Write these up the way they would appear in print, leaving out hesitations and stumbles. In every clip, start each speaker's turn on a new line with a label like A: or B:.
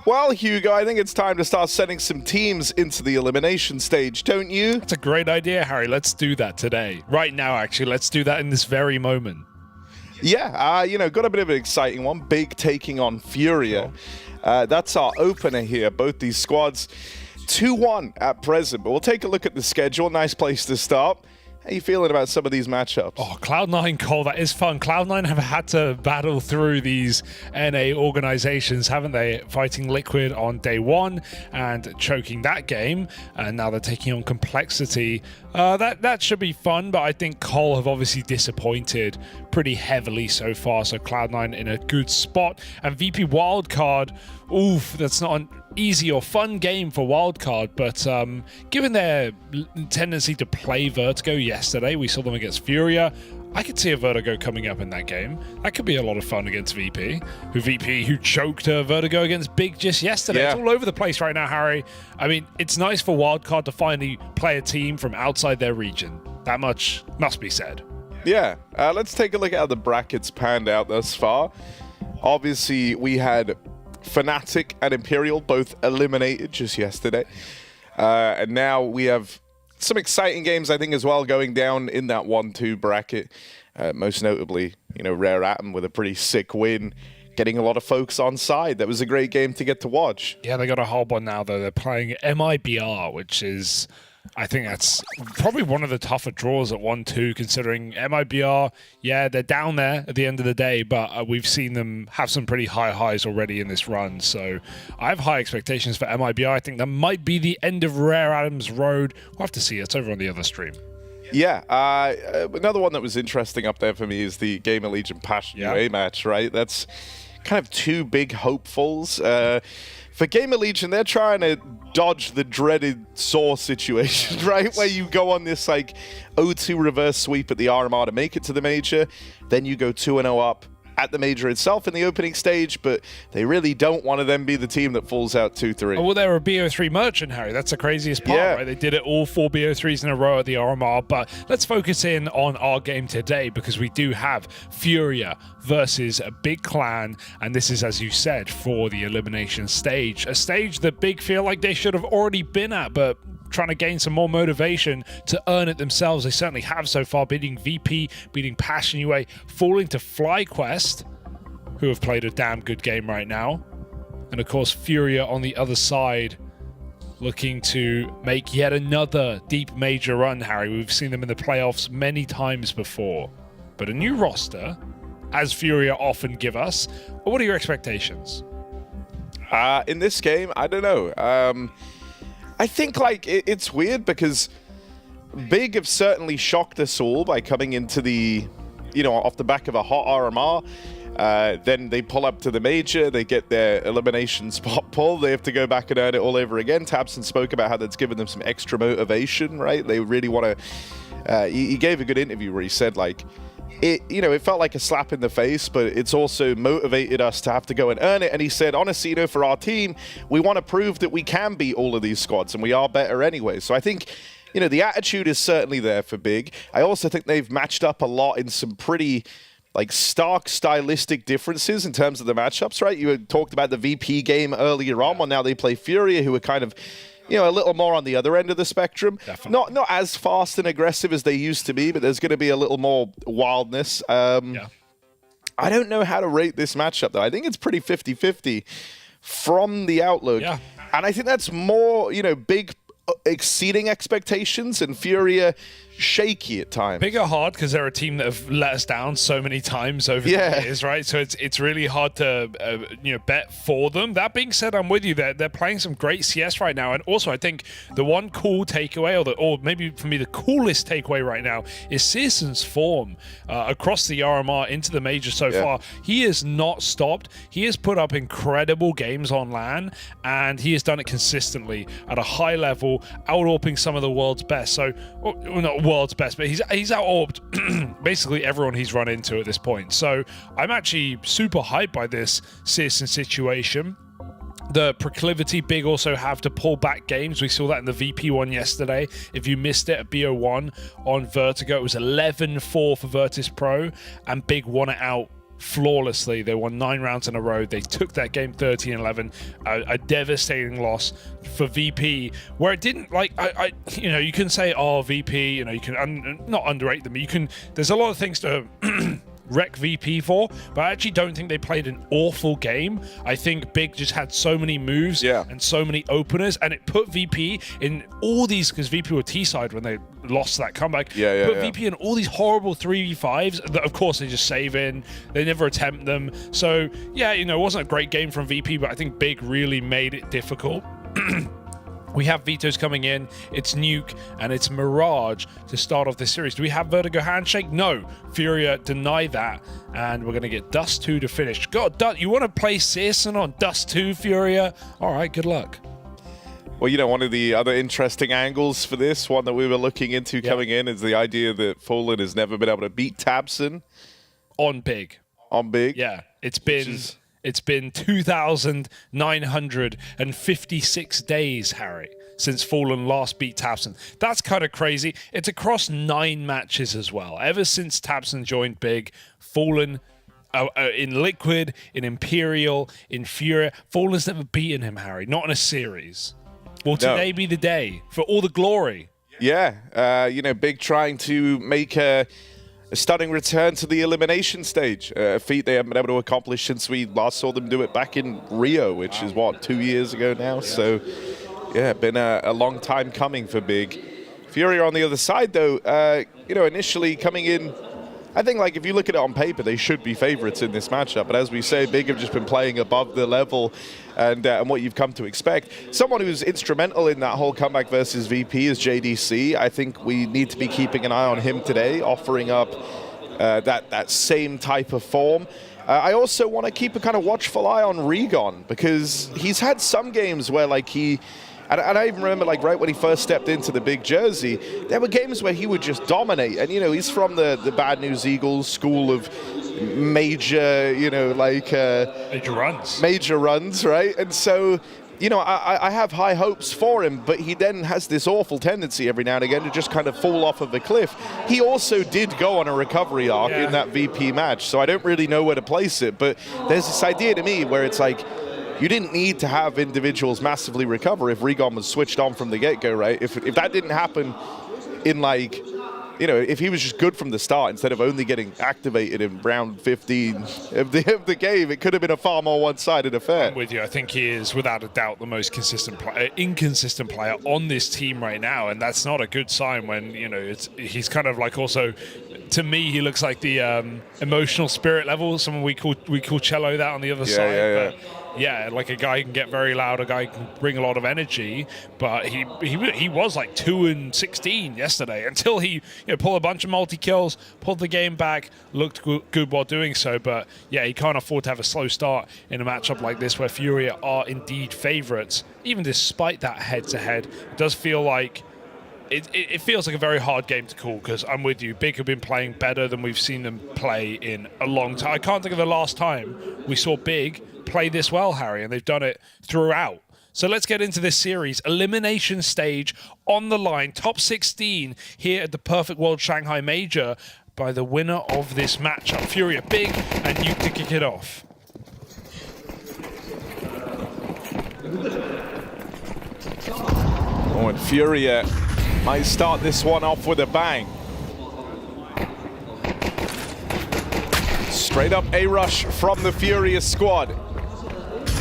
A: Well, Hugo, I think it's time to start sending some teams into the elimination stage, don't you?
B: That's a great idea, Harry. Let's do that today. Right now, actually. Let's do that in this very moment.
A: Yeah, you know, got a bit of an exciting one. Big taking on Furia. That's our opener here. Both these squads 2-1 at present, but we'll take a look at the schedule. Nice place to start. How are you feeling about some of these matchups?
B: Oh, Cloud9, Cole, that is fun. Cloud9 have had to battle through these NA organizations, haven't they? Fighting Liquid on day one and choking that game, and now they're taking on Complexity. That should be fun, but I think Cole have obviously disappointed pretty heavily so far, so Cloud9 in a good spot. And VP Wildcard, oof, that's not an easy or fun game for Wildcard, but given their tendency to play Vertigo yesterday, we saw them against Furia. I could see a Vertigo coming up in that game. That could be a lot of fun against VP, who choked Vertigo against Big just yesterday. Yeah. It's all over the place right now, Harry. I mean, it's nice for Wildcard to finally play a team from outside their region. That much must be said.
A: Yeah, let's take a look at how the brackets panned out thus far. Obviously, we had Fnatic and Imperial both eliminated just yesterday. And now we have some exciting games, I think, as well, going down in that 1-2 bracket. Most notably, you know, Rare Atom with a pretty sick win, getting a lot of folks on side. That was a great game to get to watch.
B: Yeah, they got a whole one now, though. They're playing MIBR, which is, I think that's probably one of the tougher draws at 1-2, considering MIBR, yeah, they're down there at the end of the day, but we've seen them have some pretty high highs already in this run. So I have high expectations for MIBR. I think that might be the end of Rare Atom's road. We'll have to see. It's over on the other stream.
A: Yeah, another one that was interesting up there for me is the GamerLegion Passion UA match, right? That's kind of two big hopefuls. For GamerLegion, they're trying to dodge the dreaded Saw situation, right? Where you go on this like 0-2 reverse sweep at the RMR to make it to the major, then you go 2-0 up at the major itself in the opening stage, but they really don't want to then be the team that falls out 2-3.
B: Oh, well, they're a BO3 merchant, Harry. That's the craziest part, right? They did it all 4 BO3s in a row at the RMR, but let's focus in on our game today because we do have Furia versus a Big Clan, and this is, as you said, for the Elimination Stage. A stage that Big feel like they should have already been at, but trying to gain some more motivation to earn it themselves. They certainly have so far, beating VP, beating Passion UA, falling to FlyQuest, who have played a damn good game right now. And of course, Furia on the other side, looking to make yet another deep major run, Harry. We've seen them in the playoffs many times before. But a new roster, as Furia often give us. What are your expectations?
A: In this game, I don't know. I think like it's weird because Big have certainly shocked us all by coming into the, you know, off the back of a hot RMR. Then they pull up to the major, they get their elimination spot pull, they have to go back and earn it all over again. Tabson spoke about how that's given them some extra motivation, right? They really want to, he gave a good interview where he said like, it felt like a slap in the face, but it's also motivated us to have to go and earn it. And he said, honestly, you know, for our team, we want to prove that we can beat all of these squads, and we are better anyway. So I think, you know, the attitude is certainly there for Big. I also think they've matched up a lot in some pretty, like, stark stylistic differences in terms of the matchups, right? You had talked about the VP game earlier on, well, now they play Furia, who are kind of, you know, a little more on the other end of the spectrum. Definitely. Not as fast and aggressive as they used to be, but there's going to be a little more wildness. I don't know how to rate this matchup, though. I think it's pretty 50-50 from the outlook. Yeah. And I think that's more, you know, Big exceeding expectations and Furia shaky at times.
B: Big are hard because they're a team that have let us down so many times over the years, right? So it's really hard to bet for them. That being said, I'm with you. They're playing some great CS right now, and also I think the one cool takeaway, or maybe for me the coolest takeaway right now, is Searson's form across the RMR into the major so far. He has not stopped. He has put up incredible games on LAN, and he has done it consistently at a high level, out-AWPing some of the world's best. So, well, not world's best, but he's out-AWPed basically everyone he's run into at this point. So I'm actually super hyped by this Searson situation. The proclivity Big also have to pull back games. We saw that in the VP one yesterday. If you missed it at BO1 on Vertigo, it was 11-4 for Virtus.pro, and Big won it out flawlessly. They won 9 rounds in a row. They took that game 13-11, a devastating loss for VP, where it didn't, like, you know, you can say, oh, VP, you know, you can not underrate them. You can, there's a lot of things to wreck VP for, but I actually don't think they played an awful game. I think Big just had so many moves and so many openers, and it put VP in all these, because VP were T-side when they lost that comeback, put VP in all these horrible 3v5s that of course they just save in, they never attempt them. So yeah, you know, it wasn't a great game from VP, but I think Big really made it difficult. We have Veto's coming in, it's Nuke, and it's Mirage to start off this series. Do we have Vertigo handshake? No. Furia deny that, and we're going to get Dust 2 to finish. God, you want to play Searson on Dust 2, Furia? All right, good luck.
A: Well, you know, one of the other interesting angles for this, one that we were looking into coming in, is the idea that Fallen has never been able to beat tabseN.
B: On Big.
A: On Big?
B: Yeah, it's been 2,956 days, Harry, since Fallen last beat tabseN. That's kind of crazy. It's across 9 matches as well. Ever since tabseN joined Big, Fallen in Liquid, in Imperial, in Furia, Fallen's never beaten him, Harry. Not in a series. Will today be the day for all the glory?
A: Yeah, you know, Big trying to make a stunning return to the elimination stage, a feat they haven't been able to accomplish since we last saw them do it back in Rio, which is, what, 2 years ago now? So, yeah, been a long time coming for Big. Furia on the other side, though, you know, initially coming in, I think, like, if you look at it on paper, they should be favorites in this matchup. But as we say, Big have just been playing above the level and what you've come to expect. Someone who's instrumental in that whole comeback versus VP is JDC. I think we need to be keeping an eye on him today, offering up that same type of form. I also want to keep a kind of watchful eye on Regon, because he's had some games where, like, and I even remember, like, right when he first stepped into the Big jersey, there were games where he would just dominate. And, you know, he's from the Bad News Eagles school of major, you know, like... Major runs, right? And so, you know, I have high hopes for him, but he then has this awful tendency every now and again to just kind of fall off of a cliff. He also did go on a recovery arc in that VP match, so I don't really know where to place it. But there's this idea to me where it's like, you didn't need to have individuals massively recover if Regon was switched on from the get-go, right? If that didn't happen in, like, you know, if he was just good from the start instead of only getting activated in round 15 of the game, it could have been a far more one-sided affair.
B: I'm with you. I think he is, without a doubt, the most inconsistent player on this team right now, and that's not a good sign when, you know, he's kind of like, also, to me, he looks like the emotional spirit level. Someone we call Cello that on the other side. But yeah, like a guy who can get very loud, a guy who can bring a lot of energy, but he was like 2-16 yesterday until he, you know, pulled a bunch of multi-kills, pulled the game back, looked good while doing so. But yeah, he can't afford to have a slow start in a matchup like this where Furia are indeed favorites. Even despite that head-to-head, it does feel like it feels like a very hard game to call, because I'm with you. Big have been playing better than we've seen them play in a long time. I can't think of the last time we saw Big play this well, Harry, and they've done it throughout. So let's get into this series. Elimination stage on the line. Top 16 here at the Perfect World Shanghai Major by the winner of this matchup. Furia, Big, and Nuke to kick it off.
A: Oh, and Furia might start this one off with a bang. Straight up a rush from the Furia squad.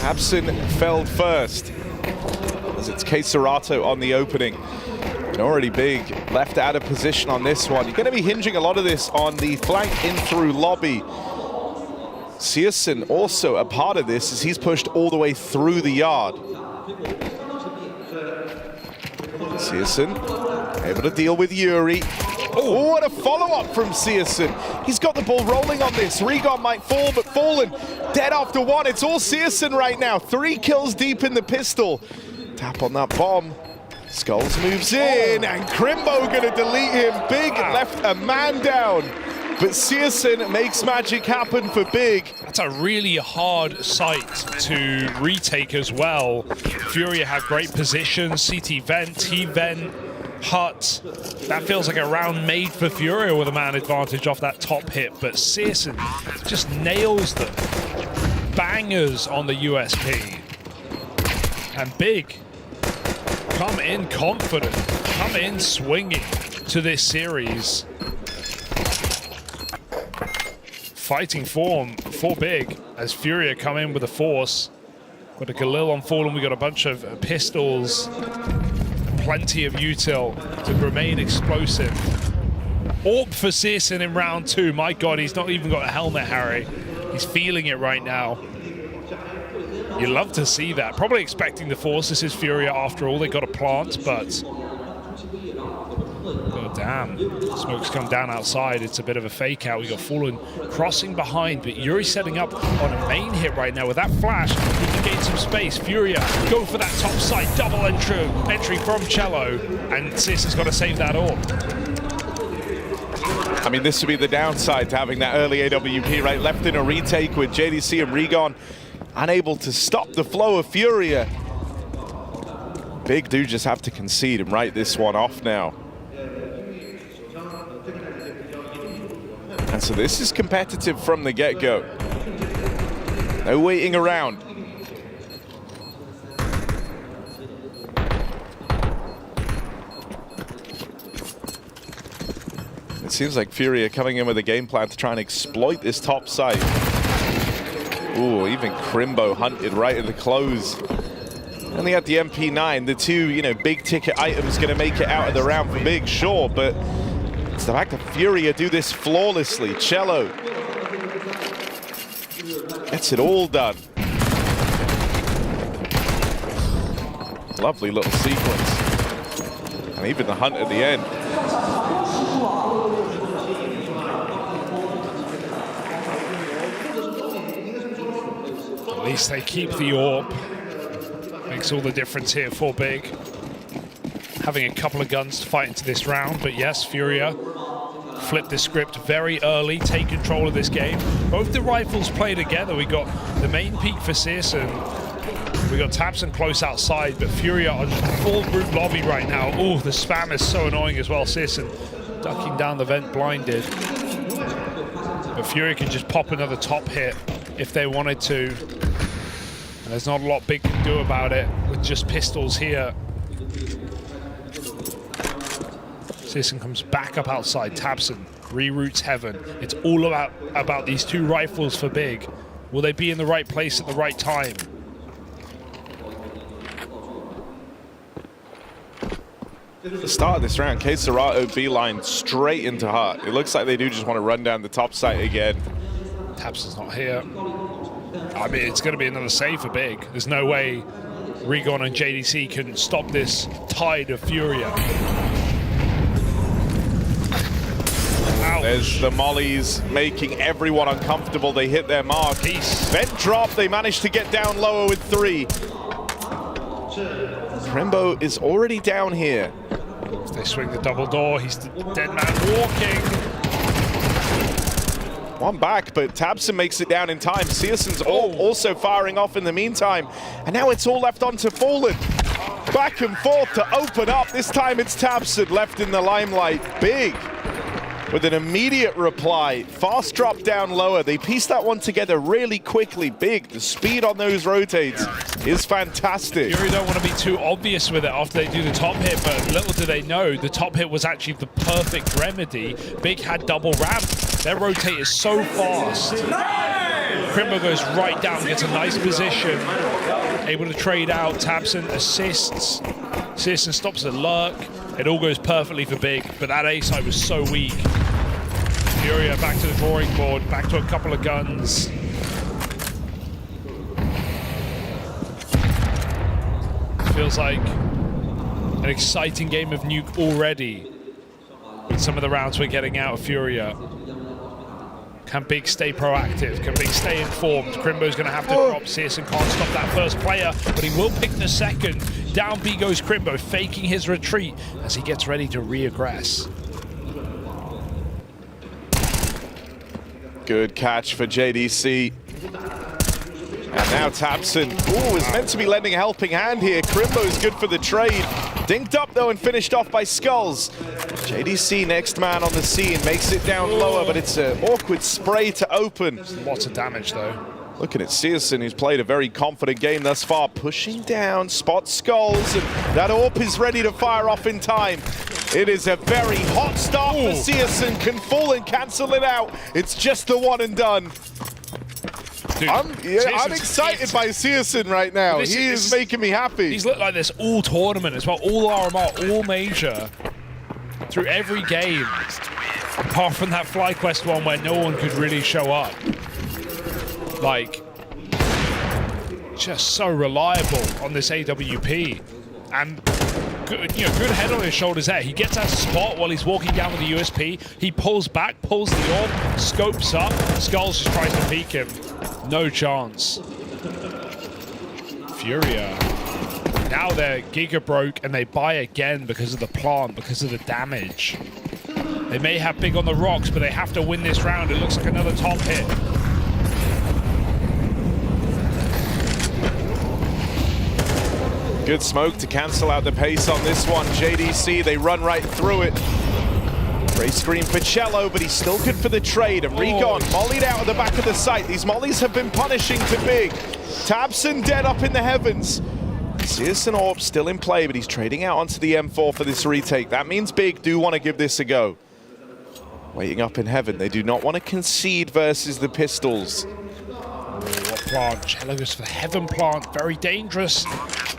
A: tabseN felled first, as it's Keserato on the opening. And already Big left out of position on this one. You're going to be hinging a lot of this on the flank in through lobby. Searson also a part of this, as he's pushed all the way through the yard. Searson able to deal with Yuri. Oh, what a follow-up from Searson. He's got the ball rolling on this. Regon might fall, but Fallen dead after one. It's all Searson right now. 3 kills deep in the pistol. Tap on that bomb. Skulls moves in, and Crimbo gonna delete him. Big left a man down. But Searson makes magic happen for Big.
B: That's a really hard site to retake as well. Furia have great positions, CT vent, T vent. Hut. That feels like a round made for Furia with a man advantage off that top hit, but Searson just nails them. Bangers on the USP. And Big come in confident, come in swinging to this series. Fighting form for Big as Furia come in with a force. Got a Galil on Fallen, we got a bunch of pistols. Plenty of util to remain explosive. AWP for Searson in round 2. My God, he's not even got a helmet, Harry. He's feeling it right now. You love to see that. Probably expecting the force. This is Furia after all. They got a plant, but... Oh, damn. Smoke's come down outside. It's a bit of a fake out. We got Fallen crossing behind, but Yuri setting up on a main hit right now with that flash. He can gain some space. Furia go for that top side. Double entry from Cello, and Sis has got to save that all.
A: I mean, this would be the downside to having that early AWP, right? Left in a retake with JDC and Regon, unable to stop the flow of Furia. Big do just have to concede and write this one off now. And so this is competitive from the get-go. No waiting around. It seems like Furia coming in with a game plan to try and exploit this top side. Ooh, even Crimbo hunted right at the close. Only at the MP9, the two, big ticket items gonna make it out of the round for Big, sure, but it's the fact that Furia do this flawlessly. Cello gets it all done. Lovely little sequence. And even the hunt at the end.
B: At least they keep the AWP. Makes all the difference here for Big. Having a couple of guns to fight into this round, but yes, Furia flip the script very early, take control of this game. Both the rifles play together. We got the main peak for Searson. We got tabseN close outside, but Furia on full group lobby right now. Oh, the spam is so annoying as well. Searson ducking down the vent blinded. But Furia can just pop another top hit if they wanted to. And there's not a lot Big can do about it with just pistols here. Searson comes back up outside. tabseN reroutes heaven. It's all about these two rifles for Big. Will they be in the right place at the right time?
A: The start of this round, K-Serato beeline straight into Hut. It looks like they do just want to run down the top site again.
B: tabseN's not here. I mean, it's going to be another save for Big. There's no way Regon and JDC can stop this tide of Furia. Ouch.
A: There's the mollies making everyone uncomfortable. They hit their mark. Vent drop, they managed to get down lower with 3. Crimbo is already down here.
B: If they swing the double door, he's the dead man walking.
A: One back, but tabseN makes it down in time. Searson's also firing off in the meantime. And now it's all left onto Fallen. Back and forth to open up. This time it's tabseN left in the limelight. Big with an immediate reply. Fast drop down lower. They piece that one together really quickly. Big, the speed on those rotates is fantastic.
B: Fury don't want to be too obvious with it after they do the top hit, but little do they know, the top hit was actually the perfect remedy. Big had double ramp. Their rotate is so fast. Crimbo goes right down, gets a nice position. Able to trade out. tabseN assists. Searson stops the lurk. It all goes perfectly for Big, but that A side was so weak. Furia back to the drawing board, back to a couple of guns. Feels like an exciting game of Nuke already with some of the rounds we're getting out of Furia. Can Big stay proactive? Can Big stay informed? Crimbo's going to have to drop. Searson can't stop that first player, but he will pick the second. Down B goes Crimbo, faking his retreat as he gets ready to re-aggress.
A: Good catch for JDC. And now tabseN, is meant to be lending a helping hand here. Crimbo's good for the trade. Dinked up though and finished off by Skulls. JDC, next man on the scene, makes it down lower, but it's an awkward spray to open.
B: Lots of damage though.
A: Looking at Searson, who's played a very confident game thus far, pushing down, spots Skulls, and that AWP is ready to fire off in time. It is a very hot start for Searson, can full and cancel it out. It's just the one and done.
B: Dude,
A: I'm excited by Searson right now. He is making me happy.
B: He's looked like this all tournament as well, all RMR, all major, through every game, apart from that FlyQuest one where no one could really show up. Like, just so reliable on this AWP, and good, good head on his shoulders there. He gets that spot while he's walking down with the USP. He pulls back, pulls the AWP, scopes up. Skulls just tries to peek him. No chance. Furia. Now they're Giga broke and they buy again because of the plant, because of the damage. They may have big on the rocks, but they have to win this round. It looks like another top hit.
A: Good smoke to cancel out the pace on this one. JDC, they run right through it. Great screen for Cello, but he's still good for the trade. And Regon mollied out of the back of the site. These mollies have been punishing to Big. Tabson dead up in the heavens. Searson AWP still in play, but he's trading out onto the M4 for this retake. That means Big do want to give this a go. Waiting up in heaven. They do not want to concede versus the Pistols.
B: What plant? Cello goes for the heaven plant. Very dangerous.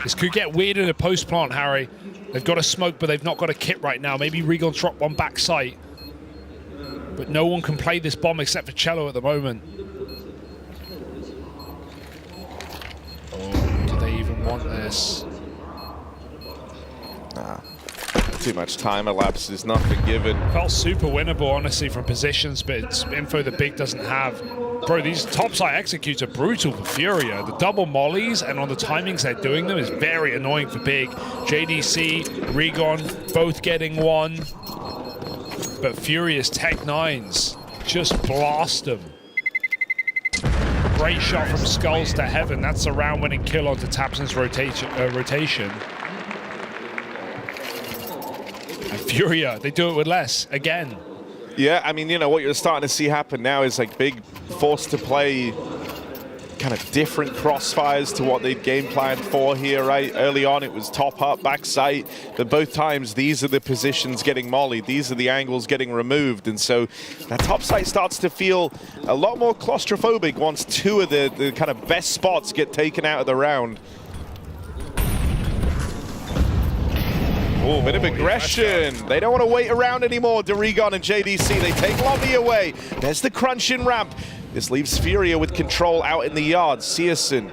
B: This could get weird in a post plant, Harry. They've got a smoke, but they've not got a kit right now. Maybe Regon's drop one back site. But no one can play this bomb except for Cello at the moment. Oh, do they even want this?
A: Nah. Too much time elapses, nothing given.
B: Felt super winnable, honestly, from positions, but it's info that Big doesn't have. Bro, these topside executes are brutal for Furia. The double mollies and on the timings they're doing them is very annoying for Big. JDC, Regon, both getting one. But Furia's Tech 9s just blast them. Great shot from Skulls to heaven. That's a round-winning kill onto Tabson's rotation. And Furia, they do it with less, again.
A: Yeah, I mean, you know, what you're starting to see happen now is like Big forced to play kind of different crossfires to what they'd game planned for here, right? Early on, it was top up, back sight, but both times these are the positions getting mollied, these are the angles getting removed, and so that top sight starts to feel a lot more claustrophobic once two of the kind of best spots get taken out of the round. Oh, bit of aggression. They don't want to wait around anymore, Regon and JDC. They take Lobby away. There's the crunch in ramp. This leaves Furia with control out in the yard. Searson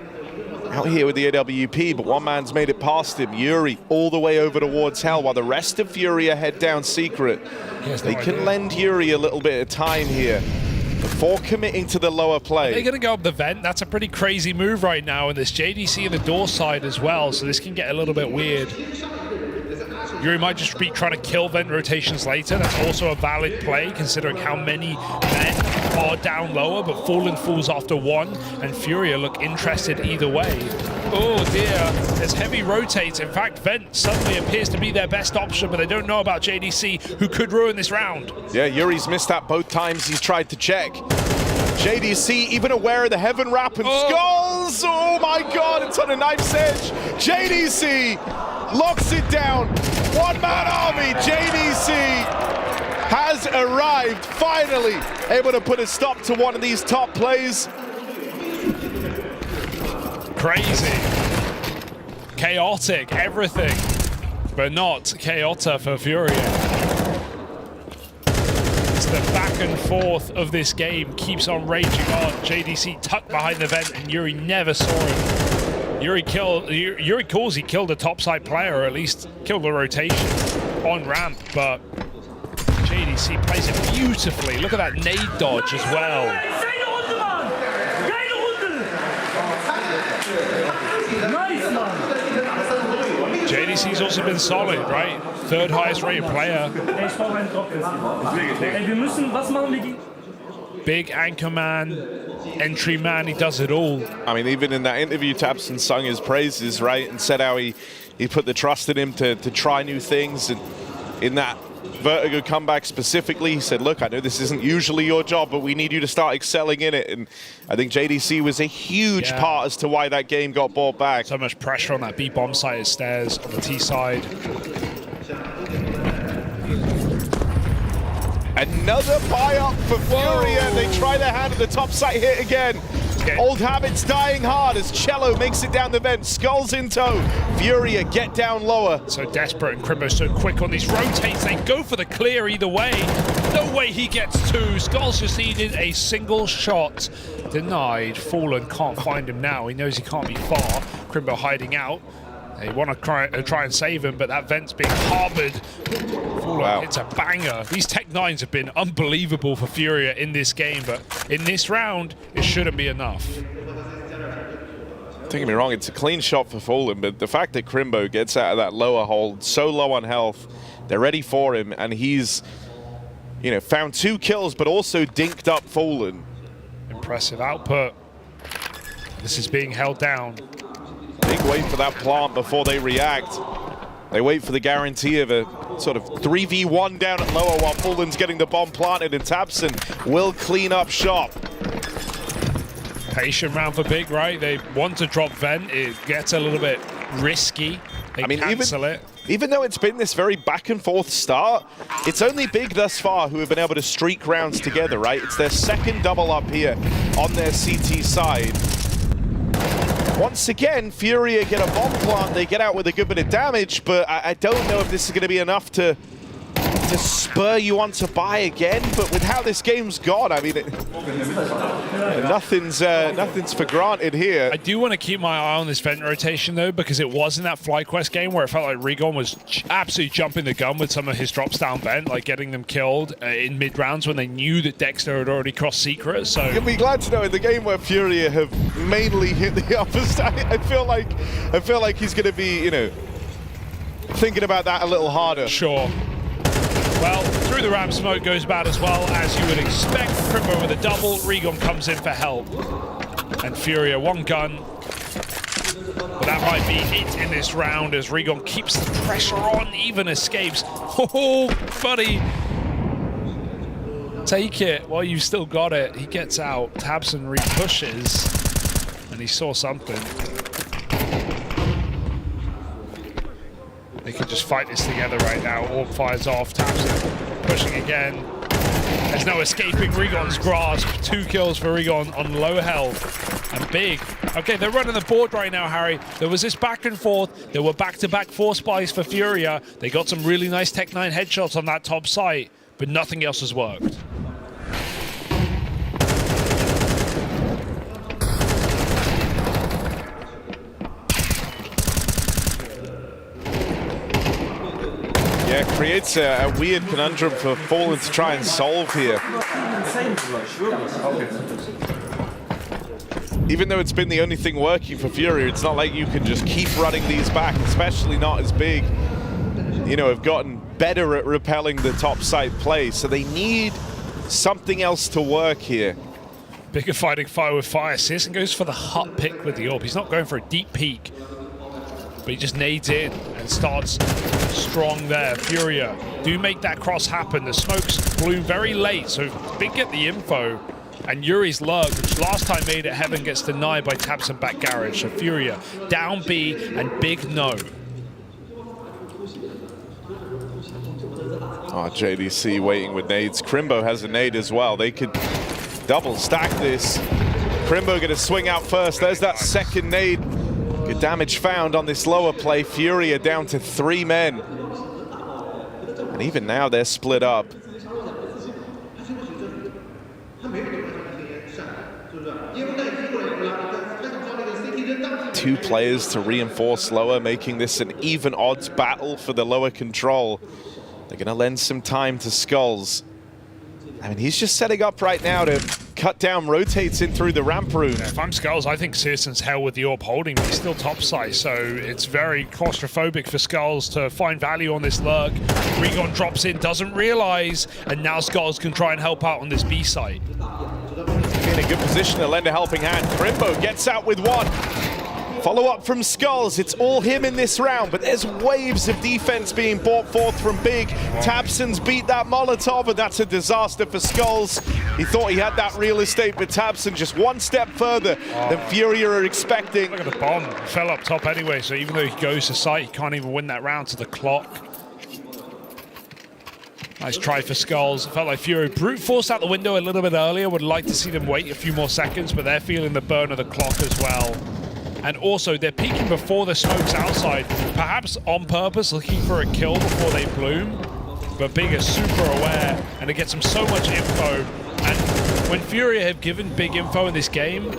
A: out here with the AWP, but one man's made it past him. Yuri all the way over towards Hell, while the rest of Furia head down secret. Yes, they can lend Yuri a little bit of time here before committing to the lower play.
B: They're going to go up the vent. That's a pretty crazy move right now, and there's JDC in the door side as well, so this can get a little bit weird. Yuri might just be trying to kill vent rotations later. That's also a valid play, considering how many men are down lower, but Fallen falls after one, and Furia look interested either way. Oh dear, there's heavy rotates. In fact, vent suddenly appears to be their best option, but they don't know about JDC, who could ruin this round.
A: Yeah, Yuri's missed that both times he's tried to check. JDC even aware of the heaven wrap and Skulls! Oh my god, it's on a knife's edge. JDC locks it down. One-man army. JDC has arrived, finally able to put a stop to one of these top plays.
B: Crazy. Chaotic, everything, but not Chaota for Furia. It's the back and forth of this game keeps on raging on. JDC tucked behind the vent and Yuri never saw him. Yuri calls he killed a topside player, or at least killed the rotation on ramp, but JDC plays it beautifully. Look at that nade dodge as well. JDC's also been solid, right? Third highest rated player. Big anchor man, entry man, he does it all.
A: I mean, even in that interview, Tabson sung his praises, right? And said how he he put the trust in him to try new things. And in that Vertigo comeback specifically, he said, look, I know this isn't usually your job, but we need you to start excelling in it. And I think JDC was a huge part as to why that game got brought back.
B: So much pressure on that B bomb side of stairs on the T side.
A: Another buy up for Furia. They try their hand at the top site hit again. Old habits dying hard as Cello makes it down the vent. Skulls in tow. Furia get down lower.
B: So desperate, and Crimbo so quick on these rotates. They go for the clear either way. No way he gets two. Skulls just needed a single shot. Denied. Fallen can't find him now. He knows he can't be far. Crimbo hiding out. They want to try and save him, but that vent's being harbored. Fallen hits a banger. These Tech 9s have been unbelievable for Furia in this game, but in this round, it shouldn't be enough.
A: Don't get me wrong, it's a clean shot for Fallen, but the fact that Crimbo gets out of that lower hold so low on health, they're ready for him, and he's, you know, found 2 kills, but also dinked up Fallen.
B: Impressive output. This is being held down.
A: Big wait for that plant before they react. They wait for the guarantee of a sort of 3v1 down at lower while Fallen's getting the bomb planted, and Tabson will clean up shop.
B: Patient round for Big, right? They want to drop vent. It gets a little bit risky. They cancel it.
A: Even though it's been this very back and forth start, it's only Big thus far who have been able to streak rounds together, right? It's their second double up here on their CT side. Once again, Furia get a bomb plant, they get out with a good bit of damage, but I don't know if this is going to be enough to spur you on to buy again. But with how this game's gone, I mean, nothing's for granted here.
B: I do want to keep my eye on this vent rotation, though, because it was in that FlyQuest game where it felt like Rigon was absolutely jumping the gun with some of his drops down vent, like getting them killed in mid-rounds when they knew that Dexter had already crossed secret. So
A: you'll be glad to know in the game where Furia have mainly hit the upper side, I feel like he's going to be, you know, thinking about that a little harder.
B: Sure. Well, through the ramp, smoke goes bad as well, as you would expect. Crimbo with a double. Regon comes in for help. And Furia, one gun. But that might be it in this round as Regon keeps the pressure on, even escapes. Oh, buddy. Take it while you've still got it. He gets out. Tabson re-pushes. And he saw something. They can just fight this together right now. Orb fires off. Tabson pushing again. There's no escaping Regon's grasp. 2 kills for Regon on low health. And Big. Okay, they're running the board right now, Harry. There was this back and forth. There were back-to-back 4 spies for Furia. They got some really nice Tech 9 headshots on that top site, but nothing else has worked.
A: Yeah, creates a weird conundrum for Fallen to try and solve here. Even though it's been the only thing working for Furia, it's not like you can just keep running these back, especially not as Big, you know, have gotten better at repelling the top side play. So they need something else to work here.
B: Bigger fighting fire with fire assist and goes for the hut pick with the orb. He's not going for a deep peek, but he just nades in and starts strong there. Furia do make that cross happen. The smokes bloom very late, so Big get the info. And Yuri's lurk, which last time made it heaven, gets denied by Tabson back garage. So Furia down B and Big no.
A: Oh, JDC waiting with nades. Crimbo has a nade as well. They could double stack this. Crimbo gonna swing out first. There's that second nade. Good damage found on this lower play. Furia down to 3 men. And even now they're split up. Two players to reinforce lower, making this an even odds battle for the lower control. They're gonna lend some time to Skulls. I mean, he's just setting up right now to cut down rotates in through the ramp room.
B: Yeah, if I'm Skulls, I think Citizen's hell with the orb holding, but he's still topside, so it's very claustrophobic for Skulls to find value on this lurk. Regon drops in, doesn't realize, and now Skulls can try and help out on this B site.
A: In a good position to lend a helping hand. Crimbo gets out with one. Follow up from Skulls. It's all him in this round, but there's waves of defense being brought forth from Big. tabseN's beat that Molotov, and that's a disaster for Skulls. He thought he had that real estate, but tabseN just one step further than Furia are expecting.
B: Look at the bomb. He fell up top anyway, so even though he goes to site, he can't even win that round to the clock. Nice try for Skulls. Felt like Furia brute forced out the window a little bit earlier. Would like to see them wait a few more seconds, but they're feeling the burn of the clock as well. And also, they're peeking before the smoke's outside, perhaps on purpose, looking for a kill before they bloom. But Big is super aware, and it gets him so much info. And when Furia have given Big info in this game,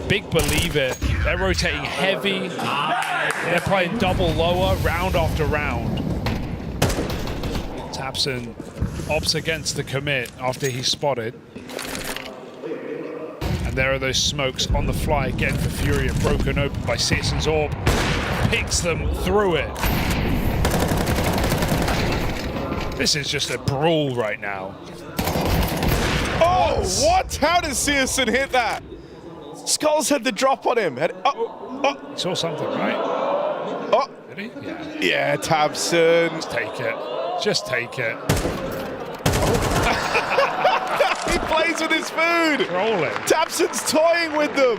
B: Big believe it. They're rotating heavy. They're playing double lower round after round. tabseN opts against the commit after he's spotted. There are those smokes on the fly again for Furia, broken open by CS2's orb. Picks them through it. This is just a brawl right now.
A: Oh, what? How did CS2 hit that? Skulls had the drop on him.
B: He saw something, right?
A: Oh.
B: Did he? Yeah.
A: Yeah, tabseN.
B: Just take it. Just take it.
A: He plays with his food.
B: Rolling.
A: tabseN's toying with them.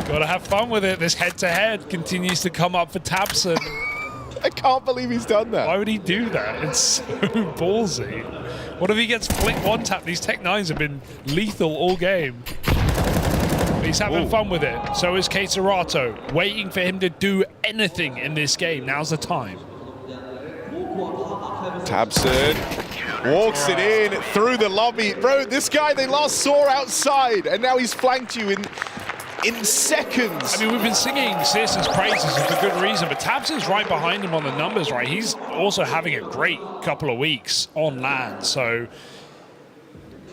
B: Gotta have fun with it. This head-to-head continues to come up for tabseN.
A: I can't believe he's done that.
B: Why would he do that? It's so ballsy. What if he gets flick one tap? These Tech 9s have been lethal all game. But he's having fun with it. So is Caesarato, waiting for him to do anything in this game. Now's the time.
A: tabseN walks it in through the lobby. Bro, this guy they last saw outside, and now he's flanked you in seconds.
B: I mean, we've been singing CS2's praises for good reason, but tabseN's right behind him on the numbers, right? He's also having a great couple of weeks on land. So,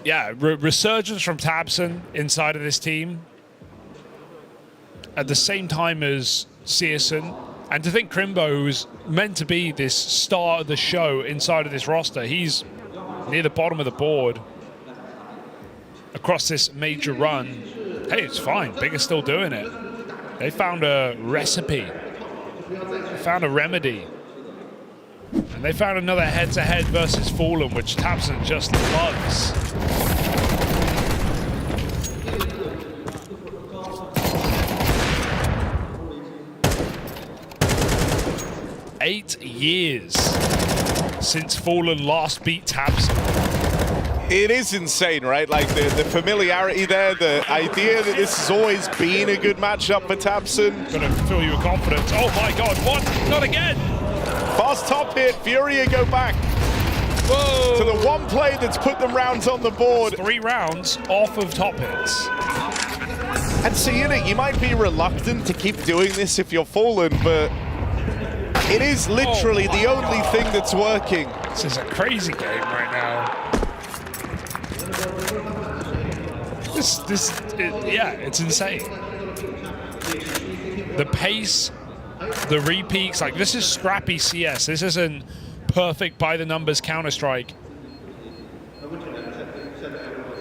B: yeah, resurgence from tabseN inside of this team at the same time as CS2. And to think Crimbo, who's meant to be this star of the show inside of this roster, he's near the bottom of the board across this major run. Hey, it's fine. Big is still doing it. They found a recipe. They found a remedy. And they found another head-to-head versus Fallen, which tabseN just loves. Eight years since Fallen last beat tabseN.
A: It is insane, right? Like the familiarity there, the idea that this has always been a good matchup for tabseN.
B: Gonna fill you with confidence. Oh my god, what? Not again!
A: Fast top hit, Furia go back.
B: Whoa!
A: To the one play that's put them rounds on the board.
B: 3 rounds off of top hits.
A: And so, you know, you might be reluctant to keep doing this if you're Fallen, but it is literally the only thing that's working.
B: This is a crazy game right now. Yeah, it's insane. The pace, the repeats, like this is scrappy CS. This isn't perfect by the numbers Counter-Strike.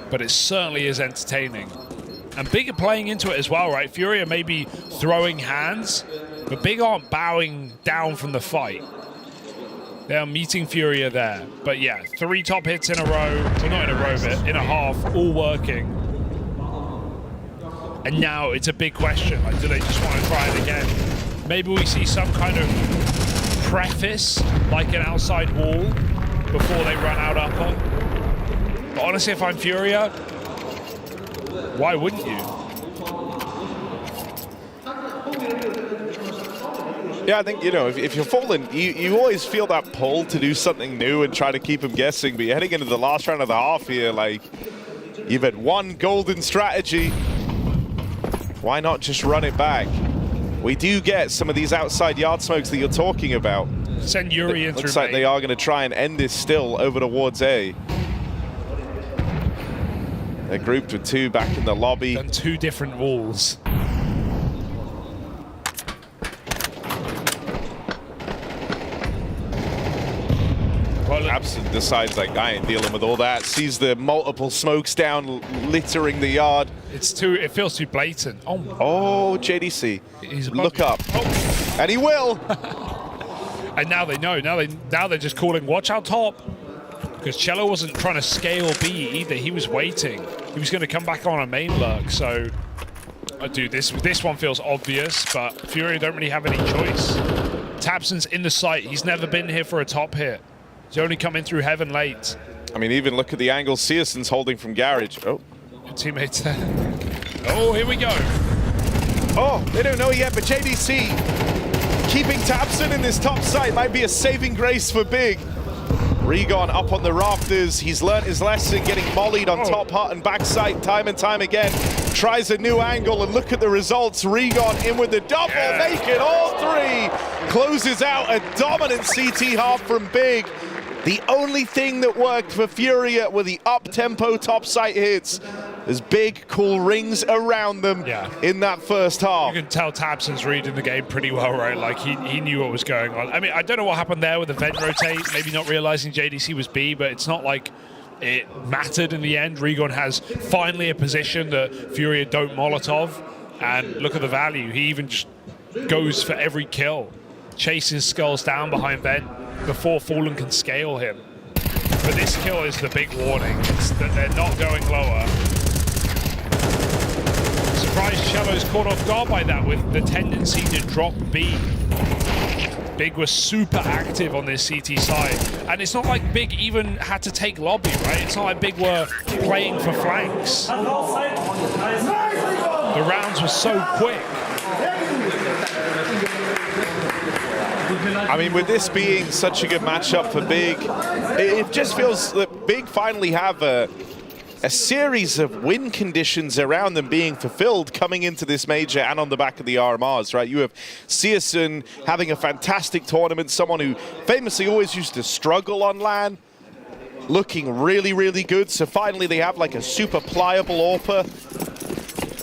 B: But it certainly is entertaining. And Big are playing into it as well, right? Furia may be throwing hands, but Big aren't bowing down from the fight. They are meeting Furia there. But yeah, 3 top hits in a row. Well, not in a row, but in a half, all working. And now it's a big question. Like, do they just want to try it again? Maybe we see some kind of preface, like an outside wall, before they run out upper. But honestly, if I'm Furia, why wouldn't you?
A: Yeah, I think, you know, if you're Fallen, you always feel that pull to do something new and try to keep them guessing. But you're heading into the last round of the half here, like, you've had one golden strategy. Why not just run it back? We do get some of these outside yard smokes that you're talking about.
B: Send Yuri in through.
A: Looks like they are going to try and end this still over towards A. They're grouped with 2 back in the lobby.
B: Done 2 different walls.
A: Well, Absent decides, like, I ain't dealing with all that. Sees the multiple smokes down, littering the yard.
B: It feels too blatant.
A: Oh, JDC. Look up.
B: Oh.
A: And he will.
B: And now they know. Now they're just calling, watch out top. Because Cello wasn't trying to scale B either. He was waiting. He was going to come back on a main lurk. So, dude, this one feels obvious, but Furia don't really have any choice. Tabson's in the site. He's never been here for a top hit. He's only coming through heaven late.
A: I mean, even look at the angle Searson's holding from Garage. Oh.
B: Good teammates there. Oh, here we go.
A: Oh, they don't know yet, but JDC keeping Tabson in this top site might be a saving grace for Big. Regon up on the rafters. He's learnt his lesson, getting mollied on top hut and backside time and time again. Tries a new angle, and look at the results. Regon in with the double, make it all three. Closes out a dominant CT half from Big. The only thing that worked for Furia were the up-tempo top site hits. As Big cool rings around them in that first half.
B: You can tell Tabson's reading the game pretty well, right? Like, he knew what was going on. I mean, I don't know what happened there with the vent rotate, maybe not realizing JDC was B, but it's not like it mattered in the end. Regon has finally a position that Furia don't Molotov, and look at the value. He even just goes for every kill, chases Skulls down behind vent before Fallen can scale him. But this kill is the big warning. It's that they're not going lower. Surprised Cello's caught off guard by that with the tendency to drop B. Big was super active on this CT side. And it's not like Big even had to take lobby, right? It's not like Big were playing for flanks. The rounds were so quick.
A: I mean, with this being such a good matchup for Big, it just feels that Big finally have a series of win conditions around them being fulfilled coming into this major and on the back of the RMRs, right? You have Searson having a fantastic tournament, someone who famously always used to struggle on LAN, looking really, really good. So finally they have like a super pliable AWPer.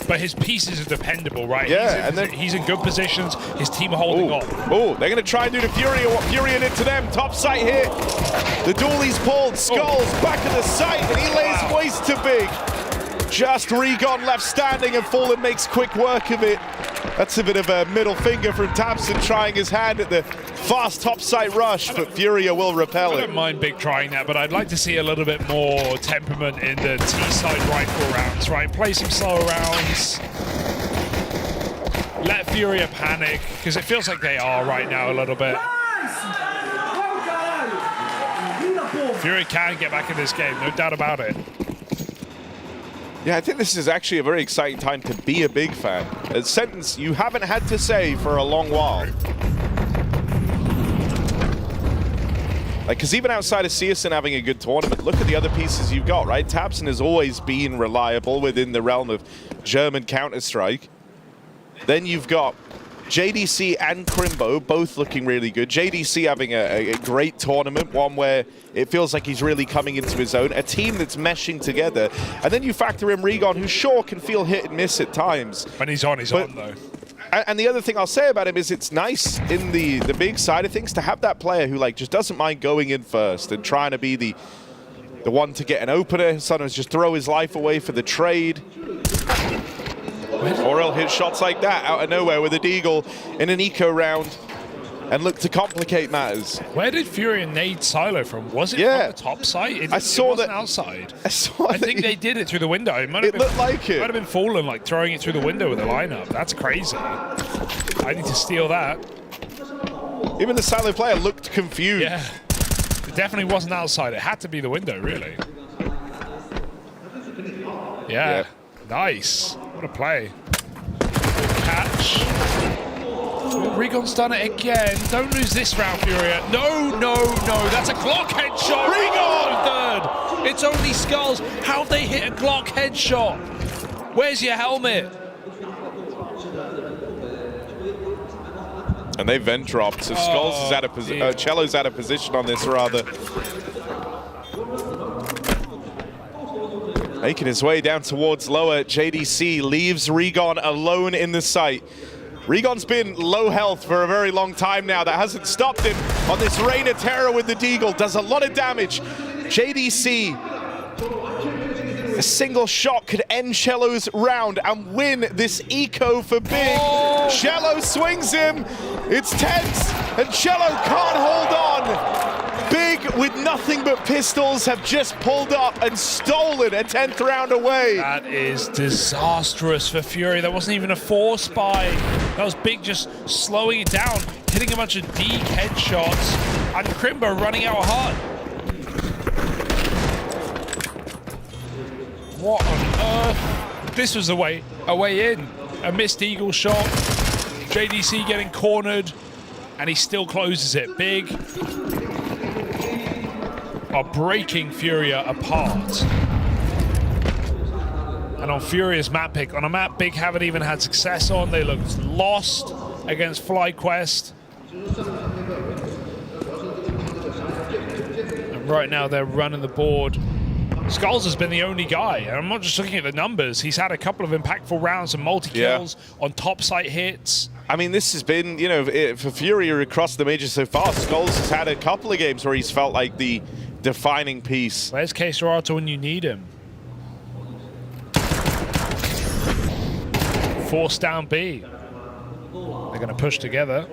B: But his pieces are dependable, right?
A: Yeah,
B: he's in good positions. His team are holding on.
A: Oh, they're going to try and do the Furia. What Furia did to them. Top site hit. The dualie's pulled. Skulls back at the site, and he lays waste to Big. Just Regon left standing, and Fallen makes quick work of it. That's a bit of a middle finger from Tabson trying his hand at the fast top site rush, but Furia will repel it.
B: I don't mind Big trying that, but I'd like to see a little bit more temperament in the T-side rifle rounds, right? Play some slower rounds. Let Furia panic, because it feels like they are right now a little bit. Furia can get back in this game, no doubt about it.
A: Yeah, I think this is actually a very exciting time to be a Big fan. A sentence you haven't had to say for a long while. Like, because even outside of Searson having a good tournament, look at the other pieces you've got, right? Tabson has always been reliable within the realm of German Counter-Strike. Then you've got JDC and Crimbo both looking really good. JDC having a great tournament, one where it feels like he's really coming into his own. A team that's meshing together. And then you factor in Regon, who sure can feel hit and miss at times.
B: When he's on, he's on, though.
A: And the other thing I'll say about him is it's nice in the Big side of things to have that player who like just doesn't mind going in first and trying to be the one to get an opener, sometimes just throw his life away for the trade. Or he'll hit shots like that out of nowhere with a deagle in an eco round and look to complicate matters.
B: Where did Furia nade Silo from? Was it from the top side?
A: I saw
B: that
A: outside.
B: I think they did it through the window. It
A: looked like it.
B: Might have been Fallen, like throwing it through the window with a lineup. That's crazy. I need to steal that.
A: Even the Silo player looked confused.
B: Yeah. It definitely wasn't outside. It had to be the window, really. Yeah. Nice. What a play. Good catch. Regon's done it again. Don't lose this round, Furia. No, no, no. That's a Glock headshot. Regon third. It's only Skulls. How have they hit a Glock headshot? Where's your helmet?
A: And they vent dropped, so Skulls is out of position. Cello's out of position on this, rather. Making his way down towards lower, JDC leaves Regon alone in the site. Regon's been low health for a very long time now. That hasn't stopped him on this Reign of Terror with the Deagle. Does a lot of damage. JDC, a single shot could end Cello's round and win this eco for Big.
B: Oh.
A: Cello swings him. It's tense, and Cello can't hold on. Big, with nothing but pistols, have just pulled up and stolen a 10th round away.
B: That is disastrous for Fury. That wasn't even a force buy. That was Big just slowing it down, hitting a bunch of Deke headshots, and Crimbo running out hard. What on earth? This was a way in. A missed Eagle shot. JDC getting cornered, and he still closes it. Big are breaking Furia apart. And on Furia's map pick, on a map Big haven't even had success on, they looked lost against FlyQuest. And right now they're running the board. Skulls has been the only guy, and I'm not just looking at the numbers. He's had a couple of impactful rounds and multi-kills on top site hits.
A: I mean, this has been, you know, for Furia across the major so far, Skulls has had a couple of games where he's felt like the defining piece.
B: Where's K-Serato when you need him? Force down B. They're going to push together.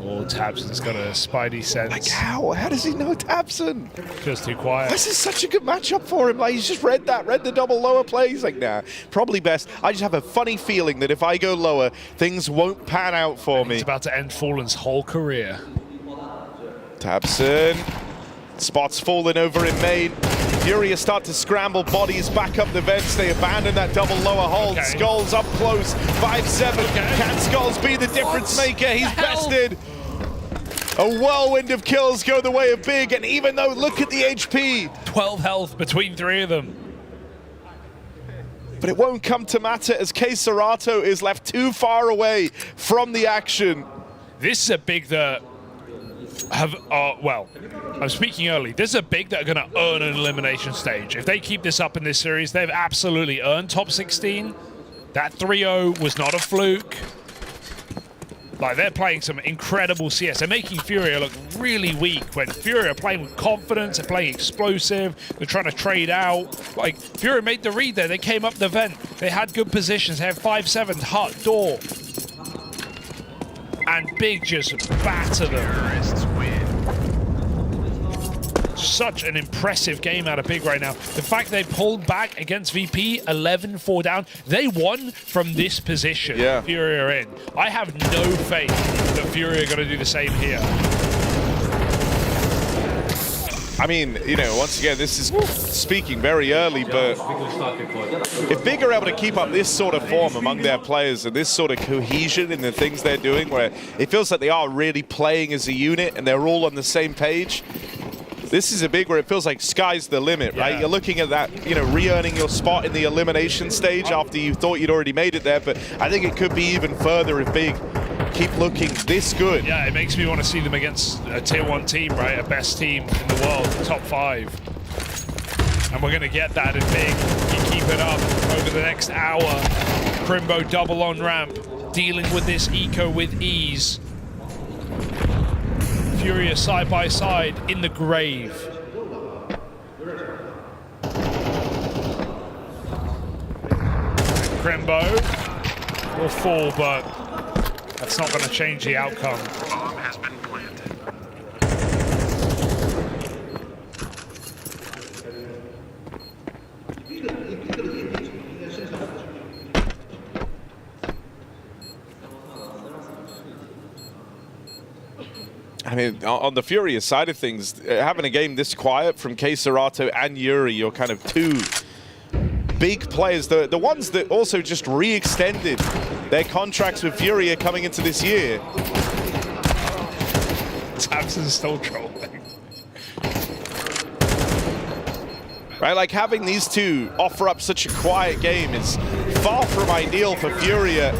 B: Oh, Tabson's got a spidey sense.
A: Like how? How does he know Tabson?
B: Just too quiet.
A: This is such a good matchup for him. Like, he's just read the double lower play. He's like, nah, probably best. I just have a funny feeling that if I go lower, things won't pan out for me.
B: It's about to end Fallen's whole career.
A: Tabson. Spots falling over in main. Furia start to scramble bodies back up the vents. They abandon that double lower hold.
B: Okay.
A: Skulls up close. 5-7.
B: Okay.
A: Can Skulls be the difference maker? He's bested. A whirlwind of kills go the way of Big, and even though, look at the HP.
B: 12 health between three of them.
A: But it won't come to matter as K-Serato is left too far away from the action.
B: This is a Big that have, well, I'm speaking early. This is a Big that are going to earn an elimination stage. If they keep this up in this series, they've absolutely earned top 16. That 3-0 was not a fluke. Like, they're playing some incredible CS. They're making Furia look really weak when Furia are playing with confidence, they're playing explosive, they're trying to trade out. Like, Furia made the read there, they came up the vent, they had good positions, they had 5-7, hut, door. And Big just batter them. Such an impressive game out of Big right now. The fact they pulled back against VP, 11-4 down, they won from this position.
A: Yeah.
B: Furia are in. I have no faith that Furia are going to do the same here.
A: I mean, you know, once again, this is speaking very early, but if Big are able to keep up this sort of form among their players and this sort of cohesion in the things they're doing, where it feels like they are really playing as a unit and they're all on the same page, this is a Big where it feels like sky's the limit, right? You're looking at that, you know, re-earning your spot in the elimination stage after you thought you'd already made it there, but I think it could be even further if Big keep looking this good.
B: Yeah, it makes me want to see them against a tier 1 team, right? A best team in the world, top 5. And we're going to get that in Big. You keep it up over the next hour. Crimbo double on ramp, dealing with this eco with ease. Furia side by side in the grave. Crimbo will fall, but that's not going to change the outcome.
C: Bomb has been planted.
A: I mean, on the Furia side of things, having a game this quiet from K-Serato and Yuri, you're kind of two big players, the ones that also just re-extended their contracts with Furia coming into this year.
B: Tabson's still trolling.
A: Right, like having these two offer up such a quiet game is far from ideal for Furia.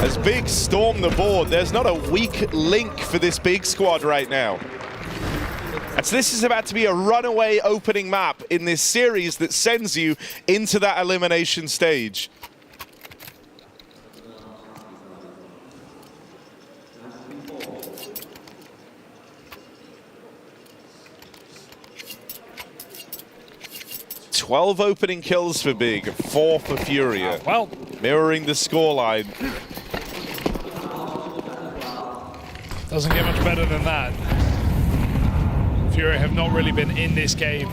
A: As Big storm the board, there's not a weak link for this Big squad right now. And so this is about to be a runaway opening map in this series that sends you into that elimination stage. 12 opening kills for Big, 4 for Furia.
B: Well,
A: mirroring the scoreline.
B: Doesn't get much better than that. Furia have not really been in this game.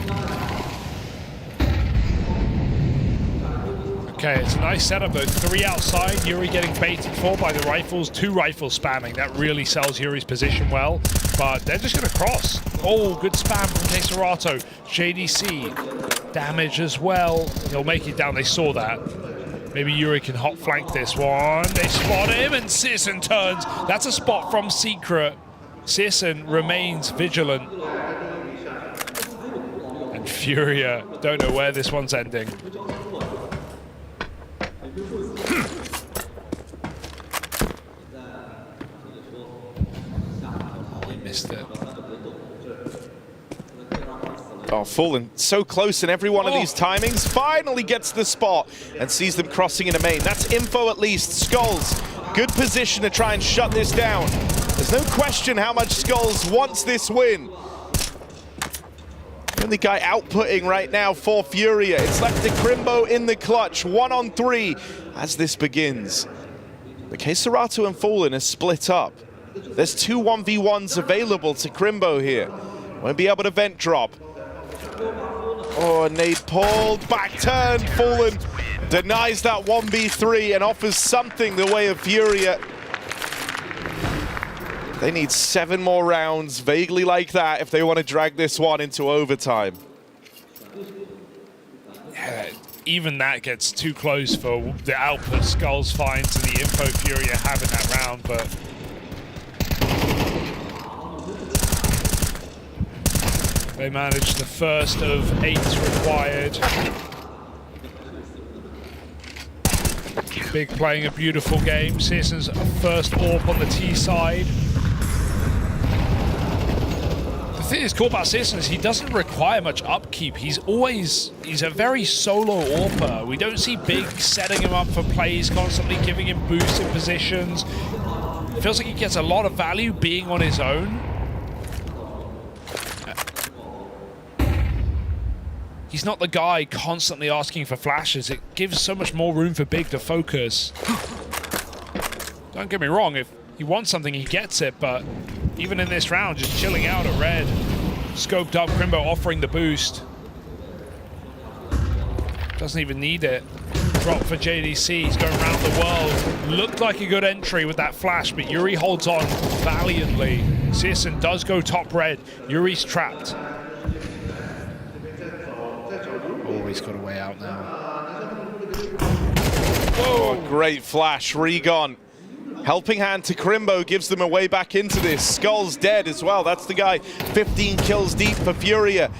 B: Okay, it's a nice setup though. 3 outside, Yuri getting baited for by the rifles, 2 rifles spamming. That really sells Yuri's position well, but they're just gonna cross. Oh, good spam from Teserato. JDC, damage as well. He'll make it down, they saw that. Maybe Yuri can hot flank this one. They spot him and Sisson turns. That's a spot from Secret. Sisson remains vigilant. And Furia don't know where this one's ending. Oh, he missed it.
A: Oh, Fallen so close in every one of these timings. Finally gets the spot and sees them crossing into main. That's info at least. Skulls, good position to try and shut this down. There's no question how much Skulls wants this win. The only guy outputting right now for Furia. It's left to Crimbo in the clutch, 1-on-3 as this begins. But Teserato and Fallen are split up. There's 2 1v1s available to Crimbo here. Won't be able to vent drop. Oh, nade pulled, back turn, Fallen denies that 1v3 and offers something the way of Furia. They need 7 more rounds, vaguely like that, if they want to drag this one into overtime.
B: Yeah, even that gets too close for the output Skulls finds and the info Furia have in that round, but they managed the first of 8 required. Big playing a beautiful game. Sisson's first AWP on the T side. The thing that's cool about Sisson is he doesn't require much upkeep. He's a very solo AWPer. We don't see Big setting him up for plays, constantly giving him boosts in positions. It feels like he gets a lot of value being on his own. He's not the guy constantly asking for flashes. It gives so much more room for Big to focus. Don't get me wrong, if he wants something, he gets it, but even in this round, just chilling out at red. Scoped up, Crimbo offering the boost. Doesn't even need it. Drop for JDC, he's going around the world. Looked like a good entry with that flash, but Yuri holds on valiantly. Sisson does go top red. Yuri's trapped. Oh, he's got a way out now.
A: Oh, great flash, Regon. Helping hand to Crimbo gives them a way back into this. Skull's dead as well. That's the guy 15 kills deep for Furia.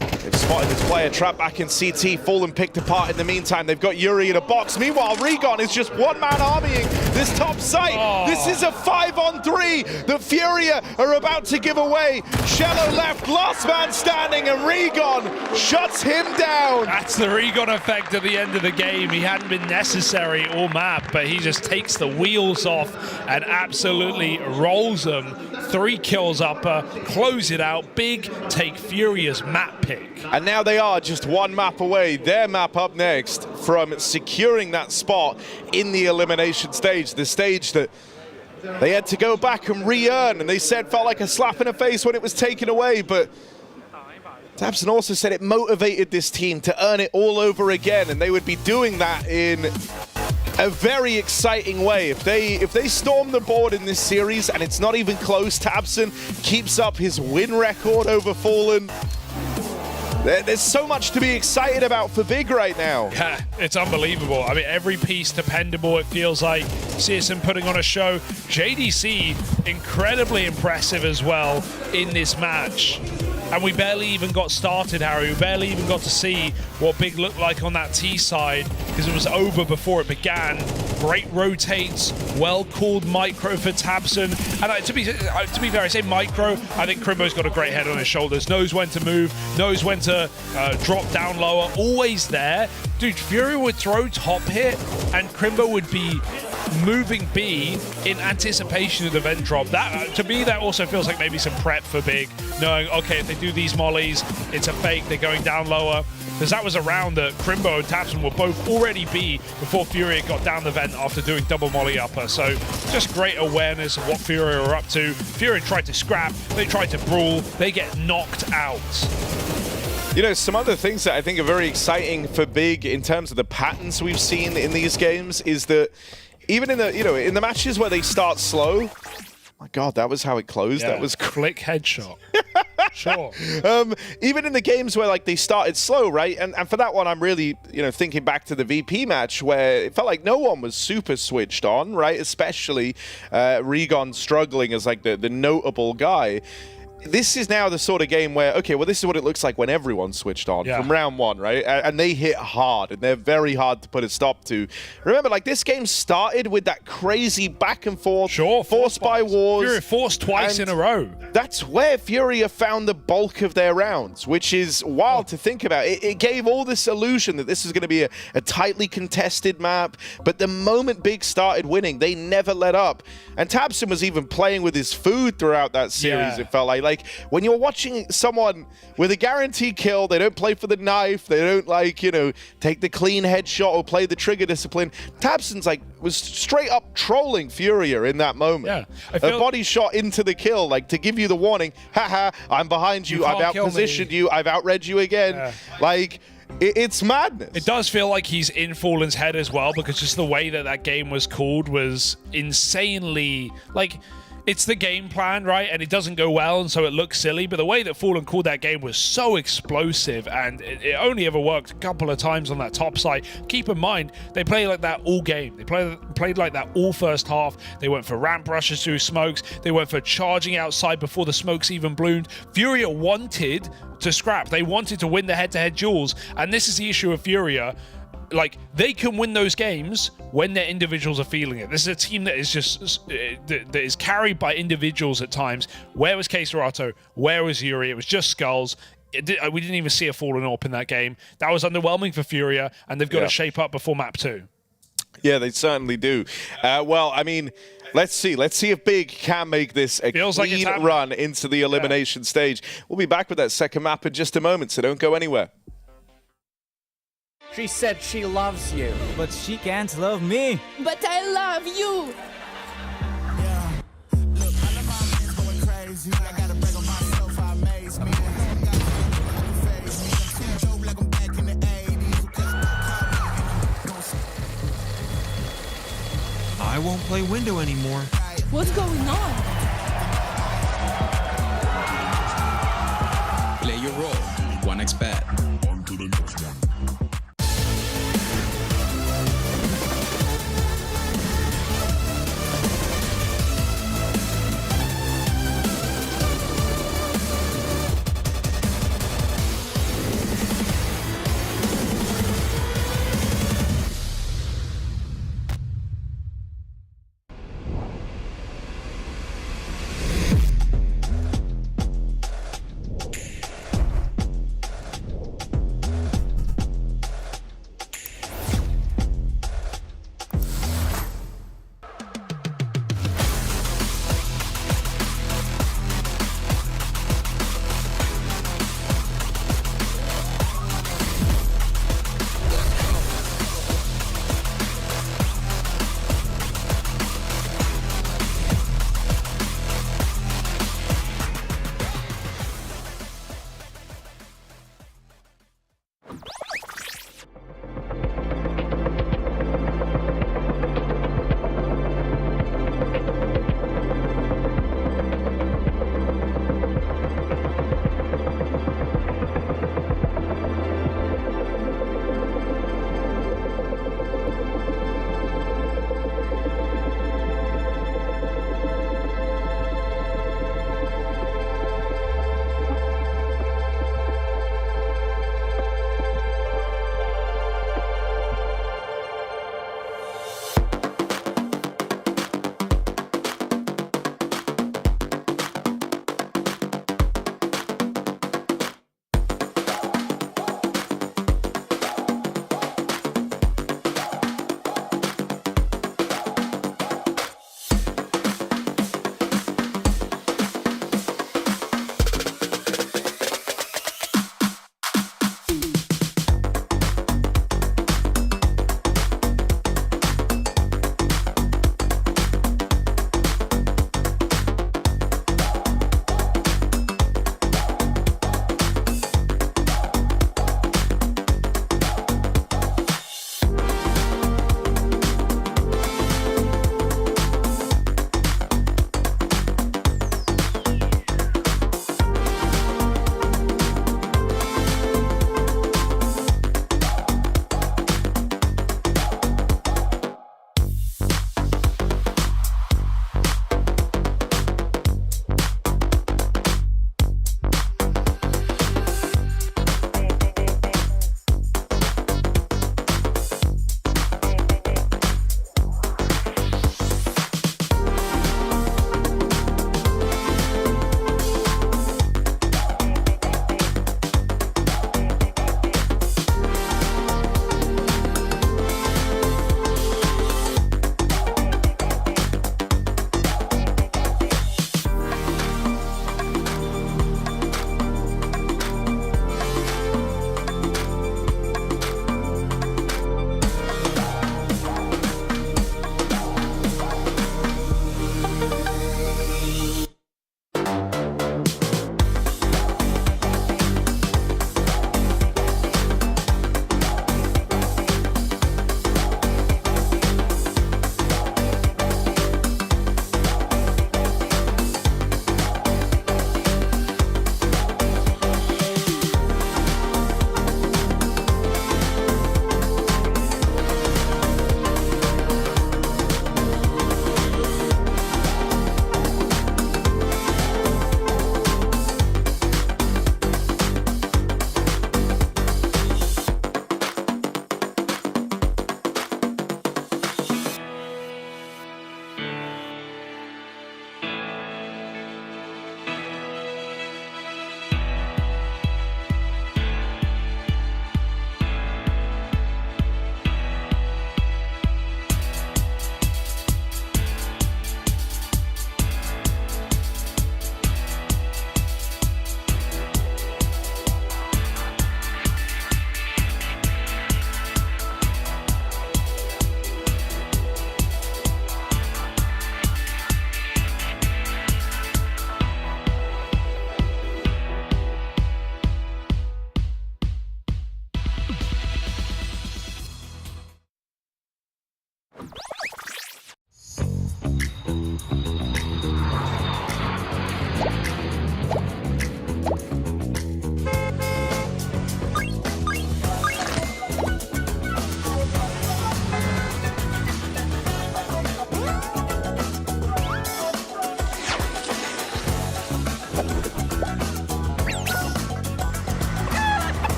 A: They've spotted this player trapped back in CT. Fallen picked apart in the meantime. They've got Yuri in a box. Meanwhile, Regon is just one-man armying this top site. Oh. This is a 5-on-3 that Furia are about to give away. Shello left, last man standing, and Regon shuts him down.
B: That's the Regon effect at the end of the game. He hadn't been necessary all map, but he just takes the wheels off and absolutely rolls them. 3 kills upper, close it out. Big take Furia's map pick.
A: And now they are just 1 map away, their map up next, from securing that spot in the elimination stage, the stage that they had to go back and re-earn, and they said felt like a slap in the face when it was taken away, but Tabson also said it motivated this team to earn it all over again, and they would be doing that in a very exciting way. If they storm the board in this series, and it's not even close, Tabson keeps up his win record over Fallen. There's so much to be excited about for Big right now.
B: Yeah, it's unbelievable. I mean, every piece dependable, it feels like. Sisson putting on a show. JDC, incredibly impressive as well in this match. And we barely even got started, Harry. We barely even got to see what Big looked like on that T side, because it was over before it began. Great rotates, well-called micro for Tabson. And to be fair, I say micro, I think Crimbo's got a great head on his shoulders, knows when to move, knows when to drop down lower, always there. Dude, Fury would throw top hit, and Crimbo would be moving B in anticipation of the vent drop. That, to me, that also feels like maybe some prep for Big, knowing, okay, if they do these mollies, it's a fake, they're going down lower. because that was a round that Crimbo and Tabson will both already be before Furia got down the vent after doing double molly upper. So just great awareness of what Furia are up to. Furia tried to scrap, they tried to brawl, they get knocked out.
A: You know, some other things that I think are very exciting for Big in terms of the patterns we've seen in these games is that even in the, in the matches where they start slow, my God, that was how it closed.
B: Yeah.
A: That was
B: flick headshot. Sure.
A: Even in the games where like they started slow, right? And for that one, I'm really, thinking back to the VP match where it felt like no one was super switched on, right? Especially Regon struggling as like the notable guy. This is now the sort of game where, okay, well, this is what it looks like when everyone's switched on from round one, right? And they hit hard, and they're very hard to put a stop to. Remember, like, this game started with that crazy back and forth, forced by wars.
B: Furia forced twice in a row.
A: That's where Furia found the bulk of their rounds, which is wild to think about. It gave all this illusion that this is going to be a tightly contested map, but the moment Big started winning, they never let up. And Tabson was even playing with his food throughout that series, it felt like. Like, when you're watching someone with a guaranteed kill, they don't play for the knife, they don't, like, take the clean headshot or play the trigger discipline. Tabson's, like, was straight up trolling Furia in that moment.
B: Yeah.
A: A body shot into the kill, like, to give you the warning, haha, I'm behind you, I've outpositioned you, I've outread you again. Yeah. Like, it's madness.
B: It does feel like he's in Fallen's head as well, because just the way that game was called was insanely, like, it's the game plan, right? And it doesn't go well, and so it looks silly. But the way that Fallen called that game was so explosive, and it only ever worked a couple of times on that top side. Keep in mind, they play like that all game. They played like that all first half. They went for ramp rushes through smokes. They went for charging outside before the smokes even bloomed. Furia wanted to scrap. They wanted to win the head-to-head duels, and this is the issue of Furia. Like, they can win those games when their individuals are feeling it. This is a team that is just that is carried by individuals at times. Where was K-Serato? Where was Yuri? It was just skulls. We didn't even see a Fallen AWP in that game. That was underwhelming for Furia, and they've got to shape up before map 2.
A: Yeah, they certainly do. Well, I mean, let's see. Let's see if Big can make this a clean run into the elimination stage. We'll be back with that second map in just a moment, so don't go anywhere.
D: She said she loves you, but she can't love me.
E: But I love you.
F: Yeah. Look, I love my man's going crazy. I gotta brag on myself, I amaze me. Like I'm back in the 80s.
G: I won't play window anymore.
E: What's going on?
H: Play your role. 1xBet.
F: On to the next one.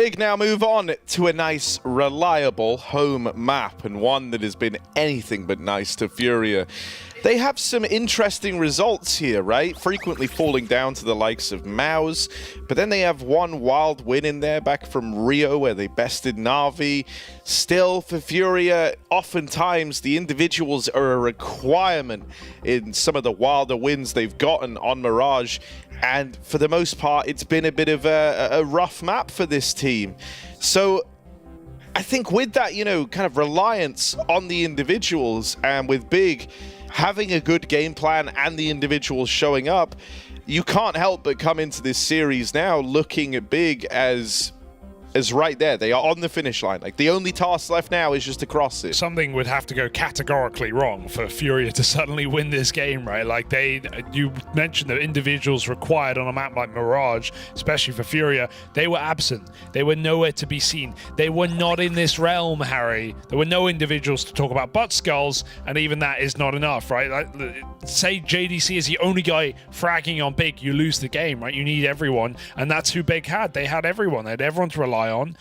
A: Big now move on to a nice, reliable home map, and one that has been anything but nice to Furia. They have some interesting results here, right? Frequently falling down to the likes of MongolZ, but then they have one wild win in there back from Rio where they bested Na'Vi. Still, for Furia, oftentimes the individuals are a requirement in some of the wilder wins they've gotten on Mirage, and for the most part, it's been a bit of a rough map for this team. So I think with that, you know, kind of reliance on the individuals, and with Big having a good game plan and the individuals showing up, you can't help but come into this series now looking at Big as right there. They are on the finish line. Like, the only task left now is just to cross it.
B: Something would have to go categorically wrong for Furia to suddenly win this game, right? Like, you mentioned the individuals required on a map like Mirage, especially for Furia. They were absent. They were nowhere to be seen. They were not in this realm, Harry. There were no individuals to talk about but Skulls, and even that is not enough, right? Like, say JDC is the only guy fragging on Big, you lose the game, right? You need everyone, and that's who Big had. They had everyone. They had everyone to rely on.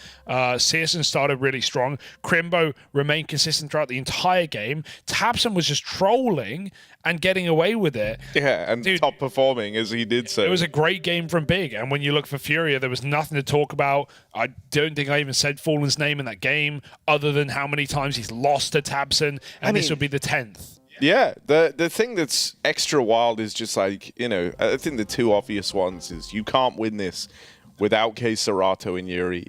B: Searson started really strong. Crimbo remained consistent throughout the entire game. tabseN was just trolling and getting away with it.
A: Yeah, and
B: Dude,
A: top performing as he did so.
B: It was a great game from Big, and when you look for Furia, there was nothing to talk about. I don't think I even said Fallen's name in that game, other than how many times he's lost to tabseN, and this would be the 10th.
A: Yeah, the thing that's extra wild is just like, you know, I think the two obvious ones is you can't win this without KScerato and Yuri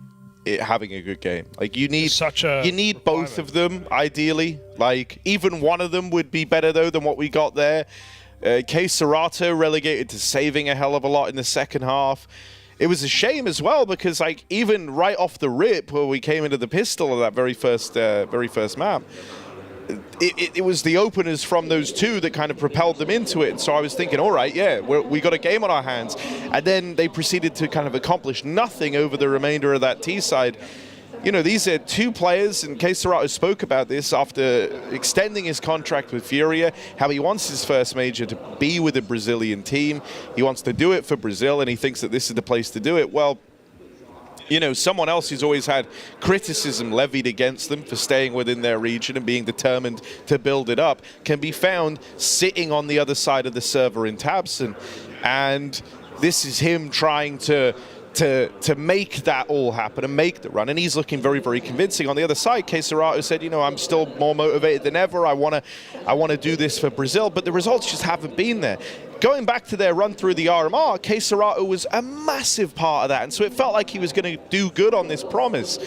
A: having a good game. Like, you need both of them ideally. Like, even one of them would be better though than what we got there. KScerato relegated to saving a hell of a lot in the second half. It was a shame as well because, like, even right off the rip where we came into the pistol of that very first map, it was the openers from those two that kind of propelled them into it. And so I was thinking, all right, yeah, we got a game on our hands. And then they proceeded to kind of accomplish nothing over the remainder of that T side. You know, these are two players, and KScerato spoke about this after extending his contract with Furia, how he wants his first major to be with a Brazilian team. He wants to do it for Brazil, and he thinks that this is the place to do it. Well, you know, someone else who's always had criticism levied against them for staying within their region and being determined to build it up can be found sitting on the other side of the server in tabseN. And this is him trying to make that all happen and make the run, and he's looking very, very convincing. On the other side, KScerato said, you know, I'm still more motivated than ever. I want to do this for Brazil, but the results just haven't been there. Going back to their run through the RMR, KScerato was a massive part of that, and so it felt like he was going to do good on this promise.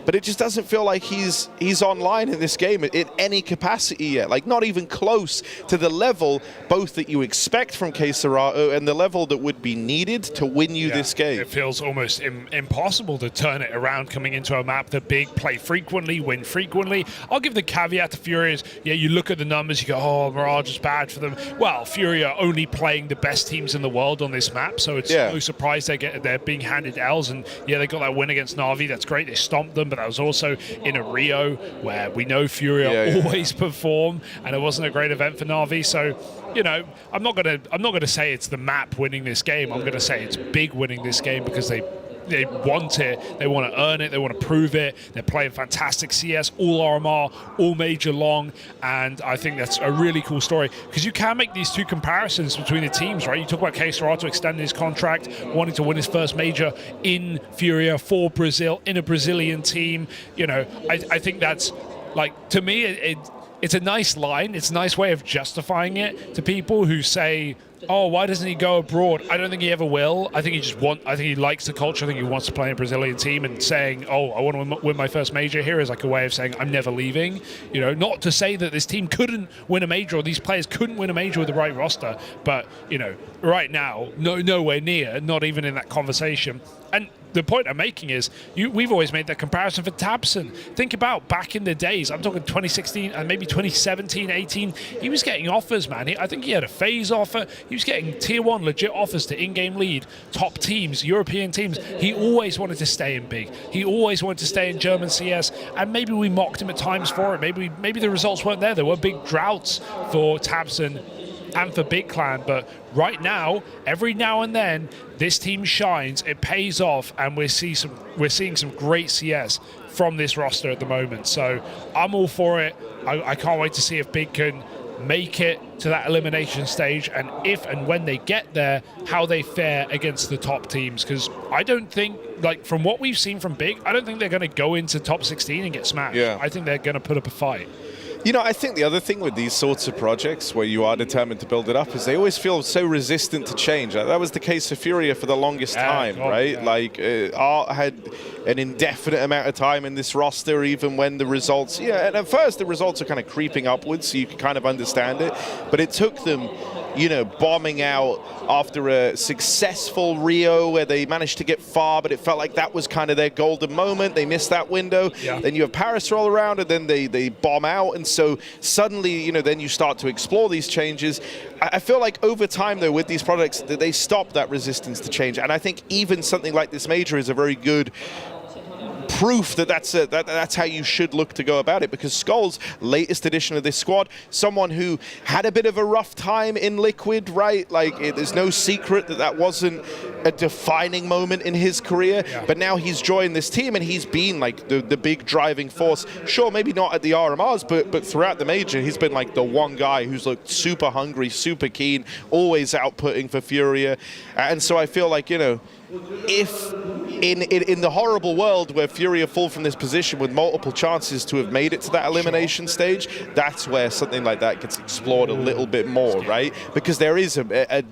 A: But it just doesn't feel like he's online in this game in any capacity yet. Like, not even close to the level both that you expect from KScerato and the level that would be needed to win you this game.
B: It feels almost impossible to turn it around coming into a map that Big play frequently, win frequently. I'll give the caveat to Furia's. Yeah, you look at the numbers, you go, oh, Mirage is bad for them. Well, Furia only playing the best teams in the world on this map, so it's no surprise they're being handed L's. And yeah, they got that win against Na'Vi. That's great. They stomped them. But that was also in a Rio where we know Furia always perform, and it wasn't a great event for Na'Vi. So, you know, I'm not gonna say it's the map winning this game. I'm gonna say it's Big winning this game because they want it, they want to earn it, they want to prove it. They're playing fantastic CS, all RMR, all major long, and I think that's a really cool story because you can make these two comparisons between the teams, right? You talk about KScerato extending his contract, wanting to win his first major in Furia for Brazil, in a Brazilian team. You know, I think that's, like, to me, it's a nice line. It's a nice way of justifying it to people who say, oh, why doesn't he go abroad? I don't think he ever will. I think he likes the culture. I think he wants to play in a Brazilian team, and saying, oh, I want to win my first major here is like a way of saying I'm never leaving. You know, not to say that this team couldn't win a major or these players couldn't win a major with the right roster, but, you know, right now, nowhere near, not even in that conversation. And the point I'm making is we've always made that comparison for tabseN. Think about back in the days, I'm talking 2016 and maybe 2017, 18, he was getting offers, man. I think he had a phase offer. He was getting tier 1 legit offers to in-game lead, top teams, European teams. He always wanted to stay in Big. He always wanted to stay in German CS, and maybe we mocked him at times for it. Maybe the results weren't there. There were big droughts for tabseN and for Big Clan. But right now, every now and then, this team shines, it pays off, and we're seeing some great CS from this roster at the moment. So I'm all for it. I can't wait to see if Big can make it to that elimination stage, and if and when they get there, how they fare against the top teams. Because I don't think, like, from what we've seen from Big, I don't think they're going to go into top 16 and get smashed.
A: Yeah.
B: I think they're going to put up a fight.
A: You know, I think the other thing with these sorts of projects where you are determined to build it up is they always feel so resistant to change. That was the case for Furia for the longest time, right? Yeah. Like, Art had an indefinite amount of time in this roster, even when the results, and at first the results are kind of creeping upwards, so you can kind of understand it. But it took them, you know, bombing out after a successful Rio where they managed to get far, but it felt like that was kind of their golden moment. They missed that window. Yeah. Then you have Paris roll around, and then they bomb out. And so suddenly, you know, then you start to explore these changes. I feel like over time, though, with these products, they stop that resistance to change. And I think even something like this major is a very good proof that that's how you should look to go about it, because Skull's latest edition of this squad, someone who had a bit of a rough time in Liquid, right? Like, there's no secret that wasn't a defining moment in his career, but now he's joined this team and he's been like the big driving force. Sure, maybe not at the RMRs, but throughout the major, he's been like the one guy who's looked super hungry, super keen, always outputting for Furia. And so I feel like, you know, if in the horrible world where Furia fall from this position with multiple chances to have made it to that elimination stage, that's where something like that gets explored a little bit more, right? Because there is a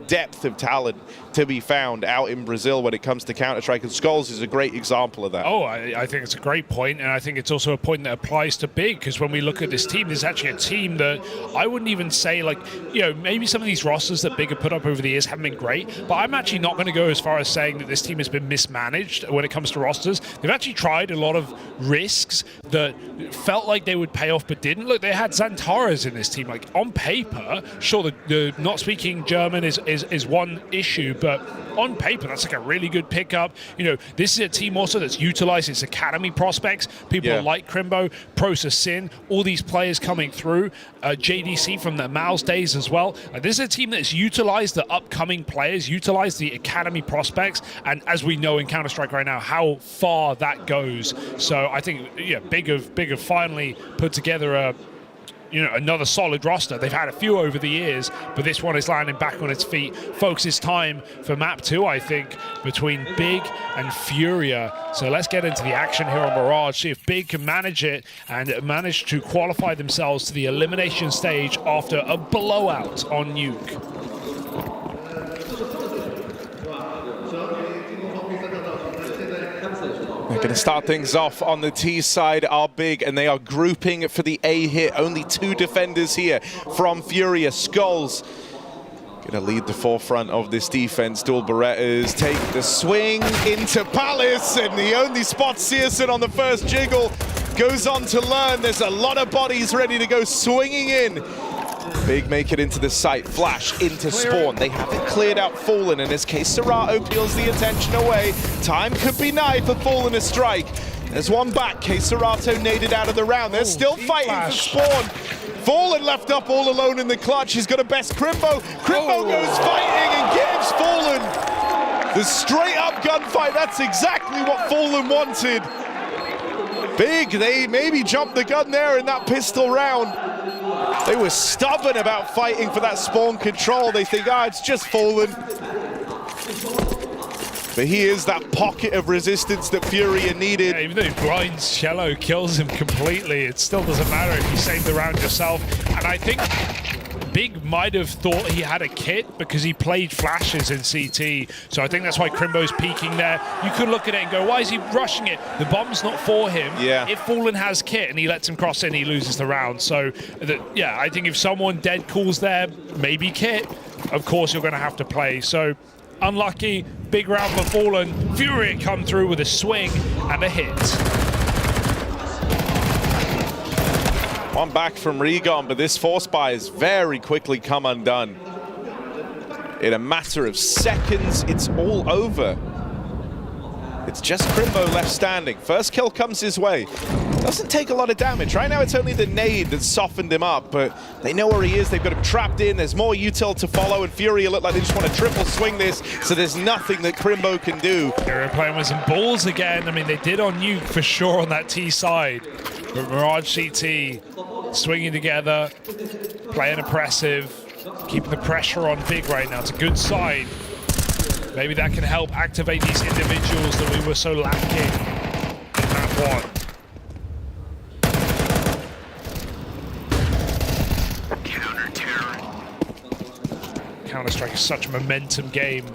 A: depth of talent to be found out in Brazil when it comes to Counter-Strike, and Skulls is a great example of that.
B: Oh, I think it's a great point, and I think it's also a point that applies to Big, because when we look at this team, there's actually a team that I wouldn't even say, like, you know, maybe some of these rosters that Big have put up over the years haven't been great, but I'm actually not going to go as far as saying that this team has been mismanaged when it comes to rosters. They've actually tried a lot of risks that felt like they would pay off but didn't. Look, they had Xantaras in this team. Like, on paper, sure, the not speaking German is one issue, but on paper, that's like a really good pickup. You know, this is a team also that's utilized its academy prospects. People like Crimbo, Prosa Sin, all these players coming through. JDC from the Mouse days as well. This is a team that's utilized the upcoming players, utilized the academy prospects, and as we know in Counter-Strike right now, how far that goes. So I think, yeah, Big have finally put together a, you know, another solid roster. They've had a few over the years, but this one is landing back on its feet. Folks, it's time for map 2, I think, between Big and Furia. So let's get into the action here on Mirage, see if Big can manage it and manage to qualify themselves to the elimination stage after a blowout on Nuke.
A: We're going to start things off on the T side, are Big, and they are grouping for the A hit. Only 2 defenders here from Furia. Skulls going to lead the forefront of this defense. Dual Berettas take the swing into Palace, and he only spots Searson on the first jiggle. Goes on to learn there's a lot of bodies ready to go swinging in. Big make it into the site, flash into spawn. They haven't cleared out Fallen. In this case, Serato peels the attention away. Time could be nigh for Fallen to strike. There's one back, Serato naded out of the round. They're still fighting for spawn. Fallen left up all alone in the clutch. He's got a best Crimbo. Crimbo goes fighting and gives Fallen the straight up gunfight. That's exactly what Fallen wanted. Big, they maybe jumped the gun there in that pistol round. They were stubborn about fighting for that spawn control. They think, it's just Fallen. But he is that pocket of resistance that Furia needed.
B: Yeah, even though he blinds Shello, kills him completely, it still doesn't matter if you save the round yourself. And I think Big might have thought he had a kit because he played flashes in CT. So I think that's why Crimbo's peeking there. You could look at it and go, why is he rushing it? The bomb's not for him.
A: Yeah.
B: If Fallen has kit and he lets him cross in, he loses the round. So, yeah, I think if someone dead calls there, maybe kit, of course you're going to have to play. So unlucky, big round for Fallen. Furia come through with a swing and a hit.
A: One back from Regon, but this force buy has very quickly come undone. In a matter of seconds, it's all over. The It's just Crimbo left standing. First kill comes his way. Doesn't take a lot of damage. Right now it's only the nade that's softened him up, but they know where he is. They've got him trapped in. There's more util to follow, and Furia look like they just want to triple swing this, so there's nothing that Crimbo can do.
B: They're playing with some balls again. I mean, they did on Nuke for sure on that T side. But Mirage CT swinging together, playing oppressive, keeping the pressure on Big right now. It's a good sign. Maybe that can help activate these individuals that we were so lacking in map 1. Counter-Strike is such a momentum game.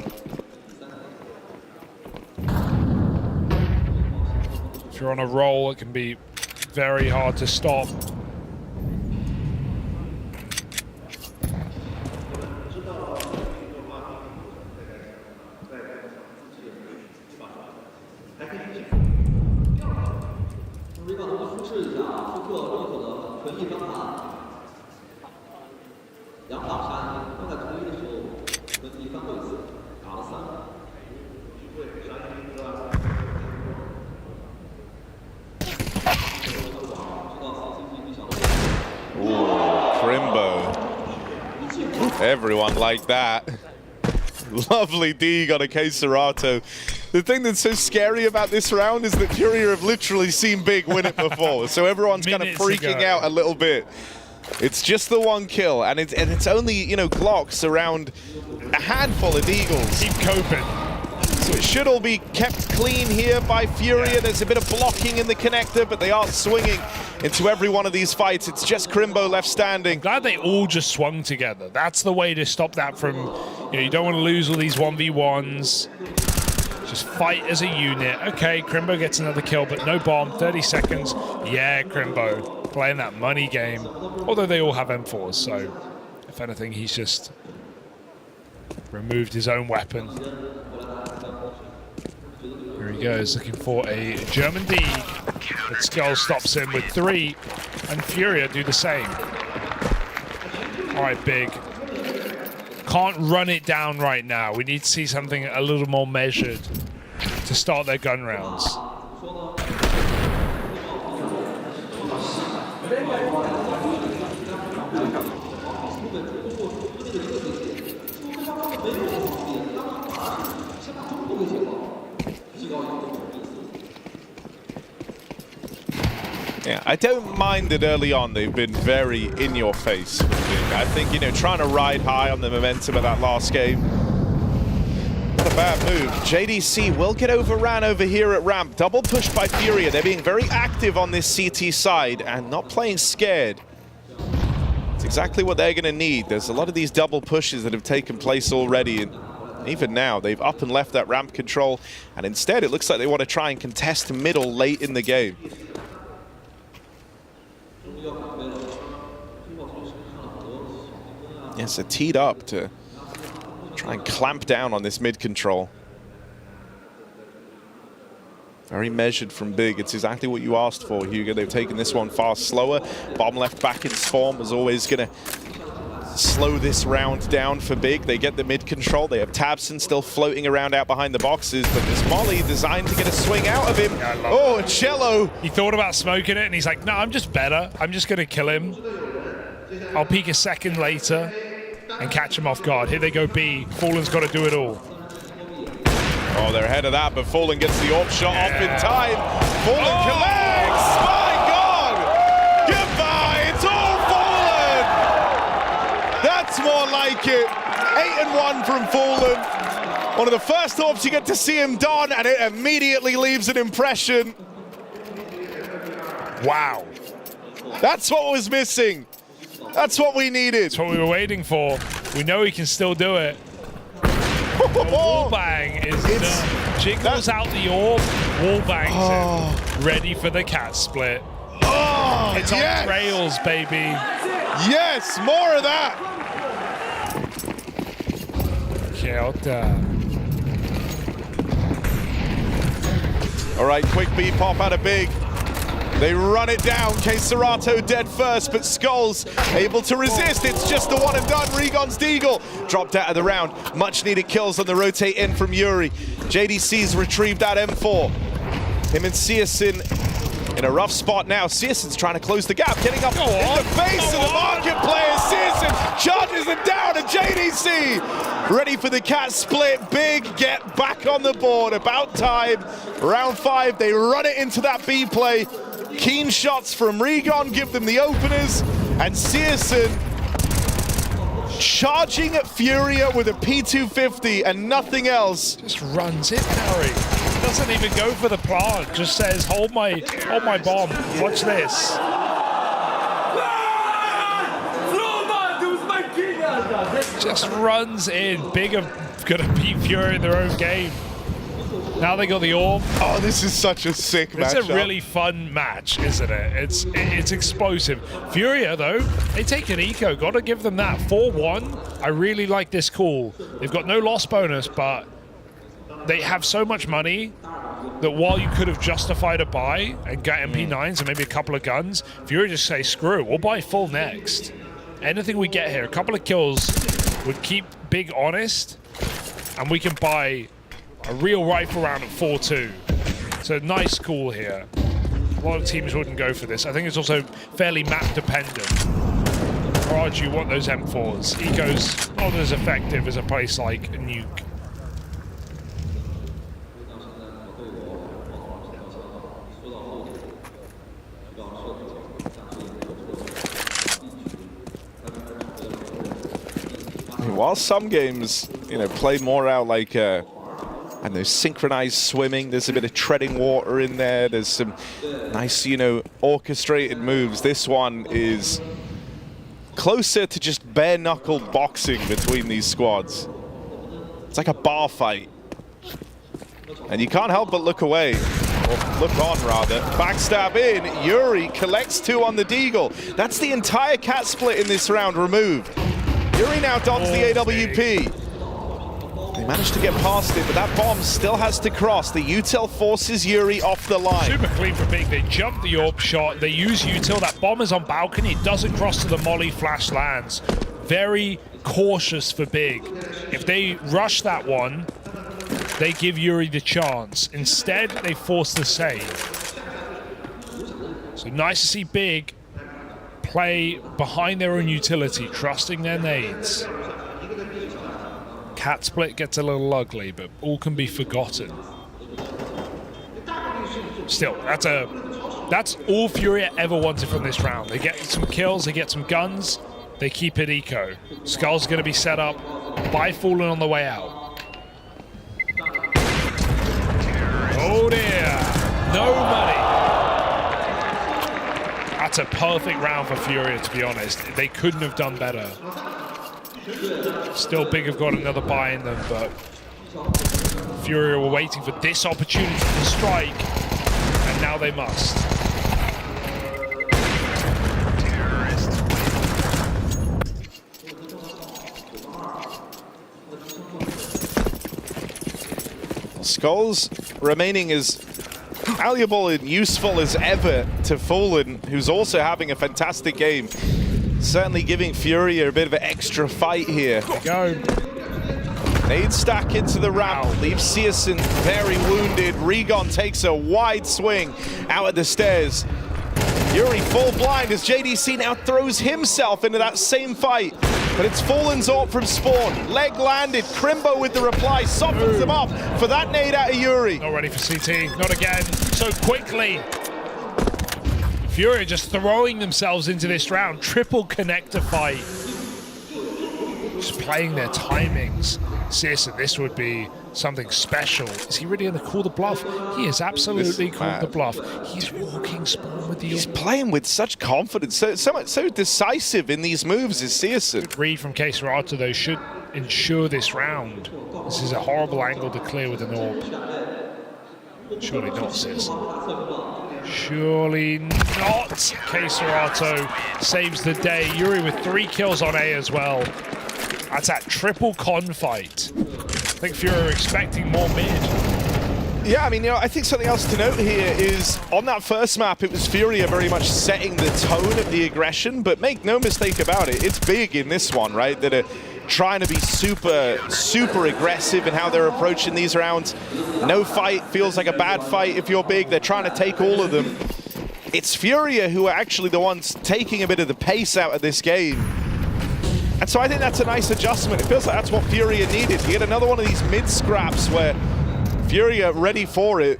B: If you're on a roll, it can be very hard to stop.
A: Everyone like that. Lovely D on a K-Serato. The thing that's so scary about this round is that Furia have literally seen Big win it before, so everyone's kind of freaking out a little bit. It's just the one kill, and it's only, you know, Glocks around a handful of Deagles.
B: Keep coping.
A: So it should all be kept clean here by Furia. Yeah. There's a bit of blocking in the connector, but they are swinging into every one of these fights. It's just Crimbo left standing.
B: Glad they all just swung together. That's the way to stop that from, you don't want to lose all these 1v1s. Just fight as a unit. Okay, Crimbo gets another kill, but no bomb. 30 seconds. Yeah, Crimbo playing that money game. Although they all have M4s, so if anything, he's just removed his own weapon. Here he goes, looking for a German D, but Skull stops him with 3, and Furia do the same. All right, Big. Can't run it down right now. We need to see something a little more measured to start their gun rounds.
A: Yeah, I don't mind that early on they've been very in your face. I think, you know, trying to ride high on the momentum of that last game. Not a bad move. JDC will get overran over here at ramp. Double push by Furia. They're being very active on this CT side and not playing scared. It's exactly what they're going to need. There's a lot of these double pushes that have taken place already, and even now they've up and left that ramp control, and instead it looks like they want to try and contest middle late in the game. Yes, they're teed up to try and clamp down on this mid control. Very measured from Big. It's exactly what you asked for, Hugo. They've taken this one far slower. Bomb left back in Swarm was always going to slow this round down for Big. They get the mid control. They have Tabson still floating around out behind the boxes, but this Molly designed to get a swing out of him. Oh, Cello!
B: He thought about smoking it, and he's like, no, I'm just better. I'm just going to kill him. I'll peek a second later and catch him off guard. Here they go B. Fallen's got to do it all.
A: Oh, they're ahead of that, but Fallen gets the AWP shot off in time. Fallen collects! My God! Goodbye! It's all Fallen! That's more like it. 8-1 from Fallen. One of the first AWPs you get to see him don, and it immediately leaves an impression.
B: Wow.
A: That's what was missing. That's what we needed.
B: That's what we were waiting for. We know he can still do it. Wallbang is done. Jiggles out the orb, wallbangs him. Ready for the cat split.
A: Oh,
B: it's
A: yes.
B: on rails, baby.
A: Yes, more of that. All right, quick B pop out of Big. They run it down. Serato dead first, but Skulls able to resist. It's just the one and done. Regon's Deagle dropped out of the round. Much needed kills on the rotate in from Yuri. JDC's retrieved that M4. Him and Searson in a rough spot now. Searson's trying to close the gap, getting up in the face of the market players. Searson charges them down, and JDC ready for the cat split. Big get back on the board. About time. Round 5, they run it into that B play. Keen shots from Regon give them the openers, and Searson charging at Furia with a P250 and nothing else.
B: Just runs it, Harry. Doesn't even go for the plant. Just says, hold my bomb. Watch this. Just runs in. Big have gonna beat Furia in their own game. Now they got the orb.
A: Oh, this is such a sick match.
B: It's a really fun match, isn't it? It's explosive. Furia, though, they take an eco. Got to give them that. 4-1. I really like this call. They've got no loss bonus, but they have so much money that while you could have justified a buy and got MP9s and maybe a couple of guns, Furia just say, screw it, we'll buy full next. Anything we get here, a couple of kills would keep Big honest, and we can buy a real rifle round at 4-2. So nice call here. A lot of teams wouldn't go for this. I think it's also fairly map dependent. Mirage, you want those M4s. Eco's not as effective as a place like Nuke.
A: While some games, play more out like and there's synchronized swimming, there's a bit of treading water in there, there's some nice, orchestrated moves. This one is closer to just bare knuckle boxing between these squads. It's like a bar fight. And you can't help but look away, or look on rather. Backstab in, Yuri collects 2 on the Deagle. That's the entire cat split in this round removed. Yuri now dons the AWP. They managed to get past it, but that bomb still has to cross. The util forces Yuri off the line.
B: Super clean for Big. They jump the orb shot. They use util. That bomb is on balcony. It doesn't cross to the molly. Flash lands. Very cautious for Big. If they rush that one, they give Yuri the chance. Instead, they force the save. So nice to see Big play behind their own utility, trusting their nades. Cat split gets a little ugly, but all can be forgotten. Still, that's all Furia ever wanted from this round. They get some kills, they get some guns, they keep it eco. Skull's going to be set up by Fallen on the way out. Oh dear, no money. That's a perfect round for Furia, to be honest. They couldn't have done better. Still, Big have got another buy in them, but Furia were waiting for this opportunity to strike, and now they must.
A: Skulls remaining as valuable and useful as ever to Fallen, who's also having a fantastic game. Certainly giving Furia a bit of an extra fight here.
B: Go.
A: Nade stack into the ramp, leaves Searson very wounded. Regon takes a wide swing out at the stairs. Yuri full blind as JDC now throws himself into that same fight. But it's Fallen's ult from spawn. Leg landed, Crimbo with the reply, softens them up for that nade out of Yuri.
B: Not ready for CT, not again, so quickly. Furia just throwing themselves into this round. Triple connector fight. Just playing their timings. Searson, this would be something special. Is he really going to call the bluff? He is absolutely called the bluff. He's walking spawn with the...
A: He's playing with such confidence, so decisive in these moves is Searson.
B: Good read from Serato, though, should ensure this round. This is a horrible angle to clear with an orb. Surely not, Searson. Surely not. Serato saves the day. Yuri with 3 kills on A as well. That's that triple con fight. I think Furia are expecting more mid.
A: Yeah, I mean, you know, I think something else to note here is on that first map, it was Furia very much setting the tone of the aggression, but make no mistake about it, it's big in this one, right? That are trying to be super aggressive in how they're approaching these rounds. No fight feels like a bad fight if you're big. They're trying to take all of them. It's Furia who are actually the ones taking a bit of the pace out of this game. And so I think that's a nice adjustment. It feels like that's what Furia needed. You get another one of these mid-scraps where Furia ready for it.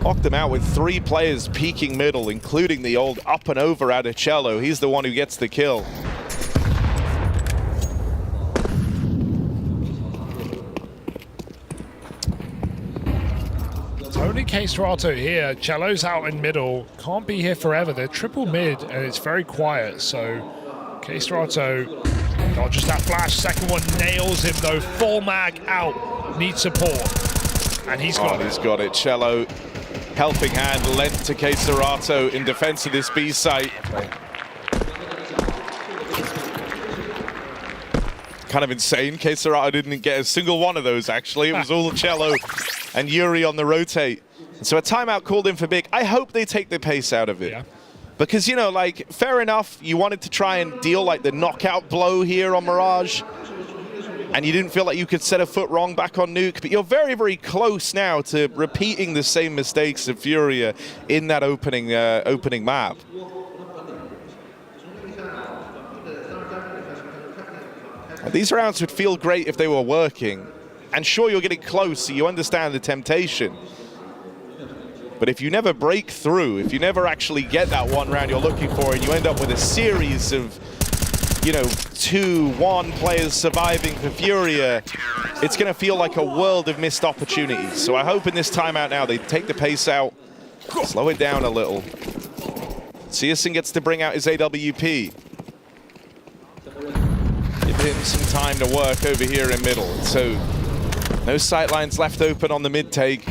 A: Locked them out with 3 players peeking middle, including the old up and over Adicello. He's the one who gets the kill.
B: Only K-Strato here. Cello's out in middle. Can't be here forever. They're triple mid, and it's very quiet. So K-Strato dodges that flash. Second one nails him, though. Full mag out. Needs support. And he's got it.
A: He's got it. Cello, helping hand lent to K-Strato in defense of this B site. Kind of insane. K-Strato didn't get a single one of those, actually. It was all Cello and Yuri on the rotate. And so a timeout called in for Big. I hope they take the pace out of it.
B: Yeah.
A: Because, you know, like, fair enough, you wanted to try and deal, like, the knockout blow here on Mirage. And you didn't feel like you could set a foot wrong back on Nuke. But you're very, very close now to repeating the same mistakes of Furia in that opening map. These rounds would feel great if they were working. And sure, you're getting close, so you understand the temptation. But if you never break through, if you never actually get that one round you're looking for, and you end up with a series of, you know, 2-1 players surviving for Furia, it's going to feel like a world of missed opportunities. So I hope in this timeout now they take the pace out, slow it down a little. Searson gets to bring out his AWP. Give him some time to work over here in middle. So no sightlines left open on the mid take.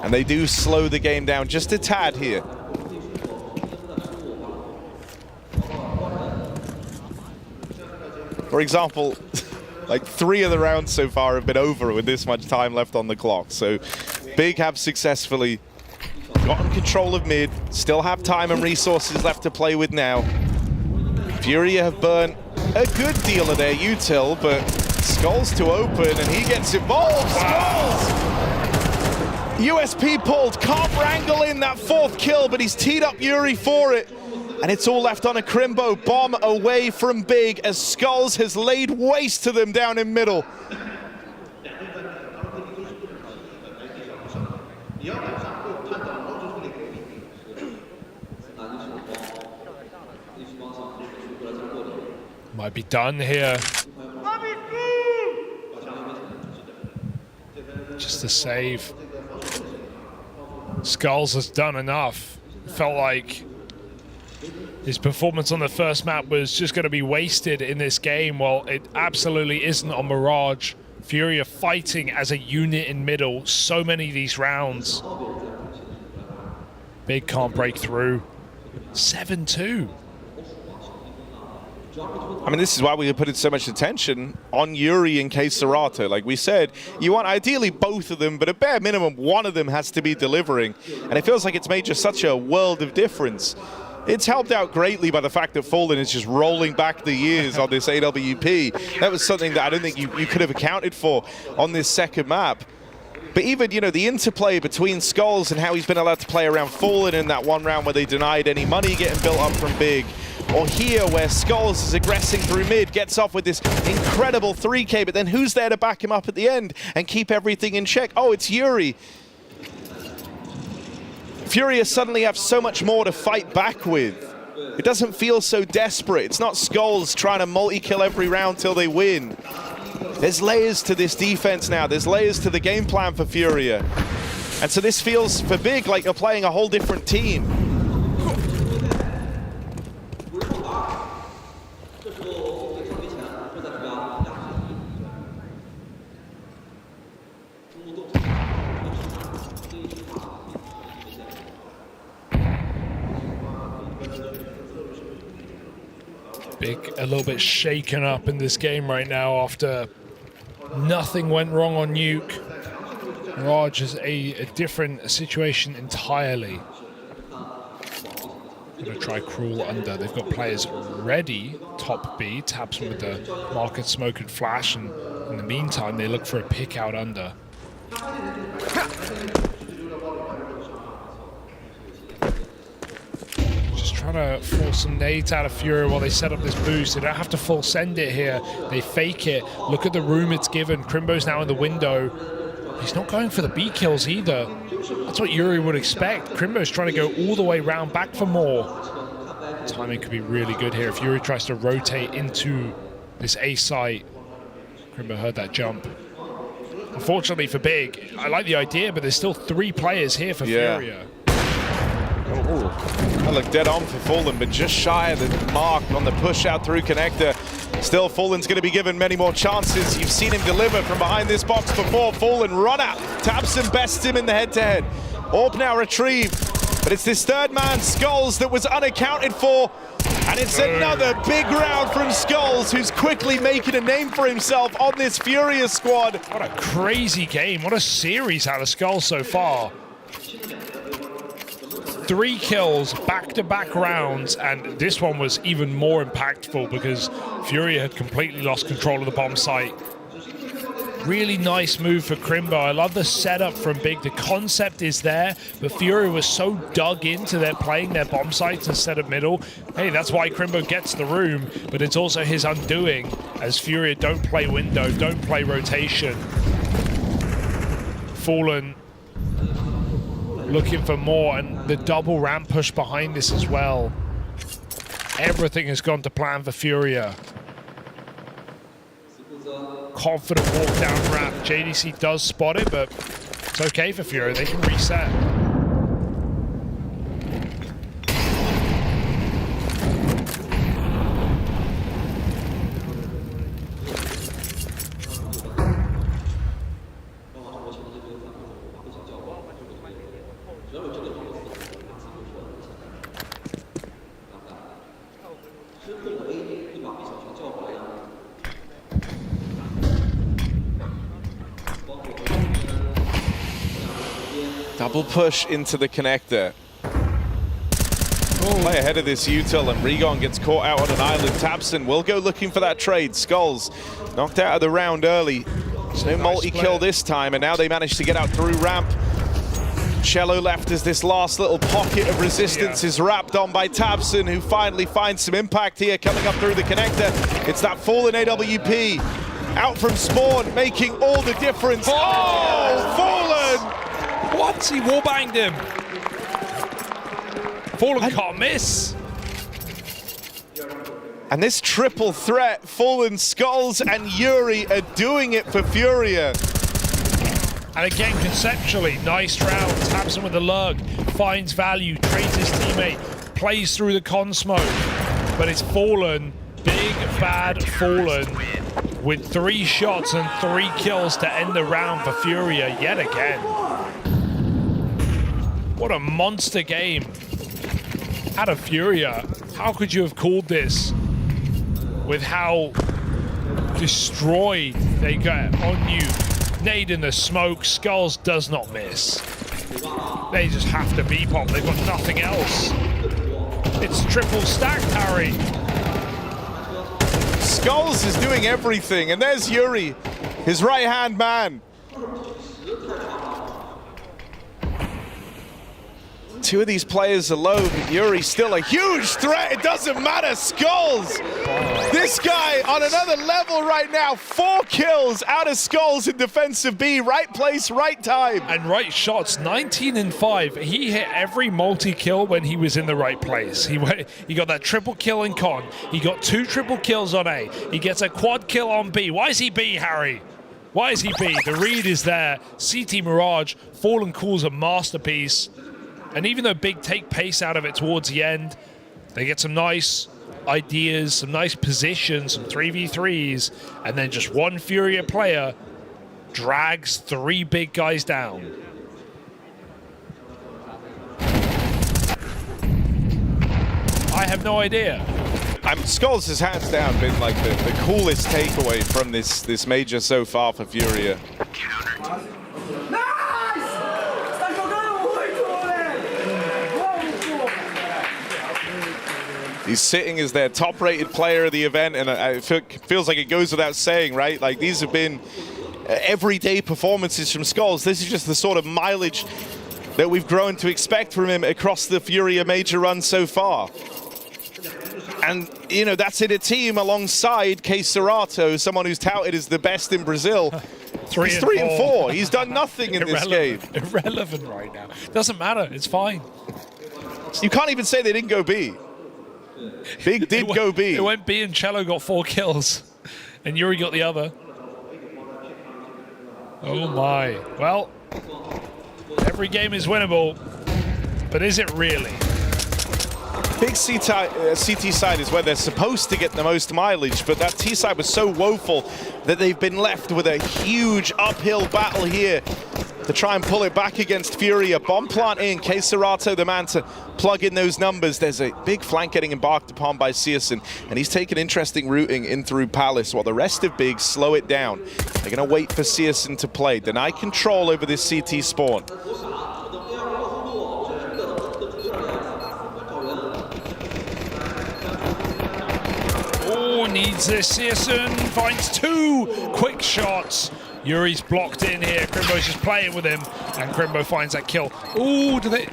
A: And they do slow the game down just a tad here. For example, like 3 of the rounds so far have been over with this much time left on the clock. So Big have successfully gotten control of mid, still have time and resources left to play with now. Furia have burnt a good deal of their util, but Skull's to open and he gets involved. Skulls! USP pulled, can't wrangle in that 4th kill, but he's teed up Yuri for it. And it's all left on a Crimbo bomb away from Big as Skulls has laid waste to them down in middle.
B: Might be done here. Just a save. Skulls has done enough. Felt like his performance on the first map was just going to be wasted in this game. Well, it absolutely isn't on Mirage. Furia fighting as a unit in middle so many of these rounds. Big can't break through. 7-2.
A: I mean, this is why we put so much attention on Yuri and K-Strato. Like we said, you want ideally both of them, but at bare minimum, one of them has to be delivering. And it feels like it's made just such a world of difference. It's helped out greatly by the fact that Fallen is just rolling back the years on this AWP. That was something that I don't think you could have accounted for on this second map. But even, you know, the interplay between Skulls and how he's been allowed to play around Fallen in that one round where they denied any money getting built up from Big. Or here where Skulls is aggressing through mid, gets off with this incredible 3K, but then who's there to back him up at the end and keep everything in check? Oh, it's Yuri. Furia suddenly have so much more to fight back with. It doesn't feel so desperate. It's not Skulls trying to multi-kill every round till they win. There's layers to this defense now. There's layers to the game plan for Furia. And so this feels, for Big, like you're playing a whole different team.
B: Big a little bit shaken up in this game right now after Nothing went wrong on Nuke. Mirage is a different situation entirely. Gonna try crawl under. They've got players ready. Top B taps with the market smoke and flash, and in the meantime they look for a pick out under. Just trying to force some nades out of Furia while they set up this boost. They don't have to full send it here. They fake it. Look at the room it's given. Crimbo's now in the window. He's not going for the B kills either. That's what Yuri would expect. Crimbo's trying to go all the way round back for more. Timing could be really good here if Yuri tries to rotate into this A site. Crimbo heard that jump. Unfortunately for Big, I like the idea, but there's still 3 players here for Furia.
A: That looked dead on for Fallen, but just shy of the mark on the push out through connector. Still, Fallen's going to be given many more chances. You've seen him deliver from behind this box before. Fallen run out, taps and bests him in the head-to-head. Orb now retrieved, but it's this third man, Skulls, that was unaccounted for. And it's another big round from Skulls, who's quickly making a name for himself on this Furia squad.
B: What a crazy game. What a series out of Skulls so far. 3 kills, back-to-back rounds, and this one was even more impactful because Furia had completely lost control of the bomb site. Really nice move for Crimbo. I love the setup from Big. The concept is there, but Furia was so dug into their playing their bomb sites instead of middle. Hey, that's why Crimbo gets the room, but it's also his undoing as Furia don't play window, don't play rotation. Fallen looking for more, and the double ramp push behind this as well. Everything has gone to plan for Furia. Confident walk down ramp. JDC does spot it, but it's okay for Furia. They can reset.
A: Double push into the connector. Play ahead of this util, and Regon gets caught out on an island. Tabson will go looking for that trade. Skulls knocked out of the round early. There's no multi-kill this time, and now they managed to get out through ramp. Cello left as this last little pocket of resistance is wrapped on by Tabson, who finally finds some impact here coming up through the connector. It's that Fallen AWP out from spawn, making all the difference. Oh, Fallen!
B: What? He wallbanged him. Fallen can't miss.
A: And this triple threat, Fallen, Skulls, and Yuri are doing it for Furia.
B: And again, conceptually, nice round. Tabson with the lurk, finds value, trades his teammate, plays through the con smoke. But it's Fallen, big bad Fallen, with 3 shots and 3 kills to end the round for Furia yet again. What a monster game out of Furia. How could you have called this with how destroyed they get on you? Nade in the smoke, Skulls does not miss. They just have to B-pop, they've got nothing else. It's triple stacked, Harry.
A: Skulls is doing everything, and there's Yuri, his right-hand man. 2 of these players alone. Yuri still a huge threat. It doesn't matter. Skulls. This guy on another level right now. 4 kills out of Skulls in defensive B. Right place, right time.
B: And right shots, 19 and 5. He hit every multi-kill when he was in the right place. He got that triple kill in con. He got 2 triple kills on A. He gets a quad kill on B. Why is he B, Harry? Why is he B? The read is there. CT Mirage. Fallen calls a masterpiece. And even though Big take pace out of it towards the end, they get some nice ideas, some nice positions, some 3v3s, and then just one Furia player drags 3 big guys down. I have no idea.
A: Skulls has hands down been like the coolest takeaway from this major so far for Furia. He's sitting as their top-rated player of the event, and it feels like it goes without saying, right? Like, these have been everyday performances from Skulls. This is just the sort of mileage that we've grown to expect from him across the Furia major run so far. And, you know, that's in a team alongside Cesarato, someone who's touted as the best in Brazil. He's 3 and 4. He's done nothing in this game.
B: Irrelevant right now. Doesn't matter. It's fine.
A: You can't even say they didn't go B. Big did go B.
B: It went B and Cello got 4 kills. And Yuri got the other. Oh my. Well, every game is winnable. But is it really?
A: Big CT side is where they're supposed to get the most mileage, but that T side was so woeful that they've been left with a huge uphill battle here to try and pull it back against Furia. Bomb plant in, Cesarato the man to plug in those numbers. There's a big flank getting embarked upon by Searson, and he's taken interesting routing in through Palace while the rest of Big slow it down. They're going to wait for Searson to play. Deny control over this CT spawn.
B: Needs this. Searson finds 2 quick shots. Yuri's blocked in here. Crimbo's just playing with him, and Crimbo finds that kill. Ooh, are they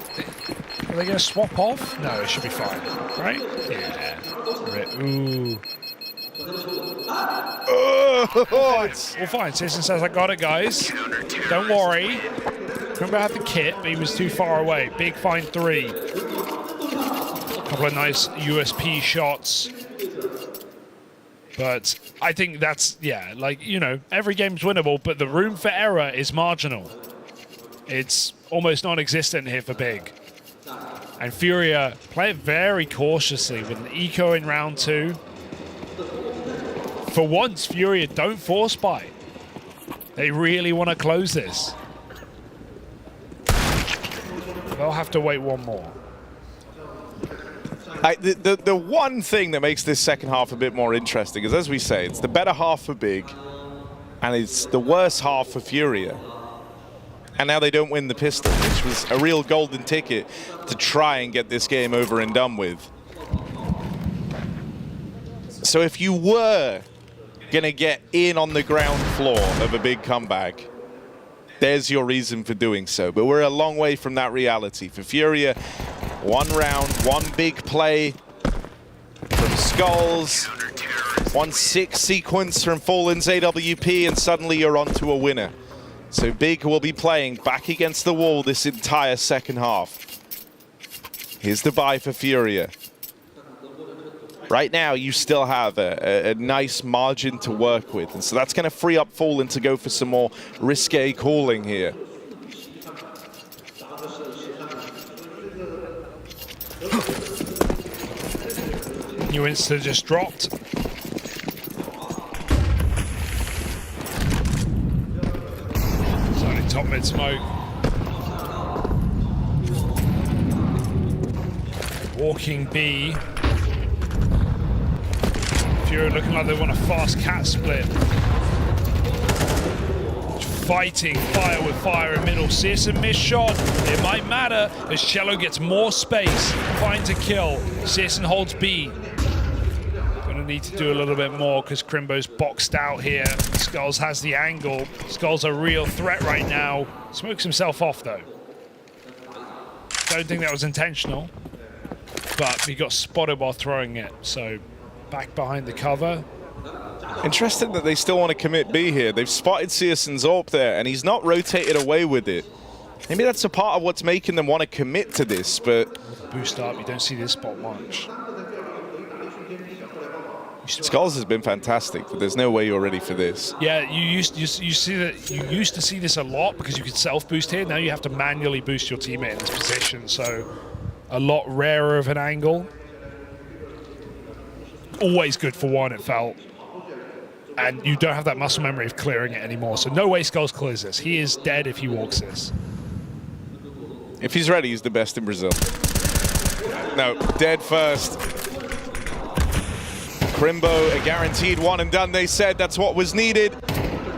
B: going to swap off? No, it should be fine, right? Yeah. Ooh. All fine. Searson says, I got it, guys. Don't worry. Crimbo had the kit, but he was too far away. Big find 3. Couple of nice USP shots. But I think that's, yeah, like, you know, every game's winnable, but the room for error is marginal. It's almost non-existent here for Big. And Furia play it very cautiously with an eco in round 2. For once, Furia don't force buy. They really want to close this. They'll have to wait one more.
A: The one thing that makes this second half a bit more interesting is, as we say, it's the better half for Big, and it's the worse half for Furia. And now they don't win the pistol, which was a real golden ticket to try and get this game over and done with. So if you were going to get in on the ground floor of a Big comeback, there's your reason for doing so. But we're a long way from that reality. For Furia, 1 round, 1 big play from Skulls, 1 sick sequence from Fallen's AWP, and suddenly you're on to a winner. So Big will be playing back against the wall this entire second half. Here's the buy for Furia. Right now, you still have a nice margin to work with, and so that's going to free up Fallen to go for some more risque calling here.
B: New Insta just dropped. Starting top mid smoke. Walking B. Furia looking like they want a fast cat split. Fighting fire with fire in middle. Searson missed shot. It might matter as Cello gets more space. Finds a kill. Searson holds B. Gonna need to do a little bit more because Crimbo's boxed out here. Skulls has the angle. Skulls a real threat right now. Smokes himself off though. Don't think that was intentional, but he got spotted while throwing it. So back behind the cover.
A: Interesting that they still want to commit B here. They've spotted Searson's AWP there, and he's not rotated away with it. Maybe that's a part of what's making them want to commit to this, but...
B: Boost up, you don't see this spot much.
A: Skulls has been fantastic, but there's no way you're ready for this.
B: Yeah, you used to see this a lot because you could self-boost here. Now you have to manually boost your teammate in this position, so a lot rarer of an angle. Always good for one, it felt. And you don't have that muscle memory of clearing it anymore. So no way Skulls clears this. He is dead if he walks this.
A: If he's ready, he's the best in Brazil. No, dead first. Crimbo, a guaranteed one and done, they said. That's what was needed.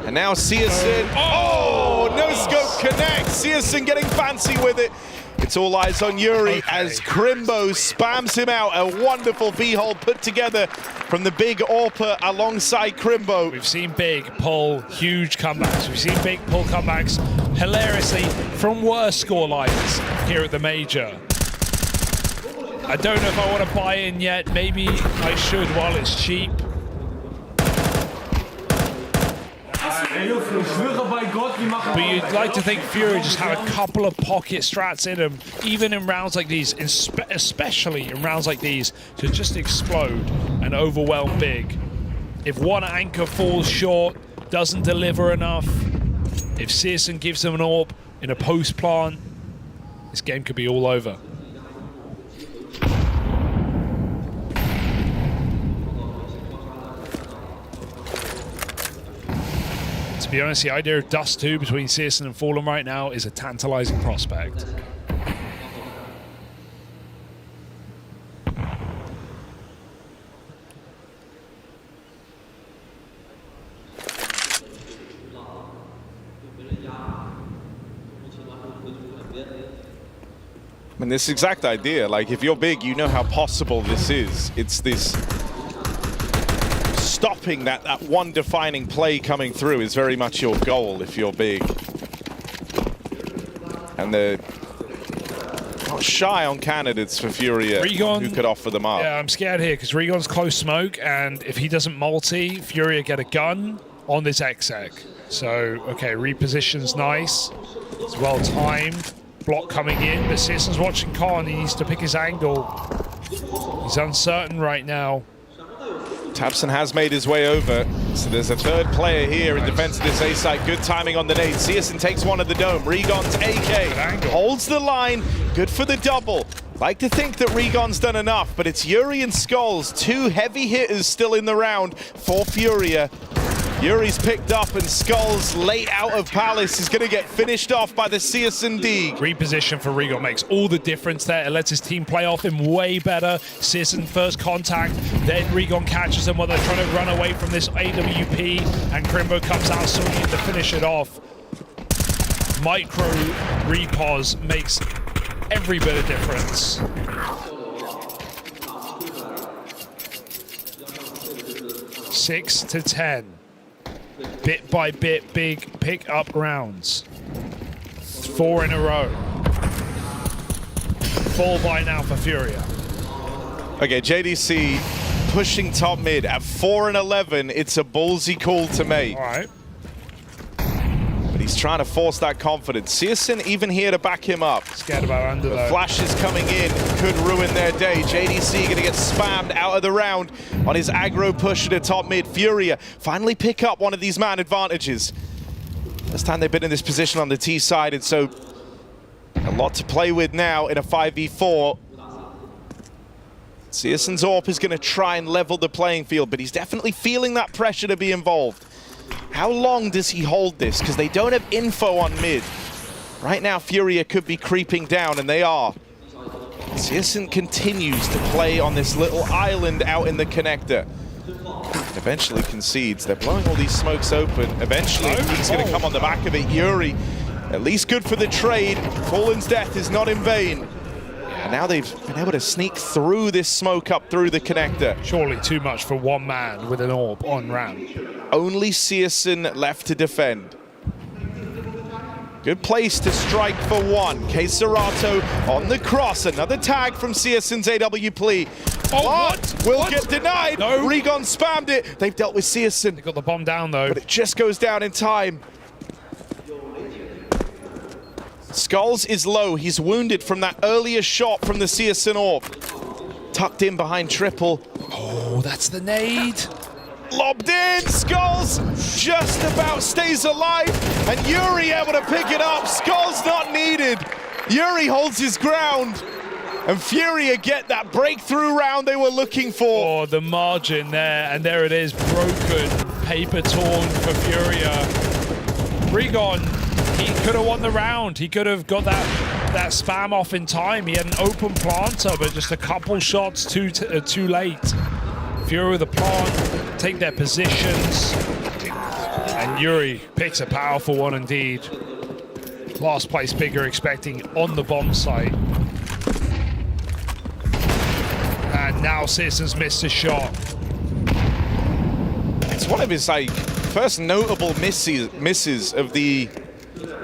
A: And now CS2. Oh, no scope connects. CS2 getting fancy with it. It's all eyes on Yuri as Crimbo spams him out. A wonderful V-hole put together from the big AWPer alongside Crimbo.
B: We've seen Big pull huge comebacks. We've seen Big pull comebacks hilariously from worse score lines here at the Major. I don't know if I want to buy in yet. Maybe I should while it's cheap. But you'd like to think Furia just had a couple of pocket strats in them, even in rounds like these, especially in rounds like these, to just explode and overwhelm Big. If one anchor falls short, doesn't deliver enough, if Searson gives them an AWP in a post plant, this game could be all over. To be honest, the idea of Dust 2 between Searson and Fallen right now is a tantalizing prospect.
A: I mean, this exact idea, like if you're Big, you know how possible this is. It's this stopping that one defining play coming through is very much your goal if you're Big. And they're not shy on candidates for Furia who could offer them up.
B: Yeah, I'm scared here because Regon's close smoke, and if he doesn't multi, Furia get a gun on this exec. So, okay, reposition's nice. It's well timed. Block coming in, but Searson's watching Con. He needs to pick his angle. He's uncertain right now.
A: Tabson has made his way over, so there's a third player here in defense of this A site. Good timing on the nade. Searson takes one at the dome. Regon's AK holds the line. Good for the double. Like to think that Regon's done enough, but it's Yuri and Skulls, two heavy hitters still in the round for Furia. Yuri's picked up, and Skulls late out of Palace is going to get finished off by the Searson D.
B: Reposition for Regon makes all the difference there. It lets his team play off him way better. Searson first contact, then Regon catches him while they're trying to run away from this AWP, and Crimbo comes out swinging to finish it off. Micro repos makes every bit of difference. Six to 10. Bit by bit, Big pick up rounds. 4 in a row. Full by now for Furia.
A: Okay, JDC pushing top mid at 4 and 11. It's a ballsy call to make.
B: All right.
A: But he's trying to force that confidence. Searson even here to back him up.
B: Scared about under
A: The
B: though.
A: flashes coming in could ruin their day. JDC going to get spammed out of the round on his aggro push to the top mid. Furia finally pick up one of these man advantages. First time they've been in this position on the T side, and so a lot to play with now in a 5v4. Searson's AWP is going to try and level the playing field, but he's definitely feeling that pressure to be involved. How long does he hold this? Because they don't have info on mid. Right now, Furia could be creeping down, and they are. Searson continues to play on this little island out in the connector. Eventually concedes. They're blowing all these smokes open. Eventually, he's going to come on the back of it. Yuri, at least good for the trade. Fallen's death is not in vain. And now they've been able to sneak through this smoke up through the connector.
B: Surely too much for one man with an AWP on ramp.
A: Only Searson left to defend. Good place to strike for one. Keserato on the cross. Another tag from Searson's AWP.
B: Oh,
A: what? Will get denied.
B: No.
A: Regon spammed it. They've dealt with Searson.
B: They got the bomb down though.
A: But it just goes down in time. Skulls is low. He's wounded from that earlier shot from the Searson AWP. Tucked in behind triple.
B: Oh, that's the nade.
A: Lobbed in. Skulls just about stays alive. And Yuri able to pick it up. Skulls not needed. Yuri holds his ground. And Furia get that breakthrough round they were looking for.
B: Oh, the margin there. And there it is. Broken. Paper torn for Furia. Regon, he could have won the round. He could have got that spam off in time. He had an open planter, but just a couple shots too late. Furia with the plant, take their positions. And Yuri picks a powerful one indeed. Last place Big are expecting on the bomb site. And now Citizens missed a shot.
A: It's one of his like first notable misses of the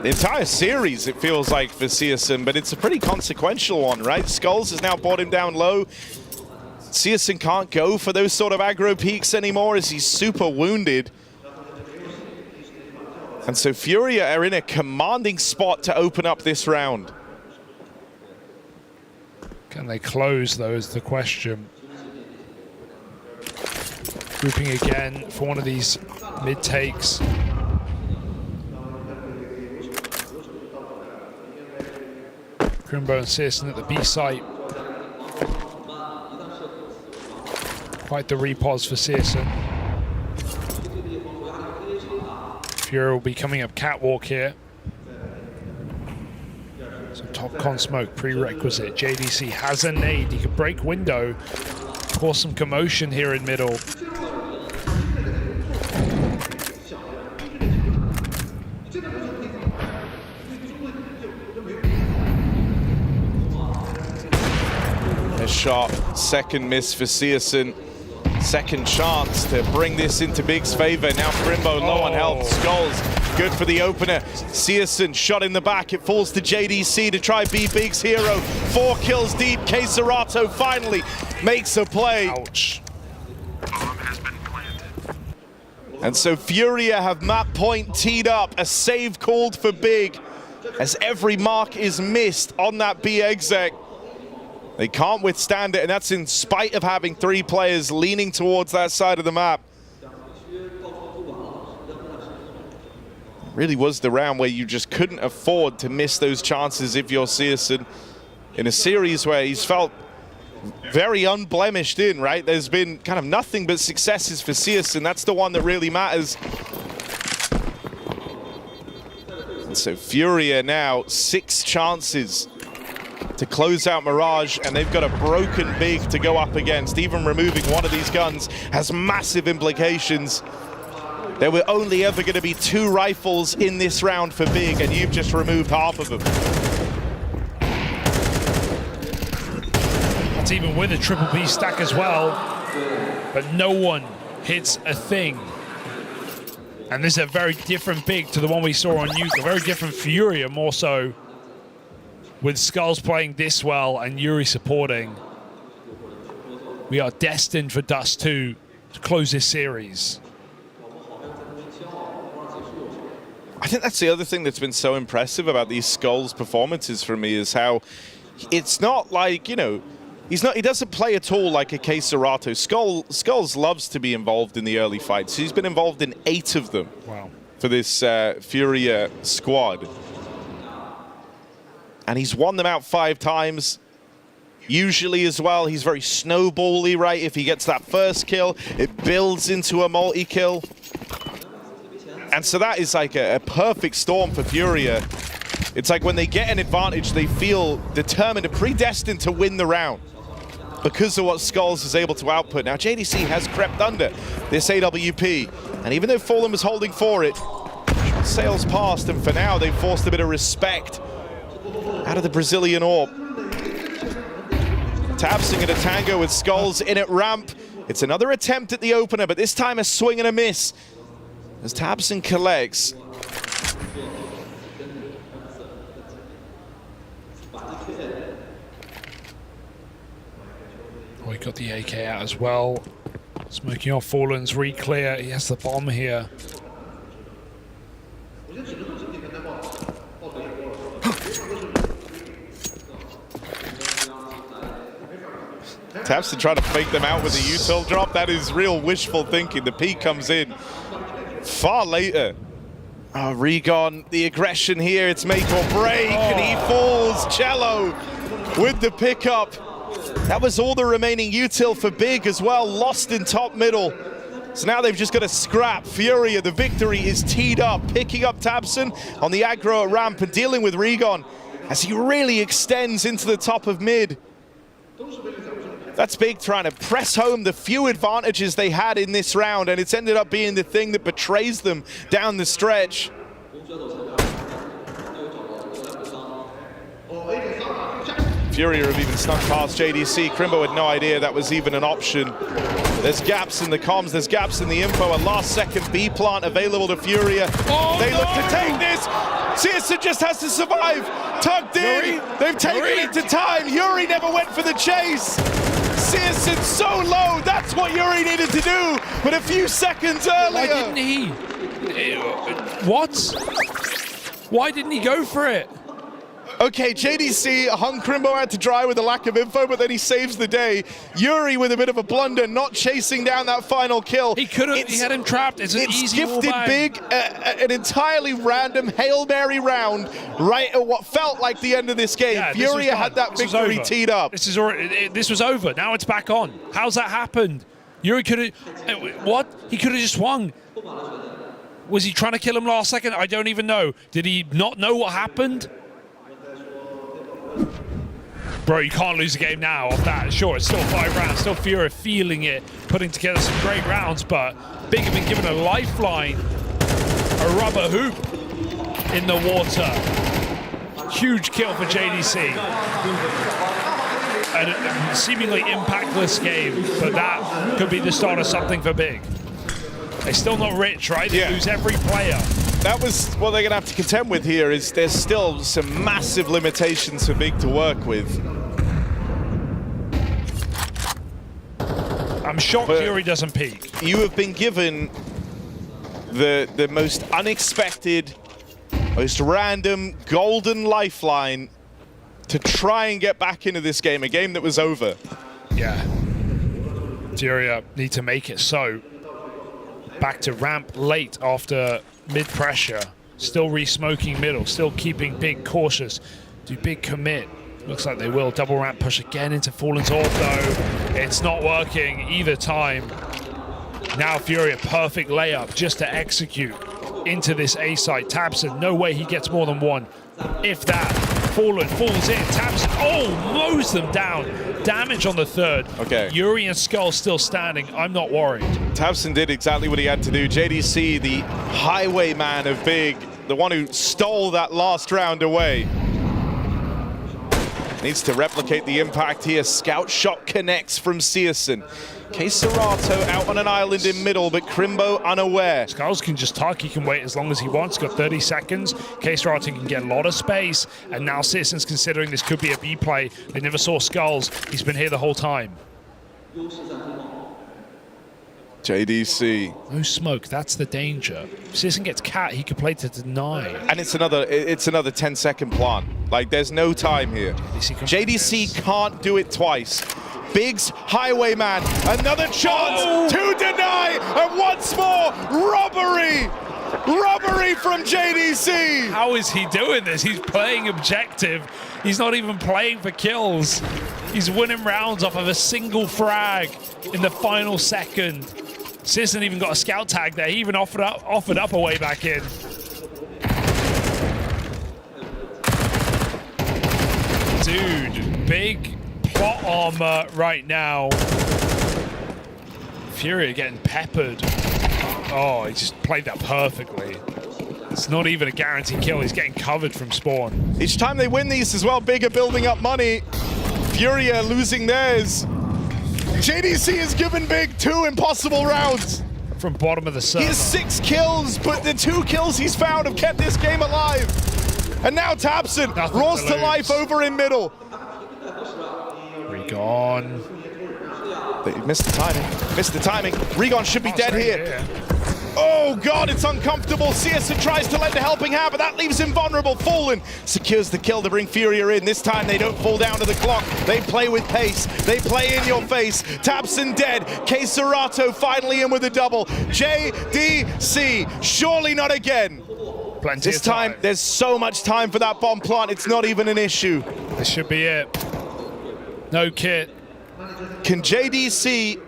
A: entire series, it feels like, for Searson, but it's a pretty consequential one, right? Skulls has now brought him down low. Searson can't go for those sort of aggro peaks anymore as he's super wounded. And so Furia are in a commanding spot to open up this round.
B: Can they close, though, is the question. Grouping again for one of these mid-takes. Crimbo and Searson at the B site. Quite the repos for Searson. Furia will be coming up catwalk here. So top con smoke prerequisite. JDC has a nade. He could break window, cause some commotion here in middle.
A: A shot, second miss for Searson. Second chance to bring this into Big's favor. Now Crimbo low on health. Skulls good for the opener. Searson shot in the back. It falls to JDC to try be Big's hero. 4 kills deep. Keserato finally makes a play.
B: Ouch.
C: Bomb has been planted.
A: And so Furia have map point teed up. A save called for Big as every mark is missed on that B exec. They can't withstand it, and that's in spite of having 3 players leaning towards that side of the map. Really was the round where you just couldn't afford to miss those chances if you're Searson in a series where he's felt very unblemished in, right? There's been kind of nothing but successes for Searson. That's the one that really matters. And so Furia now 6 chances to close out Mirage, and they've got a broken Big to go up against. Even removing one of these guns has massive implications. There were only ever going to be 2 rifles in this round for Big, and you've just removed half of them.
B: That's even with a triple B stack as well, but no one hits a thing. And this is a very different Big to the one we saw on Nuke, a very different Furia, more so, with Skulls playing this well and Yuri supporting. We are destined for Dust 2 to close this series.
A: I think that's the other thing that's been so impressive about these Skulls performances for me is how it's not like, you know, he doesn't play at all like a Keserato. Skulls loves to be involved in the early fights. He's been involved in 8 of them.
B: Wow.
A: For this Furia squad. And he's won them out 5 times. Usually as well, he's very snowbally, right? If he gets that first kill, it builds into a multi-kill. And so that is like a perfect storm for Furia. It's like when they get an advantage, they feel determined and predestined to win the round because of what Skulls is able to output. Now, JDC has crept under this AWP. And even though Fallen was holding for it, sails past, and for now, they've forced a bit of respect out of the Brazilian orb. Tabsing at a tango with Skulls in at ramp. It's another attempt at the opener, but this time a swing and a miss as Tabsing collects.
B: Oh, he got the AK out as well. Smoking off Fallen's re-clear. He has the bomb here.
A: Tabsing trying to fake them out with a util drop. That is real wishful thinking. The peak comes in far later. Oh, Regon, the aggression here, it's make or break, and he falls. Cello with the pickup. That was all the remaining util for Big as well, lost in top middle. So now they've just got to scrap. Furia, the victory is teed up, picking up Tabsing on the aggro at ramp and dealing with Regon as he really extends into the top of mid. That's Big trying to press home the few advantages they had in this round, and it's ended up being the thing that betrays them down the stretch. Furia have even snuck past JDC. Crimbo had no idea that was even an option. There's gaps in the comms, there's gaps in the info. A last-second B plant available to Furia.
B: Oh,
A: they
B: no!
A: look to take this. Searson just has to survive. Tucked in. They've taken it to time. Yuri never went for the chase. Searson so low. That's what Yuri needed to do. But a few seconds earlier.
B: Why didn't he? What? Why didn't he go for it?
A: Okay, JDC hung Crimbo out to dry with a lack of info, but then he saves the day. Yuri with a bit of a blunder, not chasing down that final kill.
B: He could have, he had him trapped. It's an easy
A: gifted
B: wallbang.
A: Big an entirely random Hail Mary round right at what felt like the end of this game.
B: Yeah,
A: Furia had that victory teed up.
B: This is already, this was over. Now it's back on. How's that happened? Yuri could have, what? He could have just swung. Was he trying to kill him last second? I don't even know. Did he not know what happened? Bro, you can't lose a game now off that. Sure, it's still 5 rounds, still Furia feeling it, putting together some great rounds, but Big have been given a lifeline, a rubber hoop in the water. Huge kill for JDC. A seemingly impactless game, but that could be the start of something for Big. They're still not rich, right? They lose every player.
A: That was what they're going to have to contend with here. Is there's still some massive limitations for Big to work with.
B: I'm shocked Fury doesn't peak.
A: You have been given the most unexpected, most random golden lifeline to try and get back into this game, a game that was over.
B: Yeah. Furia need to make it so. Back to ramp late after mid-pressure, still re-smoking middle, still keeping Big cautious. Do Big commit? Looks like they will. Double ramp push again into Fallen's orb though. It's not working either time. Now Furia, perfect layup just to execute into this A site. Tabson, no way he gets more than one. If that, Fallen falls in. Tabson, mows them down. Damage on the third.
A: Okay.
B: Yuri and Skull still standing. I'm not worried.
A: Tabson did exactly what he had to do. JDC, the highwayman of Big, the one who stole that last round away. Needs to replicate the impact here. Scout shot connects from Searson. Serato out on an island in middle, but Crimbo unaware.
B: Skulls can just tuck, he can wait as long as he wants, got 30 seconds. Serato can get a lot of space, and now Searson's considering this could be a B play. They never saw Skulls, he's been here the whole time.
A: JDC.
B: No smoke, that's the danger. If Searson gets cat, he could play to deny.
A: And it's another 10-second plant. Like, there's no time here. JDC can't do it twice. Big's highwayman, another chance to deny, and once more, robbery! Robbery from JDC!
B: How is he doing this? He's playing objective. He's not even playing for kills. He's winning rounds off of a single frag in the final second. Searson even got a scout tag there. He even offered up a way back in. Dude, Big plot armor right now. Furia getting peppered. Oh, he just played that perfectly. It's not even a guaranteed kill. He's getting covered from spawn.
A: Each time they win these as well, Big are building up money. Furia losing theirs. JDC has given Big 2 impossible rounds.
B: From bottom of the server.
A: He has 6 kills, but the 2 kills he's found have kept this game alive. And now Tabson roars to life over in middle.
B: Regon.
A: They missed the timing. Missed the timing. Regon should be dead here. Oh God, it's uncomfortable. Searson tries to lend a helping hand, but that leaves him vulnerable. Fallen secures the kill to bring Furia in. This time they don't fall down to the clock. They play with pace. They play in your face. Tabson dead. Serato finally in with a double. JDC, surely not again.
B: Plenty
A: this time, there's so much time for that bomb plant. It's not even an issue.
B: This should be it. No kit.
A: Can JDC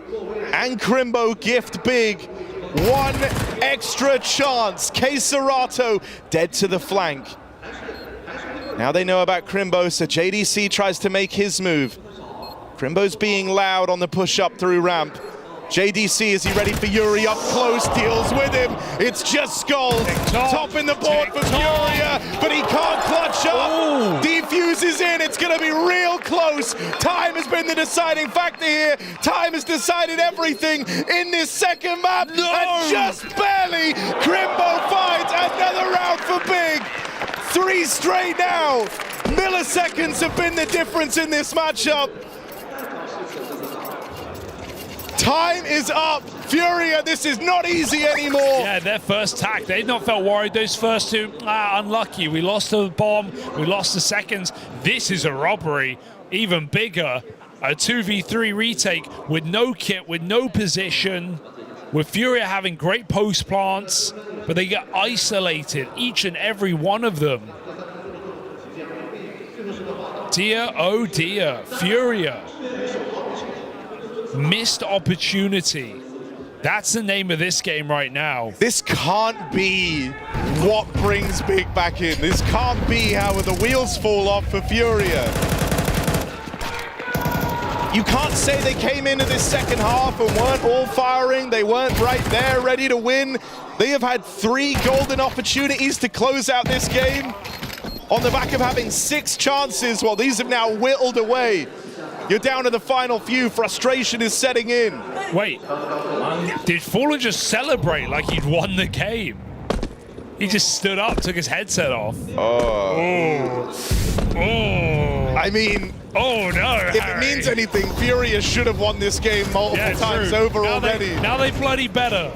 A: and Crimbo gift Big one extra chance? Serato dead to the flank. Now they know about Crimbo, so JDC tries to make his move. Crimbo's being loud on the push up through ramp. JDC, is he ready for Yuri? Up close, deals with him. It's just Skulls. Topping the board for Furia, but he can't clutch up. Defuses in, it's gonna be real close. Time has been the deciding factor here. Time has decided everything in this second map. And just barely, Crimbo finds another round for Big. 3 straight now. Milliseconds have been the difference in this matchup. Time is up. Furia, this is not easy anymore.
B: Yeah, their first tack, they've not felt worried. Those first two, unlucky. We lost the bomb, we lost the seconds. This is a robbery, even bigger. A 2v3 retake with no kit, with no position, with Furia having great post plants, but they get isolated, each and every one of them. Dear, oh dear, Furia. Missed opportunity. That's the name of this game right now.
A: This can't be what brings Big back in. This can't be how the wheels fall off for Furia. You can't say they came into this second half and weren't all firing. They weren't right there ready to win. They have had 3 golden opportunities to close out this game on the back of having 6 chances. Well, these have now whittled away. You're down to the final few. Frustration is setting in.
B: Wait, did Fallen just celebrate like he'd won the game? He just stood up, took his headset off.
A: I mean,
B: oh no,
A: if it means anything, Furia should have won this game multiple times over
B: now
A: already.
B: Now they bloody better.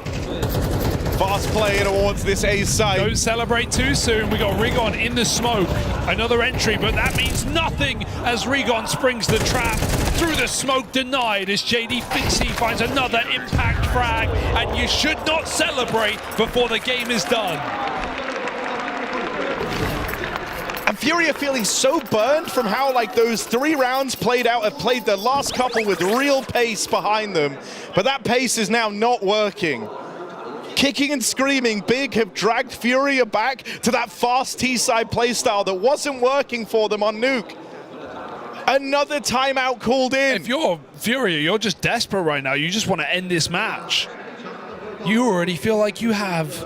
A: Fast play towards this A site.
B: Don't celebrate too soon. We got Rigon in the smoke. Another entry, but that means nothing as Rigon springs the trap through the smoke, denied as JD thinks he finds another impact frag, and you should not celebrate before the game is done.
A: And Furia feeling so burned from how like those 3 rounds played out, have played the last couple with real pace behind them, but that pace is now not working. Kicking and screaming, Big have dragged Furia back to that fast T-side playstyle that wasn't working for them on Nuke. Another timeout called in.
B: If you're Furia, you're just desperate right now. You just want to end this match. You already feel like you have.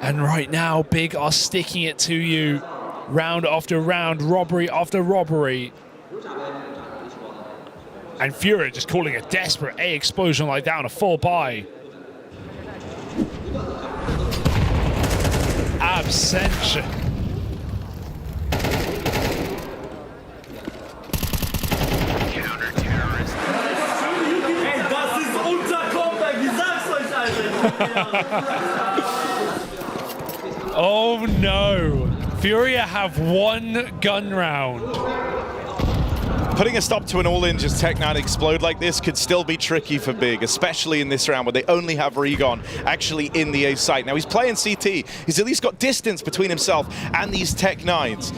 B: And right now, Big are sticking it to you. Round after round, robbery after robbery. And Furia just calling a desperate A explosion like that on a full buy. Absentia.
C: Counter-terrorist.
I: Ey, das ist unser Comeback, ich sag's euch, Alter.
B: Oh no. Furia have 1 gun round.
A: Putting a stop to an all-in just Tech9 explode like this could still be tricky for Big, especially in this round where they only have Rigon actually in the A site. Now he's playing CT. He's at least got distance between himself and these Tech9s.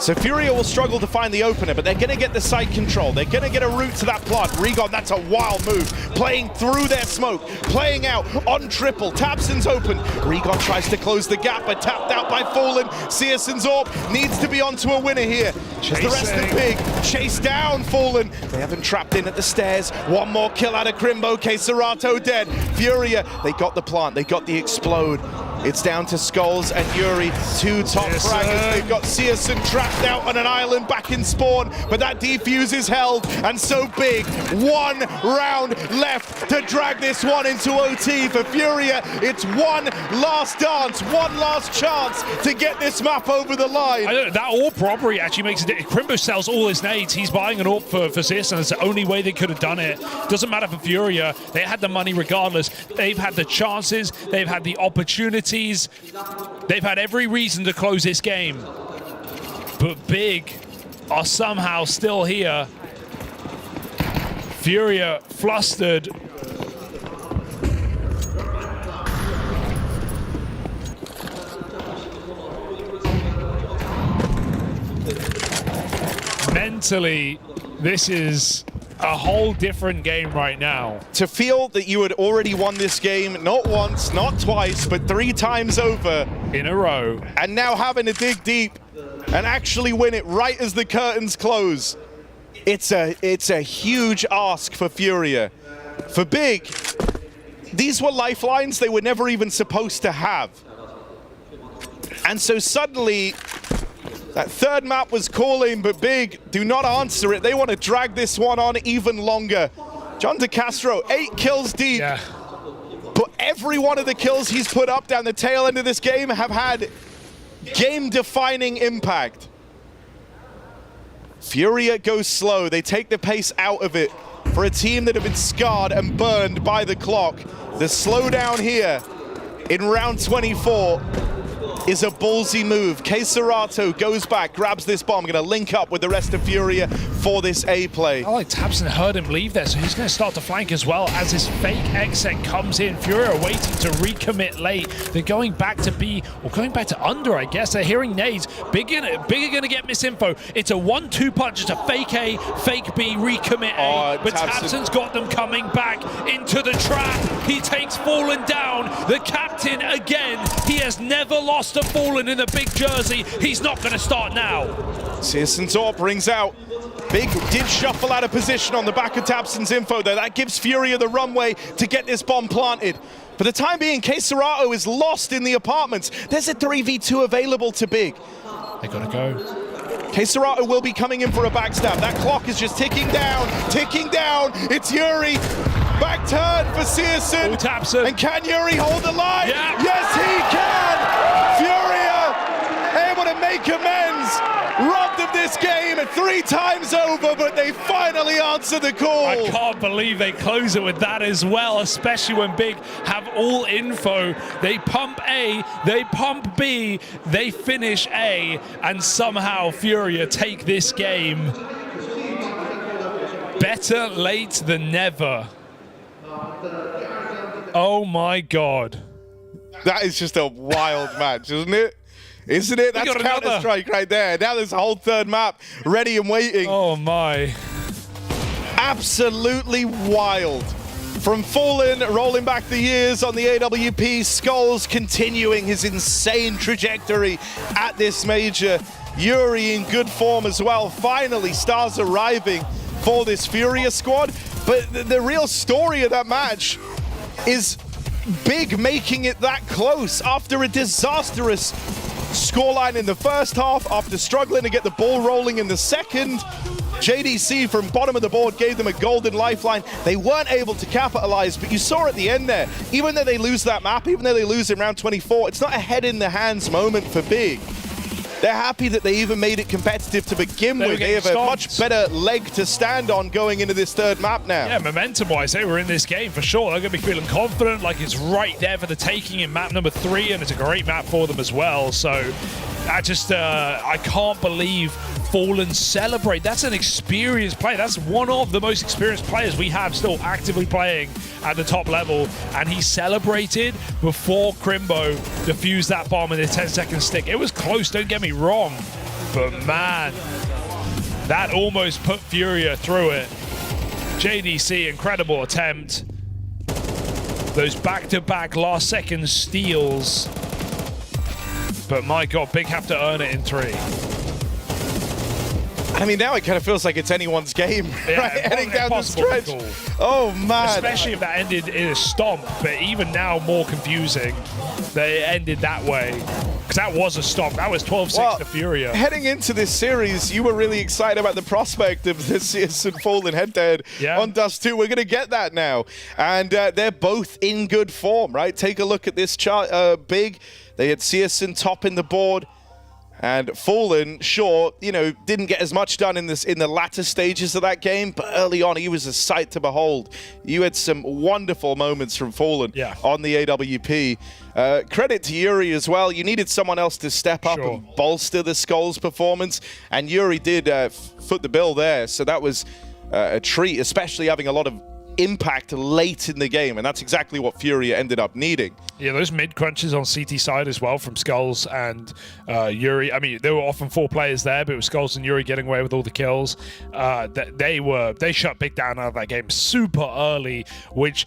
A: So Furia will struggle to find the opener, but they're going to get the site control. They're going to get a route to that plant. Rigon, that's a wild move. Playing through their smoke, playing out on triple. Tabson's open. Rigon tries to close the gap, but tapped out by Fallen. Searson's AWP needs to be onto a winner here. As the rest of Big chase down Fallen. They haven't trapped in at the stairs. 1 more kill out of Crimbo. Serato dead. Furia, they got the plant. They got the explode. It's down to Skulls and Yuri, 2 top fraggers. They've got Searson trapped out on an island back in spawn, but that defuse is held, and so Big. 1 round left to drag this one into OT for Furia. It's 1 last dance, 1 last chance to get this map over the line.
B: I don't know, that AWP robbery actually makes it. Crimbo sells all his nades. He's buying an AWP for Searson. It's the only way they could have done it. Doesn't matter for Furia. They had the money regardless. They've had the chances. They've had the opportunities. They've had every reason to close this game. But Big are somehow still here. Furia flustered. Mentally, this is a whole different game right now.
A: To feel that you had already won this game, not once, not twice, but 3 times over
B: in a row.
A: And now having to dig deep and actually win it right as the curtains close. It's a huge ask for Furia. For Big, these were lifelines they were never even supposed to have. And so suddenly, that third map was calling, but Big do not answer it. They want to drag this one on even longer. John De Castro, 8 kills deep.
B: Yeah.
A: But every one of the kills he's put up down the tail end of this game have had game-defining impact. Furia goes slow. They take the pace out of it for a team that have been scarred and burned by the clock. The slowdown here in round 24 is a ballsy move. Keserato goes back, grabs this bomb, gonna link up with the rest of Furia for this A play.
B: I like tabseN heard him leave there, so he's gonna start to flank as well as this fake exit comes in. Furia are waiting to recommit late. They're going back to B, or going back to under, I guess. They're hearing nades. Big are gonna get misinfo. It's a 1-2 punch, it's a fake A, fake B, recommit A. But tabseN's got them coming back into the trap. He takes Fallen down. The captain again. He has never lost a Fallen in a big jersey. He's not going to start now.
A: CSN Torp rings out. Big did shuffle out of position on the back of tabseN's info there. That gives Furia the runway to get this bomb planted. For the time being, Keserato is lost in the apartments. There's a 3v2 available to Big.
B: They got to go.
A: Keserato will be coming in for a backstab. That clock is just ticking down, ticking down. It's Yuri. Back turn for CSN.
B: tabseN.
A: And can Yuri hold the line?
B: Yeah.
A: Yes, he can! Furia able to make amends. Robbed of this game 3 times over, but they finally answer the call.
B: I can't believe they close it with that as well, especially when Big have all info. They pump A, they pump B, they finish A, and somehow Furia take this game. Better late than never. Oh my God.
A: That is just a wild match, isn't it? Isn't it? That's Counter-Strike right there. Now there's a whole third map ready and waiting.
B: Oh my.
A: Absolutely wild. From Fallen, rolling back the years on the AWP, Skulls continuing his insane trajectory at this major. Yuri in good form as well. Finally, stars arriving for this Furia squad. But the real story of that match is Big making it that close after a disastrous scoreline in the first half, after struggling to get the ball rolling in the second. JDC from bottom of the board gave them a golden lifeline. They weren't able to capitalize, but you saw at the end there, even though they lose that map, even though they lose in round 24, it's not a head in the hands moment for Big. They're happy that they even made it competitive to begin with. They have a much better leg to stand on going into this third map now.
B: Yeah, momentum-wise, they were in this game for sure. They're going to be feeling confident, like it's right there for the taking in map number 3, and it's a great map for them as well. So I can't believe Fallen celebrate. That's an experienced player. That's one of the most experienced players we have still actively playing at the top level, and he celebrated before Crimbo defused that bomb in the 10-second stick. It was close, don't get me wrong, but man, that almost put Furia through it. JDC, incredible attempt. Those back-to-back last-second steals, but my God, Big have to earn it in 3.
A: I mean, now it kind of feels like it's anyone's game,
B: Yeah,
A: right? Heading down the stretch.
B: Cool.
A: Oh, man.
B: Especially if that ended in a stomp, but even now more confusing that it ended that way. Because that was a stomp. That was 12-6 to Furia.
A: Heading into this series, you were really excited about the prospect of the CSN Fallen head-to-head on Dust 2. We're going to get that now. And they're both in good form, right? Take a look at this chart. Big, they had CSN top in the board. And Fallen, sure, you know, didn't get as much done in the latter stages of that game, but early on he was a sight to behold. You had some wonderful moments from Fallen on the AWP. Credit to Yuri as well. You needed someone else to step up and bolster the Skulls performance, and Yuri did foot the bill there. So that was a treat, especially having a lot of impact late in the game, and that's exactly what Furia ended up needing.
B: Yeah, those mid crunches on CT side as well from Skulls and Yuri. I mean, there were often 4 players there, but it was Skulls and Yuri getting away with all the kills. They shut Big down out of that game super early, which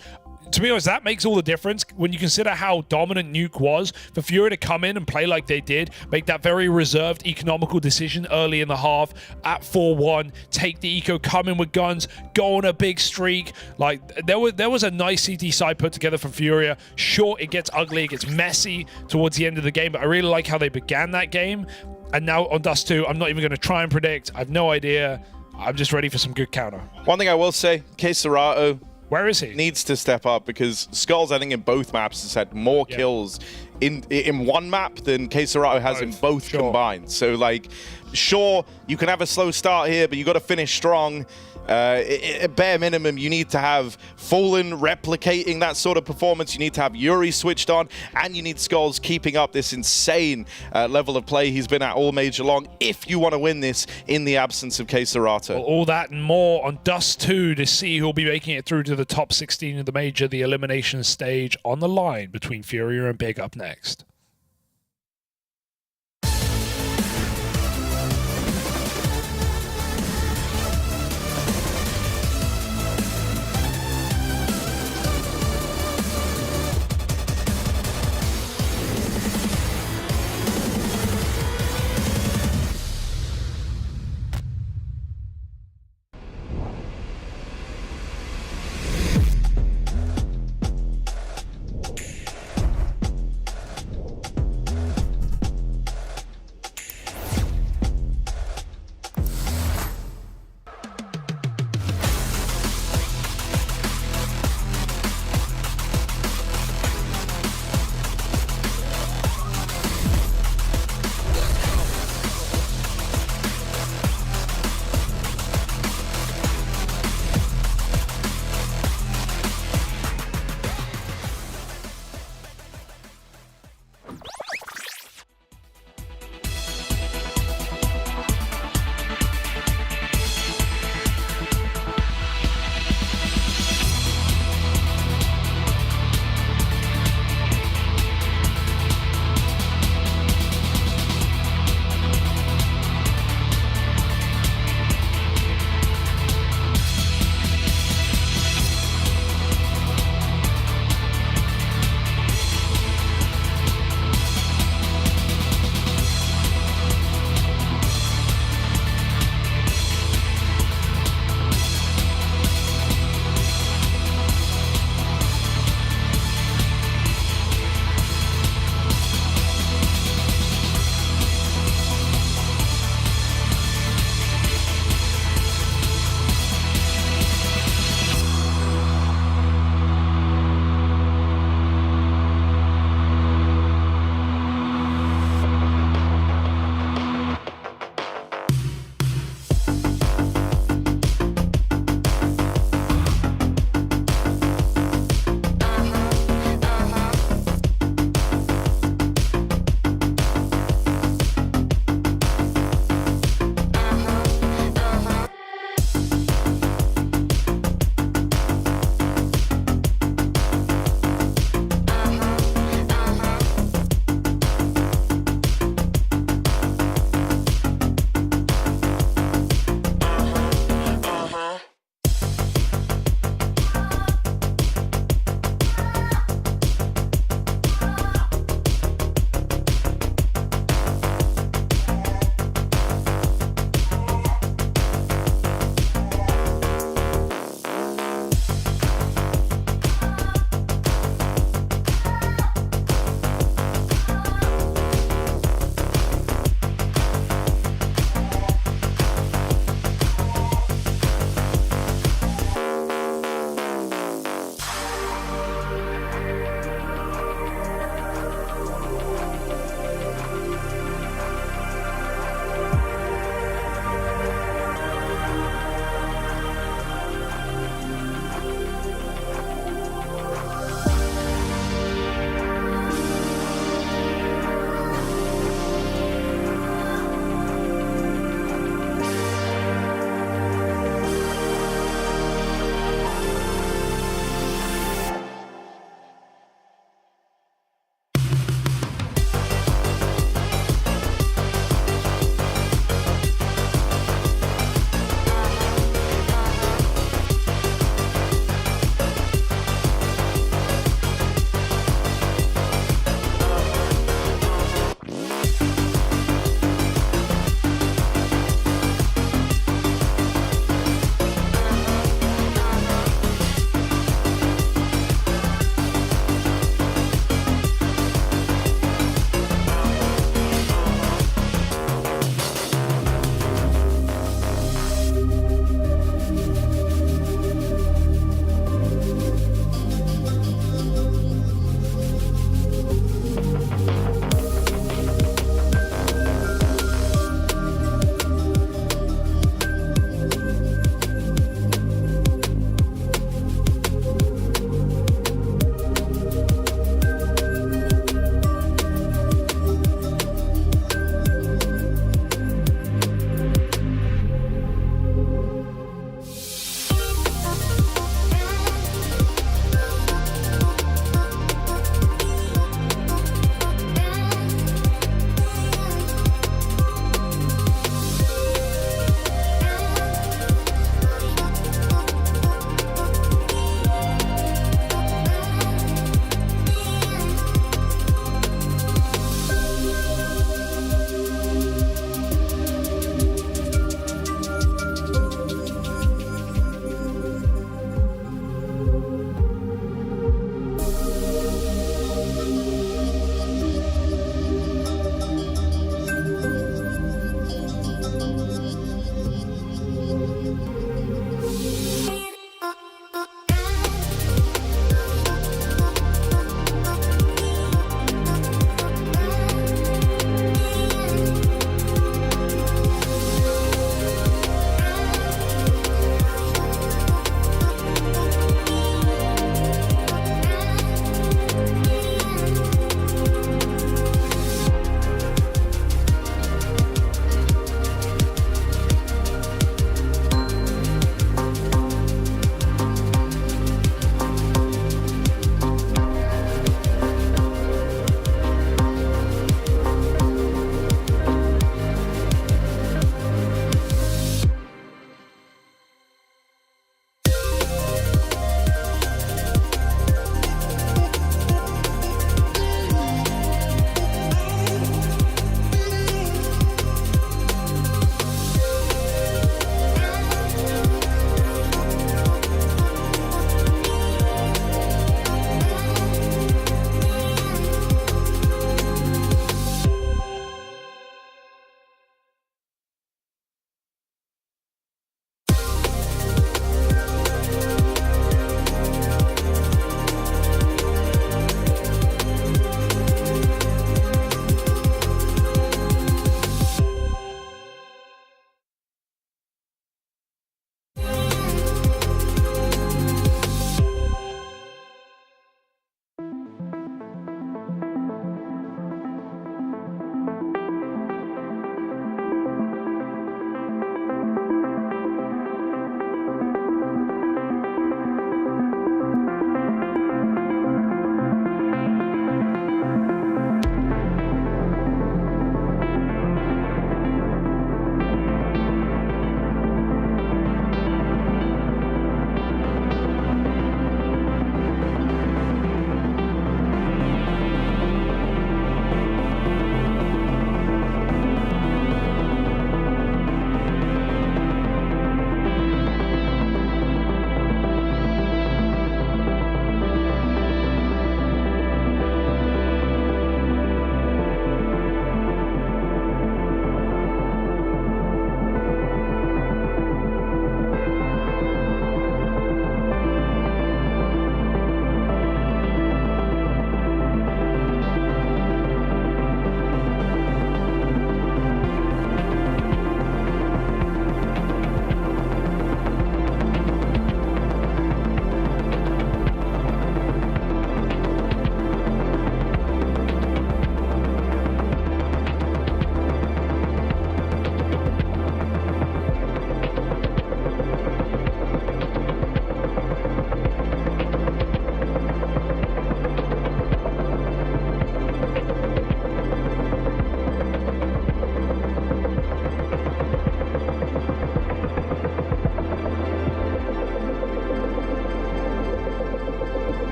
B: to be honest, that makes all the difference when you consider how dominant Nuke was. For Furia to come in and play like they did, make that very reserved, economical decision early in the half at 4-1, take the eco, come in with guns, go on a big streak. Like, there was a nice CT side put together from Furia. Sure, it gets ugly, it gets messy towards the end of the game, but I really like how they began that game. And now on Dust 2, I'm not even going to try and predict. I have no idea. I'm just ready for some good counter.
A: One thing I will say, Keserato,
B: where is he?
A: Needs to step up, because Skulls, I think, in both maps has had more kills in one map than Keserato has in both combined. So, like, sure, you can have a slow start here, but you got to finish strong. At bare minimum, you need to have Fallen replicating that sort of performance. You need to have Yuri switched on, and you need Skulls keeping up this insane level of play he's been at all major long if you want to win this in the absence of Keserato.
B: Well, all that and more on Dust 2 to see who'll be making it through to the top 16 of the major, the elimination stage, on the line between Furia and Big up next.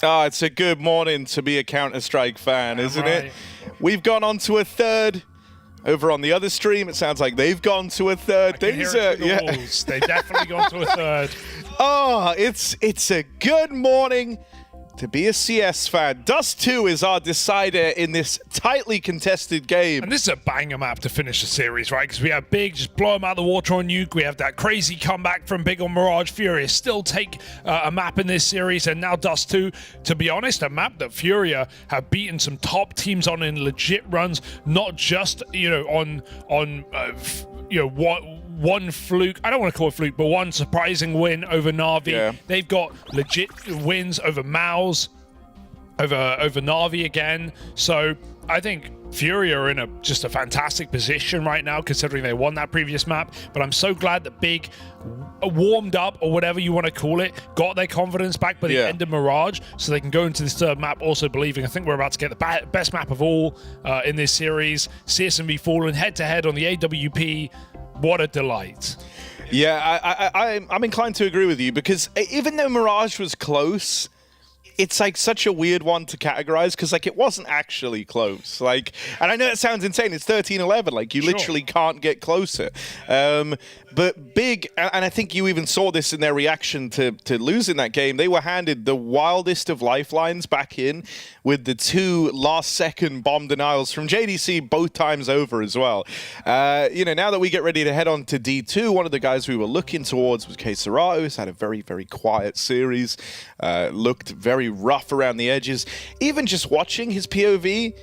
A: Oh, it's a good morning to be a Counter-Strike fan, isn't it? We've gone on to a third. Over on the other stream, it sounds like they've gone to a third.
B: They've definitely gone to a third.
A: Oh, it's a good morning to be a CS fan. Dust 2 is our decider in this tightly contested game.
B: And this is a banger map to finish the series, right? Because we have Big just blow him out the water on Nuke. We have that crazy comeback from Big on Mirage. Furia still take a map in this series. And now Dust 2, to be honest, a map that Furia have beaten some top teams on in legit runs, not just, you know, one fluke, I don't want to call it fluke, but one surprising win over Na'Vi.
A: Yeah.
B: They've got legit wins over Maus, over Na'Vi again. So I think Furia are in just a fantastic position right now, considering they won that previous map. But I'm so glad that Big warmed up, or whatever you want to call it, got their confidence back by the end of Mirage, so they can go into this third map also believing. I think we're about to get the best map of all in this series. CSMV Fallen head-to-head on the AWP. What a delight.
A: Yeah, I'm inclined to agree with you, because even though Mirage was close, it's like such a weird one to categorize, because like it wasn't actually close. Like, and I know it sounds insane, it's 13-11, like you literally can't get closer. But Big, and I think you even saw this in their reaction to losing that game, they were handed the wildest of lifelines back in with the 2 last-second bomb denials from JDC both times over as well. You know, now that we get ready to head on to D2, one of the guys we were looking towards was K-Serato, who's had a very, very quiet series, looked very rough around the edges. Even just watching his POV,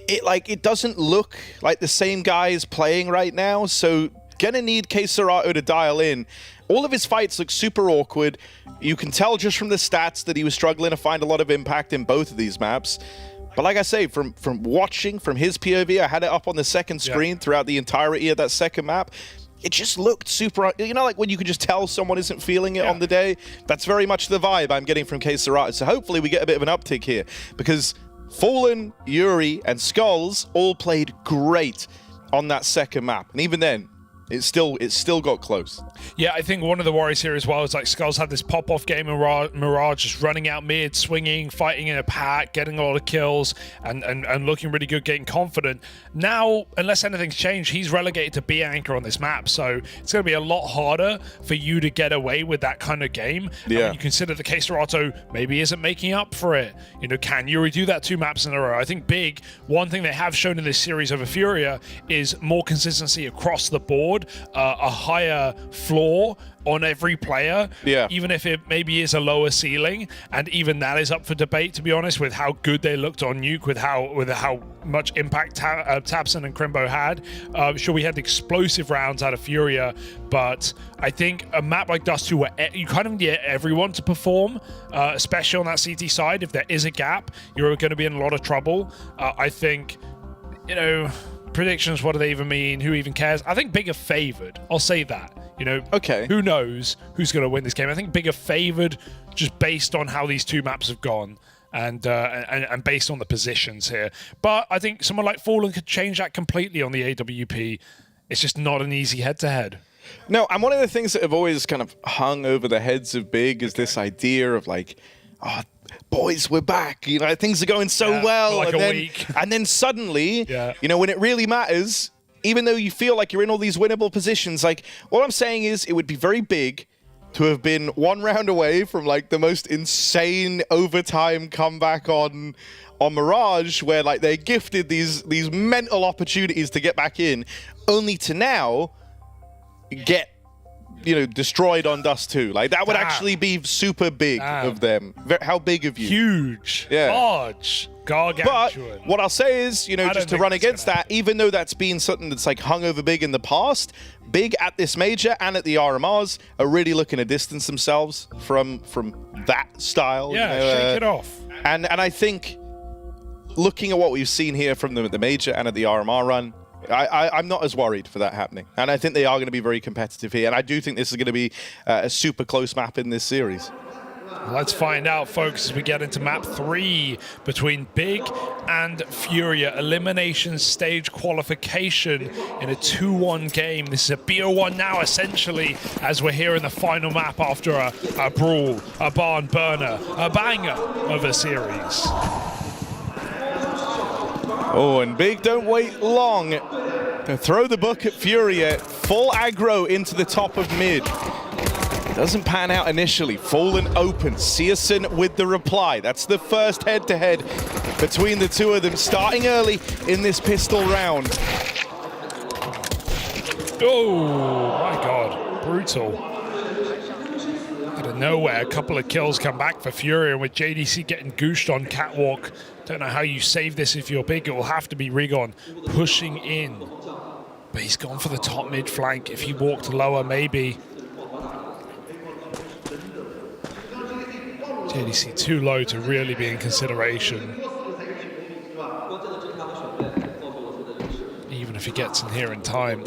A: it doesn't look like the same guy is playing right now, so gonna need K-Serato to dial in. All of his fights look super awkward. You can tell just from the stats that he was struggling to find a lot of impact in both of these maps. But like I say, from watching from his POV, I had it up on the second screen throughout the entirety of that second map. It just looked super, you know, like when you can just tell someone isn't feeling it on the day. That's very much the vibe I'm getting from K-Serato. So hopefully we get a bit of an uptick here, because Fallen, Yuri, and Skulls all played great on that second map. And even then, it still got close.
B: Yeah, I think one of the worries here as well is like Skulls had this pop-off game in Mirage, just running out mid, swinging, fighting in a pack, getting a lot of kills, and looking really good, getting confident. Now, unless anything's changed, he's relegated to B anchor on this map, so it's going to be a lot harder for you to get away with that kind of game. Yeah. And when you consider the K-Serato maybe isn't making up for it, you know, can Yuri do that 2 maps in a row? I think Big, one thing they have shown in this series over Furia is more consistency across the board. A higher floor on every player, even if it maybe is a lower ceiling, and even that is up for debate, to be honest, with how good they looked on Nuke, with how much impact Tabson and Crimbo had. Sure, we had explosive rounds out of Furia, but I think a map like Dust 2, where you kind of get everyone to perform, especially on that CT side, if there is a gap, you're going to be in a lot of trouble. I think, you know, predictions, what do they even mean? Who even cares? I think Big are favored. I'll say that. You know, who knows who's going to win this game? I think Big are favored just based on how these 2 maps have gone and based on the positions here. But I think someone like Fallen could change that completely on the AWP. It's just not an easy head-to-head.
A: No, and one of the things that have always kind of hung over the heads of Big is this idea of like, oh, boys, we're back. You know, things are going so well.
B: Like a week.
A: And then suddenly, you know, when it really matters, even though you feel like you're in all these winnable positions, like, all I'm saying is it would be very big to have been 1 round away from like the most insane overtime comeback on Mirage, where like they're gifted these mental opportunities to get back in, only to now get, you know, destroyed on Dust 2. Like, that would actually be super big of them. How big of you?
B: Huge.
A: Yeah.
B: Large. Gargantuan.
A: But what I'll say is, you know, just to run against that, even though that's been something that's like hung over Big in the past, Big at this major and at the RMRs are really looking to distance themselves from that style.
B: Yeah,
A: you know,
B: shake it off.
A: And I think looking at what we've seen here from them at the major and at the RMR run, I'm not as worried for that happening. And I think they are going to be very competitive here. And I do think this is going to be a super close map in this series.
B: Let's find out, folks, as we get into map 3 between Big and Furia. Elimination stage qualification in a 2-1 game. This is a BO1 now, essentially, as we're here in the final map after a brawl, a barn burner, a banger of a series.
A: Oh, and Big don't wait long to throw the book at Furia. Full aggro into the top of mid. Doesn't pan out initially. Fallen open. Searson with the reply. That's the first head-to-head between the two of them, starting early in this pistol round.
B: Oh, my God. Brutal. Out of nowhere, a couple of kills come back for Furia, with JDC getting gooshed on Catwalk. Don't know how you save this if you're Big. It will have to be Rigon pushing in. But he's gone for the top mid flank. If he walked lower, maybe. JDC too low to really be in consideration. Even if he gets in here in time.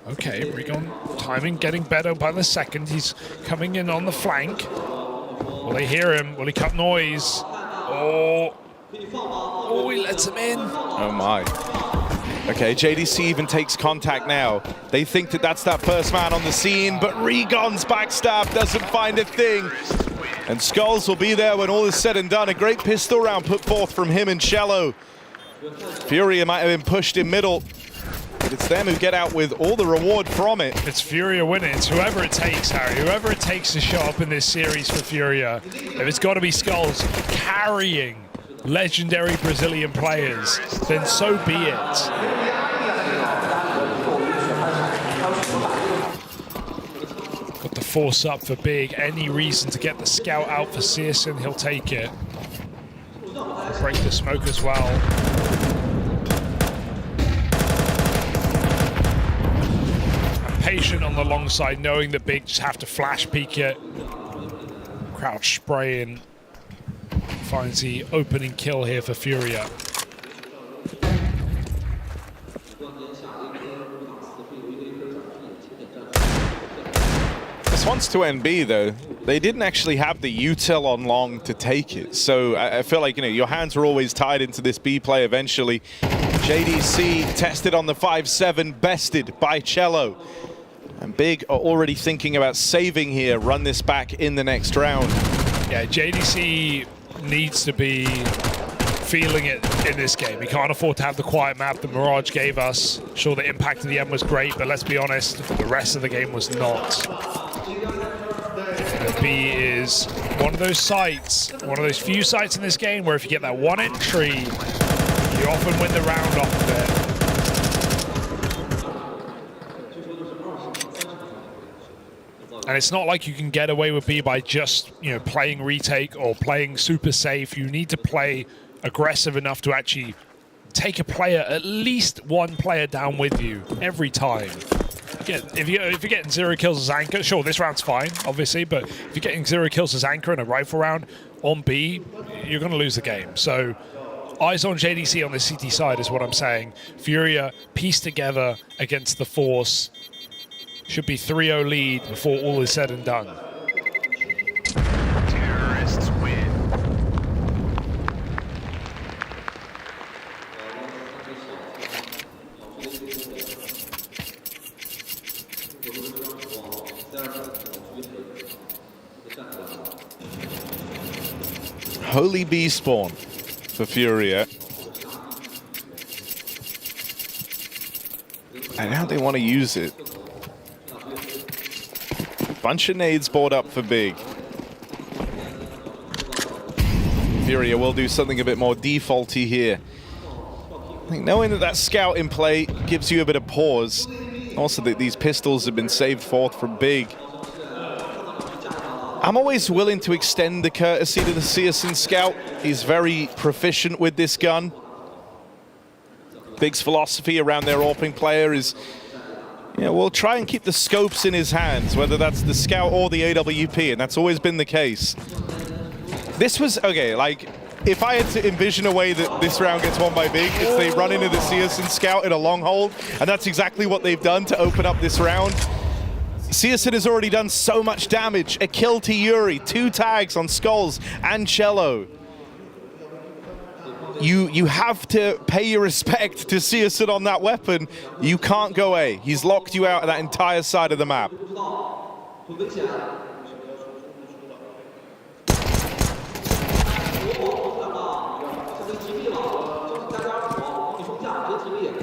B: Okay, Rigon timing getting better by the second. He's coming in on the flank. Will they hear him? Will he cut noise? Oh, he lets him in.
A: Oh my. Okay, JDC even takes contact now. They think that that's that first man on the scene, but Rigon's backstab doesn't find a thing. And Skulls will be there when all is said and done. A great pistol round put forth from him and Cello. Furia might have been pushed in middle, but it's them who get out with all the reward from it.
B: It's Furia winning. It's whoever it takes, Harry. Whoever it takes to show up in this series for Furia. If it's got to be Skulls carrying legendary Brazilian players, then so be it. Got the force up for Big. Any reason to get the scout out for Searson, he'll take it. Break the smoke as well. Patient on the long side, knowing that Big just have to flash peek it. Crouch spraying. Finds the opening kill here for Furia.
A: This one's to NB though. They didn't actually have the util on long to take it. So I feel like, your hands were always tied into this B play eventually. JDC tested on the 5-7, bested by Cello. And Big are already thinking about saving here, run this back in the next round.
B: Yeah, JDC needs to be feeling it in this game. He can't afford to have the quiet map that Mirage gave us. Sure, the impact of the end was great, but let's be honest, the rest of the game was not. The B is one of those sites, one of those few sites in this game where if you get that one entry, you often win the round off of it. And it's not like you can get away with B by just, playing retake or playing super safe. You need to play aggressive enough to actually take a player, at least one player down with you every time. If you're getting 0 kills as anchor, sure, this round's fine, obviously, but if you're getting 0 kills as anchor in a rifle round on B, you're going to lose the game. So eyes on JDC on the CT side is what I'm saying. Furia pieced together against the Force. Should be 3-0 lead before all is said and done.
C: Terrorists win.
A: Holy bee spawn for Furia. And now they want to use it. Bunch of nades brought up for Big. Furia will do something a bit more defaulty here. I think knowing that scout in play gives you a bit of pause. Also that these pistols have been saved forth from Big. I'm always willing to extend the courtesy to the Searson scout. He's very proficient with this gun. Big's philosophy around their AWPing player is, we'll try and keep the scopes in his hands, whether that's the scout or the AWP, and that's always been the case. This was, okay, like, if I had to envision a way that this round gets won by Big, it's they run into the Searson scout in a long hold, and that's exactly what they've done to open up this round. CS2 has already done so much damage. A kill to Yuri, 2 tags on Skulls and Cello. You have to pay your respect to CS2 on that weapon. You can't go A. He's locked you out of that entire side of the map.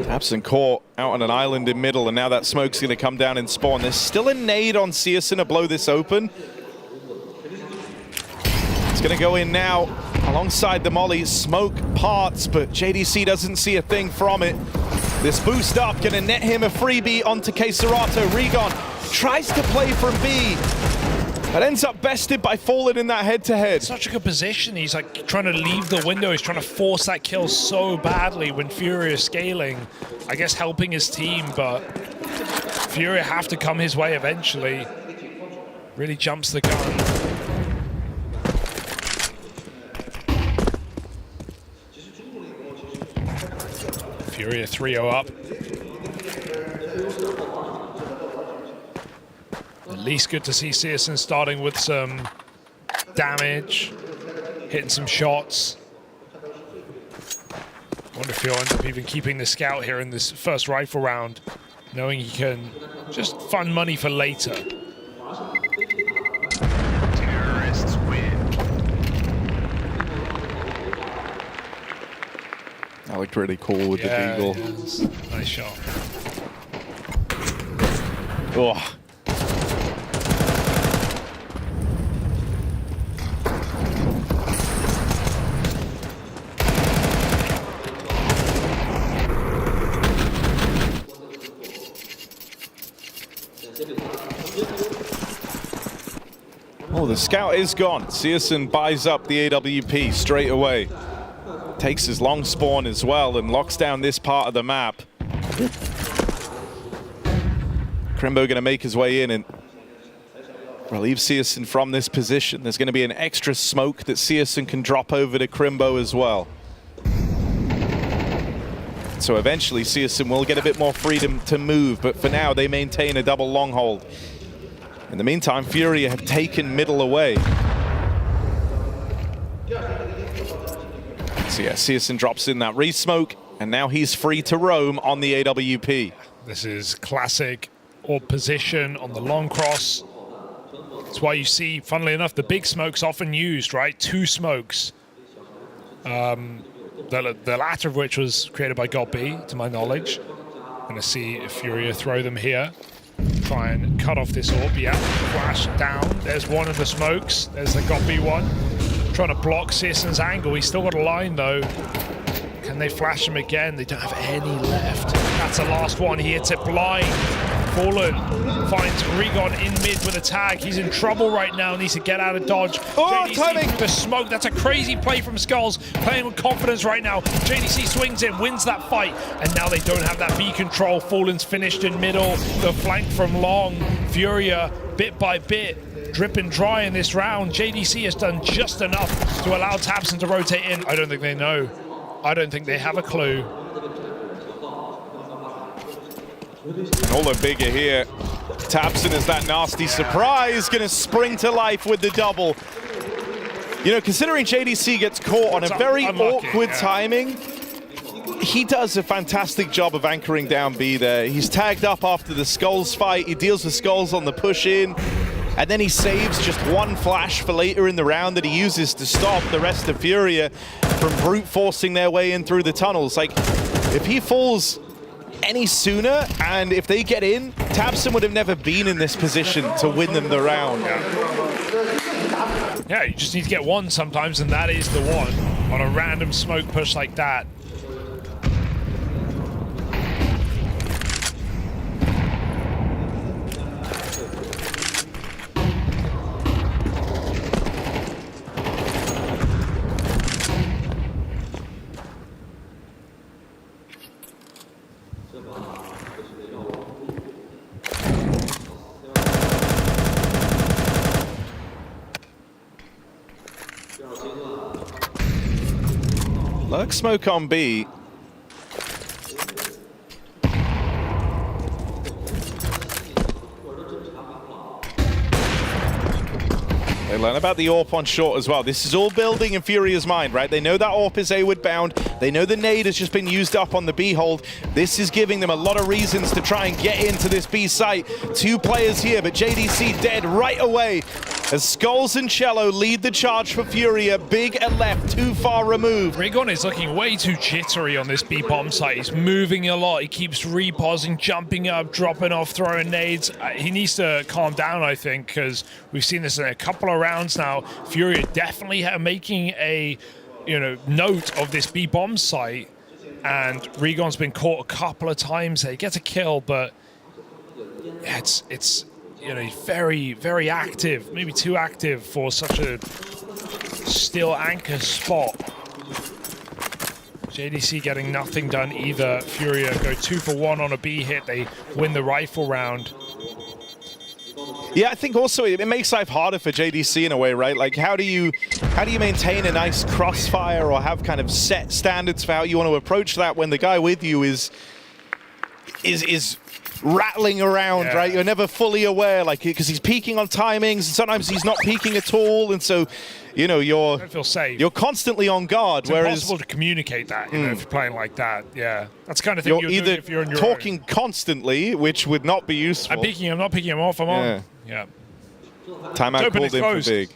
A: Tabson caught out on an island in middle, and now that smoke's going to come down and spawn. There's still a nade on CS2 to blow this open. It's going to go in now alongside the molly. Smoke parts, but JDC doesn't see a thing from it. This boost up going to net him a freebie onto Keserato. Regon tries to play from B, but ends up bested by falling in that head-to-head.
B: Such a good position. He's like trying to leave the window. He's trying to force that kill so badly when Furia is scaling. I guess helping his team, but Furia have to come his way eventually. Really jumps the gun. Furia 3-0 up. At least good to see CS2 starting with some damage, hitting some shots. Wonder if he'll end up even keeping the scout here in this first rifle round, knowing he can just fund money for later.
C: Terrorists win.
A: That looked really cool with the Deagle.
B: Yes. Nice shot.
A: Oh. Oh, the scout is gone. CS2 buys up the AWP straight away. Takes his long spawn as well and locks down this part of the map. Crimbo gonna make his way in and relieve CS2 from this position. There's gonna be an extra smoke that CS2 can drop over to Crimbo as well. So eventually CS2 will get a bit more freedom to move, but for now they maintain a double long hold. In the meantime, Furia have taken middle away. So yeah, CS2 drops in that re-smoke, and now he's free to roam on the AWP.
B: This is classic orb position on the long cross. That's why you see, funnily enough, the big smoke's often used, right? 2 smokes. The latter of which was created by GoB, to my knowledge. Gonna see if Furia throw them here. Try and cut off this orb. Yeah, flash down. There's one of the smokes. There's the GoB one. Trying to block CS2's angle. He's still got a line though. Can they flash him again? They don't have any left. That's the last one. He hits it blind. Fallen finds Regon in mid with a tag. He's in trouble right now. Needs to get out of dodge.
A: Oh,
B: JDC
A: timing!
B: through the smoke. That's a crazy play from Skulls. Playing with confidence right now. JDC swings in, wins that fight, and now they don't have that B control. Fallen's finished in middle. The flank from long. Furia, bit by bit, drip and dry in this round. JDC has done just enough to allow Tabson to rotate in. I don't think they know. I don't think they have a clue.
A: All the bigger here. Tabson is that nasty surprise, gonna spring to life with the double. You know, considering JDC gets caught on a very awkward timing, he does a fantastic job of anchoring down B there. He's tagged up after the Skulls fight. He deals with Skulls on the push in, and then he saves just one flash for later in the round that he uses to stop the rest of Furia from brute forcing their way in through the tunnels. Like, if he falls any sooner, and if they get in, Tabson would have never been in this position to win them the round.
B: Yeah, you just need to get one sometimes, and that is the one on a random smoke push like that.
A: Lurk smoke on B. They learn about the AWP on short as well. This is all building in Furia's mind, right? They know that AWP is A-ward bound. They know the nade has just been used up on the B hold. This is giving them a lot of reasons to try and get into this B site. 2 players here, but JDC dead right away as Skulls and Cello lead the charge for Furia. Big and left, too far removed.
B: Rigon is looking way too jittery on this B bomb site. He's moving a lot. He keeps repausing, jumping up, dropping off, throwing nades. He needs to calm down, I think, because we've seen this in a couple of rounds now. Furia definitely making a note of this B bomb site, and Rigon's been caught a couple of times. He gets a kill, but it's he's very, very active, maybe too active for such a still anchor spot. JDC getting nothing done either. Furia go 2 for 1 on a B hit. They win the rifle round.
A: Yeah, I think also it makes life harder for JDC in a way, right? Like, how do you maintain a nice crossfire or have kind of set standards for how you want to approach that when the guy with you is rattling around, right? You're never fully aware, like, because he's peaking on timings, and sometimes he's not peaking at all, and so don't feel safe. You're constantly on guard.
B: It's impossible to communicate that, if you're playing like that. Yeah, that's the kind of thing you're
A: either
B: doing if you're on your
A: talking
B: own.
A: Constantly, which would not be useful.
B: I'm peeking. I'm not peeking. I'm off. I'm on. Yeah.
A: Timeout called in for big.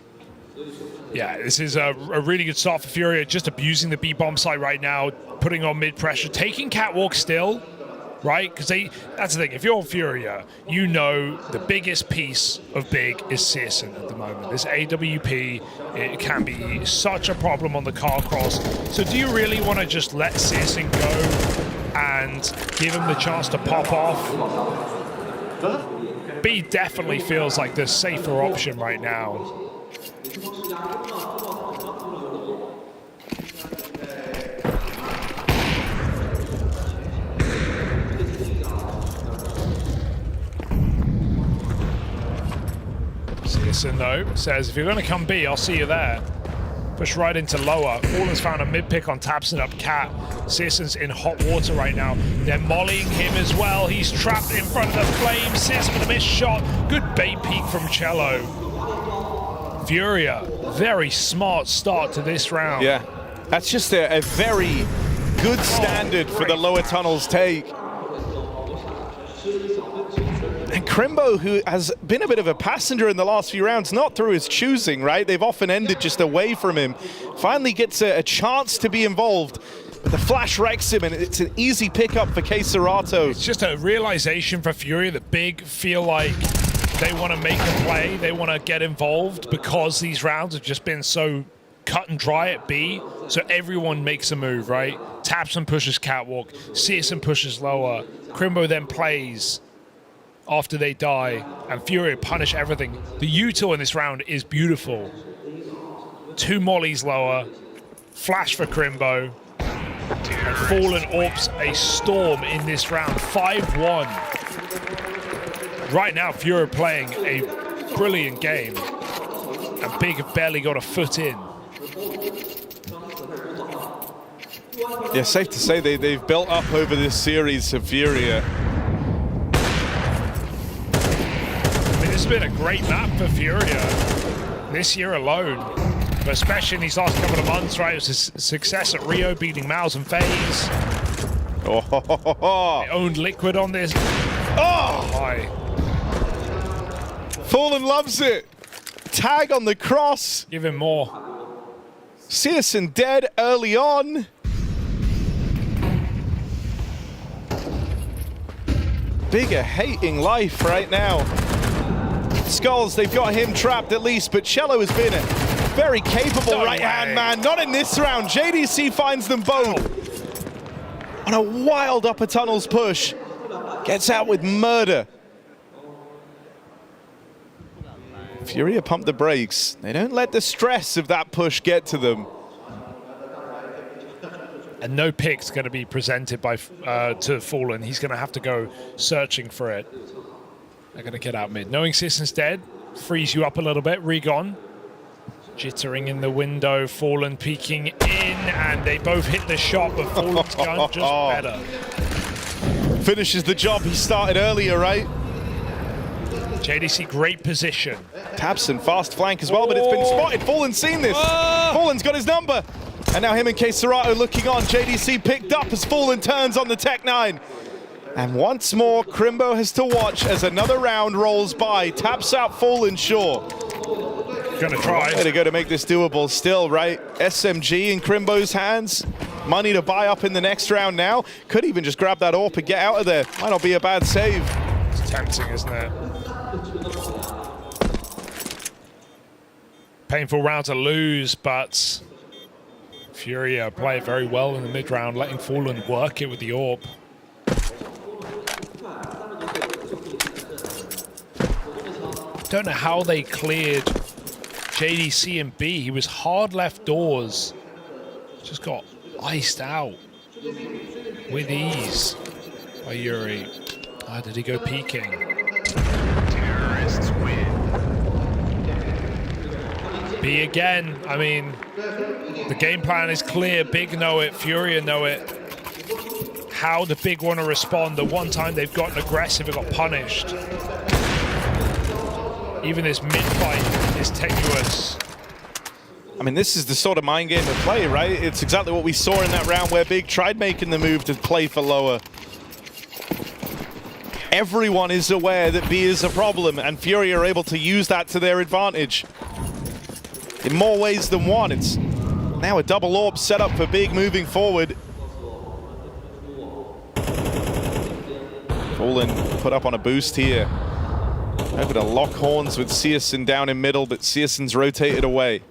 B: Yeah, this is a really good start for Furia. Just abusing the B bomb site right now, putting on mid pressure, taking catwalk still. Right? Because that's the thing. If you're Furia, you know the biggest piece of big is Searson at the moment. This AWP, it can be such a problem on the car cross. So do you really want to just let Searson go and give him the chance to pop off? B definitely feels like the safer option right now. Searson, though, says, if you're going to come B, I'll see you there. Push right into lower. Fallen's found a mid-pick on Tabson up Cat. Searson's in hot water right now. They're mollying him as well. He's trapped in front of the flames. Searson with a missed shot. Good bait peek from Cello. Furia, very smart start to this round.
A: Yeah, that's just a very good standard for the lower tunnels take. And Crimbo, who has been a bit of a passenger in the last few rounds, not through his choosing, right? They've often ended just away from him. Finally gets a chance to be involved. But the flash wrecks him, and it's an easy pickup for K-Serato.
B: It's just a realization for Furia that Big feel like they want to make a play, they want to get involved because these rounds have just been so cut and dry at B. So everyone makes a move, right? Tabson pushes catwalk, Searson pushes lower, Crimbo then plays after they die, and Furia punish everything. The util in this round is beautiful. 2 mollies lower, flash for Crimbo, and Fallen AWPs a storm in this round, 5-1. Right now, Furia playing a brilliant game, and Big have barely got a foot in.
A: Yeah, safe to say they've built up over this series of Furia.
B: This has been a great map for Furia this year alone, but especially in these last couple of months, right? It was a success at Rio, beating Mouse and FaZe. They owned Liquid on this.
A: Oh!
B: My.
A: Fallen loves it. Tag on the cross.
B: Give him more.
A: Searson dead early on. Bigger hating life right now. Skulls, they've got him trapped at least, but Cello has been a very capable right-hand man. Not in this round. JDC finds them both. On a wild upper tunnels push. Gets out with murder. Furia pump the brakes. They don't let the stress of that push get to them.
B: And no pick's going to be presented by to Fallen. He's going to have to go searching for it. They're going to get out mid. Knowing Searson's dead, frees you up a little bit. Rigon jittering in the window. Fallen peeking in, and they both hit the shot, but Fallen's gun just better.
A: Finishes the job he started earlier, right?
B: JDC, great position.
A: Tabson fast flank as well, but it's been spotted. Fallen's seen this. Fallen's got his number. And now him and K-Serato looking on. JDC picked up as Fallen turns on the Tech-9. And once more, Crimbo has to watch as another round rolls by. Taps out Fallen, sure.
B: Gonna try.
A: Way to go to make this doable still, right? SMG in Crimbo's hands. Money to buy up in the next round now. Could even just grab that AWP and get out of there. Might not be a bad save.
B: It's tempting, isn't it? Painful round to lose, but Furia play it very well in the mid round, letting Fallen work it with the AWP. Don't know how they cleared JDC and B. He was hard left doors. Just got iced out with ease by Yuri. Oh, did he go peeking?
C: Terrorists win.
B: B again. I mean, the game plan is clear. Big know it. Furia know it. How the Big want to respond. The one time they've gotten aggressive, it got punished. Even this mid-fight is tenuous.
A: I mean, this is the sort of mind game of play, right? It's exactly what we saw in that round where Big tried making the move to play for lower. Everyone is aware that B is a problem, and Furia are able to use that to their advantage. In more ways than one, it's now a double AWP set up for Big moving forward. Fallen put up on a boost here. Over to lock horns with Searson down in middle, but Searson's rotated away.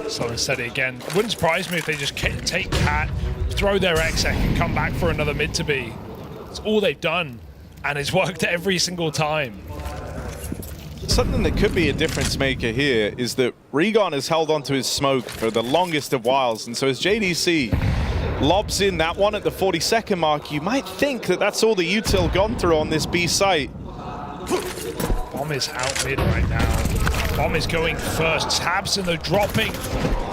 B: Someone said it again. Wouldn't surprise me if they just take Cat, throw their exec, and come back for another mid to B. It's all they've done, and it's worked every single time.
A: Something that could be a difference maker here is that Regon has held onto his smoke for the longest of whiles, and so as JDC lobs in that one at the 40-second mark, you might think that that's all the util gone through on this B site.
B: Bomb is out mid right now. Bomb is going first. Tabson though dropping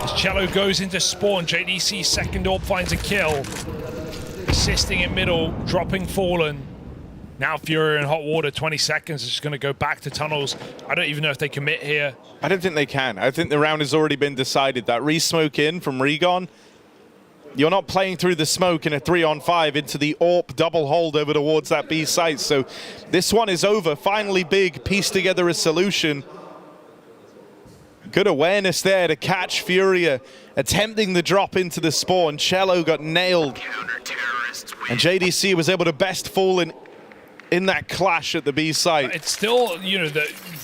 B: as Cello goes into spawn. JDC second AWP finds a kill. Assisting in middle, dropping Fallen. Now Furia in hot water, 20 seconds. Is just going to go back to tunnels. I don't even know if they commit here.
A: I don't think they can. I think the round has already been decided. That re-smoke in from Regon. You're not playing through the smoke in a 3-on-5 into the AWP double hold over towards that B site. So this one is over. Finally Big pieced together a solution. Good awareness there to catch Furia attempting the drop into the spawn. Cello got nailed. And JDC was able to best Fallen in that clash at the B site.
B: It's still, you know,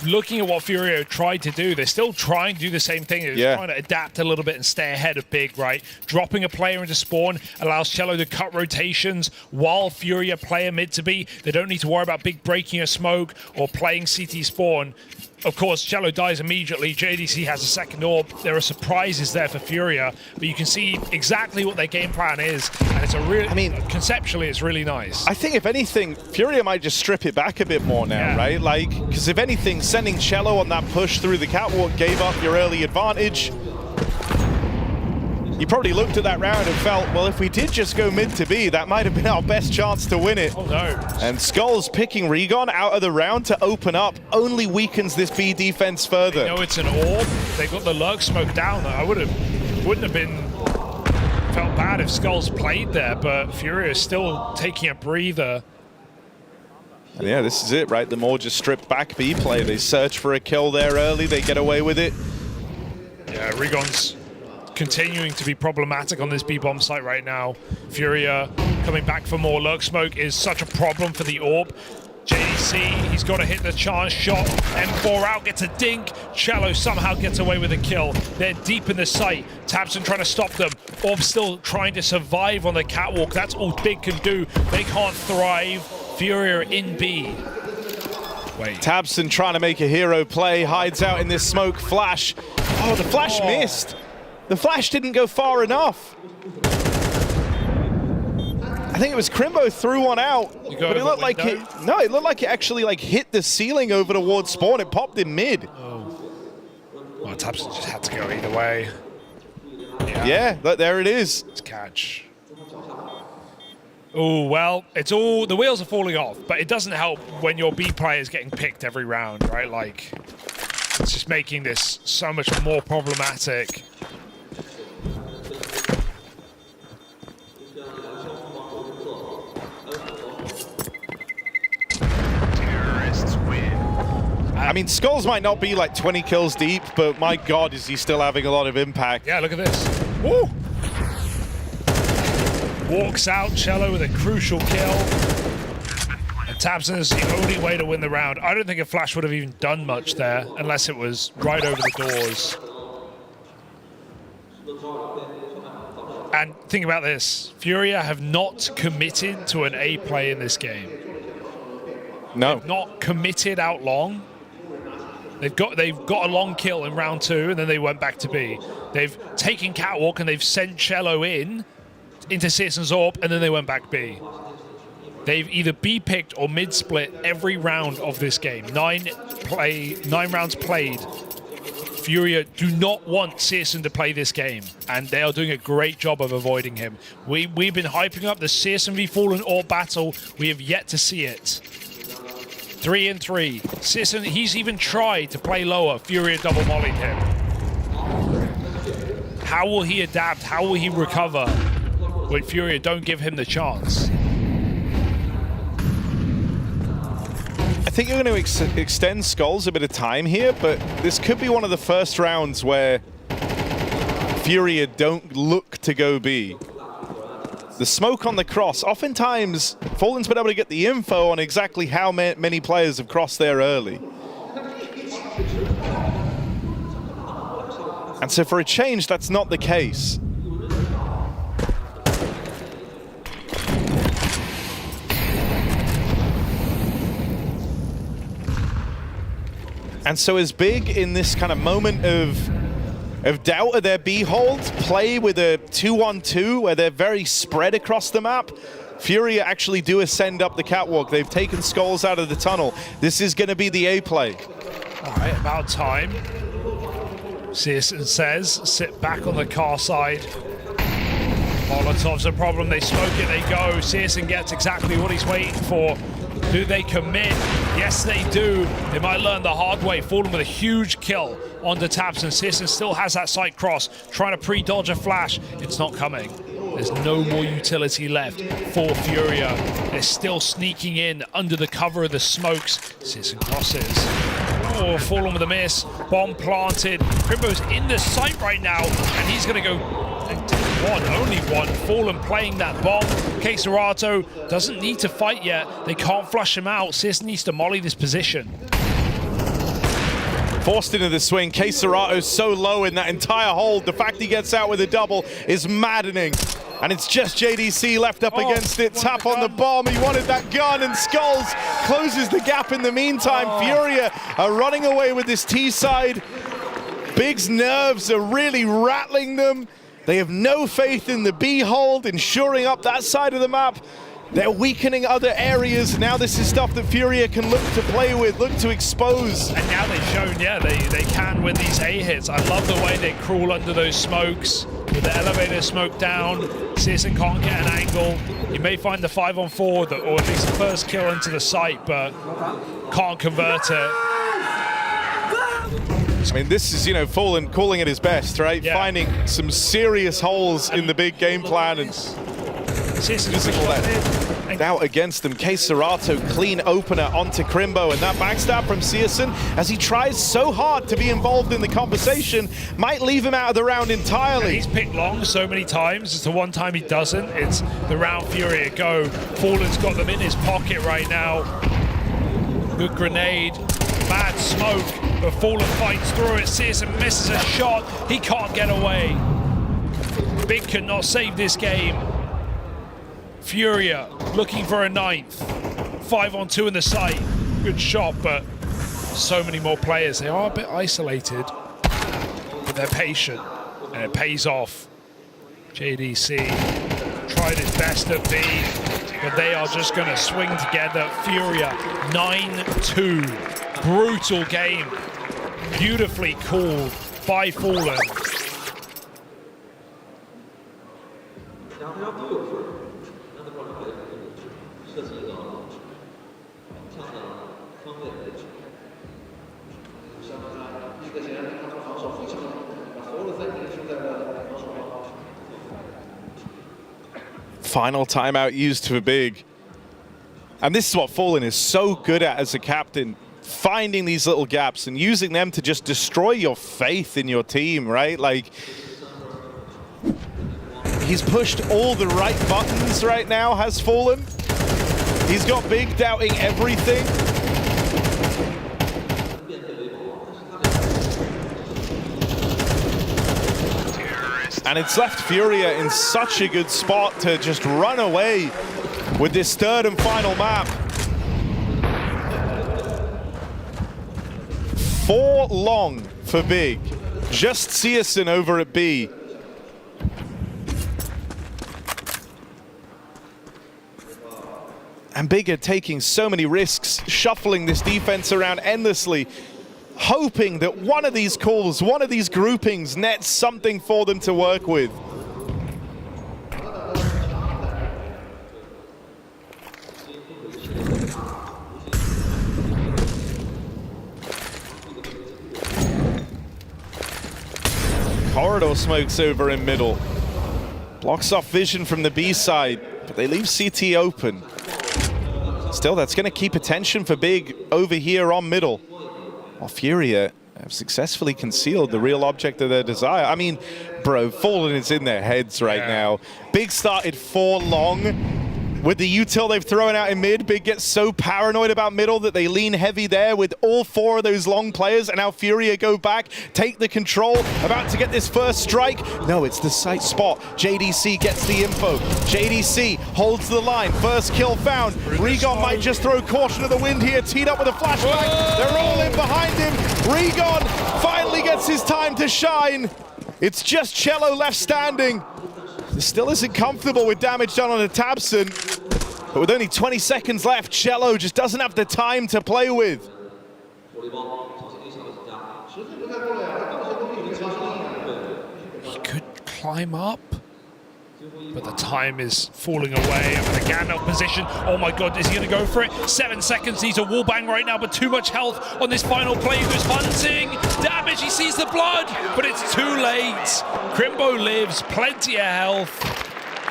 B: looking at what Furia tried to do, they're still trying to do the same thing. They're trying to adapt a little bit and stay ahead of Big, right? Dropping a player into spawn allows Cello to cut rotations while Furia play a mid to B. They don't need to worry about Big breaking a smoke or playing CT spawn. Of course, Cello dies immediately. JDC has a second AWP. There are surprises there for Furia, but you can see exactly what their game plan is, and it's a really, I mean, conceptually, it's really nice.
A: I think if anything, Furia might just strip it back a bit more now, right? Like, because if anything, sending Cello on that push through the catwalk gave up your early advantage. You probably looked at that round and felt, well, if we did just go mid to B, that might have been our best chance to win it.
B: Oh, no.
A: And Skull's picking Regon out of the round to open up only weakens this B defense further.
B: They know it's an AWP. They got the lurk smoke down. Wouldn't have been felt bad if Skulls played there, but Furia is still taking a breather.
A: And yeah, this is it, right? The more just stripped back B play. They search for a kill there early. They get away with it.
B: Yeah, Regon's continuing to be problematic on this B-bomb site right now. Furia coming back for more. Lurk smoke is such a problem for the AWP. JDC, he's got to hit the chance shot. M4 out, gets a dink. Cello somehow gets away with a kill. They're deep in the site. Tabson trying to stop them. AWP still trying to survive on the catwalk. That's all Big can do. They can't thrive. Furia in B. Wait.
A: Tabson trying to make a hero play, hides out in this smoke. Flash. Oh, the flash missed. The flash didn't go far enough. I think it was Crimbo threw one out, but it looked like it. No, it looked like it actually like hit the ceiling over towards spawn. It popped in mid.
B: Oh. Well, Tabson just had to go either way.
A: Yeah, look, there it is.
B: It's catch. Oh, well, it's all, the wheels are falling off, but it doesn't help when your B player is getting picked every round, right? Like, it's just making this so much more problematic.
C: Terrorists win.
A: I mean, Skulls might not be like 20 kills deep, but my God, is he still having a lot of impact.
B: Yeah, look at this. Woo! Walks out, Cello with a crucial kill. And Tabson is the only way to win the round. I don't think a flash would have even done much there, unless it was right over the doors. And think about this. Furia have not committed to an A play in this game.
A: No.
B: Not committed out long. They've got a long kill in round 2, and then they went back to B. They've taken Catwalk, and they've sent Cello into Citizen's Orb, and then they went back B. They've either B picked or mid split every round of this game. 9 rounds played. Furia do not want Citizen to play this game, and they are doing a great job of avoiding him. We've been hyping up the Citizen v Fallen Orb battle. We have yet to see it. 3-3. Citizen, he's even tried to play lower. Furia double mollied him. How will he adapt? How will he recover when Furia don't give him the chance?
A: I think you're going to extend Skulls a bit of time here, but this could be one of the first rounds where Furia don't look to go B. The smoke on the cross. Oftentimes, Fallen's been able to get the info on exactly how many players have crossed there early. And so for a change, that's not the case. And so as Big in this kind of moment of doubt of their B hold, play with a 2-on-2 where they're very spread across the map, Furia actually do ascend up the catwalk. They've taken Skulls out of the tunnel. This is going to be the A play.
B: All right, about time. Citizen says, sit back on the car side. Molotov's a problem. They smoke it, they go. Citizen gets exactly what he's waiting for. Do they commit? Yes, they do. They might learn the hard way. Fallen with a huge kill onto Tabson. Citizen still has that sight cross, trying to pre-dodge a flash. It's not coming. There's no more utility left for Furia. They're still sneaking in under the cover of the smokes. Citizen crosses. Oh, Fallen with a miss. Bomb planted. Crimbo's in the sight right now, and he's going to go and take one, only one. Fallen playing that bomb. Queserato doesn't need to fight yet. They can't flush him out. Citizen needs to molly this position.
A: Forced into the swing. Queserato's so low in that entire hold. The fact he gets out with a double is maddening. And it's just JDC left up against it. Tap on the bomb. He wanted that gun, and Skulls closes the gap in the meantime. Furia are running away with this T side. Big's nerves are really rattling them. They have no faith in the B hold, ensuring up that side of the map. They're weakening other areas. Now this is stuff that Furia can look to play with, look to expose.
B: And now they've shown, yeah, they can win these A hits. I love the way they crawl under those smokes with the elevator smoke down. Citizen can't get an angle. You may find the 5-on-4, or at least the first kill into the site, but can't convert it.
A: I mean, this is, Fallen calling it his best, right? Yeah. Finding some serious holes in the big game plan and using all that doubt against them. Queserato, clean opener onto Crimbo, and that backstab from Citizen, as he tries so hard to be involved in the conversation, might leave him out of the round entirely.
B: And he's picked long so many times. It's the one time he doesn't. It's the round Furia go. Fallen's got them in his pocket right now. Good grenade. Bad smoke, but Fallen fights through it. Citizen misses a shot. He can't get away. Big cannot save this game. Furia looking for a 9th. 5-on-2 in the site. good shot, but so many more players. They are a bit isolated, but they're patient, and it pays off. JDC tried his best at B, but they are just going to swing together. Furia, 9-2. Brutal game. Beautifully called by Fallen.
A: Final timeout used for Big. And this is what Fallen is so good at as a captain, finding these little gaps and using them to just destroy your faith in your team, right? Like, he's pushed all the right buttons right now, has Fallen. He's got Big doubting everything. And it's left Furia in such a good spot to just run away with this third and final map. 4 long for Big. Just Searson over at B. And Big are taking so many risks, shuffling this defense around endlessly, hoping that one of these calls, one of these groupings nets something for them to work with. Corridor smokes over in middle. Blocks off vision from the B side, but they leave CT open. Still, that's going to keep attention for Big over here on middle. While Furia have successfully concealed the real object of their desire. I mean, bro, Fallen is in their heads right now. Big started 4 long. With the util they've thrown out in mid, Big gets so paranoid about middle that they lean heavy there with all 4 of those long players, and now Furia go back, take the control, about to get this first strike. No, it's the site spot. JDC gets the info. JDC holds the line. First kill found. Regon might just throw caution to the wind here, teed up with a flashbang. Whoa! They're all in behind him. Regon finally gets his time to shine. It's just Cello left standing. Still isn't comfortable with damage done on a Tabson, but with only 20 seconds left, Cello just doesn't have the time to play with.
B: He could climb up, but the time is falling away. And with the Gandalf position, oh my god, is he going to go for it? 7 seconds, he's a wallbang right now, but too much health on this final play. He goes hunting, damage, he sees the blood, but it's too late. Crimbo lives, plenty of health.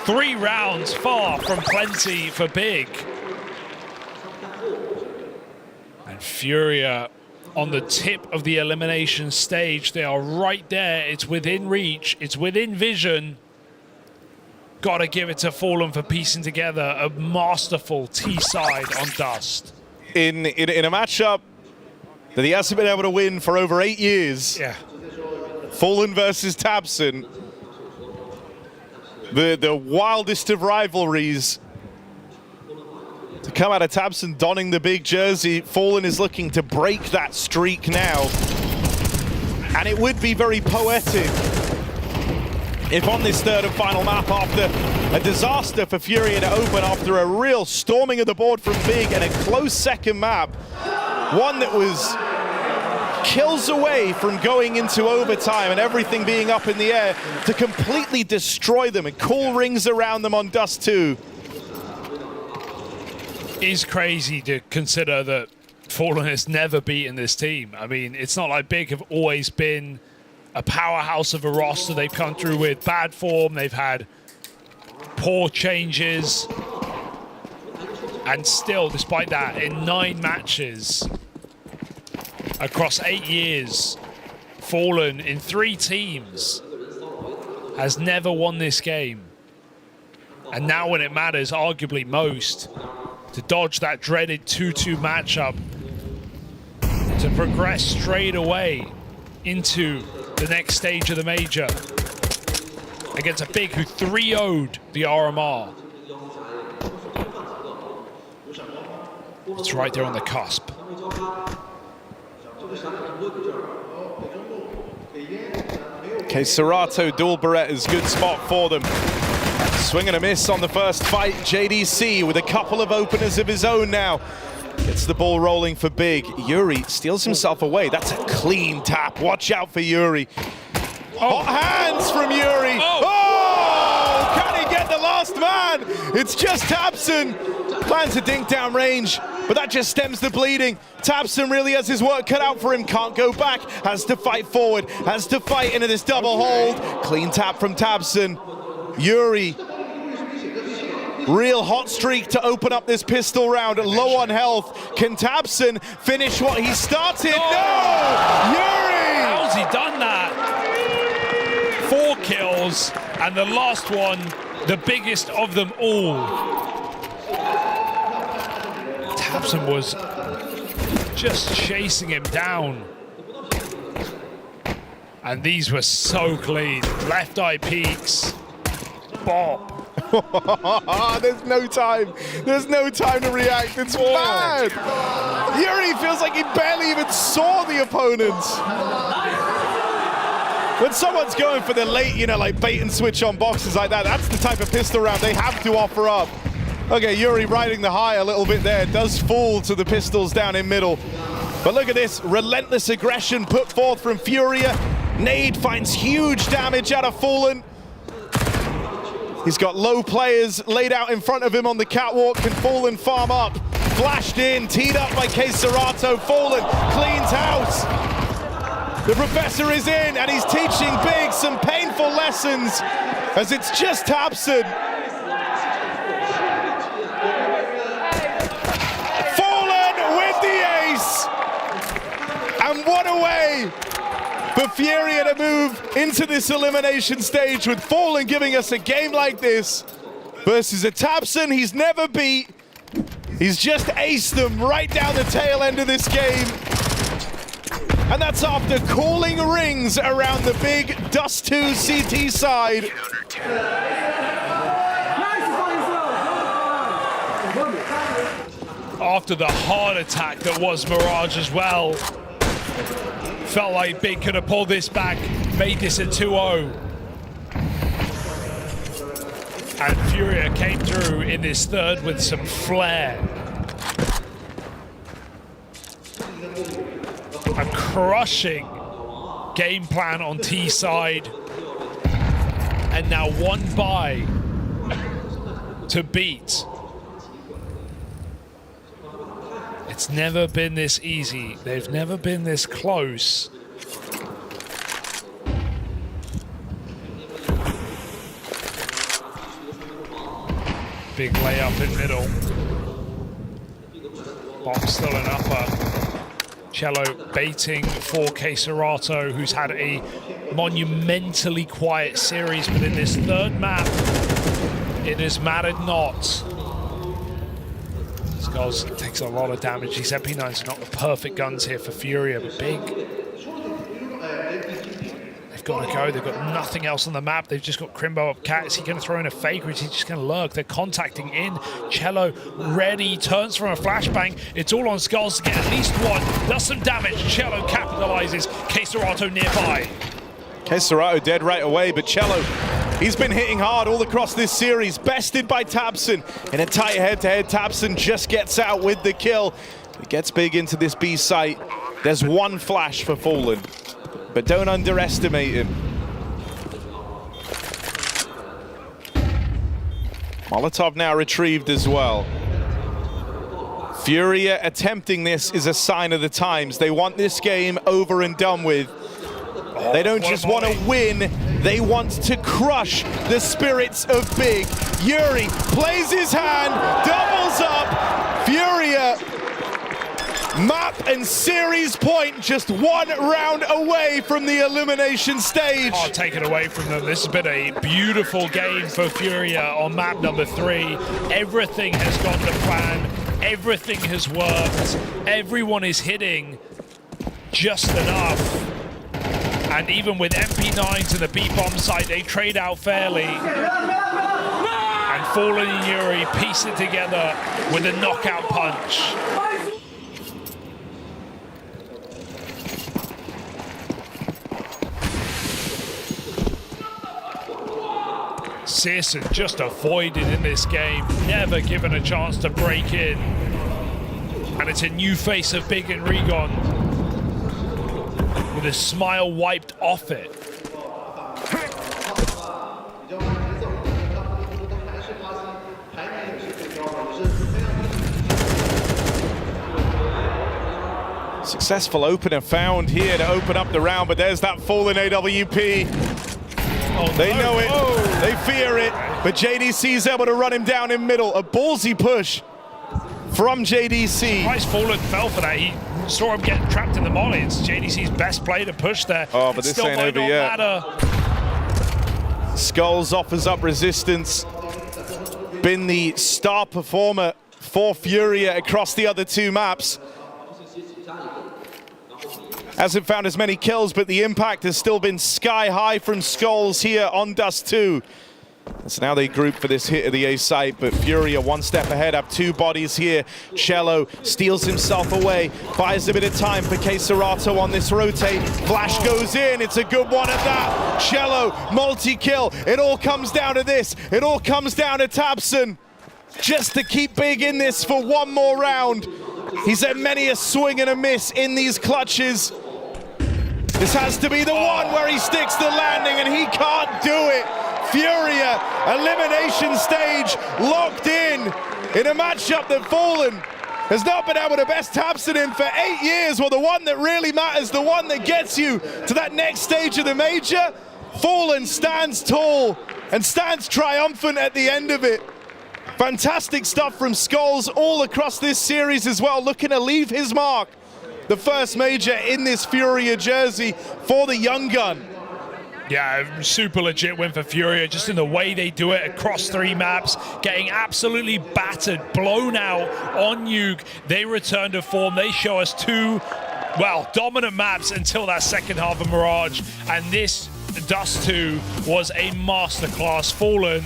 B: 3 rounds far from plenty for Big. And Furia on the tip of the elimination stage. They are right there, it's within reach, it's within vision. Gotta give it to Fallen for piecing together a masterful T-side on Dust.
A: In a matchup that he hasn't been able to win for over 8 years.
B: Yeah.
A: Fallen versus Tabson. The wildest of rivalries. To come out of Tabson donning the big jersey, Fallen is looking to break that streak now. And it would be very poetic if on this third and final map, after a disaster for Furia to open, after a real storming of the board from Big and a close second map, one that was kills away from going into overtime and everything being up in the air, to completely destroy them and call rings around them on Dust 2.
B: It's crazy to consider that Fallen has never beaten this team. I mean, it's not like Big have always been a powerhouse of a roster. They've come through with bad form, they've had poor changes, and still, despite that, in 9 matches across 8 years, Fallen in 3 teams has never won this game. And now when it matters, arguably most, to dodge that dreaded 2-2 matchup, to progress straight away into the next stage of the major against a Big who 3-0'd the RMR. It's right there on the cusp.
A: Okay, Serato, dual Beretta's good spot for them. Swing and a miss on the first fight. JDC with a couple of openers of his own now. Gets the ball rolling for Big. Yuri steals himself away. That's a clean tap. Watch out for Yuri. Hot hands from Yuri. Oh! Can he get the last man? It's just tabseN. Plans a dink down range, but that just stems the bleeding. tabseN really has his work cut out for him. Can't go back. Has to fight forward. Has to fight into this double hold. Clean tap from tabseN. Yuri. Real hot streak to open up this pistol round. Low on health. Can tabseN finish what he started? No! Yuri!
B: How's he done that? 4 kills, and the last one, the biggest of them all. tabseN was just chasing him down. And these were so clean. Left eye peeks. Bop.
A: There's no time. There's no time to react. It's mad. Yuri feels like he barely even saw the opponents. When someone's going for the late, you know, like bait and switch on boxes like that, that's the type of pistol round they have to offer up. Okay, Yuri riding the high a little bit there. Does fall to the pistols down in middle. But look at this relentless aggression put forth from Furia. Nade finds huge damage out of Fallen. He's got low players laid out in front of him on the catwalk. Can Fallen farm up? Flashed in, teed up by Serato. Fallen cleans house. The professor is in, and he's teaching Big some painful lessons, as it's just tabseN. Fallen with the ace! And what a way for Furia to move into this elimination stage, with Fallen giving us a game like this versus a tabseN he's never beat. He's just aced them right down the tail end of this game. And that's after calling rings around the big Dust2 CT side.
B: After the heart attack that was Mirage as well. Felt like Big could have pulled this back, made this a 2-0. And Furia came through in this third with some flair. A crushing game plan on T side. And now one buy to beat. It's never been this easy. They've never been this close. Big layup in middle. Bomb still an upper. Cello baiting for Serato, who's had a monumentally quiet series, but in this third map, it has mattered not. Skulls takes a lot of damage. These MP9s are not the perfect guns here for Furia, but Big. They've got to go. They've got nothing else on the map. They've just got Crimbo up cat. Is he going to throw in a fake, or is he just going to lurk? They're contacting in. Cello ready, turns from a flashbang. It's all on Skulls to get at least one. Does some damage. Cello capitalizes. Serato nearby.
A: Serato dead right away, but Cello, he's been hitting hard all across this series. Bested by tabseN. In a tight head-to-head, tabseN just gets out with the kill. It gets Big into this B site. There's one flash for Fallen, but don't underestimate him. Molotov now retrieved as well. Furia attempting this is a sign of the times. They want this game over and done with. They don't just want to win, they want to crush the spirits of Big. Yuri plays his hand, doubles up. Furia, map and series point just one round away from the elimination stage.
B: Can't take it away from them. This has been a beautiful game for Furia on map number 3. Everything has gone to plan. Everything has worked. Everyone is hitting just enough. And even with MP9s and the B-bomb site, they trade out fairly. And Fallen and Yuri piece it together with a knockout punch. Searson just avoided in this game, never given a chance to break in. And it's a new face of Big and Rigon with a smile wiped off it.
A: Successful opener found here to open up the round, but there's that fallen AWP.
B: Oh,
A: They
B: no.
A: know it,
B: Oh.
A: they fear it, but JDC is able to run him down in middle. A ballsy push from JDC.
B: Price Fallen fell for that. He saw him get trapped in the molly. It's JDC's best play to push there.
A: Oh, but
B: It
A: this
B: still
A: ain't
B: might
A: over
B: not
A: yet.
B: matter.
A: Skulls offers up resistance. Been the star performer for Furia across the other two maps. Hasn't found as many kills, but the impact has still been sky high from Skulls here on Dust 2. So now they group for this hit of the A site, but Furia one step ahead, have two bodies here. Cello steals himself away, buys a bit of time for Keserato on this rotate. Flash goes in, it's a good one at that. Cello, multi-kill. It all comes down to this. It all comes down to Tabson. Just to keep Big in this for one more round. He's had many a swing and a miss in these clutches. This has to be the one where he sticks the landing and he can't do it. Furia, Elimination Stage, locked in a matchup that Fallen has not been able to best Tabson in for 8 years. Well, the one that really matters, the one that gets you to that next stage of the major, Fallen stands tall and stands triumphant at the end of it. Fantastic stuff from Skulls all across this series as well, looking to leave his mark. The first major in this Furia jersey for the young gun.
B: Yeah, super legit win for Furia, just in the way they do it across 3 maps, getting absolutely battered, blown out on Nuke. They return to form. They show us 2, well, dominant maps until that second half of Mirage. And this Dust 2 was a masterclass. Fallen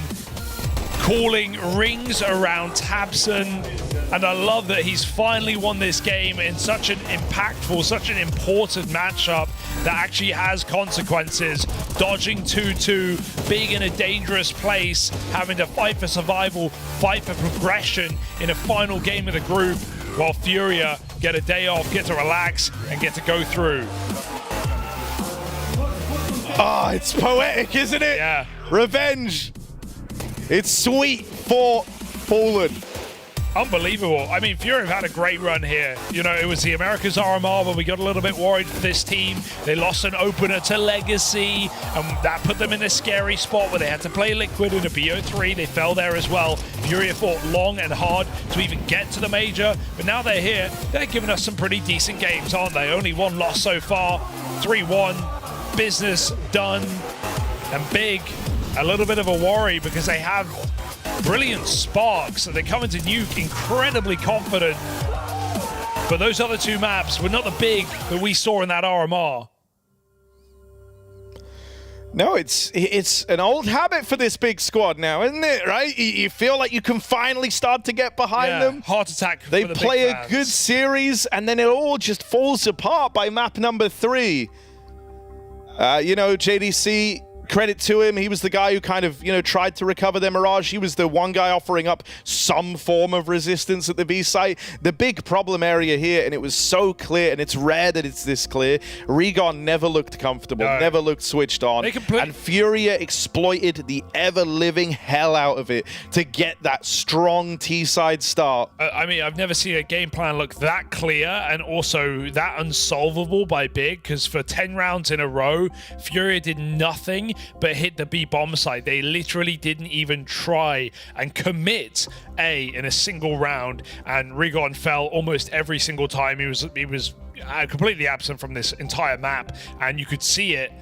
B: calling rings around Tabson. And I love that he's finally won this game in such an impactful, such an important matchup that actually has consequences. Dodging 2-2, being in a dangerous place, having to fight for survival, fight for progression in a final game of the group, while Furia get a day off, get to relax, and get to go through.
A: Ah, it's poetic, isn't it?
B: Yeah.
A: Revenge. It's sweet for Fallen.
B: Unbelievable. I mean, Furia have had a great run here. You know, it was the Americas RMR, but we got a little bit worried for this team. They lost an opener to Legacy, and that put them in a scary spot where they had to play Liquid in a BO3. They fell there as well. Furia fought long and hard to even get to the major, but now they're here. They're giving us some pretty decent games, aren't they? Only one loss so far, 3-1. Business done. And Big, a little bit of a worry because they have brilliant sparks, and they come into Nuke incredibly confident. But those other 2 maps were not the Big that we saw in that RMR.
A: No, it's an old habit for this Big squad now, isn't it, right? You feel like you can finally start to get behind them.
B: Heart attack.
A: They
B: for the
A: play
B: Big
A: a
B: fans.
A: good series, and then it all just falls apart by map number 3. You know, JDC, credit to him. He was the guy who kind of, you know, tried to recover their Mirage. He was the one guy offering up some form of resistance at the B site. The big problem area here, and it was so clear, and it's rare that it's this clear, Rigon never looked comfortable, never looked switched on. And Furia exploited the ever-living hell out of it to get that strong T-side start.
B: I mean, I've never seen a game plan look that clear and also that unsolvable by Big, because for 10 rounds in a row, Furia did nothing but hit the B bomb site. They literally didn't even try and commit A in a single round, and Rigon fell almost every single time. He was completely absent from this entire map, and you could see it.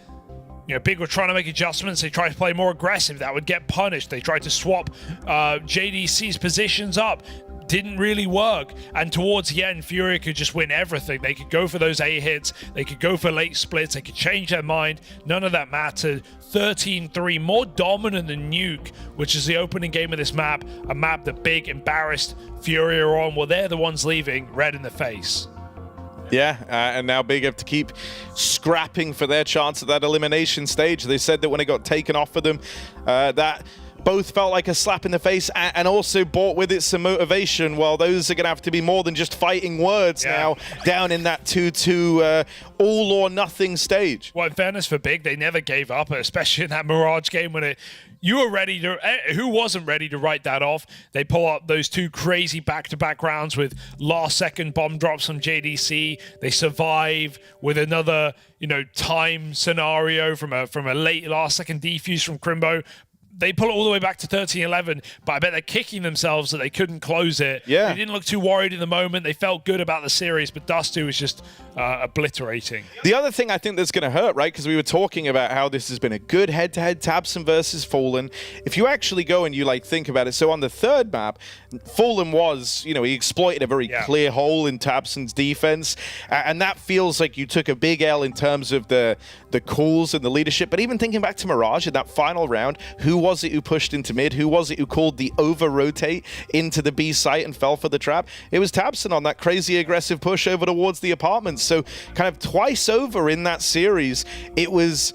B: You know, Big were trying to make adjustments. They tried to play more aggressive. That would get punished. They tried to swap JDC's positions up. Didn't really work. And towards the end, Furia could just win everything. They could go for those A hits. They could go for late splits. They could change their mind. None of that mattered. 13-3, more dominant than Nuke, which is the opening game of this map. A map that Big embarrassed Furia on. Well, they're the ones leaving red in the face.
A: Yeah, and now Big have to keep scrapping for their chance at that elimination stage. They said that when it got taken off of them, that both felt like a slap in the face and also brought with it some motivation. Well, those are going to have to be more than just fighting words now down in that 2-2 all or nothing stage.
B: Well, in fairness for Big, they never gave up, especially in that Mirage game when you were ready to... Who wasn't ready to write that off? They pull up those 2 crazy back-to-back rounds with last-second bomb drops from JDC. They survive with another, time scenario from a late last-second defuse from Crimbo. They pull it all the way back to 13-11, but I bet they're kicking themselves that they couldn't close it.
A: Yeah.
B: They didn't look too worried in the moment. They felt good about the series, but Dust2 was just obliterating.
A: The other thing I think that's going to hurt, right, because we were talking about how this has been a good head-to-head tabseN versus Fallen. If you actually go and you think about it, so on the third map, Fallen was, he exploited a very clear hole in tabseN's defense, and that feels like you took a big L in terms of the calls and the leadership. But even thinking back to Mirage in that final round, who was it who pushed into mid? Who was it who called the over-rotate into the B site and fell for the trap? It was tabseN on that crazy aggressive push over towards the apartments. So kind of twice over in that series, it was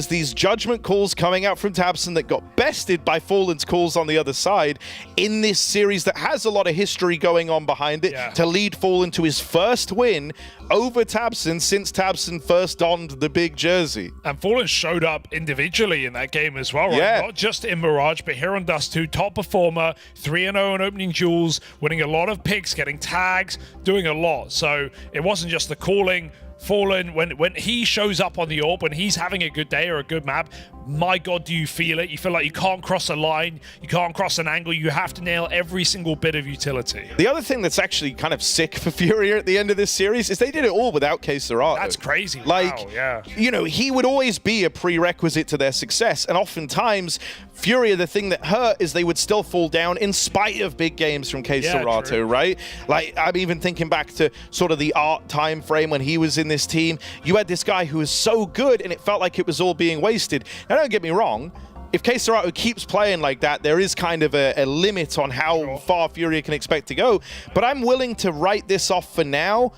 A: these judgment calls coming out from tabseN that got bested by Fallen's calls on the other side in this series that has a lot of history going on behind it to lead Fallen to his first win over tabseN since tabseN first donned the big jersey.
B: And Fallen showed up individually in that game as well, right?
A: Yeah.
B: Not just in Mirage, but here on Dust2, top performer, 3-0 on opening duels, winning a lot of picks, getting tags, doing a lot. So it wasn't just the calling. Fallen, when he shows up on the AWP, when he's having a good day or a good map, my God, do you feel it? You feel like you can't cross a line, you can't cross an angle, you have to nail every single bit of utility.
A: The other thing that's actually kind of sick for Furia at the end of this series is they did it all without KScerato.
B: That's crazy.
A: Like,
B: wow, yeah.
A: He would always be a prerequisite to their success, and oftentimes Furia, the thing that hurt is they would still fall down in spite of big games from KScerato, right? Like, I'm even thinking back to sort of the art time frame when he was in this team. You had this guy who was so good and it felt like it was all being wasted. Now, don't get me wrong, if KScerato keeps playing like that, there is kind of a limit on how far Furia can expect to go, but I'm willing to write this off for now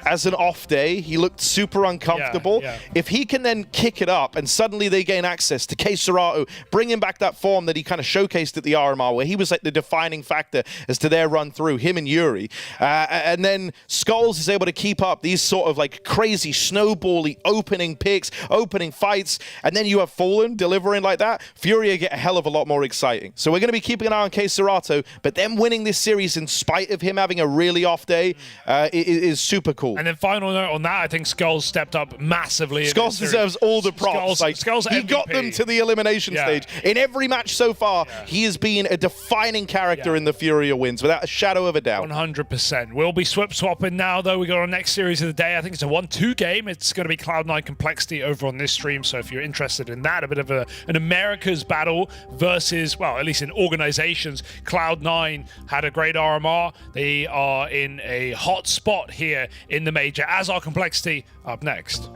A: as an off day. He looked super uncomfortable. If he can then kick it up and suddenly they gain access to KScerato, bringing back that form that he kind of showcased at the RMR, where he was like the defining factor as to their run through, him and Yuri. And then Skulls is able to keep up these sort of like crazy snowbally opening picks, opening fights, and then you have Fallen delivering like that. Furia get a hell of a lot more exciting. So we're going to be keeping an eye on KScerato, but them winning this series in spite of him having a really off day is super cool.
B: And then final note on that, I think Skulls stepped up massively.
A: Skulls deserves all the props.
B: Skulls
A: he got them to the elimination stage. In every match so far, he has been a defining character in the Furia wins, without a shadow of a doubt.
B: 100%. We'll be swapping now, though. We got our next series of the day. I think it's a 1-2 game. It's going to be Cloud9 Complexity over on this stream. So if you're interested in that, a bit of an America's battle versus, well, at least in organizations, Cloud9 had a great RMR. They are in a hot spot here in the major, as are Complexity up next.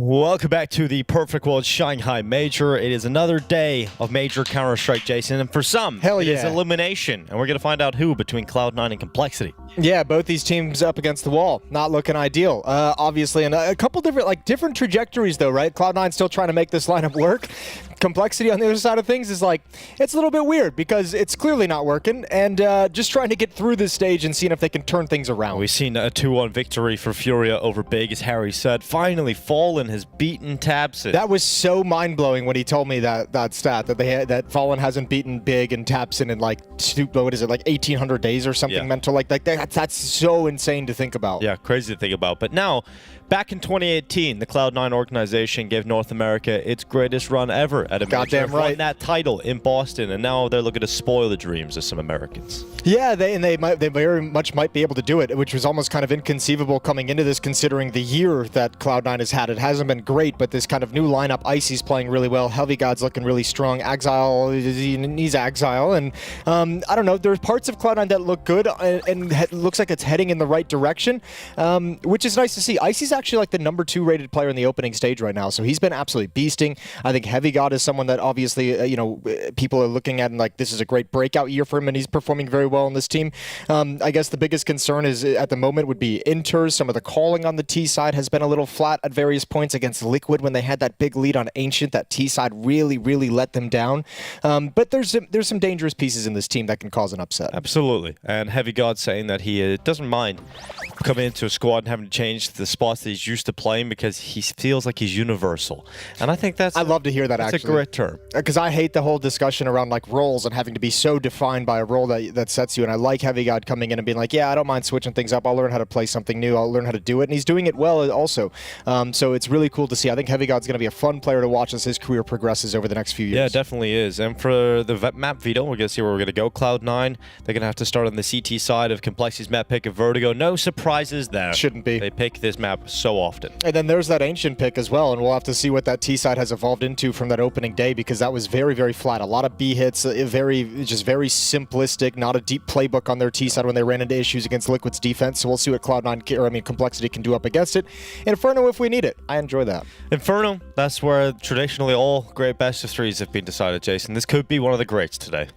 J: Welcome back to the Perfect World Shanghai Major. It is another day of Major Counter-Strike, Jason, and for some, it is elimination, and we're going to find out who between Cloud9 and Complexity.
K: Yeah, both these teams up against the wall, not looking ideal, obviously, and a couple different trajectories though, right? Cloud9 still trying to make this lineup work. Complexity on the other side of things is like, it's a little bit weird because it's clearly not working, and just trying to get through this stage and seeing if they can turn things around.
J: We've seen a 2-1 victory for Furia over Big, as Harry said. Finally, Fallen has beaten Tabson.
K: That was so mind-blowing when he told me that stat, that Fallen hasn't beaten Big and Tabson in like, what is it, like 1,800 days or something mental like that. That's so insane to think about.
J: Yeah, crazy to think about. But now, back in 2018, the Cloud9 organization gave North America its greatest run ever at a major.
K: Goddamn right.
J: Won that title in Boston, and now they're looking to spoil the dreams of some Americans.
K: Yeah, they very much might be able to do it, which was almost kind of inconceivable coming into this, considering the year that Cloud9 has had. It hasn't been great, but this kind of new lineup, Icy's playing really well, Heavy God's looking really strong, Exile, he's Exile, and I don't know, there's parts of Cloud9 that look good, and it looks like it's heading in the right direction, which is nice to see. Icy's actually like the #2 rated player in the opening stage right now, so he's been absolutely beasting. I think Heavy God is someone that obviously, people are looking at and like, this is a great breakout year for him, and he's performing very well on this team. I guess the biggest concern is at the moment would be Inters. Some of the calling on the T side has been a little flat at various points against Liquid when they had that big lead on Ancient. That T side really let them down. But there's some dangerous pieces in this team that can cause an upset.
J: Absolutely. And Heavy God saying that he doesn't mind coming into a squad and having to change the spots that he's used to playing because he feels like he's universal. And I think I
K: love to hear that,
J: that's
K: actually.
J: a great term.
K: Because I hate the whole discussion around like roles and having to be so defined by a role that sets you. And I like Heavy God coming in and being like, yeah, I don't mind switching things up. I'll learn how to play something new. I'll learn how to do it. And he's doing it well also. So it's really cool to see. I think Heavy God's going to be a fun player to watch as his career progresses over the next few years.
J: Yeah, it definitely is. And for the map Veto, we're going to see where we're going to go. Cloud9, they're going to have to start on the CT side of Complexity's map pick of Vertigo. No surprises there.
K: Shouldn't be.
J: They pick this map so often.
K: And then there's that Ancient pick as well, and we'll have to see what that T side has evolved into from that opening day, because that was very, very flat. A lot of B hits, very simplistic, not a deep playbook on their T side when they ran into issues against Liquid's defense. So we'll see what Complexity can do up against it. Inferno if we need it. I enjoy that.
J: Inferno, that's where traditionally all great best of threes have been decided, Jason. This could be one of the greats today.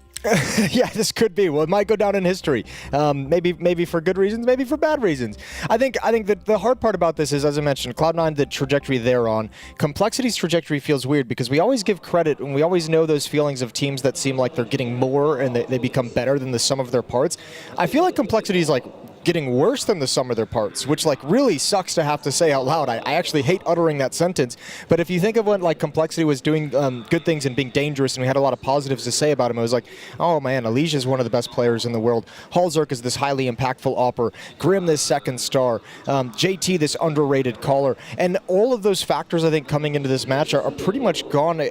K: Yeah, this could be. Well, it might go down in history. Maybe for good reasons, maybe for bad reasons. I think that the hard part about this is, as I mentioned, Cloud9, the trajectory they're on. Complexity's trajectory feels weird because we always give credit and we always know those feelings of teams that seem like they're getting more and they become better than the sum of their parts. I feel like Complexity's like getting worse than the sum of their parts, which like really sucks to have to say out loud. I actually hate uttering that sentence, but if you think of when like Complexity was doing good things and being dangerous and we had a lot of positives to say about him, it was like, oh man, Elijah is one of the best players in the world. Halzerk is this highly impactful opper. Grim this second star. JT this underrated caller. And all of those factors I think coming into this match are pretty much gone.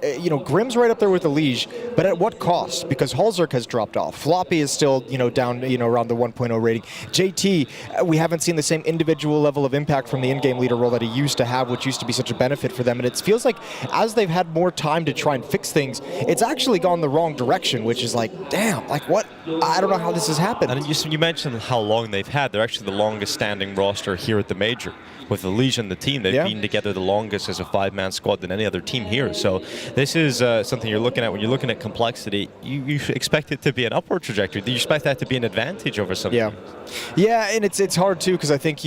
K: Grim's right up there with Elijah, but at what cost? Because Halzerk has dropped off. Floppy is still down around the 1.0 rating. JT, we haven't seen the same individual level of impact from the in-game leader role that he used to have, which used to be such a benefit for them. And it feels like as they've had more time to try and fix things, it's actually gone the wrong direction, which is like, damn, like what? I don't know how this has happened.
J: And you mentioned how long they've had. They're actually the longest standing roster here at the Major. With Elimination and the team, they've been together the longest as a 5-man squad than any other team here. So this is something you're looking at when you're looking at Complexity. You expect it to be an upward trajectory. Do you expect that to be an advantage over something?
K: Yeah, and it's hard too, because I think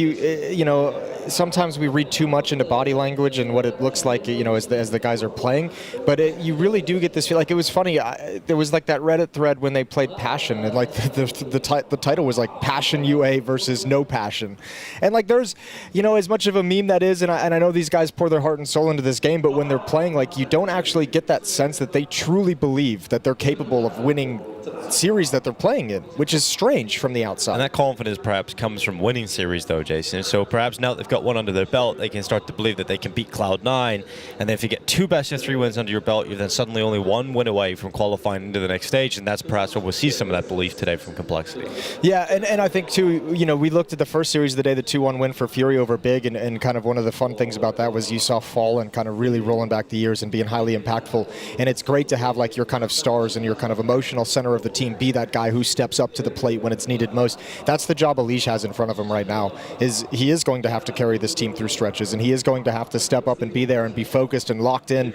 K: sometimes we read too much into body language and what it looks like, as the guys are playing. But you really do get this feel. Like it was funny. There was like that Reddit thread when they played Passion, and like the title was like Passion UA versus No Passion, and like there's as much of a meme that is, and I know these guys pour their heart and soul into this game, but when they're playing, like you don't actually get that sense that they truly believe that they're capable of winning series that they're playing in, which is strange from the outside.
J: And that confidence perhaps comes from winning series though, Jason. So perhaps now that they've got one under their belt, they can start to believe that they can beat Cloud9. And then if you get 2 best-of-3 wins under your belt, you're then suddenly only 1 win away from qualifying into the next stage. And that's perhaps where we'll see some of that belief today from Complexity.
K: Yeah, and I think too, we looked at the first series of the day, the 2-1 win for Furia over Big, and kind of one of the fun things about that was you saw Fallen kind of really rolling back the years and being highly impactful. And it's great to have like your kind of stars and your kind of emotional center center of the team, be that guy who steps up to the plate when it's needed most. That's the job Elish has in front of him right now. He is going to have to carry this team through stretches, and he is going to have to step up and be there and be focused and locked in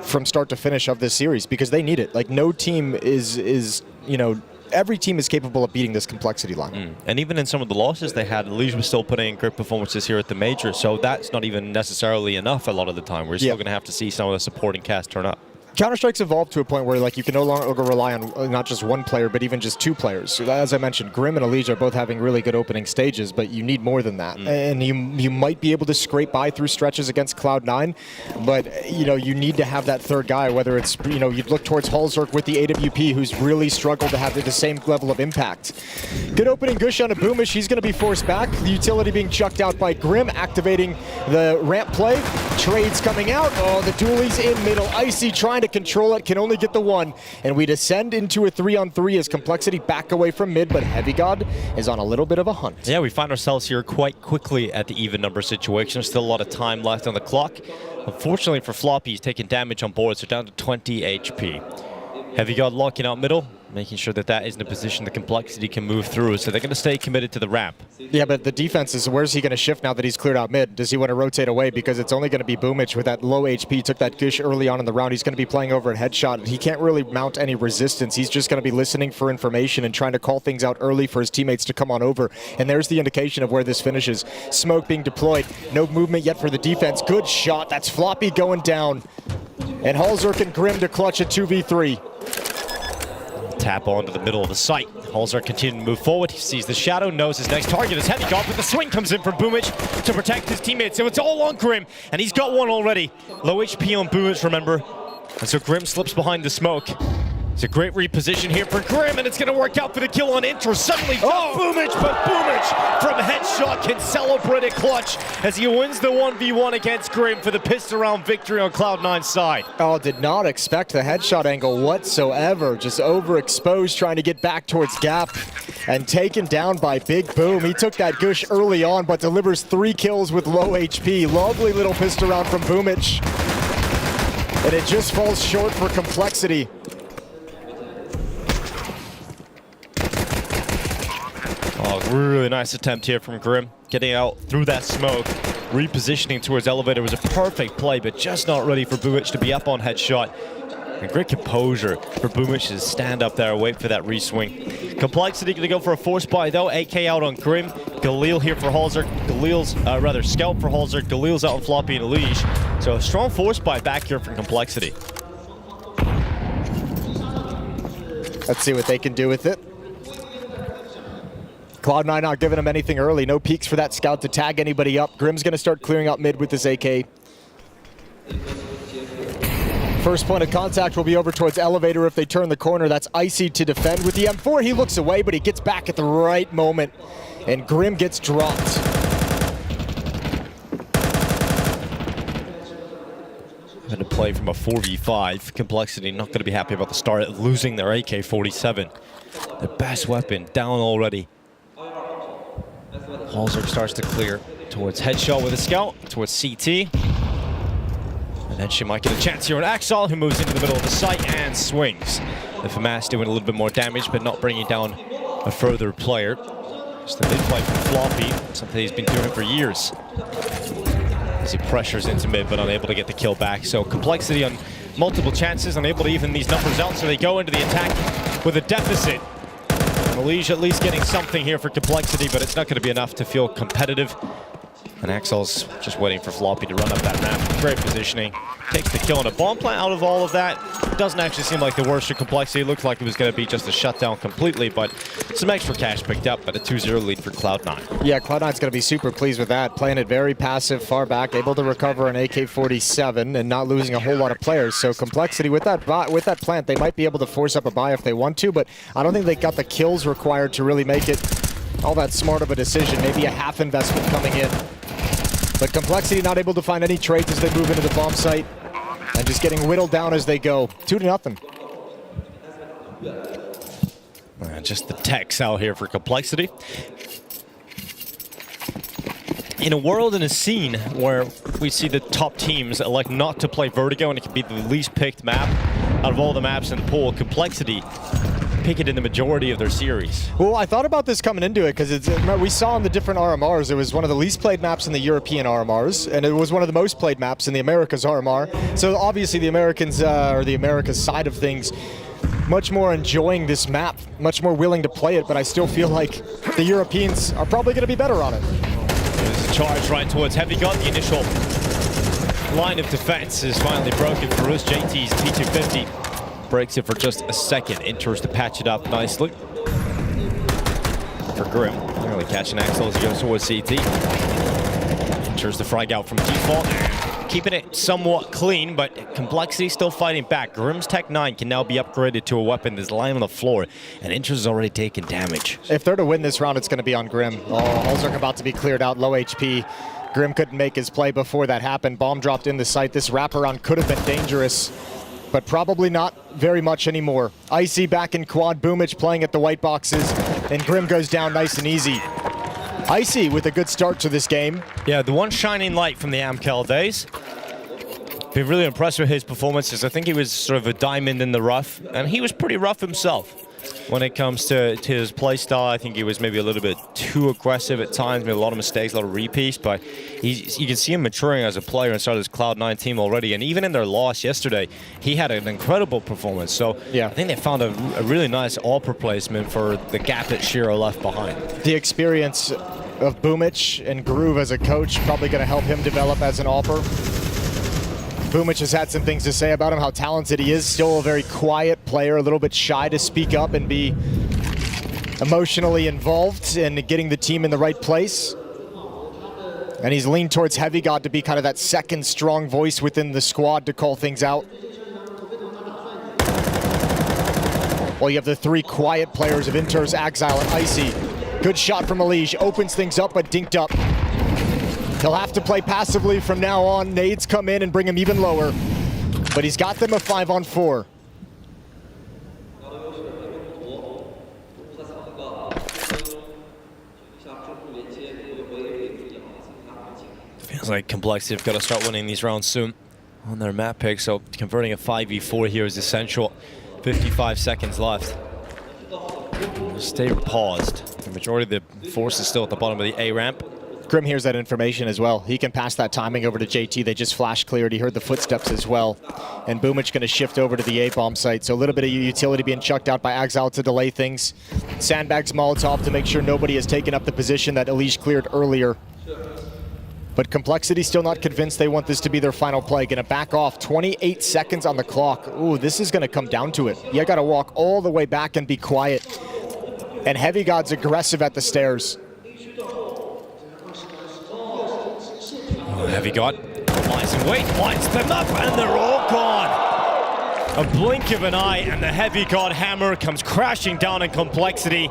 K: from start to finish of this series, because they need it. Like, no team is you know, every team is capable of beating this complexity line.
J: And even in some of the losses they had, Elish was still putting in great performances here at the major, so that's not even necessarily enough a lot of the time. We're still going to have to see some of the supporting cast turn up.
K: Counter-Strike's evolved to a point where, like, you can no longer rely on not just one player, but even just two players. So, as I mentioned, Grim and Elish are both having really good opening stages, but you need more than that. And you might be able to scrape by through stretches against Cloud9, but, you know, you need to have that third guy, whether it's, you know, you'd look towards HallZerk with the AWP, who's really struggled to have the same level of impact. Good opening Gush on a Boomish. He's going to be forced back. The utility being chucked out by Grim, activating the ramp play. Trades coming out. Oh, the dualies in middle. Icy trying to control it, can only get the one, and we descend into a 3-on-3 as Complexity back away from mid, but Heavy God is on a little bit of a hunt. Yeah,
J: we find ourselves here quite quickly at the even number situation. Still a lot of time left on the clock. Unfortunately for Floppy, he's taking damage on board, so down to 20 HP. Heavy God locking out middle, making sure that is in a position the Complexity can move through, so they're going to stay committed to the ramp.
K: Yeah, but the defense is, where's he going to shift now that he's cleared out mid? Does he want to rotate away? Because it's only going to be Boomich with that low HP, took that Gush early on in the round. He's going to be playing over at Headshot. He can't really mount any resistance. He's just going to be listening for information and trying to call things out early for his teammates to come on over. And there's the indication of where this finishes. Smoke being deployed. No movement yet for the defense. Good shot. That's Floppy going down. And HallZerk and Grim to clutch a 2v3.
J: Tap onto the middle of the site. HallZerk continuing to move forward. He sees the shadow, knows his next target is Heavy God, but the swing comes in from Boomich to protect his teammates. So it's all on Grim, and he's got one already. Low HP on Boomich, remember. And so Grim slips behind the smoke. It's a great reposition here for Grim, and it's going to work out for the kill on intro. Suddenly, Boomich, but Boomich from Headshot can celebrate a clutch as he wins the 1v1 against Grim for the pistol round victory on Cloud9's side.
K: Oh, did not expect the Headshot angle whatsoever. Just overexposed, trying to get back towards Gap, and taken down by Big Boom. He took that Gush early on, but delivers 3 kills with low HP. Lovely little pistol round from Boomich. And it just falls short for Complexity.
J: Oh, really nice attempt here from Grim. Getting out through that smoke. Repositioning towards Elevator was a perfect play, but just not ready for Boomich to be up on Headshot. And great composure for Boomich to stand up there, wait for that reswing. Complexity going to go for a force buy though. AK out on Grim. Galil here for HallZerk. Galil's, Scout for HallZerk. Galil's out on Floppy and Elish. So a strong force buy back here from Complexity.
K: Let's see what they can do with it. Cloud9 not giving him anything early. No peeks for that Scout to tag anybody up. Grim's going to start clearing out mid with this AK. First point of contact will be over towards Elevator if they turn the corner. That's Icy to defend with the M4. He looks away, but he gets back at the right moment. And Grim gets dropped.
J: Going to play from a 4v5. Complexity not going to be happy about the start of losing their AK-47. The best weapon down already. HallZerk starts to clear towards Headshot with a Scout, towards CT. And then she might get a chance here on Axel, who moves into the middle of the site and swings. The FAMAS doing a little bit more damage, but not bringing down a further player. Just the mid play from Floppy, something he's been doing for years. As he pressures into mid, but unable to get the kill back. So Complexity on multiple chances, unable to even these numbers out, so they go into the attack with a deficit. Elish at least getting something here for Complexity, but it's not going to be enough to feel competitive. And Axel's just waiting for Floppy to run up that ramp. Great positioning. Takes the kill on a bomb plant out of all of that. Doesn't actually seem like the worst for Complexity. It looked like it was going to be just a shutdown completely, but some extra cash picked up, but a 2-0 lead for Cloud9.
K: Yeah, Cloud9's going to be super pleased with that. Playing it very passive, far back, able to recover an AK-47 and not losing a whole lot of players. So Complexity with that plant, they might be able to force up a buy if they want to, but I don't think they got the kills required to really make it all that smart of a decision. Maybe a half investment coming in. But Complexity not able to find any trades as they move into the bomb site. And just getting whittled down as they go. 2-0.
J: Just the techs out here for Complexity. In a world and a scene where we see the top teams elect not to play Vertigo, and it can be the least picked map out of all the maps in the pool, Complexity pick it in the majority of their series.
K: Well, I thought about this coming into it because we saw on the different RMRs, it was one of the least played maps in the European RMRs, and it was one of the most played maps in the Americas RMR. So obviously the Americans, or the Americas side of things, much more enjoying this map, much more willing to play it, but I still feel like the Europeans are probably going to be better on it.
J: There's a charge right towards Heavy God. The initial line of defense is finally broken for us. JT's T250 breaks it for just a second. Enters to patch it up nicely. For Grim, nearly catching Axel as he goes towards CT. Enters the frag out from default. Keeping it somewhat clean, but Complexity still fighting back. Grim's Tech 9 can now be upgraded to a weapon that's lying on the floor, and Inter's has already taken damage.
K: If they're to win this round, it's going to be on Grim. Oh, Halzark about to be cleared out, low HP. Grim couldn't make his play before that happened. Bomb dropped in the site. This wraparound could have been dangerous, but probably not very much anymore. Icy back in quad, Boomich playing at the white boxes, and Grim goes down nice and easy. Icy with a good start to this game.
J: Yeah, the one shining light from the Amcal days. Been really impressed with his performances. I think he was sort of a diamond in the rough, and he was pretty rough himself when it comes to his play style. I think he was maybe a little bit too aggressive at times, made a lot of mistakes, a lot of repeats, but you can see him maturing as a player inside his Cloud9 team already, and even in their loss yesterday, he had an incredible performance. So yeah, I think they found a really nice AWP replacement for the gap that Shiro left behind.
K: The experience of Boomich and Groove as a coach probably going to help him develop as an AWPer. Boomich has had some things to say about him, how talented he is. Still a very quiet player, a little bit shy to speak up and be emotionally involved in getting the team in the right place. And he's leaned towards Heavy God to be kind of that second strong voice within the squad to call things out. Well, you have the three quiet players of Inters, Axile, and Icy. Good shot from Elige, opens things up, but dinked up. He'll have to play passively from now on. Nades come in and bring him even lower. But he's got them a 5-on-4.
J: Feels like Complexity have got to start winning these rounds soon on their map pick, so converting a 5v4 here is essential. 55 seconds left. Stay paused. The majority of the force is still at the bottom of the A ramp.
K: Grim hears that information as well. He can pass that timing over to JT. They just flash cleared. He heard the footsteps as well. And Boomich going to shift over to the A-bomb site. So a little bit of utility being chucked out by Axile to delay things. Sandbags Molotov to make sure nobody has taken up the position that Elige cleared earlier. But Complexity still not convinced they want this to be their final play. Going to back off. 28 seconds on the clock. Ooh, this is going to come down to it. You got to walk all the way back and be quiet. And Heavy God's aggressive at the stairs.
J: Heavy God lies in wait, lines them up, and they're all gone. A blink of an eye, and the Heavy God hammer comes crashing down in Complexity.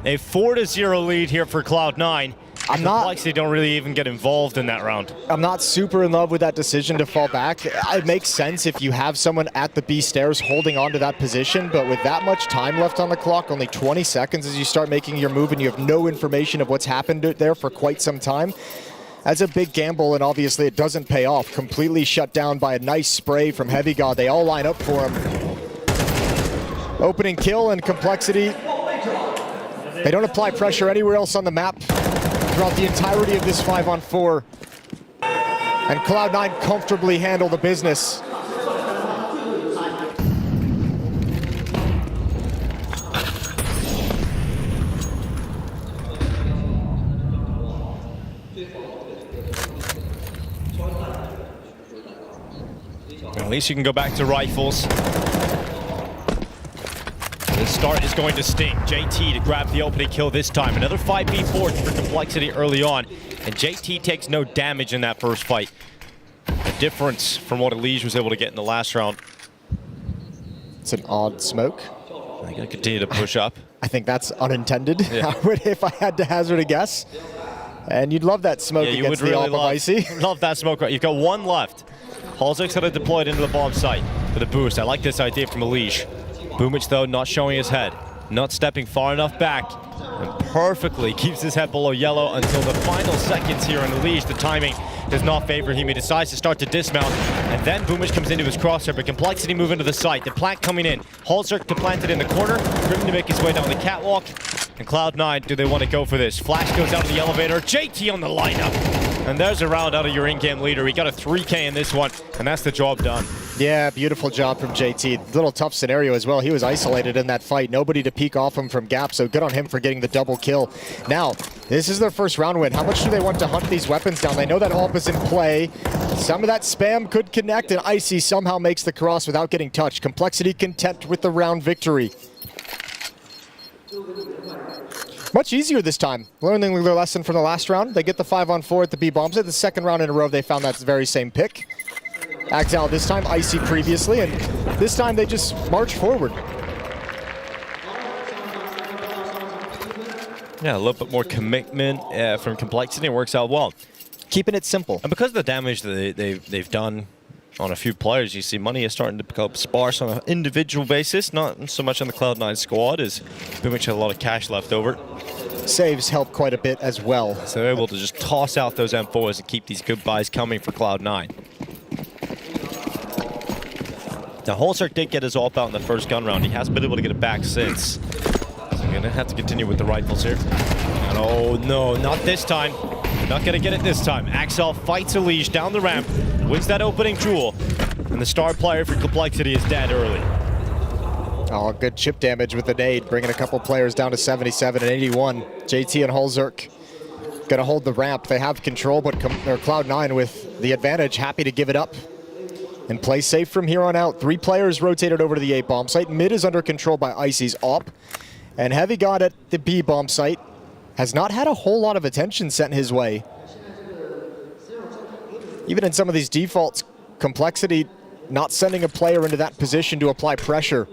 J: A 4-0 lead here for Cloud9. Complexity don't really even get involved in that round.
K: I'm not super in love with that decision to fall back. It makes sense if you have someone at the B stairs holding on to that position, but with that much time left on the clock, only 20 seconds as you start making your move and you have no information of what's happened there for quite some time, that's a big gamble, and obviously it doesn't pay off. Completely shut down by a nice spray from Heavy God. They all line up for him. Opening kill and Complexity. They don't apply pressure anywhere else on the map throughout the entirety of this 5-on-4. And Cloud9 comfortably handle the business.
J: At least you can go back to rifles. This start is going to sting. JT to grab the opening kill this time. Another 5v4 for Complexity early on. And JT takes no damage in that first fight. A difference from what Elige was able to get in the last round.
K: It's an odd smoke.
J: I gotta continue to push up.
K: I think that's unintended.
J: Yeah.
K: I would, if I had to hazard a guess. And you'd love that smoke against the AWP of Icy.
J: Love that smoke. You've got one left. Halzark's got it deployed into the bomb site for the boost. I like this idea from Elige. Boomich, though, not showing his head. Not stepping far enough back. And perfectly keeps his head below yellow until the final seconds here on Elimination. The timing does not favor him. He decides to start to dismount, and then Boomish comes into his crosshair, but Complexity move into the site. The plant coming in. Halzerk to plant it in the corner. Grim to make his way down the catwalk. And Cloud9, do they want to go for this? Flash goes out of the elevator. JT on the lineup. And there's a round out of your in-game leader. He got a 3K in this one, and that's the job done.
K: Yeah, beautiful job from JT. Little tough scenario as well. He was isolated in that fight. Nobody to peek off him from gap, so good on him for getting the double kill. Now, this is their first round win. How much do they want to hunt these weapons down? They know that AWP is in play. Some of that spam could connect, and Icy somehow makes the cross without getting touched. Complexity content with the round victory. Much easier this time. Learning their lesson from the last round. They get the 5-on-4 at the B bomb site. The second round in a row, they found that very same pick. Axal this time, Icy previously, and this time they just march forward.
J: Yeah, a little bit more commitment from Complexity. It works out well.
K: Keeping it simple.
J: And because of the damage that they've done on a few players, you see money is starting to become sparse on an individual basis, not so much on the Cloud9 squad, as Boomich had a lot of cash left over.
K: Saves help quite a bit as well.
J: So they're able to just toss out those M4s and keep these good buys coming for Cloud9. Now, Halzerk did get his AWP out in the first gun round. He hasn't been able to get it back since. So I'm going to have to continue with the rifles here. And oh no, not this time. Not going to get it this time. Axel fights Elimination down the ramp, wins that opening duel, and the star player for Complexity is dead early.
K: Oh, good chip damage with the nade, bringing a couple players down to 77 and 81. JT and Halzerk going to hold the ramp. They have control, but Cloud9 with the advantage, happy to give it up and play safe from here on out. 3 players rotated over to the A bomb site. Mid is under control by Icy's AWP, and Heavy God at the B bomb site has not had a whole lot of attention sent his way. Even in some of these defaults, Complexity not sending a player into that position to apply pressure.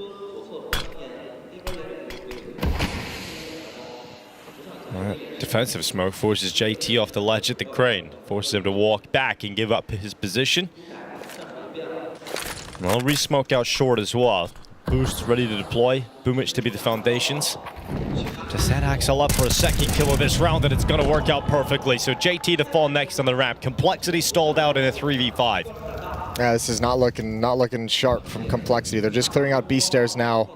J: Defensive smoke forces JT off the ledge at the crane, forces him to walk back and give up his position. Well, re-smoke out short as well. Boost ready to deploy. Boomich to be the foundations. To set Axel up for a second kill of this round, and it's going to work out perfectly. So JT to fall next on the ramp. Complexity stalled out in a 3v5.
K: Yeah, this is not looking sharp from Complexity. They're just clearing out B stairs now.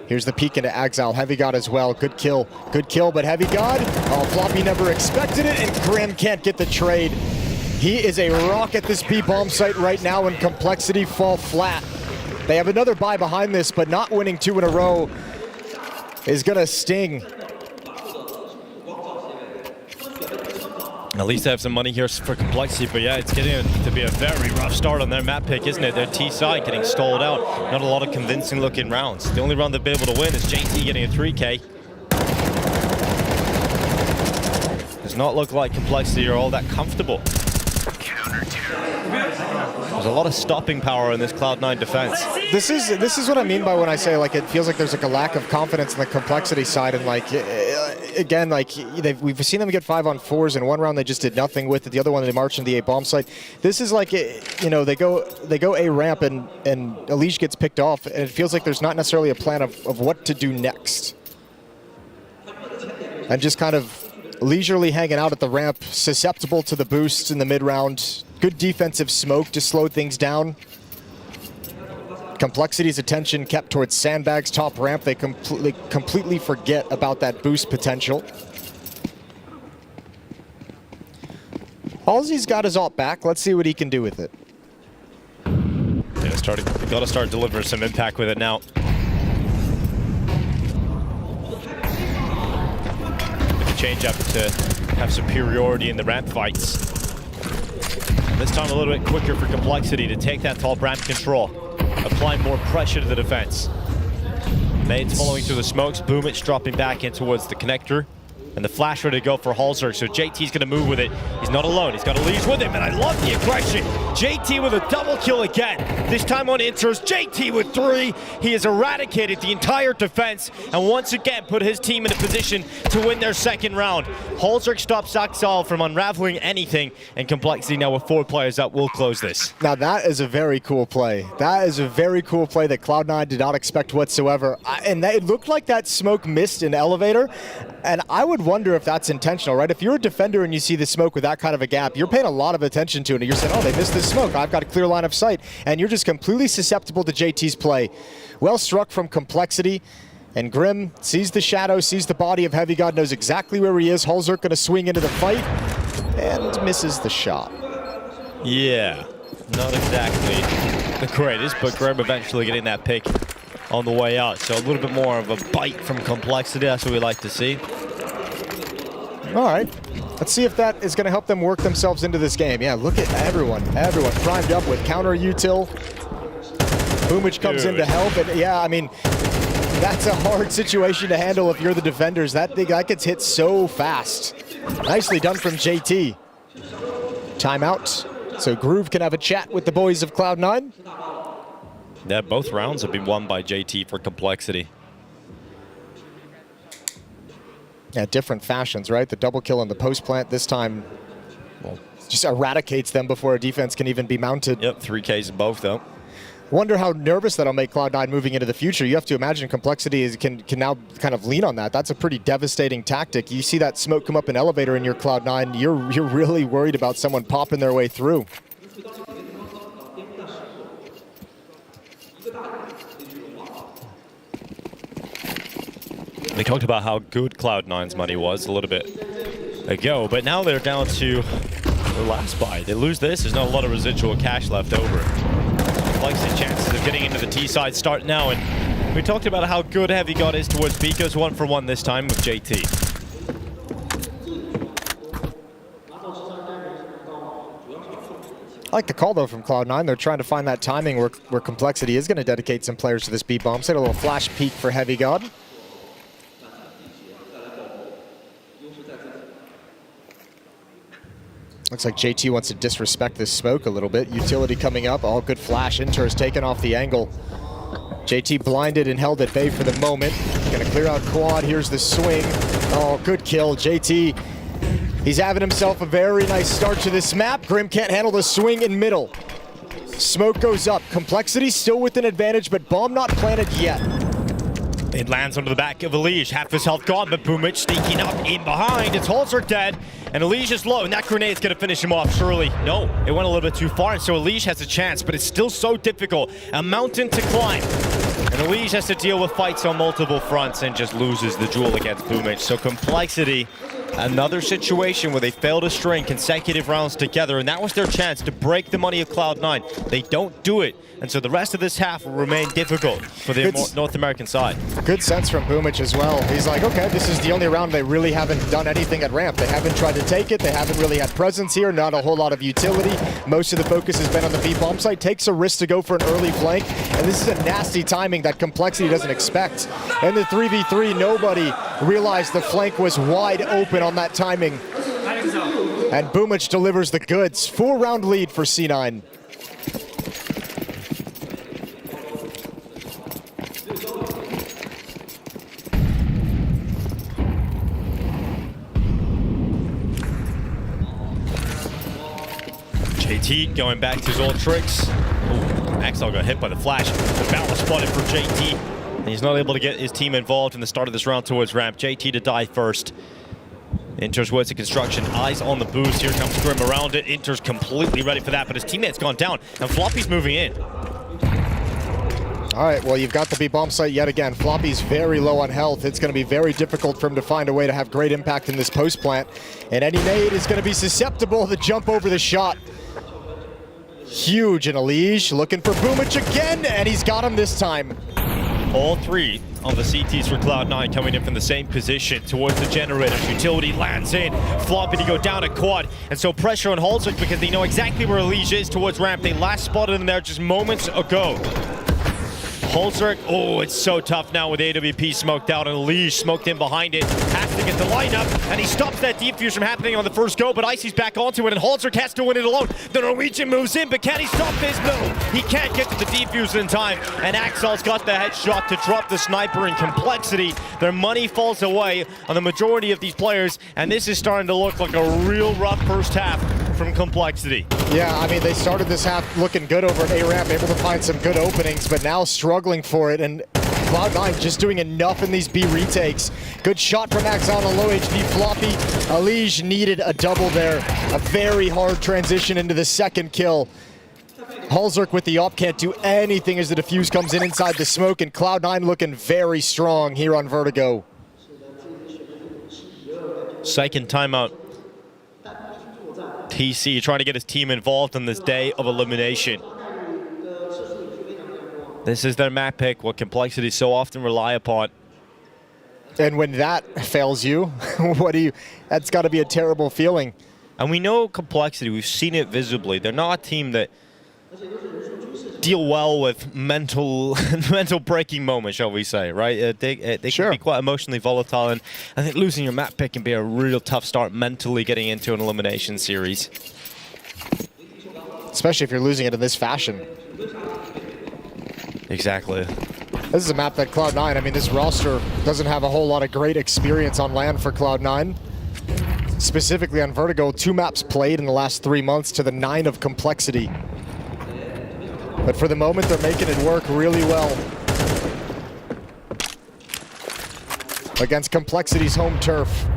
K: Here's the peek into Axal. Heavy God as well. Good kill, but Heavy God, oh, Floppy never expected it, and Grim can't get the trade. He is a rock at this B bomb site right now, and Complexity fall flat. They have another buy behind this, but not winning 2 in a row is gonna sting.
J: At least they have some money here for Complexity, but yeah, it's getting to be a very rough start on their map pick, isn't it? Their T side getting stalled out. Not a lot of convincing looking rounds. The only round they've been able to win is JT getting a 3K. Does not look like Complexity are all that comfortable. There's a lot of stopping power in this Cloud9 defense.
K: This is what I mean by when I say, like, it feels like there's like a lack of confidence in the Complexity side, and like again, like we've seen them get 5-on-4s in one round. They just did nothing with it. The other one they marched into the A bomb site. This is like, you know, they go A ramp and Elimination gets picked off, and it feels like there's not necessarily a plan of what to do next. And just kind of leisurely hanging out at the ramp, susceptible to the boosts in the mid round. Good defensive smoke to slow things down. Complexity's attention kept towards Sandbag's top ramp. They completely forget about that boost potential. Halsey's got his ult back. Let's see what he can do with it.
J: Yeah, got to start delivering some impact with it now. With the change up to have superiority in the ramp fights. This time a little bit quicker for Complexity to take that top ramp control. Apply more pressure to the defense. Nades following through the smokes. Boomich dropping back in towards the connector. And the flash ready to go for Halzerk, so JT's going to move with it. He's not alone. He's got Elimination with him, and I love the aggression. JT with a double kill again. This time on intros, JT with 3. He has eradicated the entire defense, and once again put his team in a position to win their second round. Halzerk stops Axal from unraveling anything, and Complexity now with 4 players up will close this.
K: Now that is a very cool play. That is a very cool play that Cloud9 did not expect whatsoever. And it looked like that smoke missed an elevator. And I would wonder if that's intentional, right? If you're a defender and you see the smoke with that kind of a gap, you're paying a lot of attention to it. And you're saying, oh, they missed this smoke. I've got a clear line of sight. And you're just completely susceptible to JT's play. Well struck from Complexity. And Grim sees the shadow, sees the body of Heavy God, knows exactly where he is. Holzerk going to swing into the fight and misses the shot.
J: Yeah, not exactly the greatest, but Grim eventually getting that pick on the way out. So a little bit more of a bite from Complexity. That's what we like to see.
K: All right. Let's see if that is going to help them work themselves into this game. Yeah, look at everyone primed up with counter util. Boomich comes in to help. And yeah, I mean, that's a hard situation to handle if you're the defenders. That gets hit so fast. Nicely done from JT. Timeout. So Groove can have a chat with the boys of Cloud9.
J: Yeah, both rounds have been won by JT for Complexity.
K: Yeah, different fashions, right? The double kill and the post plant this time, well, just eradicates them before a defense can even be mounted.
J: Yep, 3Ks in both though.
K: Wonder how nervous that'll make Cloud9 moving into the future. You have to imagine Complexity can now kind of lean on that. That's a pretty devastating tactic. You see that smoke come up an elevator in your Cloud9, you're really worried about someone popping their way through.
J: We talked about how good Cloud9's money was a little bit ago, but now they're down to their last buy. They lose this, there's not a lot of residual cash left over. Complexity chances of getting into the T side start now, and we talked about how good Heavy God is towards B. Goes 1 for 1 this time with JT.
K: I like the call though from Cloud9. They're trying to find that timing where Complexity is going to dedicate some players to this B bomb. Set a little flash peek for Heavy God. Looks like JT wants to disrespect this smoke a little bit. Utility coming up. All good flash. Inter is taken off the angle. JT blinded and held at bay for the moment. Gonna clear out quad. Here's the swing. Oh, good kill. JT, he's having himself a very nice start to this map. Grim can't handle the swing in middle. Smoke goes up. Complexity still with an advantage, but bomb not planted yet.
J: It lands onto the back of Elige. Half his health gone, but Boomich sneaking up in behind. It's Holzerk dead, and Elige is low, and that grenade's gonna finish him off, surely. No, it went a little bit too far, and so Elige has a chance, but it's still so difficult. A mountain to climb. And Elige has to deal with fights on multiple fronts and just loses the duel against Boomich. So Complexity, another situation where they fail to string consecutive rounds together, and that was their chance to break the money of Cloud9. They don't do it, and so the rest of this half will remain difficult for the North American side.
K: Good sense from Boomich as well. He's like, okay, this is the only round they really haven't done anything at ramp. They haven't tried to take it. They haven't really had presence here. Not a whole lot of utility. Most of the focus has been on the B bomb site. Takes a risk to go for an early flank, and this is a nasty timing that Complexity doesn't expect. In the 3v3, nobody realized the flank was wide open on that timing. And Boomich delivers the goods. 4-round lead for C9.
J: JT going back to his old tricks. Ooh, Axel got hit by the flash. The battle spotted for JT. And he's not able to get his team involved in the start of this round towards ramp. JT to die first. Inter's towards the construction. Eyes on the boost. Here comes Grim around it. Inter's completely ready for that, but his teammate's gone down. And Floppy's moving in.
K: All right, well, you've got the B bomb site yet again. Floppy's very low on health. It's going to be very difficult for him to find a way to have great impact in this post plant. And any nade is going to be susceptible to jump over the shot. Huge in Elige, looking for Boomich again, and he's got him this time.
J: All three of the CTs for Cloud9 coming in from the same position towards the generators. Utility lands in, Floppy to go down a quad, and so pressure on Holzerk because they know exactly where Elige is towards ramp. They last spotted him there just moments ago. Holzerk, oh, it's so tough now with AWP smoked out, and Elige smoked in behind it. Has to get the lineup, and he stops that defuse from happening on the first go, but Icy's back onto it, and Holzerk has to win it alone. The Norwegian moves in, but can he stop this? No, he can't get to the defuse in time, and Axel's got the headshot to drop the sniper in Complexity. Their money falls away on the majority of these players, and this is starting to look like a real rough first half from Complexity.
K: Yeah, I mean, they started this half looking good over at A-Ramp, able to find some good openings, but now struggling for it. And Cloud9 just doing enough in these B retakes. Good shot from Axon on low HP Floppy. Elige needed a double there. A very hard transition into the second kill. Halzerk with the op can't do anything as the defuse comes in inside the smoke, and Cloud9 looking very strong here on Vertigo.
J: Second timeout. TC trying to get his team involved on this day of elimination. This is their map pick, what Complexity so often rely upon.
K: And when that fails you, what do you? That's got to be a terrible feeling.
J: And we know Complexity, we've seen it visibly. They're not a team that deal well with mental breaking moments, shall we say, right? They can be quite emotionally volatile, and I think losing your map pick can be a real tough start mentally getting into an elimination series.
K: Especially if you're losing it in this fashion.
J: Exactly.
K: This is a map that Cloud9, I mean, this roster doesn't have a whole lot of great experience on land for Cloud9. Specifically on Vertigo, 2 maps played in the last 3 months to the 9 of Complexity. But for the moment, they're making it work really well against Complexity's home turf.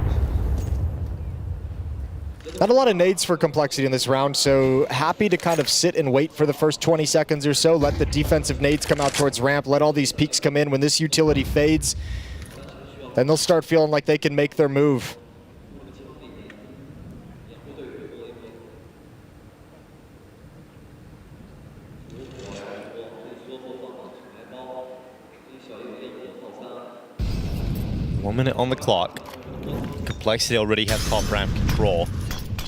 K: Not a lot of nades for Complexity in this round, so happy to kind of sit and wait for the first 20 seconds or so, let the defensive nades come out towards ramp, let all these peaks come in. When this utility fades, then they'll start feeling like they can make their move.
J: One minute on the clock. Complexity already have top ramp control.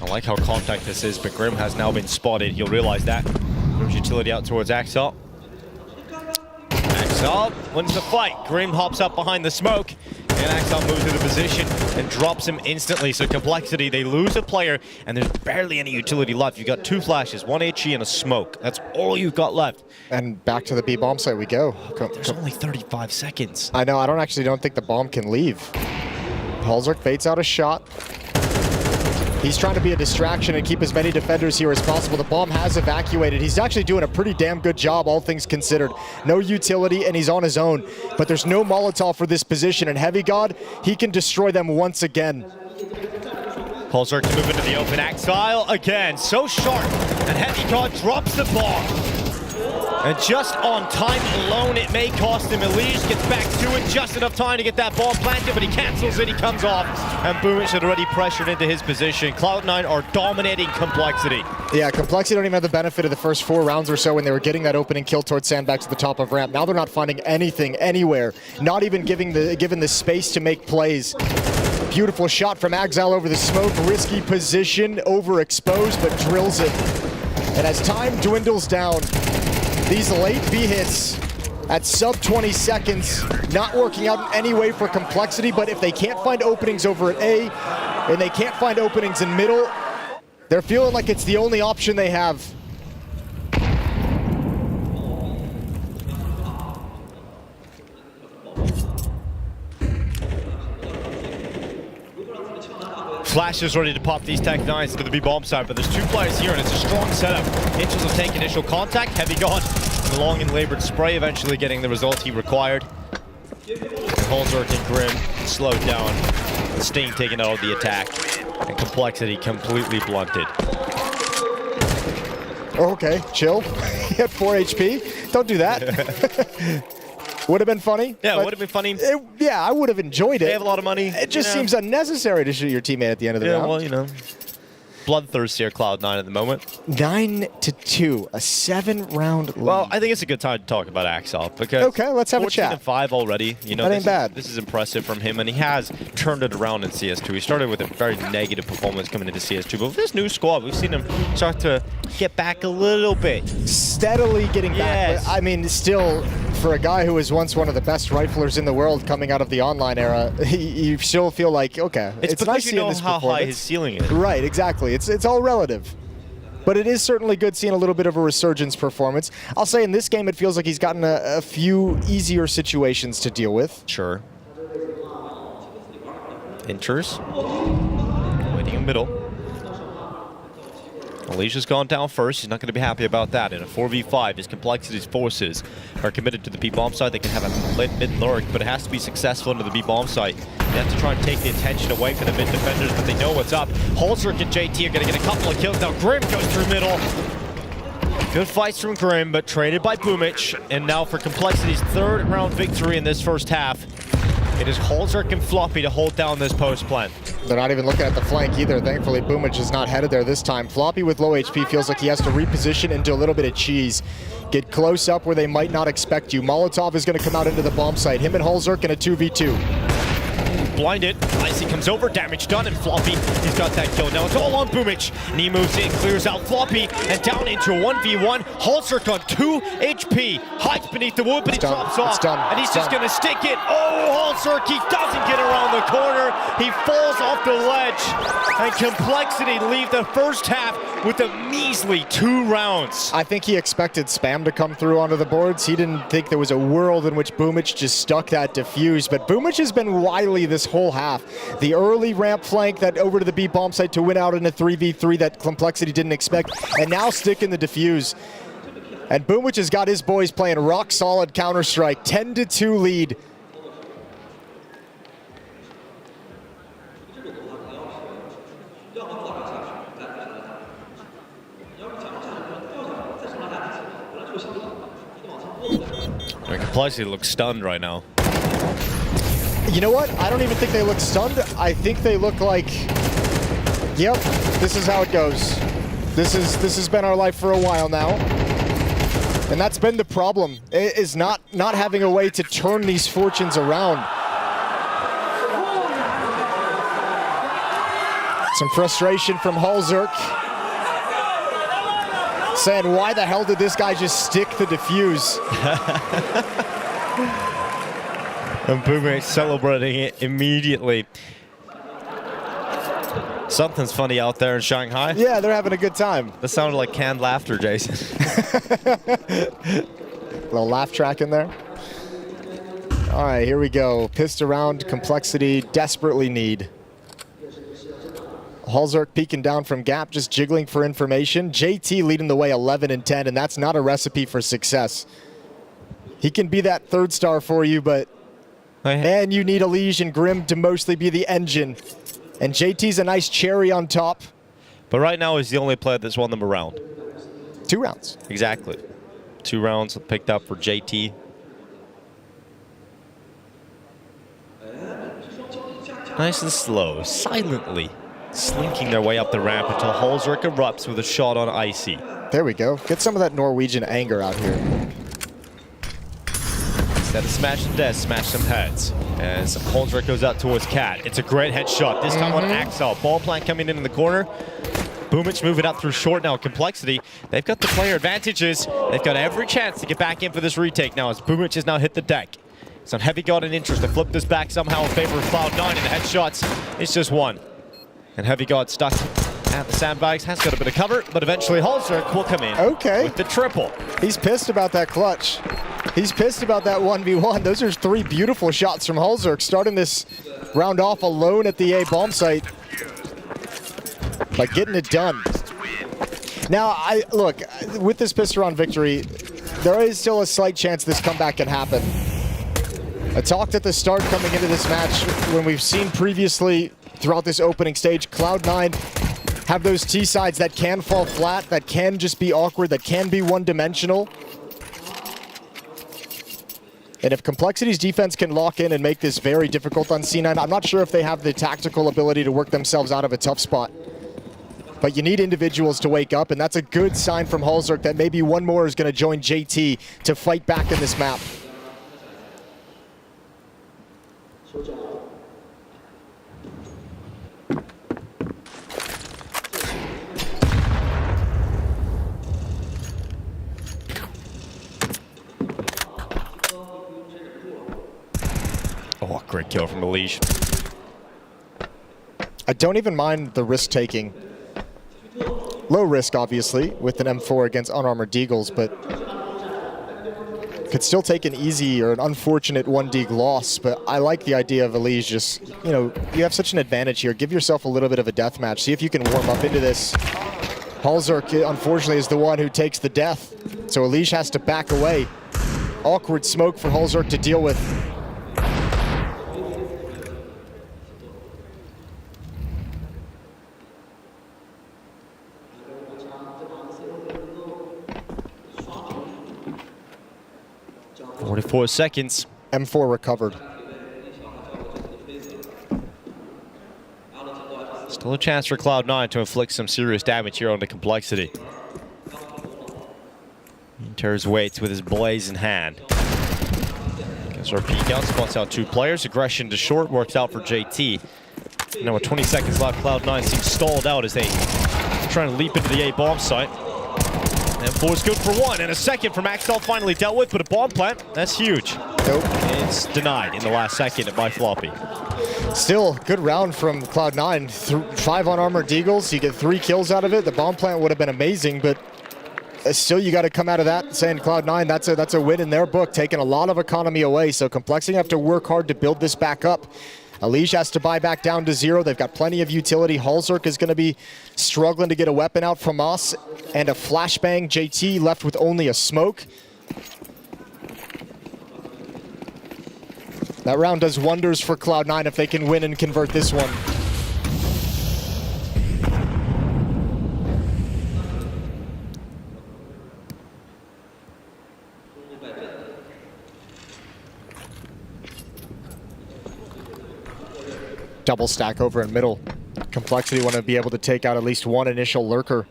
J: I like how contact this is, but Grim has now been spotted. You'll realize that. Grim's utility out towards Axel. Axel wins the fight. Grim hops up behind the smoke, and Axel moves to the position and drops him instantly. So Complexity, they lose a player, and there's barely any utility left. You've got 2 flashes, 1 HE, and a smoke. That's all you've got left.
K: And back to the B bomb site we go.
J: There's only 35 seconds.
K: I know, I don't think the bomb can leave. Halzerk baits out a shot. He's trying to be a distraction and keep as many defenders here as possible. The bomb has evacuated. He's actually doing a pretty damn good job, all things considered. No utility, and he's on his own. But there's no Molotov for this position, and Heavy God, he can destroy them once again.
J: Halzerk to move into the open. Axile again, so sharp, and Heavy God drops the bomb. And just on time alone, it may cost him. Elige gets back to it, just enough time to get that ball planted, but he cancels it, he comes off, and Boomich had already pressured into his position. Cloud9 are dominating Complexity.
K: Yeah, Complexity don't even have the benefit of the first 4 rounds or so when they were getting that opening kill towards Sandbags at the top of ramp. Now they're not finding anything, anywhere, not even given the space to make plays. Beautiful shot from Axel over the smoke, risky position, overexposed, but drills it. And as time dwindles down, these late B hits at sub 20 seconds, not working out in any way for Complexity, but if they can't find openings over at A, and they can't find openings in middle, they're feeling like it's the only option they have.
J: Flash is ready to pop these Tech 9s into the B bomb side, but there's 2 players here, and it's a strong setup. Inches will take initial contact. Heavy God, the long and labored spray, eventually getting the result he required. Halzerk and Grim slowed down. Sting taken out of the attack, and Complexity completely blunted.
K: Okay, chill. He had 4 HP. Don't do that. Would have been funny.
J: Yeah, it would have been funny.
K: Yeah, I would have enjoyed it.
J: They have a lot of money.
K: It just seems unnecessary to shoot your teammate at the end of the round.
J: Yeah, well, you know. Bloodthirst here, Cloud9 at the moment.
K: 9-2, a 7-round lead.
J: Well, I think it's a good time to talk about Axel because
K: okay, let's have a chat.
J: 14-5 already. You know,
K: that ain't bad.
J: This is impressive from him, and he has turned it around in CS2. He started with a very negative performance coming into CS2, but with this new squad, we've seen him start to get back a little bit.
K: Steadily getting back. But, I mean, still, for a guy who was once one of the best riflers in the world coming out of the online era, you still feel like, okay,
J: it's because
K: nice
J: you know
K: this
J: how high his ceiling is.
K: Right, exactly. It's all relative. But it is certainly good seeing a little bit of a resurgence performance. I'll say in this game, it feels like he's gotten a few easier situations to deal with.
J: Sure. Enters. Waiting in middle. Alicia's gone down first. He's not going to be happy about that. In a 4v5, his Complexity's forces are committed to the B-bomb site. They can have a mid lurk, but it has to be successful into the B-bomb site. They have to try and take the attention away from the mid defenders, but they know what's up. Holzerk and JT are going to get a couple of kills. Now Grim goes through middle. Good fights from Grim, but traded by Boomich. And now for Complexity's third round victory in this first half, it is Holzerk and Floppy to hold down this post plant.
K: They're not even looking at the flank either. Thankfully, Boomich is not headed there this time. Floppy with low HP feels like he has to reposition into a little bit of cheese. Get close up where they might not expect you. Molotov is going to come out into the bomb site. Him and Holzerk in a 2v2.
J: Blinded. Icy comes over, damage done, and Floppy, he's got that kill. Now it's all on Boomich, and he moves in, clears out Floppy, and down into a 1v1. Holzerk on 2 HP, hides beneath the wood, but he drops off, and he's just gonna stick it. Oh, Holzerk, he doesn't get around the corner. He falls off the ledge, and Complexity leave the first half with a measly 2 rounds.
K: I think he expected spam to come through onto the boards. He didn't think there was a world in which Boomich just stuck that defuse, but Boomich has been wily this whole half. The early ramp flank that over to the B bomb site to win out in a 3v3 that Complexity didn't expect, and now sticking the defuse. And Boomich has got his boys playing rock solid Counter-Strike, 10-2 lead.
J: Complexity looks stunned right now.
K: You know what? I don't even think they look stunned. I think they look like, yep, this is how it goes. This has been our life for a while now. And that's been the problem, is not having a way to turn these fortunes around. Some frustration from Holzerk, saying, why the hell did this guy just stick the defuse?
J: And Boomich celebrating it immediately. Something's funny out there in Shanghai.
K: Yeah, they're having a good time.
J: That sounded like canned laughter, Jason.
K: Little laugh track in there. All right, here we go. Pissed around, Complexity desperately need. Holzerk peeking down from gap, just jiggling for information. JT leading the way 11-10, and that's not a recipe for success. He can be that third star for you, but man, you need Elimination and Grim to mostly be the engine. And JT's a nice cherry on top.
J: But right now he's the only player that's won them a round.
K: 2 rounds.
J: Exactly. 2 rounds picked up for JT. Nice and slow, silently slinking their way up the ramp until Holzerk erupts with a shot on Icy.
K: There we go. Get some of that Norwegian anger out here.
J: Instead of smashing death, smash some heads. As Holzerk goes out towards Cat. It's a great headshot, this time on Axel. Ball plant coming in the corner. Boomich moving up through short now. Complexity, they've got the player advantages. They've got every chance to get back in for this retake now as Boomich has now hit the deck. Some heavy God and interest to flip this back somehow in favor of Cloud9, and the headshots, it's just 1. And Heavy God stuck at the sandbags, has got a bit of cover, but eventually Holzerk will come in with the triple.
K: He's pissed about that clutch. He's pissed about that 1v1. Those are 3 beautiful shots from Holzerk, starting this round off alone at the A bomb site, but getting it done. Now, look, with this pissed around victory, there is still a slight chance this comeback can happen. I talked at the start coming into this match when we've seen previously throughout this opening stage, Cloud9 have those T-sides that can fall flat, that can just be awkward, that can be one-dimensional. And if Complexity's defense can lock in and make this very difficult on C9, I'm not sure if they have the tactical ability to work themselves out of a tough spot. But you need individuals to wake up, and that's a good sign from Holzerk that maybe one more is going to join JT to fight back in this map.
J: Oh, great kill from Elimination.
K: I don't even mind the risk-taking. Low risk, obviously, with an M4 against unarmored Deagles, but could still take an easy or an unfortunate 1 Deag loss. But I like the idea of Elise just, you know, you have such an advantage here. Give yourself a little bit of a death match. See if you can warm up into this. Halzerk, unfortunately, is the one who takes the death. So Elish has to back away. Awkward smoke for Halzerk to deal with.
J: seconds.
K: M4 recovered.
J: Still a chance for Cloud9 to inflict some serious damage here on the Complexity. Enters waits with his blaze in hand. Gets our peek out, spots out 2 players. Aggression to short, works out for JT. Now with 20 seconds left, Cloud9 seems stalled out as they trying to leap into the A bomb site. M4 is good for 1, and a second from Axel finally dealt with, but a bomb plant, that's huge.
K: Nope.
J: It's denied in the last second by Floppy.
K: Still, good round from Cloud9. 5 unarmored Deagles, you get 3 kills out of it. The bomb plant would have been amazing, but still you got to come out of that saying Cloud9, that's a win in their book, taking a lot of economy away. So Complexity have to work hard to build this back up. Elish has to buy back down to 0. They've got plenty of utility. Halzerk is going to be struggling to get a weapon out from us and a flashbang. JT left with only a smoke. That round does wonders for Cloud9 if they can win and convert this one. Double stack over in middle. Complexity want to be able to take out at least one initial lurker.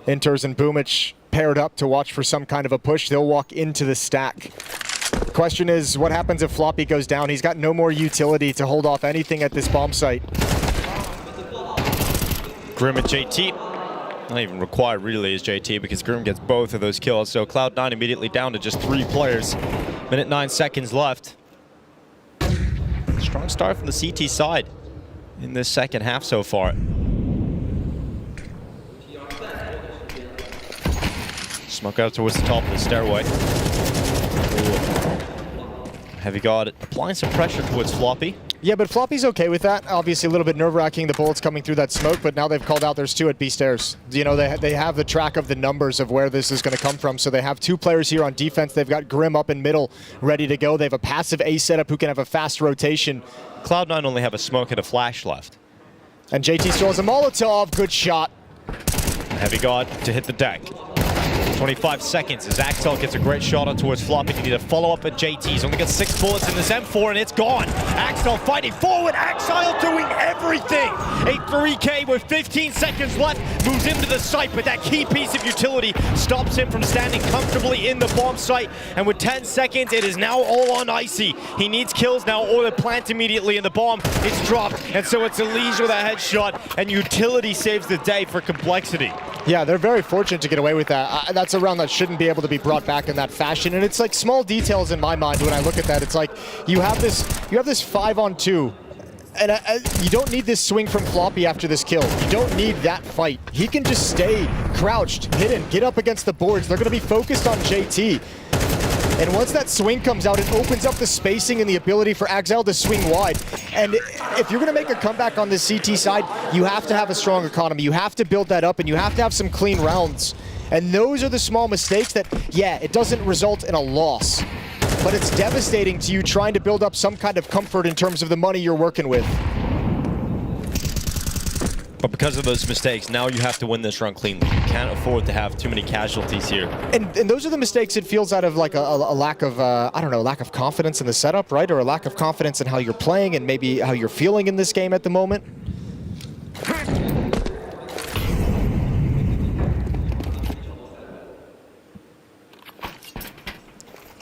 K: Inters and Boomich paired up to watch for some kind of a push. They'll walk into the stack. Question is, what happens if Floppy goes down? He's got no more utility to hold off anything at this bomb site.
J: Grim and JT. Not even required really is JT because Grim gets both of those kills. So Cloud9 immediately down to just 3 players. Minute 9 seconds left. Strong start from the CT side in this second half so far. Smoke out towards the top of the stairway. Ooh. Heavy God applying some pressure towards Floppy.
K: Yeah, but Floppy's okay with that. Obviously a little bit nerve-wracking, the bullets coming through that smoke, but now they've called out there's 2 at B stairs. You know, they have the track of the numbers of where this is going to come from, so they have 2 players here on defense. They've got Grim up in middle, ready to go. They have a passive A setup who can have a fast rotation.
J: Cloud9 only have a smoke and a flash left.
K: And JT still has a Molotov. Good shot.
J: Heavy God to hit the deck. 25 seconds as Axel gets a great shot on towards Floppy. He need to follow up at JT. He's only got 6 bullets in this M4 and it's gone. Axel fighting forward. Axel doing everything. A 3K with 15 seconds left. Moves into the site, but that key piece of utility stops him from standing comfortably in the bomb site. And with 10 seconds, it is now all on Icy. He needs kills now or the plant immediately, and the bomb is dropped. And so it's Elish with a headshot, and utility saves the day for Complexity.
K: Yeah, they're very fortunate to get away with that. That's a round that shouldn't be able to be brought back in that fashion. And it's like small details in my mind when I look at that. It's like you have this 5-on-2. And you don't need this swing from Floppy after this kill. You don't need that fight. He can just stay crouched, hidden, get up against the boards. They're going to be focused on JT. And once that swing comes out, it opens up the spacing and the ability for Axel to swing wide. And if you're going to make a comeback on this CT side, you have to have a strong economy. You have to build that up, and you have to have some clean rounds. And those are the small mistakes that, yeah, it doesn't result in a loss. But it's devastating to you trying to build up some kind of comfort in terms of the money you're working with.
J: But because of those mistakes, now you have to win this run cleanly. You can't afford to have too many casualties here.
K: And those are the mistakes it feels out of like a lack of, I don't know, lack of confidence in the setup, right? Or a lack of confidence in how you're playing and maybe how you're feeling in this game at the moment.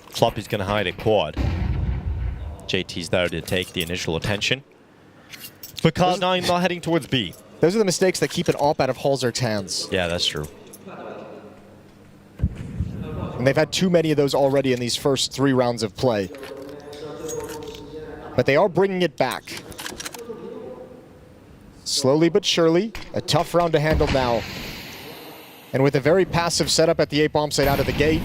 J: Floppy's going to hide at quad. JT's there to take the initial attention. But Cloud9 not heading towards B.
K: Those are the mistakes that keep an AWP out of Halzerk's hands.
J: Yeah, that's true.
K: And they've had too many of those already in these first 3 rounds of play. But they are bringing it back. Slowly but surely, a tough round to handle now. And with a very passive setup at the A bomb site out of the gate,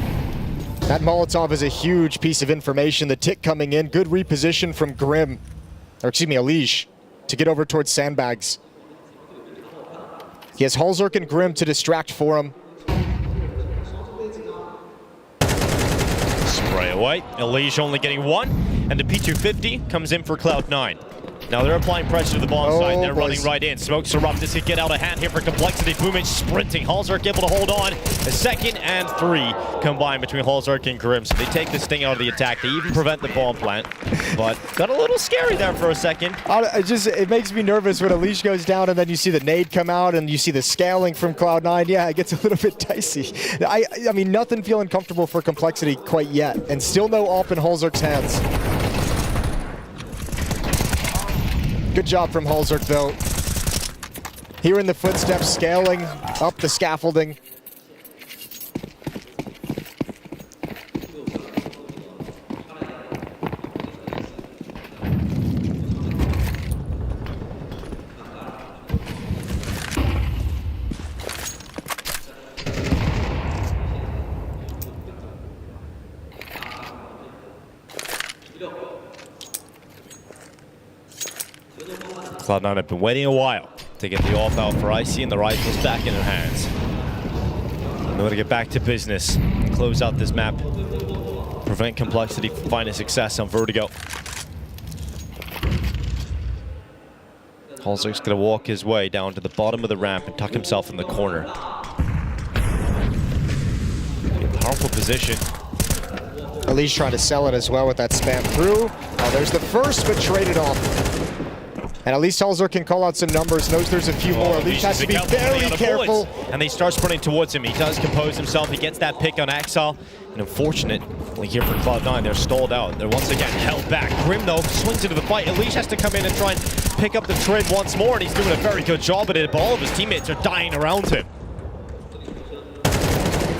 K: that Molotov is a huge piece of information. The tick coming in, good reposition from Grim, or excuse me, Elish, to get over towards sandbags. He has MongolZ and Grim to distract for him.
J: Spray away. Elimination only getting one, and the P250 comes in for Cloud9. Now they're applying pressure to the bomb side. They're running right in. Smokes are up. This could get out of hand here for Complexity. Boomage sprinting. MongolZ able to hold on. A second and 3 combined between MongolZ and Grim. So they take this thing out of the attack. They even prevent the bomb plant. But got a little scary there for a second.
K: It makes me nervous when Elimination goes down and then you see the nade come out and you see the scaling from Cloud9. Yeah, it gets a little bit dicey. I mean, nothing feeling comfortable for Complexity quite yet. And still no AWP in MongolZ's hands. Good job from MongolZ, though. Hearing the footsteps, scaling up the scaffolding.
J: Cloud9 have been waiting a while to get the AWP out for Icy, and the rifle's back in their hands. They're going to get back to business, close out this map, prevent Complexity from finding success on Vertigo. MongolZ's going to walk his way down to the bottom of the ramp and tuck himself in the corner. Powerful position.
K: Elimination trying to sell it as well with that spam through. Oh, there's the first, but traded off. And at least MongolZ can call out some numbers, knows there's a few more. Elimination has to be very careful.
J: And they start sprinting towards him. He does compose himself. He gets that pick on Exile. And unfortunately here for Cloud9, they're stalled out. They're once again held back. Grim, though, swings into the fight. Elimination has to come in and try and pick up the trade once more. And he's doing a very good job at it, but all of his teammates are dying around him.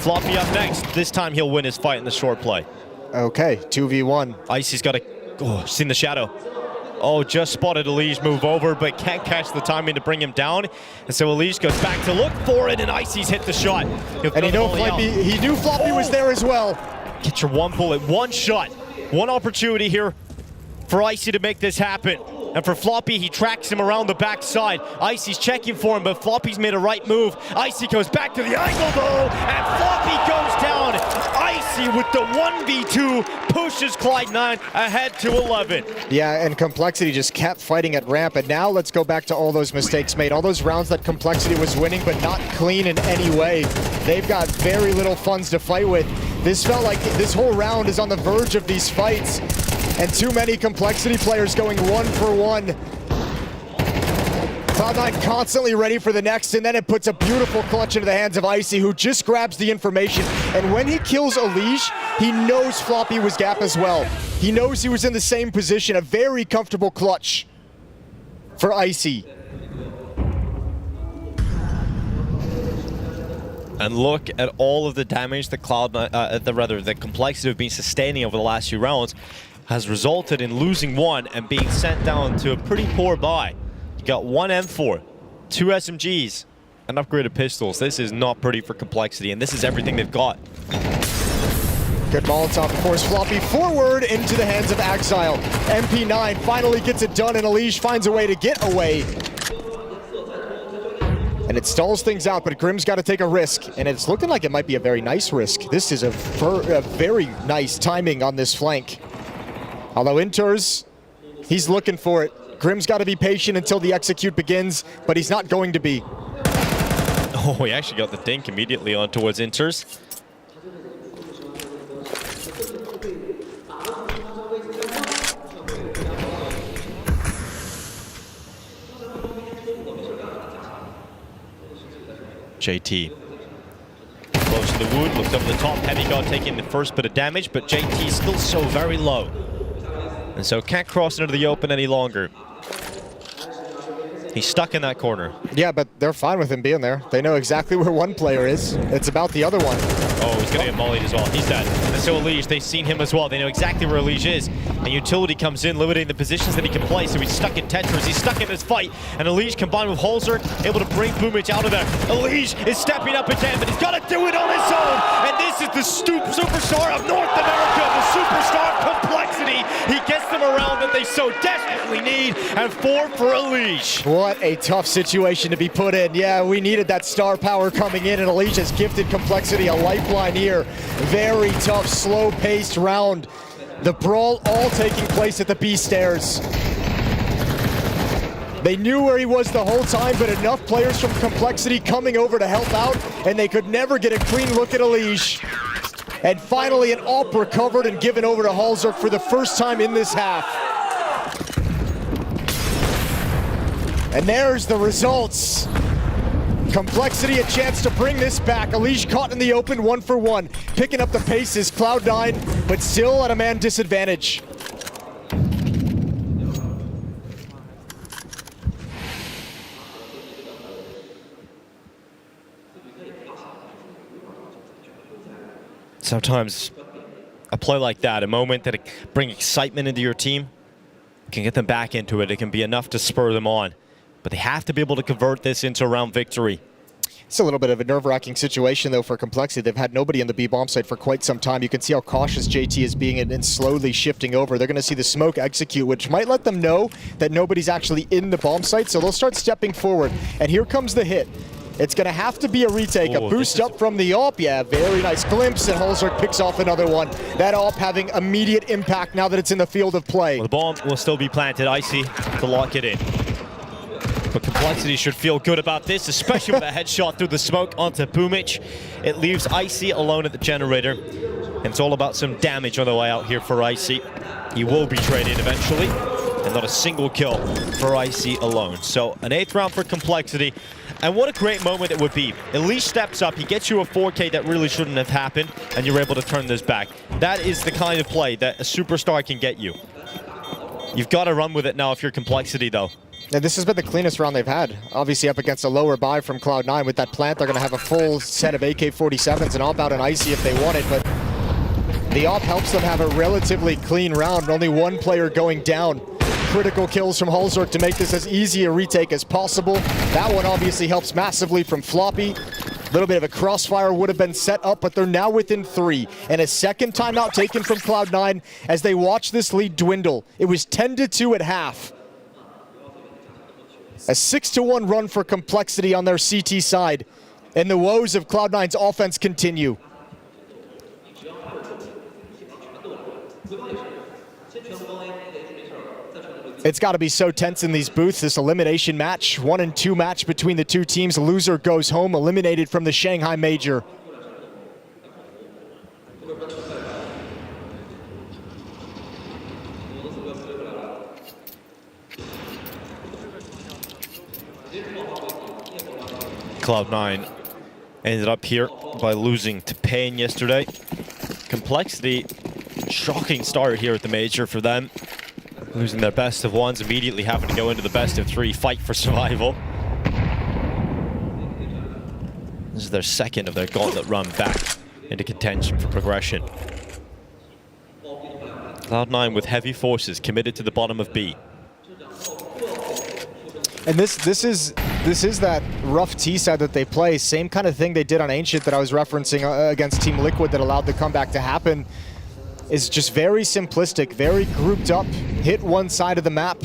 J: Floppy up next. This time he'll win his fight in the short play.
K: Okay, 2v1.
J: Icy's got a... seen the shadow. Oh, just spotted Elimination move over, but can't catch the timing to bring him down. And so Elimination goes back to look for it, and Icy's hit the shot.
K: And he knew Floppy was there as well.
J: Get your one bullet, one shot, one opportunity here for Icy to make this happen. And for Floppy, he tracks him around the backside. Icy's checking for him, but Floppy's made a right move. Icy goes back to the angle, though, and Floppy goes down. Icy with the 1v2 pushes Cloud9 ahead to 11.
K: Yeah, and Complexity just kept fighting at ramp, and now let's go back to all those mistakes made. All those rounds that Complexity was winning, but not clean in any way. They've got very little funds to fight with. This felt like this whole round is on the verge of these fights. And too many Complexity players going 1-for-1. Cloud9 constantly ready for the next, and then it puts a beautiful clutch into the hands of Icy, who just grabs the information. And when he kills Elimination, he knows Floppy was gap as well. He knows he was in the same position, a very comfortable clutch for Icy.
J: And look at all of the damage that that Complexity have been sustaining over the last few rounds has resulted in losing one and being sent down to a pretty poor buy. You got one M4, 2 SMGs, and upgraded pistols. This is not pretty for Complexity, and this is everything they've got.
K: Good Molotov, of course, Floppy forward into the hands of Exile. MP9 finally gets it done, and Elimination finds a way to get away. And it stalls things out, but Grim's got to take a risk, and it's looking like it might be a very nice risk. This is a very nice timing on this flank. Although Inters, he's looking for it. Grim's got to be patient until the execute begins, but he's not going to be.
J: Oh, he actually got the dink immediately on towards Inters. JT. Close to the wood, looks up the top. Heavy guard taking the first bit of damage, but JT still so very low. And so can't cross into the open any longer. He's stuck in that corner.
K: Yeah, but they're fine with him being there. They know exactly where one player is. It's about the other one.
J: Oh, he's going to get mollied as well. He's dead. And so Elimination, they've seen him as well. They know exactly where Elimination is. And Utility comes in, limiting the positions that he can play. So he's stuck in Tetris. He's stuck in this fight. And Elimination combined with MongolZ, able to bring Boomage out of there. Elimination is stepping up again, but he's got to do it on his own. And this is the superstar of North America, the superstar of Complexity. He gets system around that they so desperately need, and 4 for Elish.
K: What a tough situation to be put in. Yeah, we needed that star power coming in, and Elish has gifted Complexity a lifeline here. Very tough, slow-paced round. The brawl all taking place at the B stairs. They knew where he was the whole time, but enough players from Complexity coming over to help out, and they could never get a clean look at Elish. And finally, an AWP recovered and given over to MongolZ for the first time in this half. And there's the results. Complexity a chance to bring this back. Elish caught in the open 1-for-1. Picking up the pace is Cloud9, but still at a man disadvantage.
J: Sometimes a play like that, a moment that brings excitement into your team, can get them back into it. It can be enough to spur them on. But they have to be able to convert this into a round victory.
K: It's a little bit of a nerve-wracking situation, though, for Complexity. They've had nobody in the B-bomb site for quite some time. You can see how cautious JT is being and slowly shifting over. They're going to see the smoke execute, which might let them know that nobody's actually in the bomb site, so they'll start stepping forward. And here comes the hit. It's going to have to be a retake, a boost up from the AWP. Yeah, very nice glimpse, and MongolZ picks off another one. That AWP having immediate impact now that it's in the field of play.
J: Well, the bomb will still be planted. Icy to lock it in. But Complexity should feel good about this, especially with a headshot through the smoke onto Boomich. It leaves Icy alone at the generator. And it's all about some damage on the way out here for Icy. He will be traded eventually. And not a single kill for Icy alone. So an 8th round for Complexity. And what a great moment it would be. Elish steps up, he gets you a 4K that really shouldn't have happened, and you're able to turn this back. That is the kind of play that a superstar can get you. You've got to run with it now if you're Complexity, though.
K: And this has been the cleanest round they've had. Obviously up against a lower buy from Cloud9. With that plant, they're going to have a full set of AK-47s and AWP out an Icy if they want it, but the AWP helps them have a relatively clean round. Only one player going down. Critical kills from MongolZ to make this as easy a retake as possible. That one obviously helps massively from Floppy. A little bit of a crossfire would have been set up, but they're now within 3. And a second timeout taken from Cloud9 as they watch this lead dwindle. It was 10-2 at half. A 6-1 run for Complexity on their CT side. And the woes of Cloud9's offense continue. It's got to be so tense in these booths, this elimination match. 1-2 match between the two teams. The loser goes home, eliminated from the Shanghai Major.
J: Cloud9 ended up here by losing to Pain yesterday. Complexity, shocking start here at the Major for them. Losing their best of ones, immediately having to go into the best of 3, fight for survival. This is their second of their gauntlet run back into contention for progression. Cloud9 with heavy forces committed to the bottom of B.
K: And this is that rough T side that they play. Same kind of thing they did on Ancient that I was referencing against Team Liquid that allowed the comeback to happen. Is just very simplistic, very grouped up, hit one side of the map,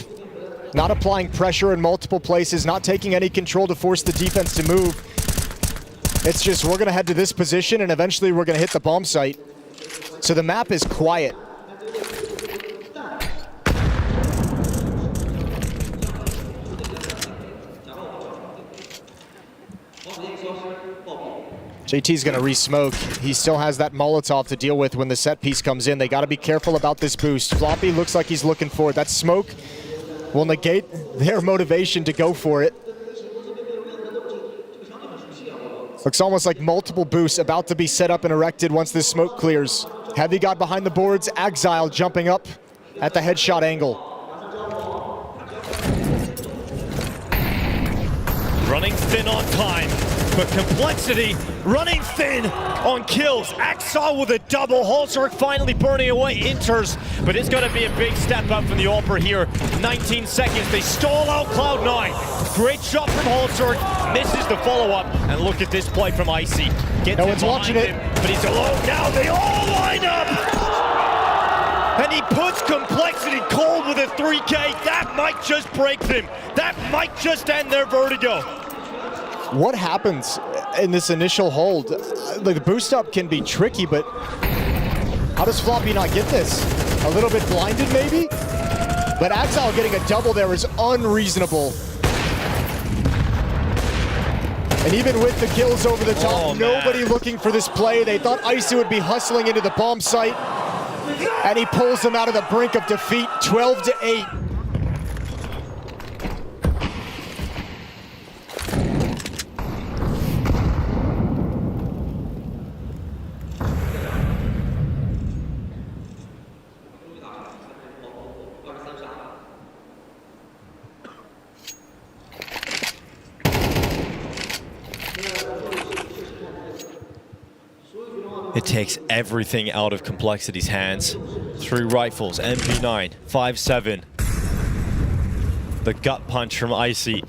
K: not applying pressure in multiple places, not taking any control to force the defense to move. It's just, we're gonna head to this position and eventually we're gonna hit the bomb site. So the map is quiet. JT's gonna re-smoke. He still has that Molotov to deal with when the set piece comes in. They gotta be careful about this boost. Floppy looks like he's looking for it. That smoke will negate their motivation to go for it. Looks almost like multiple boosts about to be set up and erected once this smoke clears. Heavy got behind the boards. Exile jumping up at the headshot angle.
J: Running thin on time, but Complexity running thin on kills. Exile with a double. MongolZ finally burning away Inters, but it's going to be a big step up from the AWPer here. 19 seconds, they stall out Cloud9. Great shot from MongolZ, misses the follow-up, and look at this play from Icy. Gets
K: no one's watching it,
J: but he's alone now. They all line up. And he puts Complexity cold with a 3K. That might just break them. That might just end their Vertigo.
K: What happens in this initial hold? Like, the boost up can be tricky, but how does Floppy not get this? A little bit blinded, maybe? But Axel getting a double there is unreasonable. And even with the kills over the top, nobody looking for this play. They thought Icy would be hustling into the bomb site. And he pulls them out of the brink of defeat, 12-8.
J: It takes everything out of Complexity's hands. 3 rifles, MP9, 5.7. The gut punch from Icy.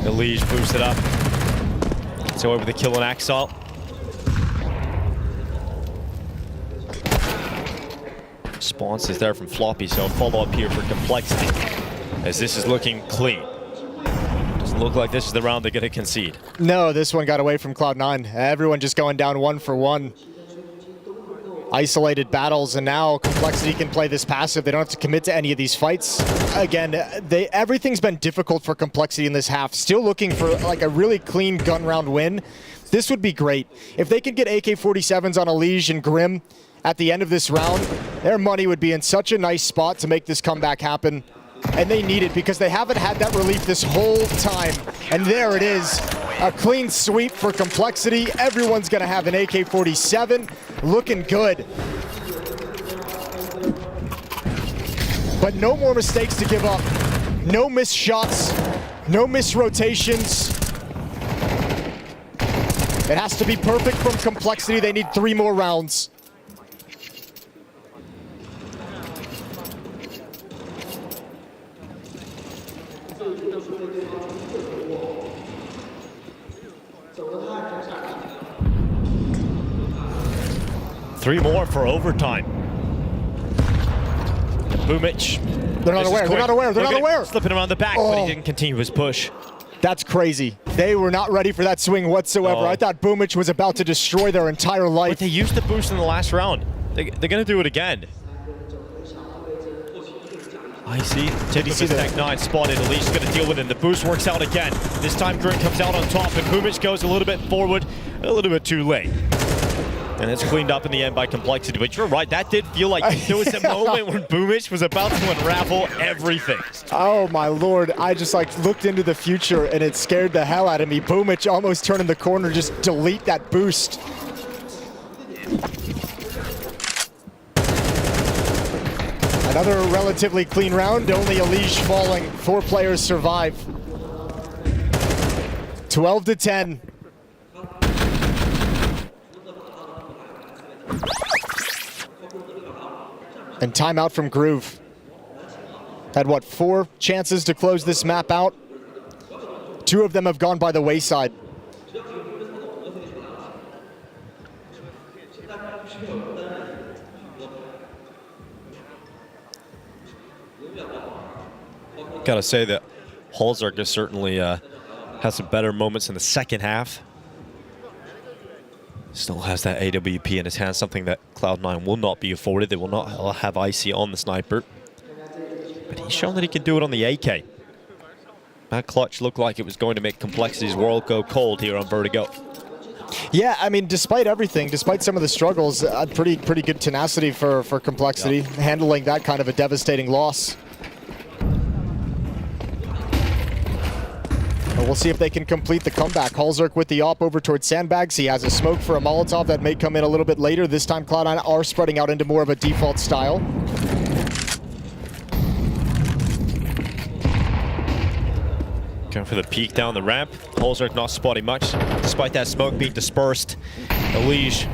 J: Elige boosted up. So over the kill on Axel. Response is there from Floppy, so a follow-up here for Complexity. As this is looking clean. Doesn't look like this is the round they're going to concede.
K: No, this one got away from Cloud9. Everyone just going down 1 for 1. Isolated battles, and now Complexity can play this passive. They don't have to commit to any of these fights. Again, everything's been difficult for Complexity in this half. Still looking for like a really clean gun round win. This would be great. If they could get AK-47s on Elige and Grim at the end of this round, their money would be in such a nice spot to make this comeback happen. And they need it because they haven't had that relief this whole time. And there it is, a clean sweep for Complexity. Everyone's gonna have an AK-47, looking good. But no more mistakes to give up. No missed shots, no missed rotations. It has to be perfect from Complexity. They need 3 more rounds.
J: Three more for overtime. Boomich.
K: They're not aware, they're not aware, they're not aware.
J: Slipping around the back, but he didn't continue his push.
K: That's crazy. They were not ready for that swing whatsoever. I thought Boomich was about to destroy their entire life.
J: But they used the boost in the last round. They're going to do it again. I see. Tip of his Tech 9 spotted. Elige's going to deal with him. The boost works out again. This time Grim comes out on top, and Boomich goes a little bit forward, a little bit too late. And it's cleaned up in the end by Complexity. But you're right, that did feel like there was a moment when Boomich was about to unravel everything.
K: Oh my lord, I just like looked into the future and it scared the hell out of me. Boomich almost turning the corner, just delete that boost. Another relatively clean round, only Elige falling. 4 players survive. 12-10. And timeout from Groove. Had what, 4 chances to close this map out? 2 of them have gone by the wayside.
J: Gotta say that MongolZ has certainly had some better moments in the second half. Still has that AWP in his hand, something that Cloud9 will not be afforded. They will not have Icy on the sniper. But he's shown that he can do it on the AK. That clutch looked like it was going to make Complexity's world go cold here on Vertigo.
K: Yeah, I mean, despite everything, despite some of the struggles, pretty good tenacity for Complexity, handling that kind of a devastating loss. We'll see if they can complete the comeback. MongolZ with the op over towards Sandbags. He has a smoke for a Molotov that may come in a little bit later. This time Cloud9 are spreading out into more of a default style.
J: Going for the peek down the ramp. MongolZ not spotting much, despite that smoke being dispersed. Elige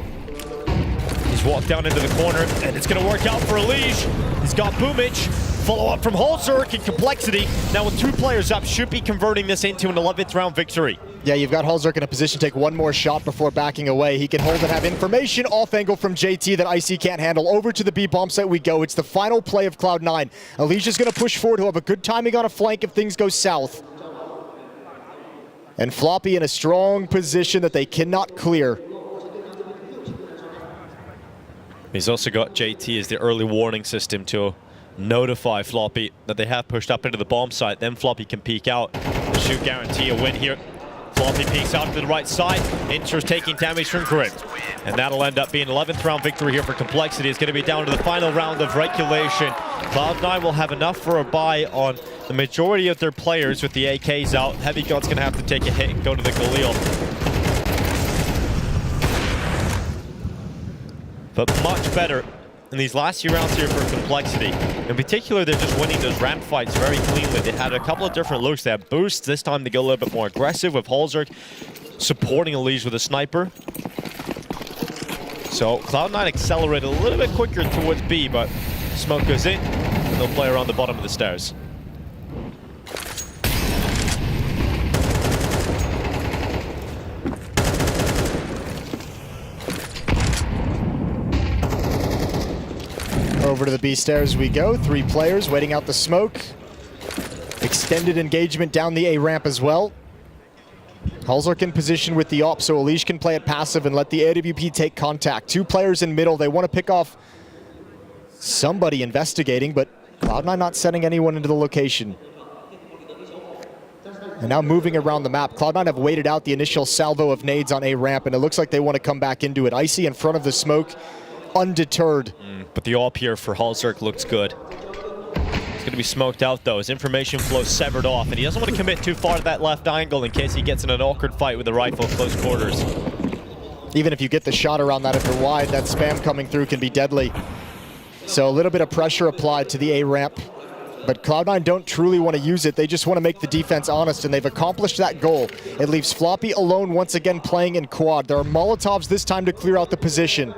J: is He's walked down into the corner, and it's going to work out for Elige. He's got Boomich. Follow up from MongolZ and Complexity. Now with 2 players up, should be converting this into an 11th round victory.
K: Yeah, you've got MongolZ in a position to take one more shot before backing away. He can hold and have information off angle from JT that Icy can't handle. Over to the B bomb site we go. It's the final play of Cloud9. Alicia's going to push forward. He'll have a good timing on a flank if things go south. And Floppy in a strong position that they cannot clear.
J: He's also got JT as the early warning system to notify Floppy that they have pushed up into the bomb site. Then Floppy can peek out. The shoot guarantee a win here. Floppy peeks out to the right side. Inter's taking damage from Grim. And that'll end up being 11th round victory here for Complexity. It's going to be down to the final round of regulation. Cloud9 will have enough for a bye on the majority of their players with the AKs out. Heavy Gun's going to have to take a hit and go to the Galil. But much better in these last few rounds here for Complexity. In particular, they're just winning those ramp fights very cleanly. They had a couple of different looks. They had boosts. This time they go a little bit more aggressive with MongolZ supporting Elige with a sniper. So Cloud9 accelerated a little bit quicker towards B, but smoke goes in, and they'll play around the bottom of the stairs.
K: Over to the B stairs we go. 3 players waiting out the smoke. Extended engagement down the A ramp as well. MongolZ in position with the op, so Elige can play it passive and let the AWP take contact. 2 players in middle. They want to pick off somebody investigating, but Cloud9 not sending anyone into the location. And now moving around the map. Cloud9 have waited out the initial salvo of nades on A ramp, and it looks like they want to come back into it. Icy in front of the smoke, undeterred.
J: But the AWP here for MongolZ looks good. It's going to be smoked out though. His information flow severed off, and he doesn't want to commit too far to that left angle in case he gets in an awkward fight with the rifle close quarters.
K: Even if you get the shot around that if you're wide, that spam coming through can be deadly. So a little bit of pressure applied to the A ramp, but Cloud9 don't truly want to use it. They just want to make the defense honest, and they've accomplished that goal. It leaves Floppy alone once again playing in quad. There are Molotovs this time to clear out the position.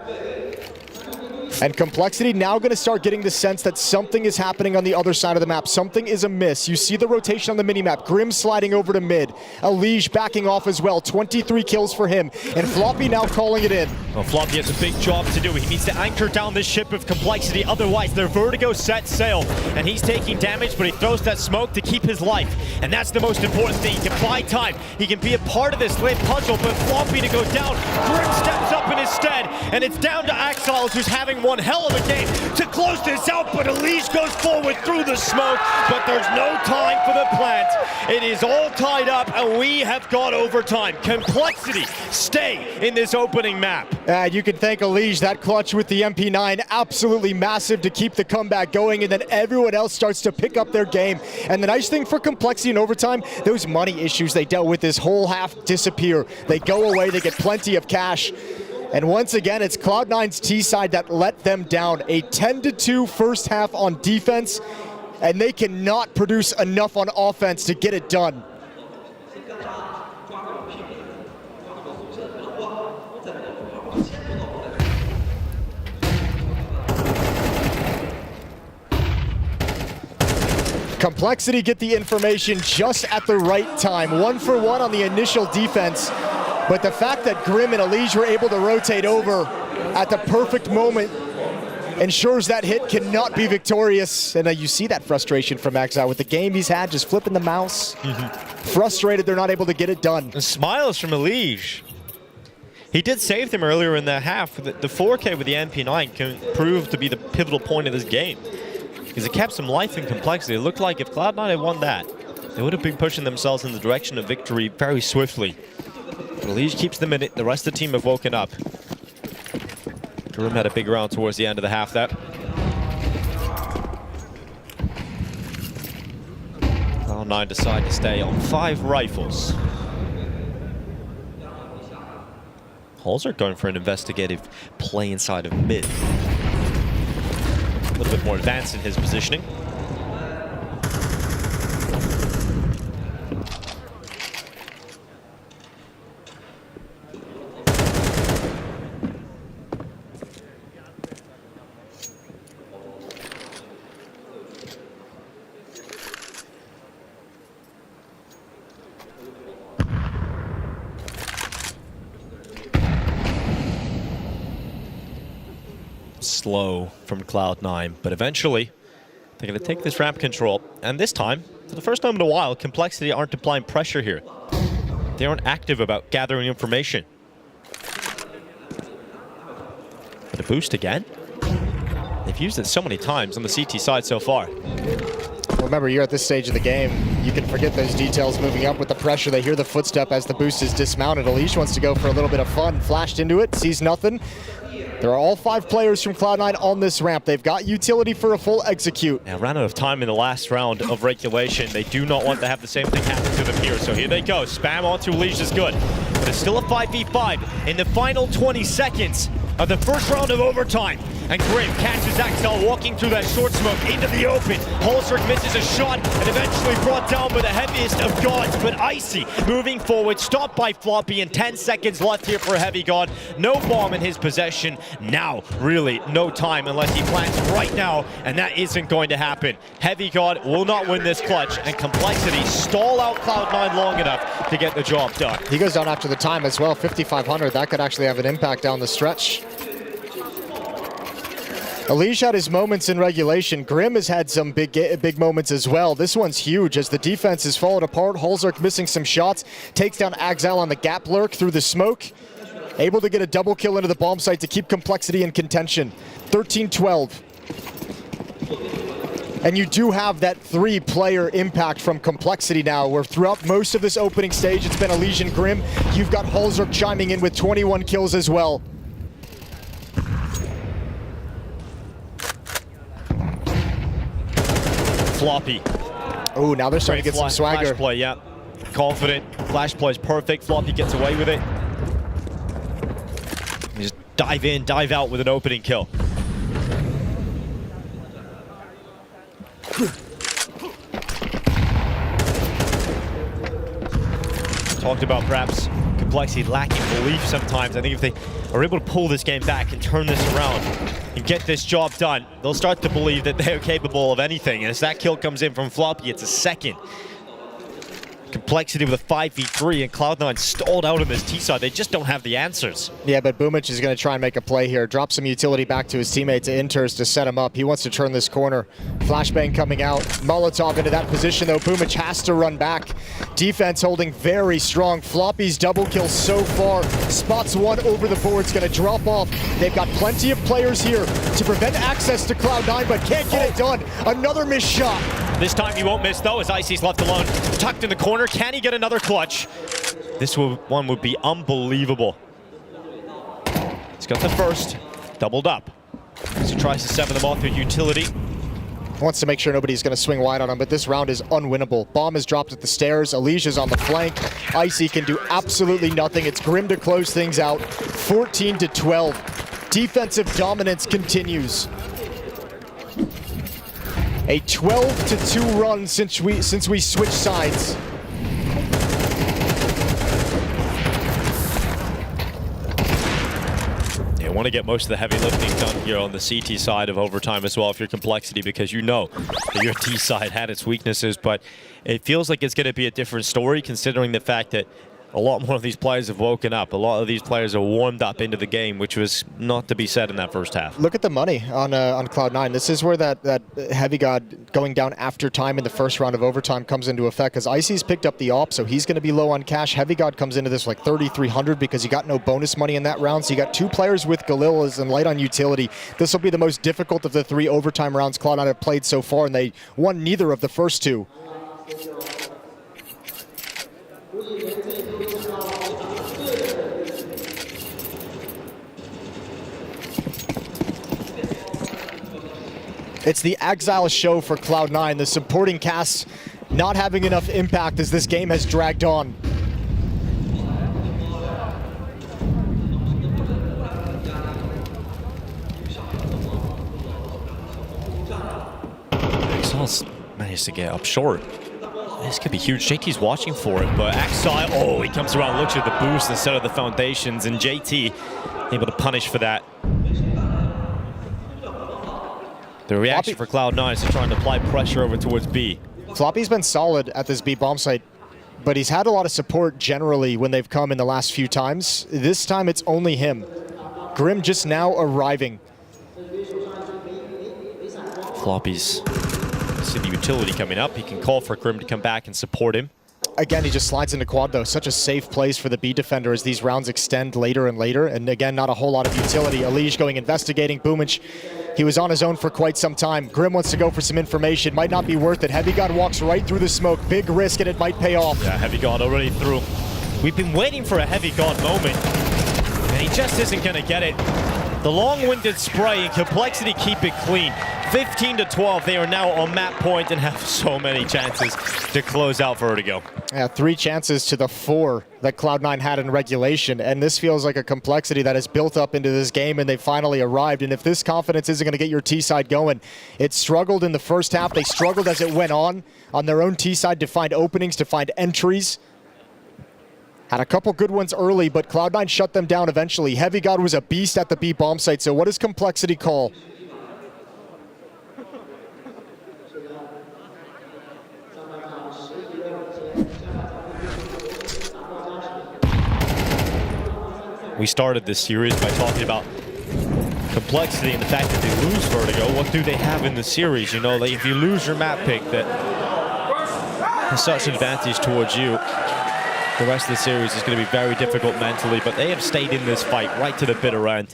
K: And Complexity now going to start getting the sense that something is happening on the other side of the map. Something is amiss. You see the rotation on the minimap. Grim sliding over to mid. Elige backing off as well. 23 kills for him. And Floppy now calling it in.
J: Well, Floppy has a big job to do. He needs to anchor down this ship of Complexity. Otherwise, their Vertigo set sail. And he's taking damage, but he throws that smoke to keep his life. And that's the most important thing. He can buy time. He can be a part of this late puzzle, but Floppy to go down. Grim steps up in his stead. And it's down to Axiles, who's having one hell of a game to close this out, but Elige goes forward through the smoke, but there's no time for the plant. It is all tied up, and we have got overtime. Complexity stay in this opening map.
K: And you can thank Elige, that clutch with the MP9, absolutely massive to keep the comeback going, and then everyone else starts to pick up their game. And the nice thing for Complexity in overtime, those money issues they dealt with this whole half disappear. They go away, they get plenty of cash. And once again, it's Cloud9's T-side that let them down. A 10-2 first half on defense, and they cannot produce enough on offense to get it done. Complexity get the information just at the right time. 1 for 1 on the initial defense. But the fact that Grim and Elige were able to rotate over at the perfect moment ensures that hit cannot be victorious. And you see that frustration from Exile with the game he's had, just flipping the mouse. Frustrated they're not able to get it done.
J: The smiles from Elige. He did save them earlier in the half. The 4K with the MP9 can prove to be the pivotal point of this game, because it kept some life and Complexity. It looked like if Cloud9 had won that, they would have been pushing themselves in the direction of victory very swiftly. Elige keeps them in it. The rest of the team have woken up. Grim had a big round towards the end of the half there. Cloud9 decide to stay on 5 rifles. MongolZ going for an investigative play inside of mid. A little bit more advanced in his positioning. slow from Cloud9, but eventually they're going to take this ramp control. And this time, for the first time in a while, Complexity aren't applying pressure here. They aren't active about gathering information. But a boost again? They've used it so many times on the CT side so far.
K: Remember, you're at this stage of the game. You can forget those details moving up with the pressure. They hear the footstep as the boost is dismounted. Elish wants to go for a little bit of fun. Flashed into it, sees nothing. There are all 5 players from Cloud9 on this ramp. They've got utility for a full execute.
J: Now, ran out of time in the last round of regulation. They do not want to have the same thing happen to them here. So here they go. Spam onto Elish is good. But it's still a 5v5 in the final 20 seconds of the first round of overtime. And Grim catches Axel walking through that short smoke into the open. Holzerk misses a shot and eventually brought down by the heaviest of gods. But Icy moving forward, stopped by Floppy, and 10 seconds left here for Heavy God. No bomb in his possession. Now, really, no time unless he plants right now, and that isn't going to happen. Heavy God will not win this clutch, and Complexity stall out Cloud9 long enough to get the job done.
K: He goes down after the time as well, 5,500. That could actually have an impact down the stretch. Elish had his moments in regulation. Grim has had some big moments as well. This one's huge as the defense is falling apart. Holzerk missing some shots. Takes down Axel on the gap lurk through the smoke. Able to get a double kill into the bomb site to keep Complexity in contention. 13-12. And you do have that 3-player impact from Complexity now, where throughout most of this opening stage, it's been Elish and Grim. You've got Holzerk chiming in with 21 kills as well.
J: Floppy.
K: Oh, now they're starting to get some swagger.
J: Flash play, yeah. Confident. Flash play is perfect. Floppy gets away with it. Just dive in, dive out with an opening kill. Talked about perhaps Complexity lacking belief sometimes. I think if they are able to pull this game back and turn this around and get this job done, they'll start to believe that they are capable of anything. And as that kill comes in from Floppy, it's a second. Complexity with a 5v3, and Cloud9 stalled out on this T-side. They just don't have the answers.
K: Yeah, but Boomich is going to try and make a play here. Drop some utility back to his teammate to Inters to set him up. He wants to turn this corner. Flashbang coming out. Molotov into that position, though. Boomich has to run back. Defense holding very strong. Floppy's double kill so far. Spots one over the board. It's going to drop off. They've got plenty of players here to prevent access to Cloud9, but can't get it done. Another missed shot.
J: This time he won't miss, though, as Icy's left alone. Tucked in the corner. Can he get another clutch? This one would be unbelievable. He's got the first. Doubled up. As he tries to seven them off with utility.
K: Wants to make sure nobody's going to swing wide on him, but this round is unwinnable. Bomb is dropped at the stairs. Alicia's on the flank. Icy can do absolutely nothing. It's Grim to close things out. 14-12. Defensive dominance continues. A 12-2 run since we switched sides.
J: You want to get most of the heavy lifting done here on the CT side of overtime as well if you're Complexity, because you know that your T side had its weaknesses, but it feels like it's going to be a different story considering the fact that a lot more of these players have woken up. A lot of these players are warmed up into the game, which was not to be said in that first half.
K: Look at the money on Cloud9. This is where that Heavy God going down after time in the first round of overtime comes into effect, because Icy's picked up the op, so he's going to be low on cash. Heavy God comes into this like 3,300 because he got no bonus money in that round, so you got 2 players with Galillas and light on utility. This will be the most difficult of the 3 overtime rounds Cloud9 have played so far, and they won neither of the first 2. It's the Exile show for Cloud9, the supporting cast not having enough impact as this game has dragged on.
J: Exile's managed to get up short. This could be huge. JT's watching for it, but Exile, oh, he comes around, looks at the boost instead of the foundations, and JT able to punish for that. The reaction for Cloud9 is to try and apply pressure over towards B.
K: Floppy's been solid at this B bomb site, but he's had a lot of support generally when they've come in the last few times. This time it's only him. Grim just now arriving.
J: Floppy's see the utility coming up. He can call for Grim to come back and support him.
K: Again, he just slides into quad though. Such a safe place for the B defender as these rounds extend later and later. And again, not a whole lot of utility. Elige going investigating. Boomich, he was on his own for quite some time. Grim wants to go for some information. Might not be worth it. Heavy God walks right through the smoke. Big risk and it might pay off.
J: Yeah, Heavy God already through. We've been waiting for a Heavy God moment. And he just isn't going to get it. The long-winded spray and Complexity keep it clean. 15 to 12, they are now on map point and have so many chances to close out Vertigo.
K: Yeah, 3 chances to the 4 that Cloud9 had in regulation, and this feels like a Complexity that has built up into this game and they finally arrived. And if this confidence isn't going to get your T-side going, it struggled in the first half. They struggled as it went on their own T-side to find openings, to find entries. Had a couple good ones early, but Cloud9 shut them down eventually. Heavy God was a beast at the B bomb site, so what does Complexity call?
J: We started this series by talking about Complexity and the fact that they lose Vertigo. What do they have in the series? You know, like if you lose your map pick that has such an advantage towards you, the rest of the series is going to be very difficult mentally, but they have stayed in this fight right to the bitter end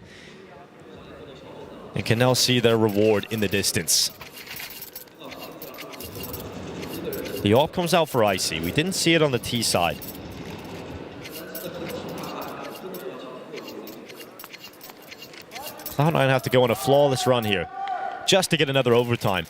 J: and can now see their reward in the distance. The AWP comes out for Icy. We didn't see it on the T side. Cloud9 have to go on a flawless run here just to get another overtime.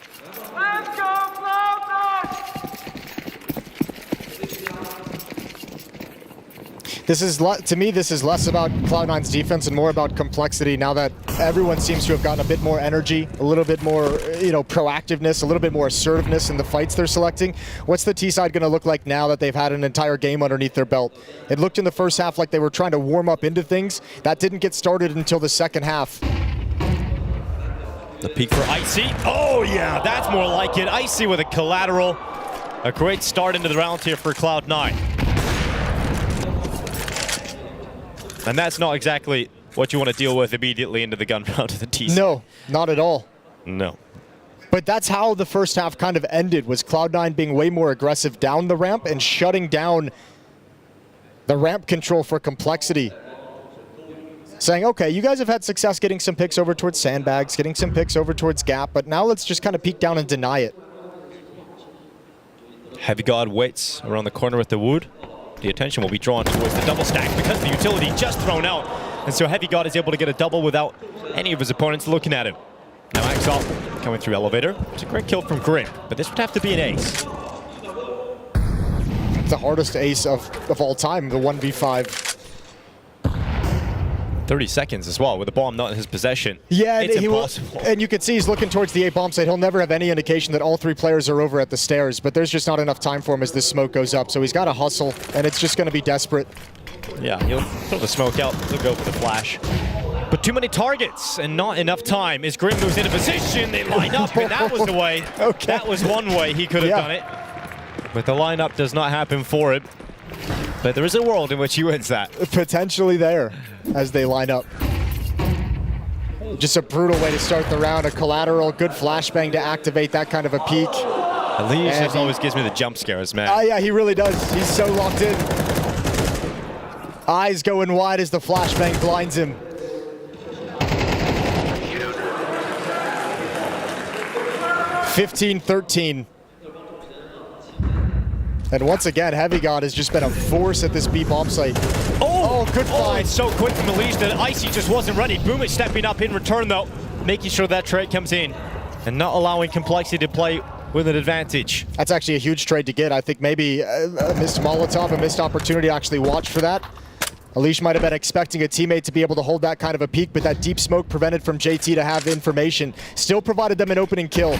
K: This is, to me, this is less about Cloud9's defense and more about Complexity now that everyone seems to have gotten a bit more energy, a little bit more, you know, proactiveness, a little bit more assertiveness in the fights they're selecting. What's the T side going to look like now that they've had an entire game underneath their belt? It looked in the first half like they were trying to warm up into things. That didn't get started until the second half.
J: The peek for Icy. Oh yeah, that's more like it. Icy with a collateral. A great start into the round here for Cloud9. And that's not exactly what you want to deal with immediately into the gun round of the T.
K: No, not at all.
J: No.
K: But that's how the first half kind of ended, was Cloud9 being way more aggressive down the ramp and shutting down the ramp control for Complexity. Saying, okay, you guys have had success getting some picks over towards sandbags, getting some picks over towards gap, but now let's just kind of peek down and deny it.
J: Heavy God waits around the corner with the wood. The attention will be drawn towards the double stack because the utility just thrown out. And so Heavy God is able to get a double without any of his opponents looking at him. Now Axel coming through elevator. It's a great kill from Grim, but this would have to be an ace.
K: It's the hardest ace of all time, the 1v5.
J: 30 seconds as well with the bomb not in his possession.
K: Yeah,
J: it's impossible.
K: And you can see he's looking towards the A bomb site. He'll never have any indication that all 3 players are over at the stairs, but there's just not enough time for him as this smoke goes up. So he's got to hustle, and it's just going to be desperate.
J: Yeah, he'll throw the smoke out. He'll go for the flash. But too many targets and not enough time. As Grim moves into position, they line up, and that was the way.
K: Okay.
J: That was one way he could have done it. But the lineup does not happen for him. But there is a world in which he wins that.
K: Potentially there as they line up. Just a brutal way to start the round. A collateral, good flashbang to activate that kind of a peak.
J: Elige just always gives me the jump scares, man.
K: Oh yeah, he really does. He's so locked in. Eyes going wide as the flashbang blinds him. (15-13). And once again, Heavy God has just been a force at this B bomb site. Oh, good find.
J: It's so quick from Elige that Icy just wasn't ready. Boomich stepping up in return though, making sure that trade comes in and not allowing Complexity to play with an advantage.
K: That's actually a huge trade to get. I think maybe a missed Molotov, a missed opportunity to actually watch for that. Elige might have been expecting a teammate to be able to hold that kind of a peak, but that deep smoke prevented from JT to have information. Still provided them an opening kill.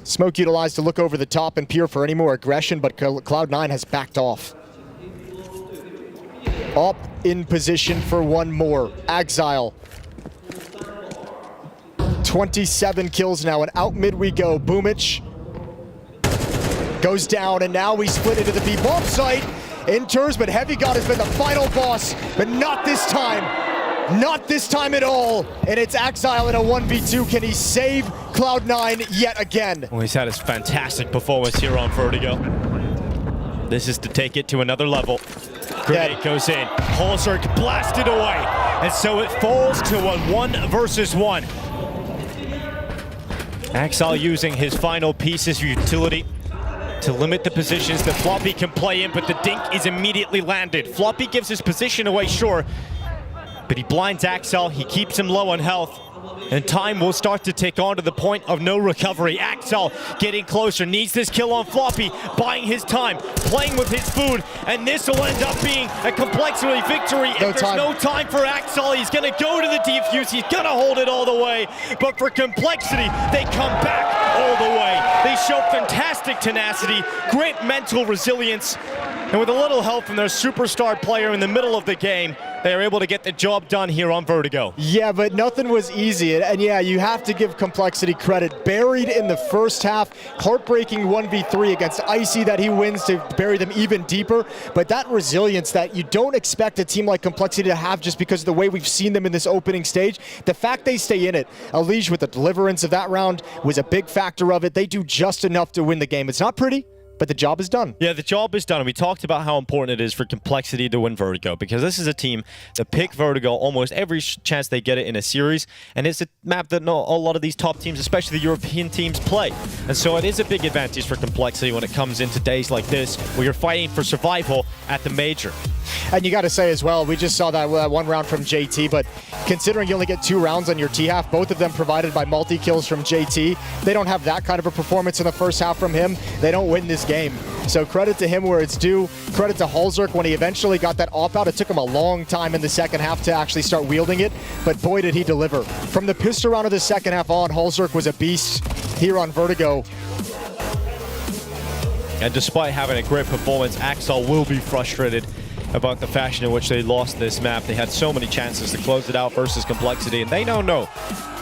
K: Smoke utilized to look over the top and peer for any more aggression, but Cloud9 has backed off. Up in position for one more. Exile. 27 kills now, and out mid we go. Boomich goes down, and now we split into the B bomb site. Enters, but Heavy God has been the final boss, but not this time. Not this time at all, and it's Axile in a 1v2. Can he save Cloud9 yet again?
J: Well, he's had his fantastic performance here on Vertigo. This is to take it to another level. Grenade goes in. HallZerg blasted away. And so it falls to a 1 versus 1. Axile using his final pieces of utility to limit the positions that Floppy can play in, but the dink is immediately landed. Floppy gives his position away, sure, but he blinds Axile. He keeps him low on health. And time will start to tick on to the point of no recovery. Axile getting closer, needs this kill on Floppy, buying his time, playing with his food, and this will end up being a complexity victory. If there's no time for Axile, he's gonna go to the defuse, he's gonna hold it all the way. But for complexity, they come back all the way. They show fantastic tenacity, great mental resilience, and with a little help from their superstar player in the middle of the game, they are able to get the job done here on Vertigo.
K: Yeah, but nothing was easy. And yeah, you have to give Complexity credit. Buried in the first half, heartbreaking 1v3 against Icy that he wins to bury them even deeper. But that resilience that you don't expect a team like Complexity to have just because of the way we've seen them in this opening stage, the fact they stay in it, Elimination with the deliverance of that round was a big factor of it. They do just enough to win the game. It's not pretty, but the job is done.
J: Yeah, the job is done. And we talked about how important it is for Complexity to win Vertigo, because this is a team that pick Vertigo almost every chance they get it in a series. And it's a map that a lot of these top teams, especially the European teams, play. And so it is a big advantage for Complexity when it comes into days like this, where you're fighting for survival at the major.
K: And you got to say as well, we just saw that one round from JT, but considering you only get 2 rounds on your T-half, both of them provided by multi-kills from JT, they don't have that kind of a performance in the first half from him. They don't win this game. So credit to him where it's due. Credit to HallZerg when he eventually got that off out. It took him a long time in the second half to actually start wielding it, but boy did he deliver. From the pistol round of the second half on, HallZerg was a beast here on Vertigo.
J: And despite having a great performance, Axile will be frustrated about the fashion in which they lost this map. They had so many chances to close it out versus Complexity, and they now know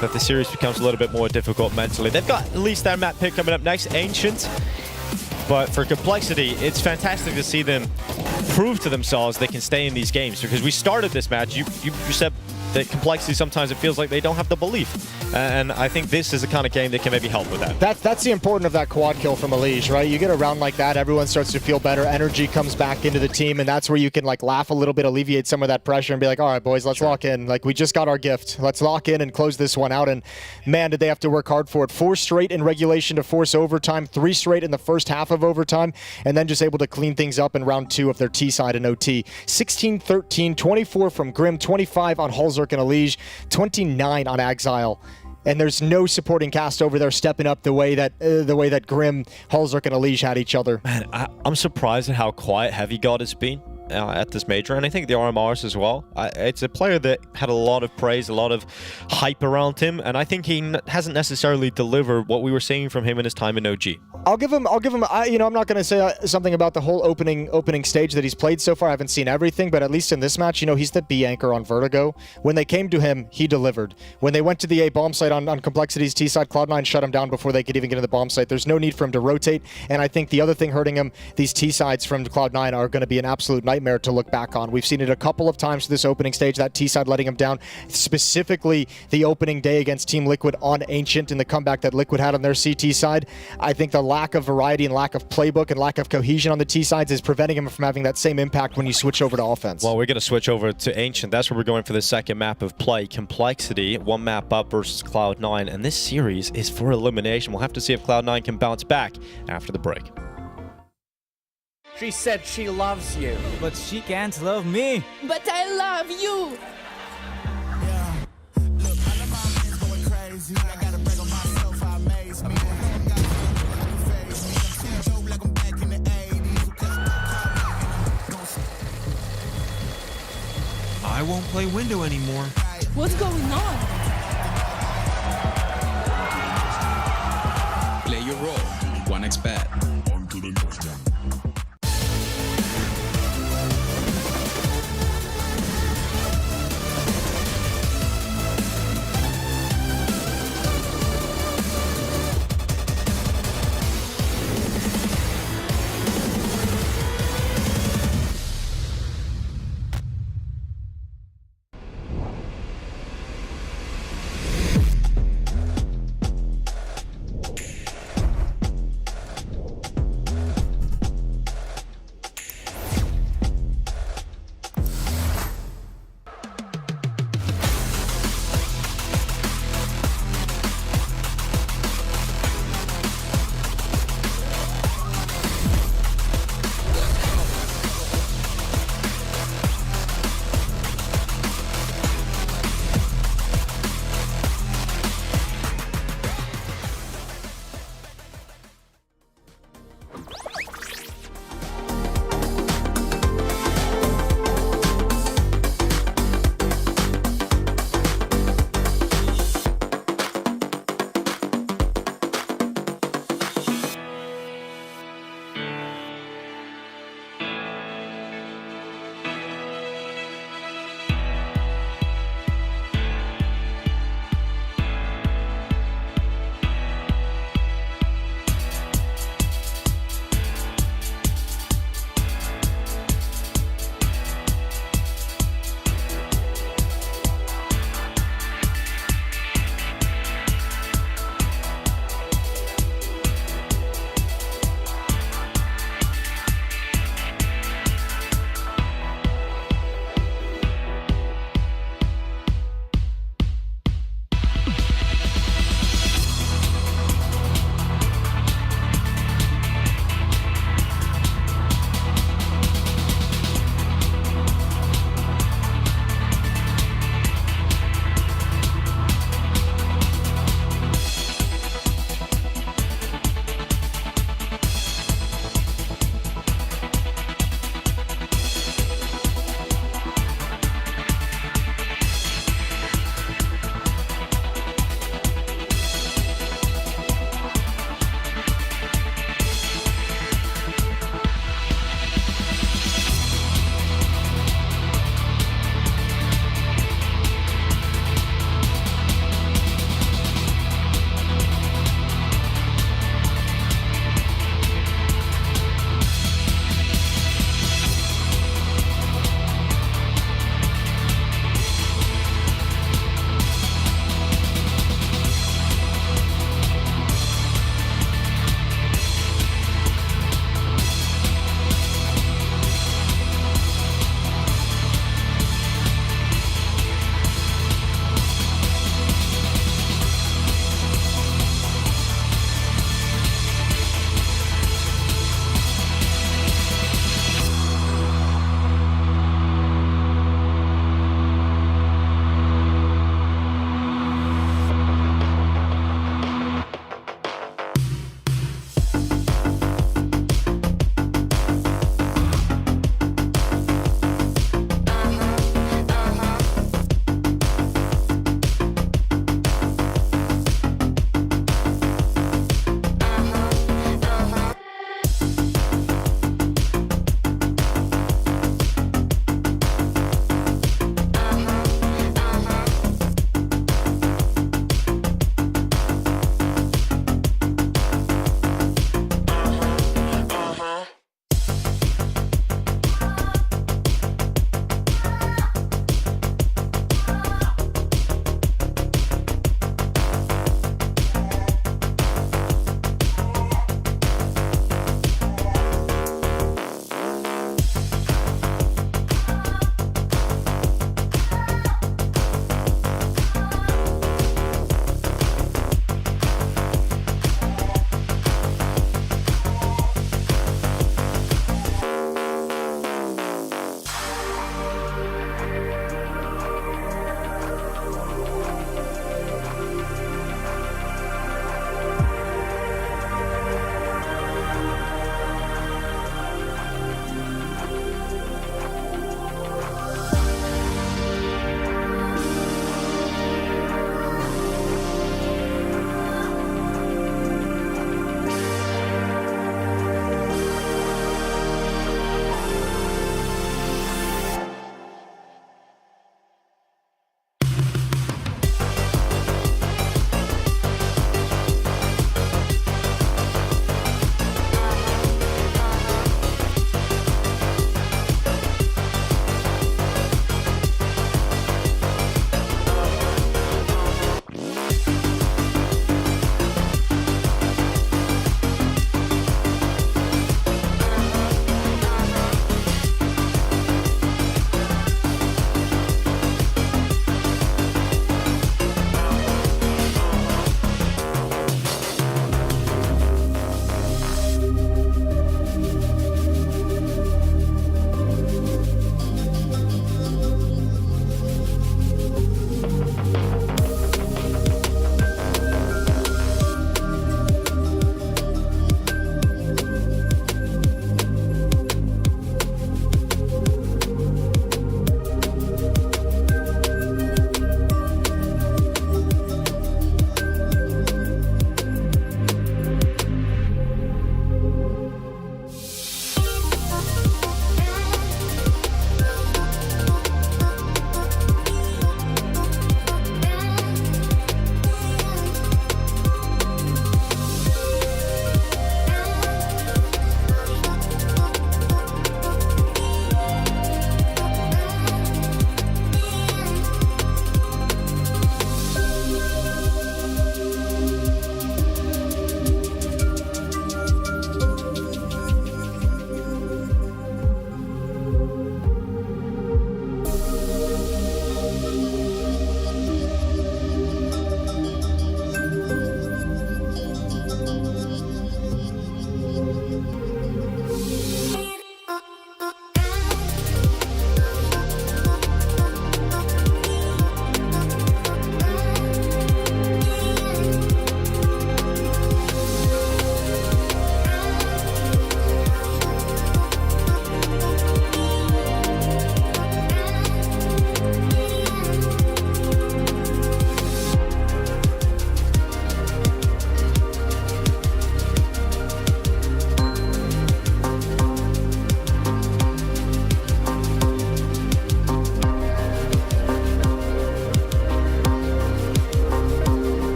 J: that the series becomes a little bit more difficult mentally. They've got at least their map pick coming up next, Ancient. But for Complexity, it's fantastic to see them prove to themselves they can stay in these games, because we started this match, you said that Complexity, sometimes it feels like they don't have the belief. And I think this is the kind of game that can maybe help with that.
K: That's the importance of that quad kill from Elimination, right? You get a round like that, everyone starts to feel better, energy comes back into the team, and that's where you can like laugh a little bit, alleviate some of that pressure and be like, all right, boys, let's lock in. Like, we just got our gift. Let's lock in and close this one out. And man, did they have to work hard for it. 4 straight in regulation to force overtime, 3 straight in the first half of overtime, and then just able to clean things up in round 2 of their T side and OT. 16-13, 24 from Grim, 25 on HallZerg and Elimination, 29 on Axile. And there's no supporting cast over there stepping up the way that Grim, HallZerg, and Elimination had each other.
J: Man, I'm surprised at how quiet Heavy God has been at this major, and I think the RMRs as well. It's a player that had a lot of praise, a lot of hype around him, and I think he hasn't necessarily delivered what we were seeing from him in his time in OG.
K: I'll give him. I'm not going to say something about the whole opening stage that he's played so far. I haven't seen everything, but at least in this match, he's the B anchor on Vertigo. When they came to him, he delivered. When they went to the A bomb site on Complexity's T side, Cloud9 shut him down before they could even get to the bomb site. There's no need for him to rotate, and I think the other thing hurting him, these T sides from Cloud9 are going to be an absolute nightmare to look back on. We've seen it a couple of times this opening stage, that T side letting him down, specifically the opening day against Team Liquid on Ancient and the comeback that Liquid had on their CT side. I think the lack of variety and lack of playbook and lack of cohesion on the T sides is preventing him from having that same impact when you switch over to offense.
J: Well, we're going to switch over to Ancient. That's where we're going for the second map of play. Complexity, 1 map up versus Cloud9, and this series is for elimination. We'll have to see if Cloud9 can bounce back after the break.
D: She said she loves you, but she can't love me.
E: But I love you.
F: Yeah. Look, I love my man's going crazy. I gotta brag on myself, I amaze me.
G: I won't play window anymore.
E: What's going on?
H: Play your role. 1xBet.
F: On to the next one.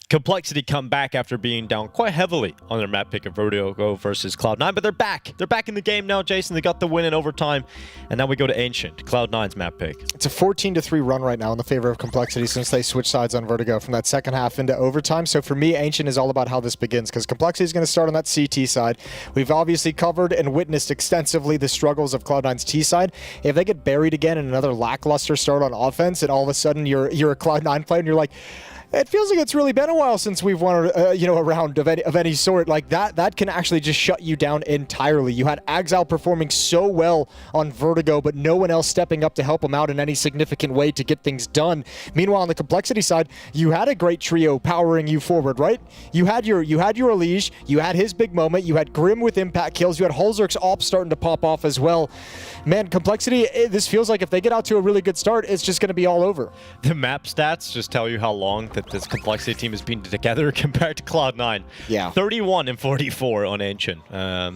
J: Complexity come back after being down quite heavily on their map pick of Vertigo versus Cloud9, but they're back. They're back in the game now, Jason. They got the win in overtime, and now we go to Ancient, Cloud9's map pick.
K: It's a 14-3 run right now in the favor of Complexity since they switched sides on Vertigo from that second half into overtime. So for me, Ancient is all about how this begins, because Complexity is going to start on that CT side. We've obviously covered and witnessed extensively the struggles of Cloud9's T side. If they get buried again in another lackluster start on offense, and all of a sudden you're a Cloud9 player and you're like, it feels like it's really been a while since we've won a round of any sort. Like that can actually just shut you down entirely. You had Axal performing so well on Vertigo, but no one else stepping up to help him out in any significant way to get things done. Meanwhile, on the Complexity side, you had a great trio powering you forward, right? You had your Elige, you had his big moment, you had Grim with impact kills, you had Holzerk's op starting to pop off as well. Man, Complexity, this feels like if they get out to a really good start, it's just going to be all over.
J: The map stats just tell you how long that this Complexity team has been together compared to Cloud9.
K: Yeah.
J: 31 and 44 on Ancient.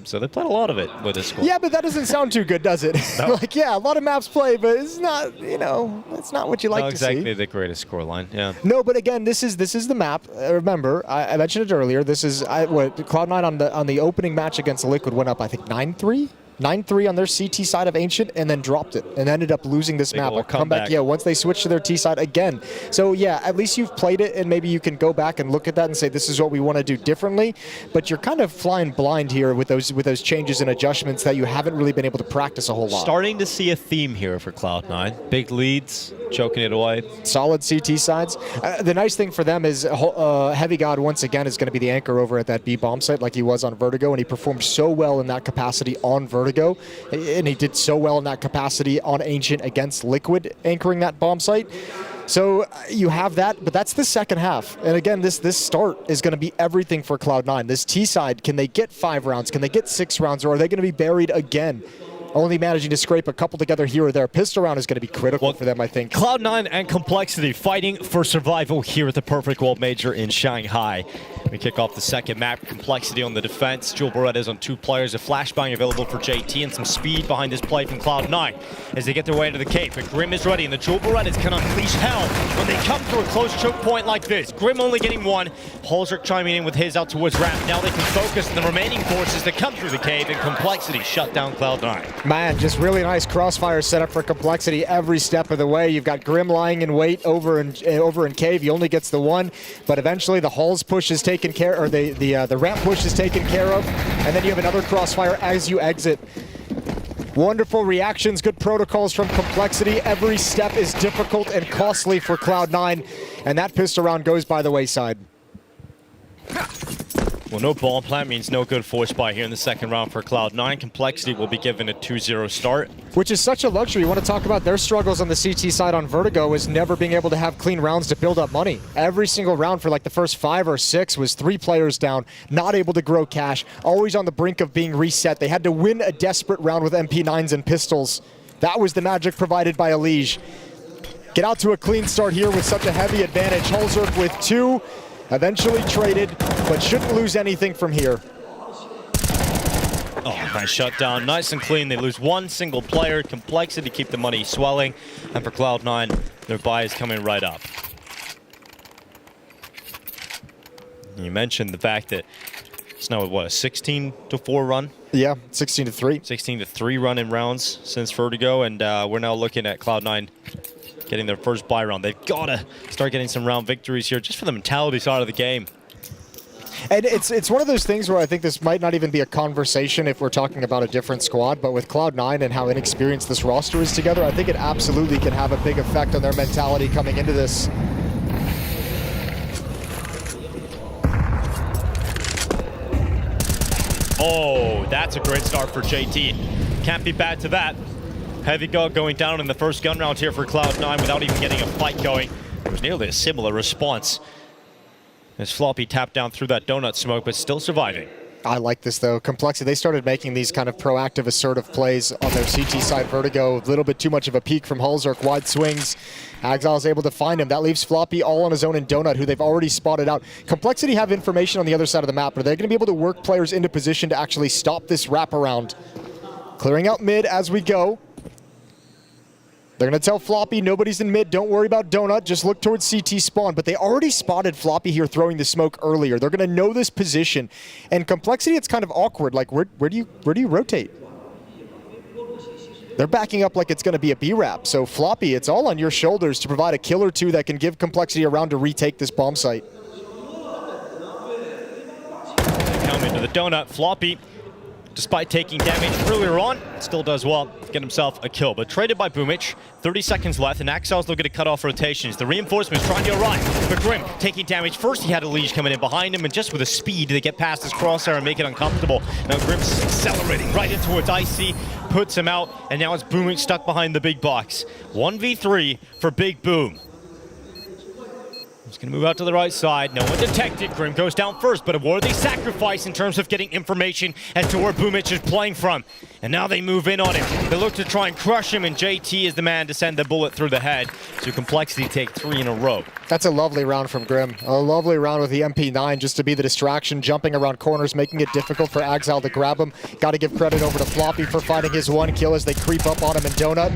J: So they played a lot of it with this score.
K: Yeah, but that doesn't sound too good, does it?
J: No.
K: Like, yeah, a lot of maps play, but it's not, it's not what you like to see.
J: Not exactly the greatest scoreline, yeah.
K: No, but again, this is the map. Remember, I mentioned it earlier. This is what Cloud9 on the opening match against Liquid went up, I think 9-3. 9-3 on their CT side of Ancient, and then dropped it, and ended up losing this map. A comeback, yeah, once they switched to their T side again. So yeah, at least you've played it, and maybe you can go back and look at that and say, this is what we want to do differently. But you're kind of flying blind here with those changes and adjustments that you haven't really been able to practice a whole lot.
J: Starting to see a theme here for Cloud9. Big leads, choking it away.
K: Solid CT sides. The nice thing for them is Heavy God once again is going to be the anchor over at that B bomb site like he was on Vertigo, and he performed so well in that capacity on Vertigo. And he did so well in that capacity on Ancient against Liquid, anchoring that bomb site. So you have that, but that's the second half. And again, this start is going to be everything for Cloud9. This T side, can they get 5 rounds? Can they get 6 rounds? Or are they going to be buried again? Only managing to scrape a couple together here or there. Pistol round is going to be critical for them, I think.
J: Cloud9 and Complexity fighting for survival here at the Perfect World Major in Shanghai. We kick off the second map. Complexity on the defense. Jewel Berettas on 2 players. A flashbang available for JT and some speed behind this play from Cloud9 as they get their way into the cave. But Grim is ready, and the Jewel Berettas can unleash hell when they come through a close choke point like this. Grim only getting 1. Holzerk chiming in with his out towards ramp. Now they can focus on the remaining forces that come through the cave, and Complexity shut down Cloud9.
K: Man, just really nice crossfire setup for Complexity every step of the way. You've got Grim lying in wait over in cave. He only gets the 1, but eventually the Halls push is taken care, or the ramp push is taken care of, and then you have another crossfire as you exit. Wonderful reactions, good protocols from Complexity. Every step is difficult and costly for Cloud9, and that pistol round goes by the wayside.
J: Well, no ball plant means no good force buy here in the second round for Cloud9. Complexity will be given a 2-0 start.
K: Which is such a luxury. You want to talk about their struggles on the CT side on Vertigo is never being able to have clean rounds to build up money. Every single round for like the first 5 or 6 was 3 players down, not able to grow cash, always on the brink of being reset. They had to win a desperate round with MP9s and pistols. That was the magic provided by Elige. Get out to a clean start here with such a heavy advantage. Holzerk with 2. Eventually traded, but shouldn't lose anything from here.
J: Oh, nice shutdown. Nice and clean. They lose 1 single player. Complexity keep the money swelling. And for Cloud9, their buy is coming right up. You mentioned the fact that it's now, what, a 16-4 run?
K: Yeah, 16-3.
J: 16-3 run in rounds since Vertigo, and we're now looking at Cloud9 getting their first buy round. They've got to start getting some round victories here just for the mentality side of the game.
K: And it's one of those things where I think this might not even be a conversation if we're talking about a different squad, but with Cloud9 and how inexperienced this roster is together, I think it absolutely can have a big effect on their mentality coming into this.
J: Oh, that's a great start for JT. Can't be bad to that. Heavy God going down in the first gun round here for Cloud9 without even getting a fight going. It was nearly a similar response as Floppy tapped down through that donut smoke, but still surviving.
K: I like this, though. Complexity, they started making these kind of proactive, assertive plays on their CT side. Vertigo, a little bit too much of a peek from Holzerk. Wide swings. Axal is able to find him. That leaves Floppy all on his own in Donut, who they've already spotted out. Complexity have information on the other side of the map, but they're going to be able to work players into position to actually stop this wraparound. Clearing out mid as we go. They're going to tell Floppy, nobody's in mid, don't worry about Donut, just look towards CT spawn. But they already spotted Floppy here throwing the smoke earlier. They're going to know this position. And Complexity, it's kind of awkward. Like, where do you rotate? They're backing up like it's going to be a B-Rap. So Floppy, it's all on your shoulders to provide a kill or two that can give Complexity a round to retake this bomb site.
J: Coming to the Donut, Floppy, despite taking damage earlier on, still does well to get himself a kill. But traded by Boomich, 30 seconds left, and Axel's looking to cut off rotations. The reinforcements trying to arrive, but Grim taking damage first. He had a Liege coming in behind him, and just with a speed to get past his crosshair and make it uncomfortable. Now Grim's accelerating right in towards Icy, puts him out, and now it's Boomich stuck behind the big box. 1v3 for Big Boom. He's going to move out to the right side. No one detected. Grim goes down first, but a worthy sacrifice in terms of getting information as to where Boomich is playing from. And now they move in on him. They look to try and crush him, and JT is the man to send the bullet through the head. So Complexity take 3 in a row.
K: That's a lovely round from Grim. A lovely round with the MP9 just to be the distraction, jumping around corners, making it difficult for Axel to grab him. Got to give credit over to Floppy for finding his one kill as they creep up on him in Donut.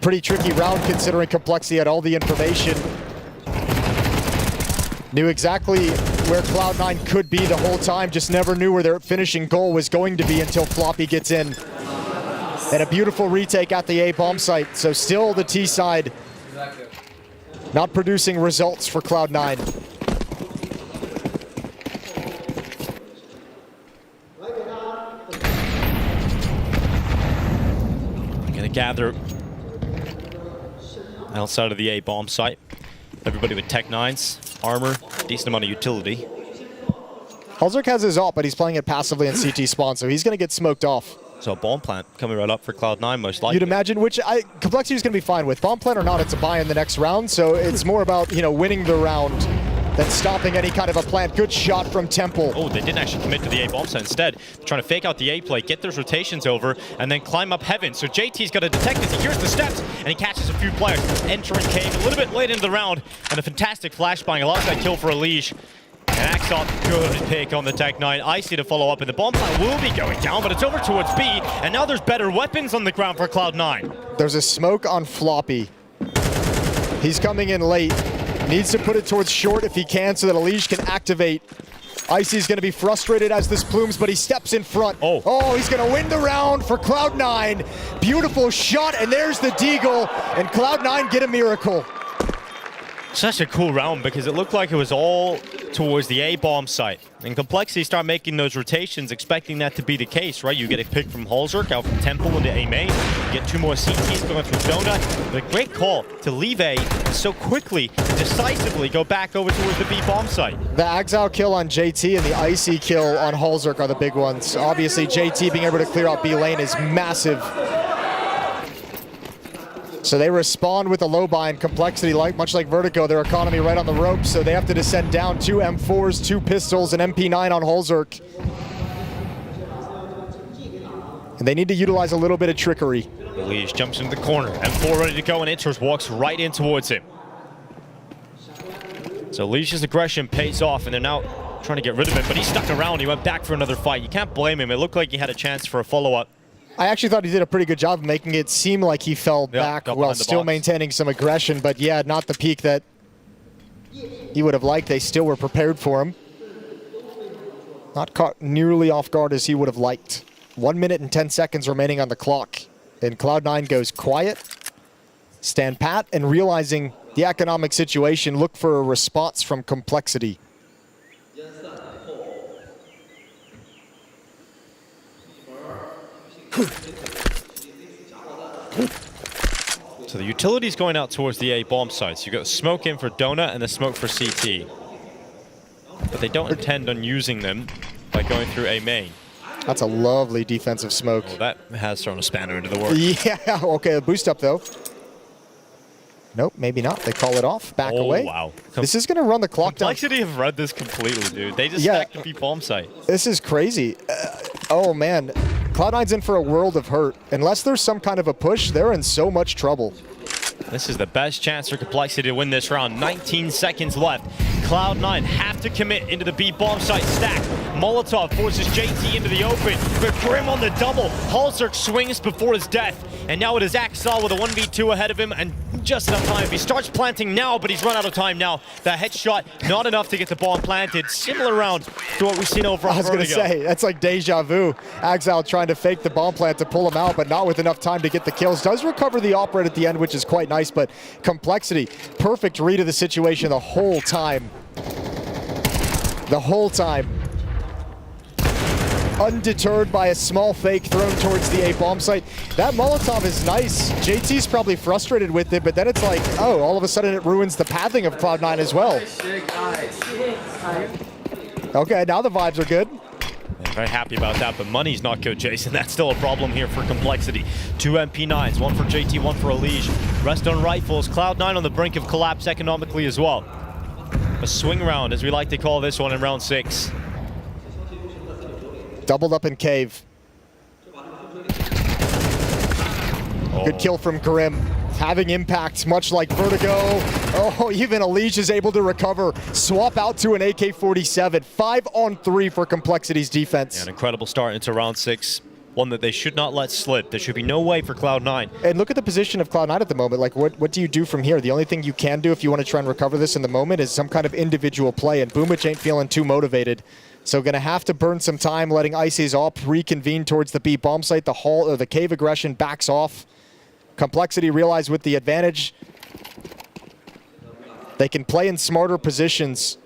K: Pretty tricky round considering Complexity had all the information. Knew exactly where Cloud9 could be the whole time, just never knew where their finishing goal was going to be until Floppy gets in. And a beautiful retake at the A bomb site. So still the T side not producing results for Cloud9.
J: Gonna gather outside of the A bomb site. Everybody with Tech 9s, armor, decent amount of utility.
K: MongolZ has his ult, but he's playing it passively in CT spawn, so he's going to get smoked off.
J: So a bomb plant coming right up for Cloud9 most likely.
K: You'd imagine, which Complexity is going to be fine with. Bomb plant or not, it's a buy in the next round, so it's more about, winning the round than stopping any kind of a plant. Good shot from Temple.
J: Oh, they didn't actually commit to the A bomb site. Instead, they're trying to fake out the A play, get those rotations over, and then climb up heaven. So JT's got to detect this. He hears the steps, and he catches a few players. Entering cave a little bit late into the round, and a fantastic flashbang. A lot of that kill for a Liege. And Axel, good pick on the Tech 9. Icy to follow up, and the bomb plant will be going down, but it's over towards B, and now there's better weapons on the ground for Cloud9.
K: There's a smoke on Floppy. He's coming in late. Needs to put it towards short if he can so that Elish can activate. Icy's going to be frustrated as this plumes, but he steps in front. Oh, he's going to win the round for Cloud9. Beautiful shot, and there's the Deagle, and Cloud9 get a miracle.
J: Such a cool round because it looked like it was all towards the A bomb site. And Complexity start making those rotations, expecting that to be the case, right? You get a pick from MongolZ out from Temple into A main. You get 2 more CTs going through Donut. But a great call to leave A so quickly, decisively go back over towards the B bomb site.
K: The Axel kill on JT and the Icy kill on MongolZ are the big ones. Obviously, JT being able to clear out B lane is massive. So they respond with a low buy and Complexity, much like Vertigo, their economy right on the ropes, so they have to descend down 2 M4s, 2 pistols, and MP9 on MongolZ. And they need to utilize a little bit of trickery.
J: Elish jumps into the corner, M4 ready to go, and Intros walks right in towards him. So Elish's aggression pays off, and they're now trying to get rid of him, but he stuck around. He went back for another fight. You can't blame him. It looked like he had a chance for a follow-up.
K: I actually thought he did a pretty good job of making it seem like he fell back while still maintaining some aggression, but yeah, not the peak that he would have liked. They still were prepared for him. Not caught nearly off guard as he would have liked. 1 minute and 10 seconds remaining on the clock. And Cloud9 goes quiet, stand pat, and realizing the economic situation, look for a response from Complexity.
J: So the utility's going out towards the A bomb sites. You've got smoke in for Donut and the smoke for CT. But they don't intend on using them by going through A main.
K: That's a lovely defensive smoke.
J: Well, that has thrown a spanner into the works.
K: Yeah, okay, a boost up though. Nope, maybe not. They call it off, back away.
J: Wow.
K: This is going to run the clock down.
J: Complexity have read this completely, dude. They just stacked the B bomb site.
K: This is crazy. Oh man, Cloud9's in for a world of hurt. Unless there's some kind of a push, they're in so much trouble.
J: This is the best chance for Complexity to win this round. 19 seconds left. Cloud9 have to commit into the B bomb site stack. Molotov forces JT into the open, but Grim on the double. Halzerk swings before his death, and now it is Axel with a 1v2 ahead of him, and just enough time. He starts planting now, but he's run out of time now. The headshot, not enough to get the bomb planted. Similar round to what we've seen over on Vertigo.
K: I was going to say, that's like deja vu. Axel trying to fake the bomb plant to pull him out, but not with enough time to get the kills. Does recover the op right at the end, which is quite nice, but Complexity, perfect read of the situation the whole time. The whole time. Undeterred by a small fake thrown towards the A bomb site. That Molotov is nice. JT's probably frustrated with it, but then it's like, oh, all of a sudden it ruins the pathing of Cloud9 as well. Okay, now the vibes are good.
J: I'm very happy about that, but money's not good, Jason. That's still a problem here for Complexity. 2 MP9s, one for JT, one for Elige. Rest on rifles. Cloud9 on the brink of collapse economically as well. A swing round, as we like to call this one in round 6.
K: Doubled up in cave. Good kill from Grim. Having impact, much like Vertigo. Oh, even Elige is able to recover. Swap out to an AK-47. 5-on-3 for Complexity's defense.
J: Yeah, an incredible start into round 6. One that they should not let slip. There should be no way for Cloud9.
K: And look at the position of Cloud9 at the moment. Like, what do you do from here? The only thing you can do if you want to try and recover this in the moment is some kind of individual play, and Boomich ain't feeling too motivated. So gonna have to burn some time, letting Icy's op reconvene towards the B bomb site. The hall or the cave aggression backs off. Complexity realize with the advantage, they can play in smarter positions.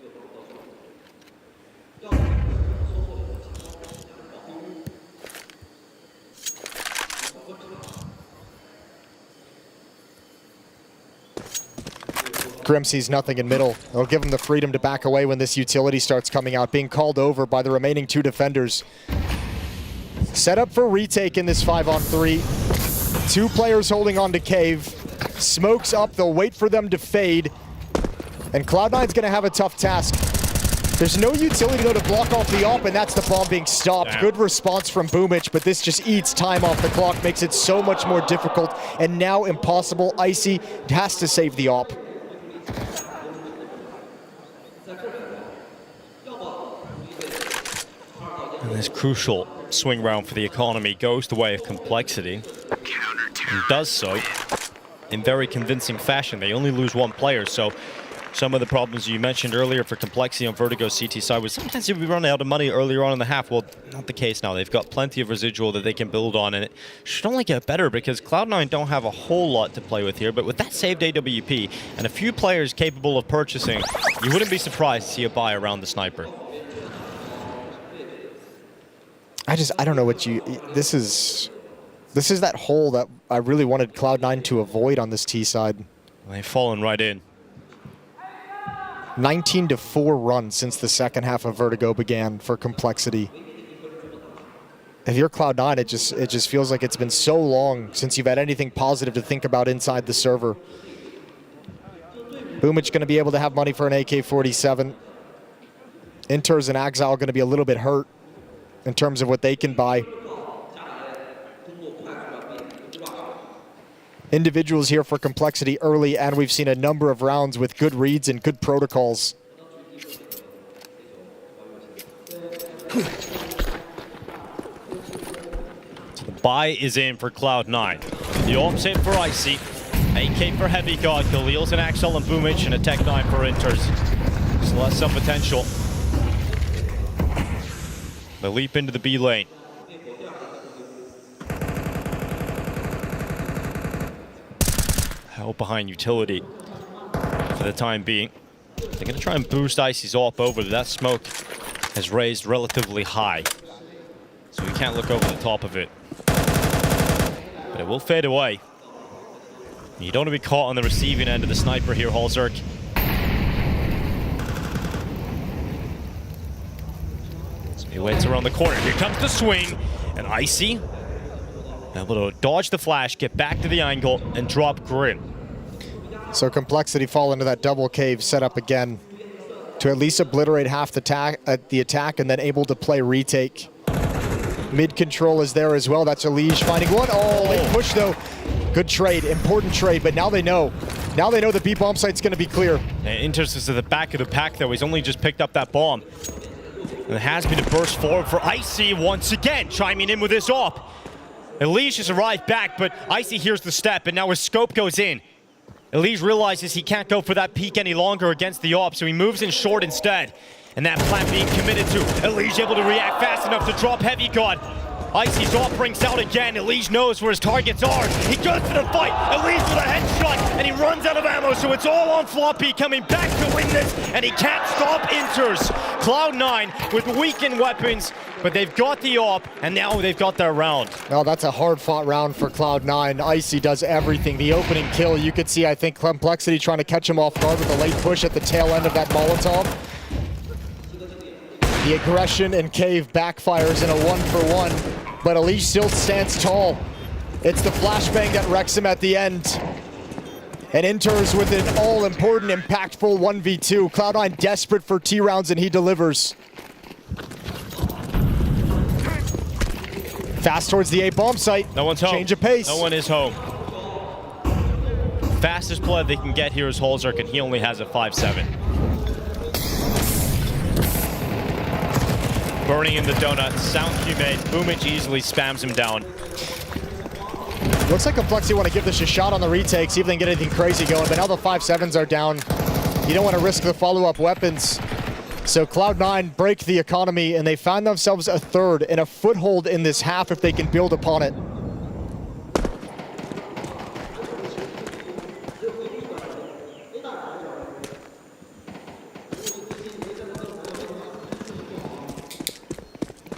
K: Grim sees nothing in middle. It'll give him the freedom to back away when this utility starts coming out, being called over by the remaining 2 defenders. Set up for retake in this 5-on-3. 2 players holding on to cave. Smokes up, they'll wait for them to fade. And Cloud9's gonna have a tough task. There's no utility though to block off the op, and that's the bomb being stopped.
J: Damn.
K: Good response from Boomich, but this just eats time off the clock, makes it so much more difficult, and now impossible. Icy has to save the op.
J: And this crucial swing round for the economy goes the way of Complexity, and does so in very convincing fashion. They only lose 1 player, so some of the problems you mentioned earlier for Complexity on Vertigo's CT side was sometimes if we run out of money earlier on in the half. Well, not the case now. They've got plenty of residual that they can build on, and it should only get better because Cloud9 don't have a whole lot to play with here, but with that saved AWP and a few players capable of purchasing, you wouldn't be surprised to see a buy around the sniper.
K: I don't know what you, this is that hole that I really wanted Cloud9 to avoid on this T side.
J: They've fallen right in.
K: 19-4 run since the second half of Vertigo began for Complexity. If you're Cloud9, it just feels like it's been so long since you've had anything positive to think about inside the server. Boomich going to be able to have money for an AK-47. Inters and Axel going to be a little bit hurt in terms of what they can buy. Individuals here for Complexity early, and we've seen a number of rounds with good reads and good protocols.
J: So the buy is in for Cloud9. The ops in for Icy. AK for Heavy God, Khalil's and Axel and Boomich, and a Tech 9 for Inters. Still has some potential. The leap into the B lane. Help behind utility for the time being. They're going to try and boost Icy's op over. That smoke has raised relatively high, so we can't look over the top of it. But it will fade away. You don't want to be caught on the receiving end of the sniper here, Halzerk. So he waits around the corner. Here comes the swing, and Icy able to dodge the flash, get back to the angle, and drop Grim.
K: So Complexity fall into that double cave setup again to at least obliterate half the attack, and then able to play retake. Mid control is there as well. That's Elige finding one. Oh, late push though. Good trade, important trade, but now they know. Now they know the B bomb site's going to be clear.
J: Inters is at the back of the pack, though. He's only just picked up that bomb. And it has been a burst forward for Icy once again, chiming in with his AWP. Elige has arrived back, but Icy hears the step, and now his scope goes in. Elige realizes he can't go for that peek any longer against the AWP, so he moves in short instead. And that plan being committed to. Elige able to react fast enough to drop Heavy God. Icy's AWP brings out again. Elige knows where his targets are. He goes for the fight. Elige with a headshot, and he runs out of ammo, so it's all on Floppy coming back to win this, and he can't stop Inters. Cloud9 with weakened weapons, but they've got the AWP, and now they've got their round.
K: Oh, that's a hard-fought round for Cloud9. Icy does everything. The opening kill, you could see, I think, Complexity trying to catch him off guard with a late push at the tail end of that Molotov. The aggression and cave backfires in a 1-for-1, but Elige still stands tall. It's the flashbang that wrecks him at the end. And Inters with an all-important, impactful 1v2. Cloud9 desperate for T rounds, and he delivers. Fast towards the A bomb site.
J: No one's home.
K: Change of pace.
J: No one is home. Fastest play they can get here is Holzerk, and he only has a 5-7. Burning in the donut, sounds humane. Boomich easily spams him down.
K: Looks like Complexity want to give this a shot on the retake, see if they can get anything crazy going, but now the 5-7s are down. You don't want to risk the follow-up weapons. So Cloud9 break the economy, and they find themselves a third and a foothold in this half if they can build upon it.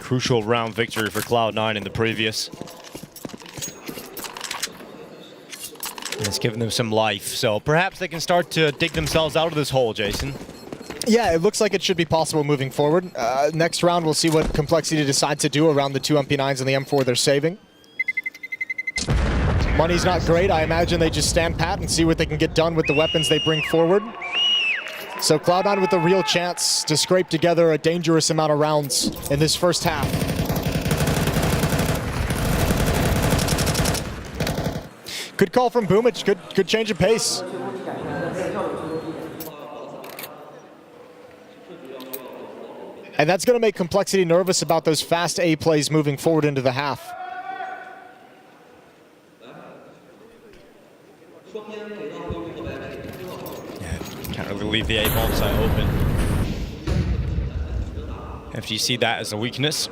J: Crucial round victory for Cloud9 in the previous. It's given them some life, so perhaps they can start to dig themselves out of this hole, Jason.
K: Yeah, it looks like it should be possible moving forward. Next round, we'll see what Complexity decides to do around the 2 MP9s and the M4 they're saving. Money's not great. I imagine they just stand pat and see what they can get done with the weapons they bring forward. So Cloud9 with a real chance to scrape together a dangerous amount of rounds in this first half. Good call from Boomich, good change of pace. And that's going to make Complexity nervous about those fast A plays moving forward into the half.
J: Can't really leave the A-bomb site open. FG see that as a weakness.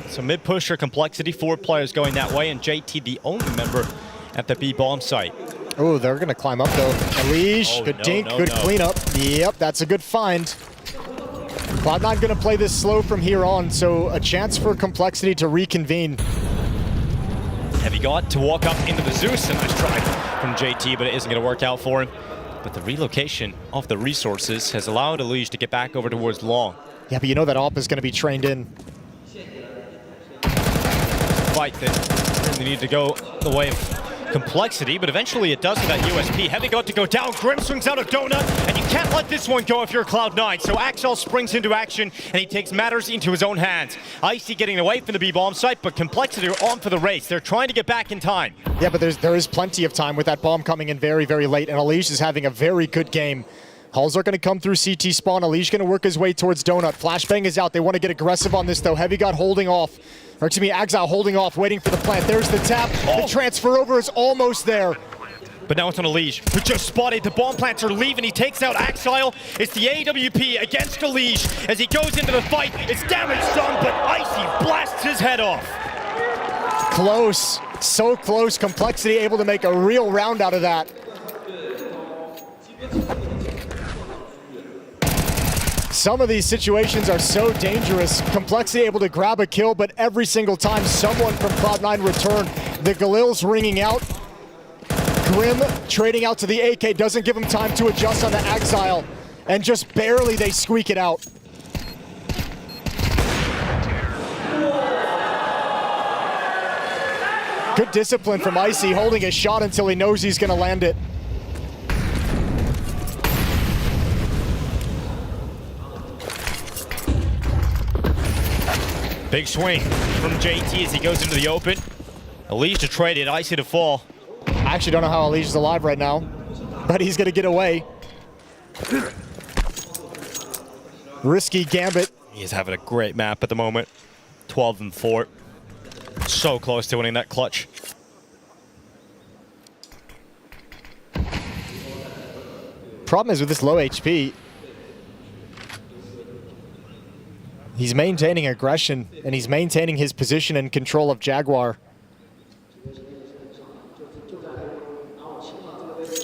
J: So mid-pusher Complexity, 4 players going that way, and JT the only member at the B-bomb site.
K: Oh, they're going to climb up though. Elige, good dink, good cleanup. Yep, that's a good find. Cloud9 going to play this slow from here on, so a chance for Complexity to reconvene.
J: Heavy got to walk up into the Zeus, and nice try from JT, but it isn't going to work out for him. But the relocation of the resources has allowed Elige to get back over towards long.
K: Yeah, but you know that AWP is going to be trained in.
J: Fight that really need to go the way of Complexity, but eventually it does with that USP. Heavy got to go down, Grim swings out a donut, and you can't let this one go if you're Cloud9. So Axel springs into action, and he takes matters into his own hands. Icy getting away from the B-bomb site, but Complexity are on for the race. They're trying to get back in time.
K: Yeah, but there is plenty of time with that bomb coming in very, very late, and Elige is having a very good game. Hulls are going to come through CT spawn. Elige going to work his way towards donut. Flashbang is out. They want to get aggressive on this, though. Heavy got holding off. Or excuse me, Axel holding off, waiting for the plant. There's the tap. The transfer over is almost there.
J: But now it's on Elige, who just spotted. The bomb plants are leaving. He takes out Axile. It's the AWP against Elige. As he goes into the fight, it's damage done, but Icy blasts his head off.
K: Close. So close. Complexity able to make a real round out of that. Some of these situations are so dangerous. Complexity able to grab a kill, but every single time someone from Cloud9 return, the Galil's ringing out. Grim trading out to the AK, doesn't give him time to adjust on the Axile, and just barely they squeak it out. Good discipline from Icy, holding his shot until he knows he's gonna land it.
J: Big swing from JT as he goes into the open. Elish to trade it, Icy to fall.
K: I actually don't know how Elish is alive right now, but he's going to get away. Risky gambit.
J: He's having a great map at the moment. 12-4. So close to winning that clutch.
K: Problem is with this low HP, he's maintaining aggression and he's maintaining his position and control of Jaguar.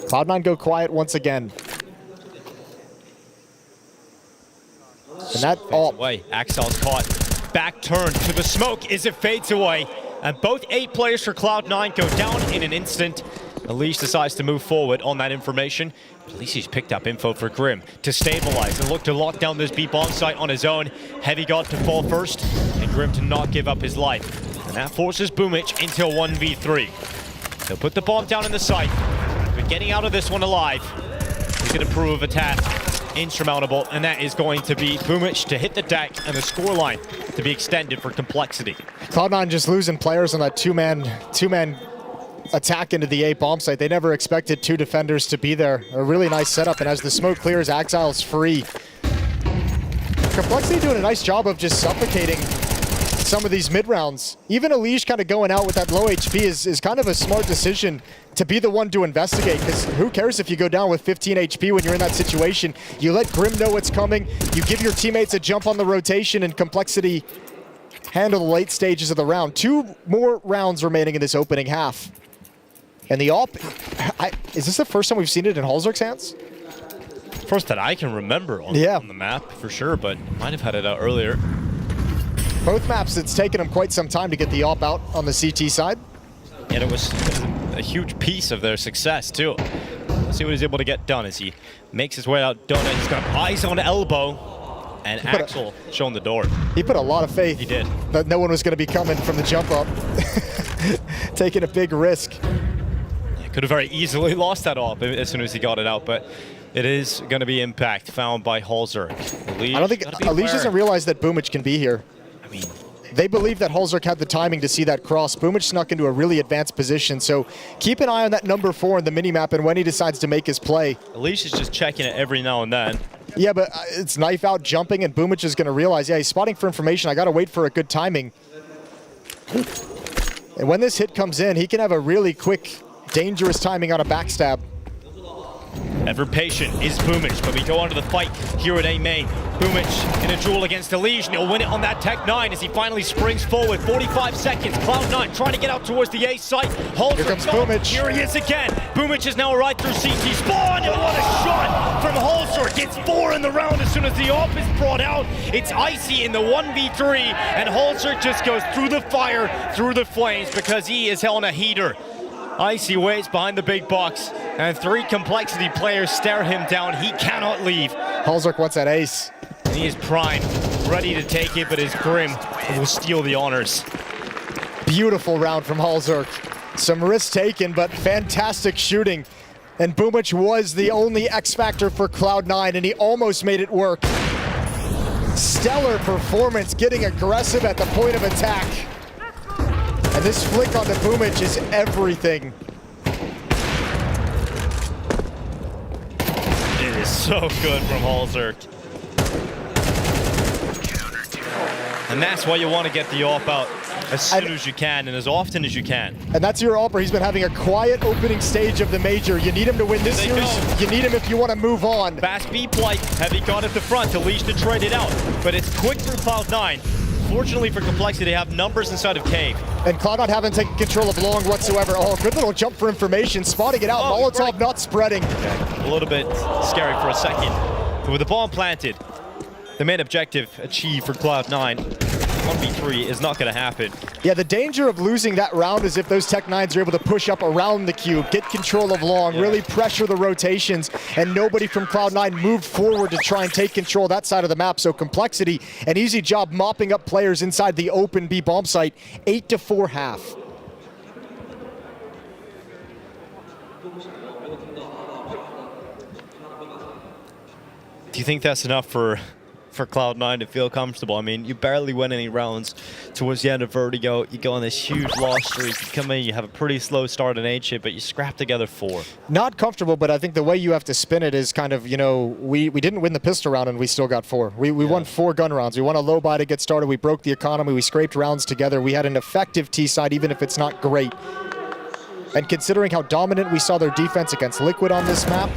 K: Cloud9 go quiet once again. And that
J: away. Axel's caught. Back turn to the smoke as it fades away. And both 8 players for Cloud9 go down in an instant. Elish decides to move forward on that information. At least he's picked up info for Grim to stabilize and look to lock down this B bomb site on his own. Heavy got to fall first, and Grim to not give up his life. And that forces Boomich into a 1v3. He'll put the bomb down in the site, but getting out of this one alive is going to prove a task insurmountable, and that is going to be Boomich to hit the deck and the scoreline to be extended for Complexity.
K: Cloud9 just losing players on that two-man attack into the A bomb site. They never expected 2 defenders to be there. A really nice setup, and as the smoke clears, Axile's free. Complexity doing a nice job of just suffocating some of these mid rounds. Even Elish kind of going out with that low HP is kind of a smart decision to be the one to investigate, because who cares if you go down with 15 HP when you're in that situation. You let Grim know what's coming, you give your teammates a jump on the rotation, and Complexity handle the late stages of the round. 2 more rounds remaining in this opening half. And the AWP, is this the first time we've seen it in Halzerk's hands?
J: First that I can remember on the map, for sure, but might have had it out earlier.
K: Both maps, it's taken him quite some time to get the AWP out on the CT side.
J: And it was a huge piece of their success, too. Let's see what he's able to get done as he makes his way out. Donut, he's got eyes on elbow, and Axel showing the door.
K: He put a lot of faith.
J: He did.
K: That no one was going to be coming from the jump up. Taking a big risk.
J: Could have very easily lost that AWP as soon as he got it out, but it is going to be impact found by Halzerk.
K: I don't think Elish doesn't realize that Boomich can be here.
J: I mean,
K: they believe that Halzerk had the timing to see that cross. Boomich snuck into a really advanced position, so keep an eye on that number 4 in the minimap and when he decides to make his play.
J: Elish is just checking it every now and then.
K: Yeah, but it's knife out jumping, and Boomich is going to realize, yeah, he's spotting for information. I got to wait for a good timing. And when this hit comes in, he can have a really quick, dangerous timing on a backstab.
J: Ever patient is Boomich, but we go on to the fight here at A main. Boomich in a duel against Elish, and he'll win it on that Tech 9 as he finally springs forward. 45 seconds, Cloud9 trying to get out towards the A site.
K: Here comes Boomich.
J: Here he is again. Boomich is now right through CT spawn, and what a shot from Halzerk. Gets 4 in the round as soon as the AWP is brought out. It's Icy in the 1v3, and Halzerk just goes through the fire, through the flames, because he is on a heater. Icy waits behind the big box, and 3 Complexity players stare him down. He cannot leave.
K: Halzerk wants that ace.
J: And he is primed, ready to take it, but his Grim will steal the honors.
K: Beautiful round from Halzerk. Some risks taken, but fantastic shooting. And Boomich was the only X factor for Cloud9, and he almost made it work. Stellar performance, getting aggressive at the point of attack. And this flick on the Boomich is everything.
J: It is so good from Halzerk. And that's why you want to get the AWP out as soon as you can and as often as you can.
K: And that's your AWPer. He's been having a quiet opening stage of the major. You need him to win this series. You need him if you want to move on.
J: Fast B plight. Heavy got at the front. Elish to trade it out. But it's quick through Cloud9. Fortunately for Complexity, they have numbers inside of Cave.
K: And Cloud9 haven't taken control of long whatsoever. Oh, good little jump for information. Spotting it out. Molotov not spreading.
J: A little bit scary for a second. But with the bomb planted, the main objective achieved for Cloud9. 1v3 is not going to happen.
K: Yeah, the danger of losing that round is if those Tech 9s are able to push up around the cube, get control of long, really pressure the rotations, and nobody from Cloud9 moved forward to try and take control of that side of the map. So Complexity, an easy job mopping up players inside the open B bomb site, 8-4 half.
J: Do you think that's enough for for Cloud9 to feel comfortable. I mean, you barely win any rounds towards the end of Vertigo. You go on this huge loss streak. You come in, you have a pretty slow start in 8-ship, but you scrap together 4.
K: Not comfortable, but I think the way you have to spin it is kind of, you know, we didn't win the pistol round and we still got 4. We won 4 gun rounds. We won a low buy to get started. We broke the economy. We scraped rounds together. We had an effective T-side, even if it's not great. And considering how dominant we saw their defense against Liquid on this map,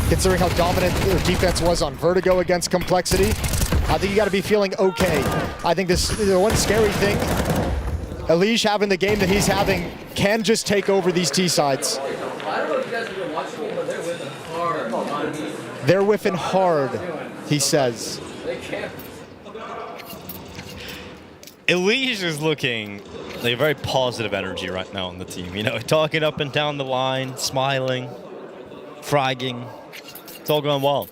K: considering how dominant their defense was on Vertigo against Complexity, I think you got to be feeling okay. I think the one scary thing, Elige having the game that he's having can just take over these T-sides. They're whiffing hard, he says.
J: Elige is looking like a very positive energy right now on the team. You know, talking up and down the line, smiling, fragging. It's all going well.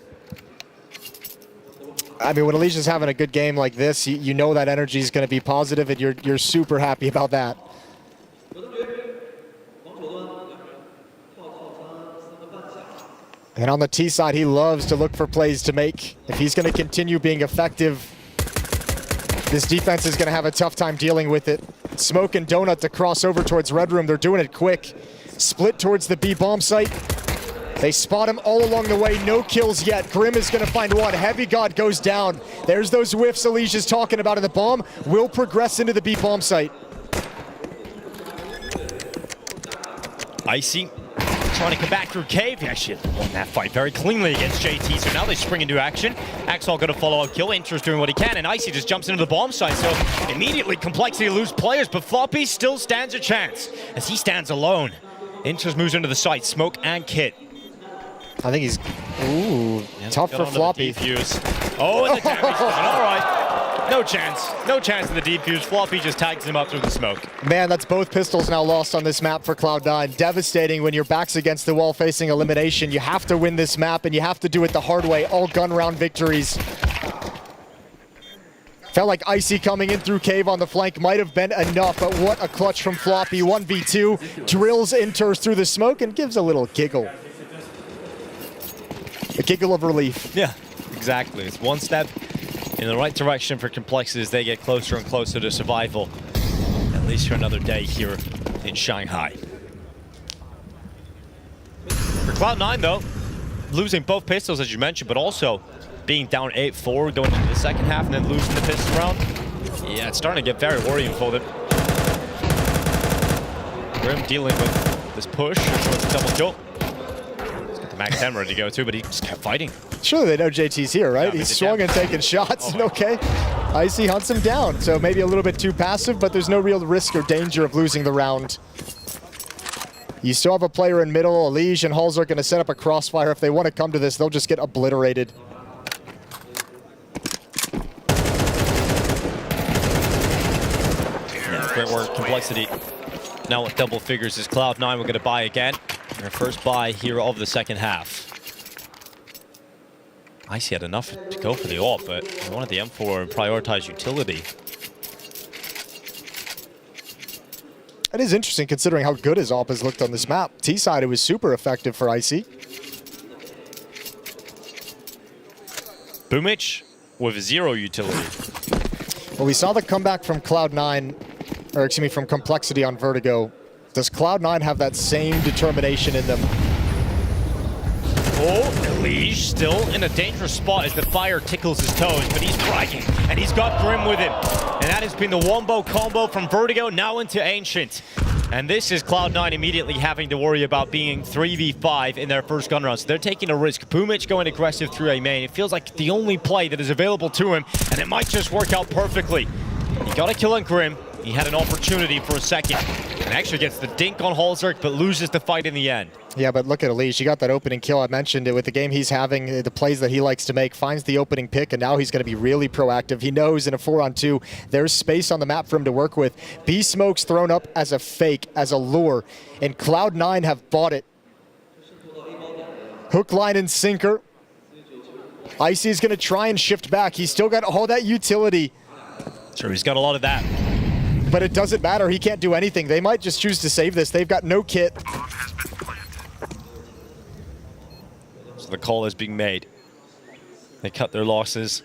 K: I mean, when Elige is having a good game like this, you know that energy is going to be positive, and you're super happy about that. And on the T side, he loves to look for plays to make. If he's going to continue being effective, this defense is going to have a tough time dealing with it. Smoke and Donut to cross over towards Red Room. They're doing it quick. Split towards the B bomb site. They spot him all along the way. No kills yet. Grim is going to find one. Heavy God goes down. There's those whiffs Elige is talking about in the bomb. Will progress into the B bomb site.
J: Icy trying to come back through Cave. He actually won that fight very cleanly against JT, so now they spring into action. Axel going to follow up kill. Inter's doing what he can, and Icy just jumps into the bomb site, so immediately Complexity lose players, but Floppy still stands a chance as he stands alone. Inter's moves into the site, Smoke and Kit.
K: I think he's, tough for Floppy.
J: Oh, and the damage done. All right. No chance. No chance of the defuse. Floppy just tags him up through the smoke.
K: Man, that's both pistols now lost on this map for Cloud9. Devastating when your back's against the wall facing elimination. You have to win this map, and you have to do it the hard way. All gun round victories. Felt like Icy coming in through Cave on the flank might have been enough, but what a clutch from Floppy. 1v2, drills Inters through the smoke and gives a little giggle. A giggle of relief.
J: Yeah, exactly. It's one step in the right direction for Complexity as they get closer and closer to survival, at least for another day here in Shanghai. For Cloud9, though, losing both pistols, as you mentioned, but also being down 8-4 going into the second half and then losing the pistol round. Yeah, it's starting to get very worrying for them. Grim dealing with this push towards the double kill. The Max 10 ready to go too, but he just kept fighting.
K: Surely they know JT's here, right?
J: Yeah,
K: He's swung and taking shots, and okay. Icy hunts him down, so maybe a little bit too passive, but there's no real risk or danger of losing the round. You still have a player in middle. Elige and Halls are going to set up a crossfire. If they want to come to this, they'll just get obliterated.
J: Yeah, great work, Complexity. Now with double figures is Cloud9. We're going to buy again. Their first buy here of the second half. Icy had enough to go for the ult, but he wanted the M4 and prioritize utility.
K: It is interesting considering how good his AWP has looked on this map. T-side, it was super effective for Icy.
J: Boomich with 0 utility.
K: Well, we saw the comeback from Cloud9, or excuse me, from Complexity on Vertigo. Does Cloud9 have that same determination in them?
J: Oh, Elige still in a dangerous spot as the fire tickles his toes, but he's bragging, and he's got Grim with him. And that has been the wombo combo from Vertigo now into Ancient. And this is Cloud9 immediately having to worry about being 3v5 in their first gun round. So they're taking a risk. Boomich going aggressive through A main. It feels like the only play that is available to him, and it might just work out perfectly. He got a kill on Grim. He had an opportunity for a second, and actually gets the dink on Halzerk, but loses the fight in the end.
K: Yeah, but look at Elige. He got that opening kill. I mentioned it with the game he's having, the plays that he likes to make, finds the opening pick, and now he's going to be really proactive. He knows in a 4-on-2, there's space on the map for him to work with. B-Smoke's thrown up as a fake, as a lure, and Cloud9 have bought it. Hook, line, and sinker. Icy is going to try and shift back. He's still got all that utility.
J: Sure, he's got a lot of that.
K: But it doesn't matter. He can't do anything. They might just choose to save this. They've got no kit.
J: So the call is being made. They cut their losses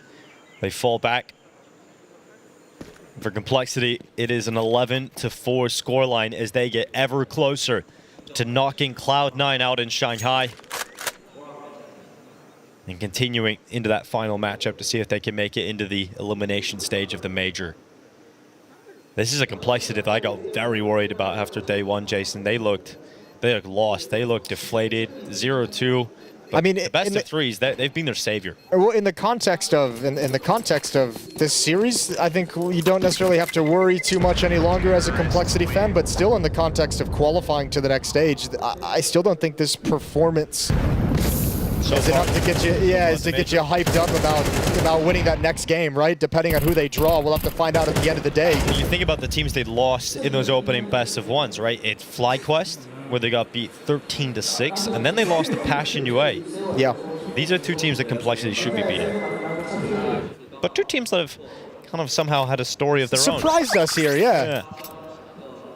J: They fall back. For Complexity, it is an 11-4 scoreline as they get ever closer to knocking Cloud9 out in Shanghai. And continuing into that final matchup to see if they can make it into the elimination stage of the major. This is a Complexity that I got very worried about after day one, Jason. They looked lost. They looked deflated. 0-2. But I mean, the best of threes, they've been their savior.
K: Well, in the context of this series, I think you don't necessarily have to worry too much any longer as a Complexity fan. But still, in the context of qualifying to the next stage, I still don't think this performance is enough to get you, to get you hyped up about winning that next game, right? Depending on who they draw, we'll have to find out at the end of the day.
J: When you think about the teams they lost in those opening best of ones, right? It's FlyQuest, where they got beat 13-6, and then they lost to Passion UA.
K: Yeah.
J: These are two teams that Complexity should be beating. But two teams that have kind of somehow had a story of their own.
K: Surprised us here, yeah.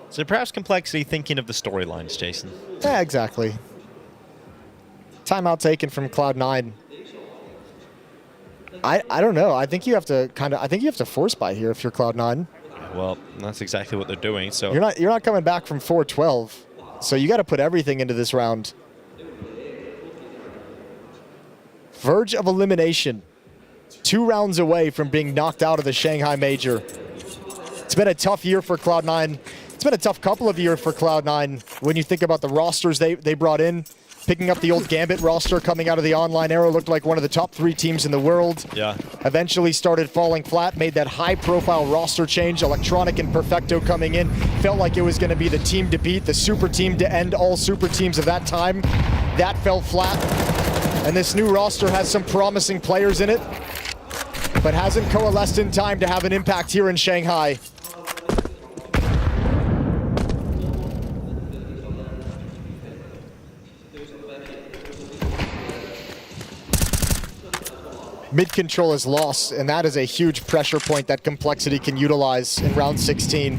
J: So perhaps Complexity thinking of the storylines, Jason.
K: Yeah, exactly. Timeout taken from Cloud9. I don't know. I think you have to force buy here if you're Cloud9.
J: Well, that's exactly what they're doing. So
K: you're not coming back from 4-12. So you got to put everything into this round. Verge of elimination. 2 rounds away from being knocked out of the Shanghai Major. It's been a tough year for Cloud9. It's been a tough couple of years for Cloud9 when you think about the rosters they brought in. Picking up the old Gambit roster coming out of the online era, looked like one of the top 3 teams in the world.
J: Yeah.
K: Eventually started falling flat, made that high-profile roster change. Electronic and Perfecto coming in. Felt like it was going to be the team to beat, the super team to end all super teams of that time. That fell flat. And this new roster has some promising players in it, but hasn't coalesced in time to have an impact here in Shanghai. Mid-control is lost, and that is a huge pressure point that Complexity can utilize in round 16.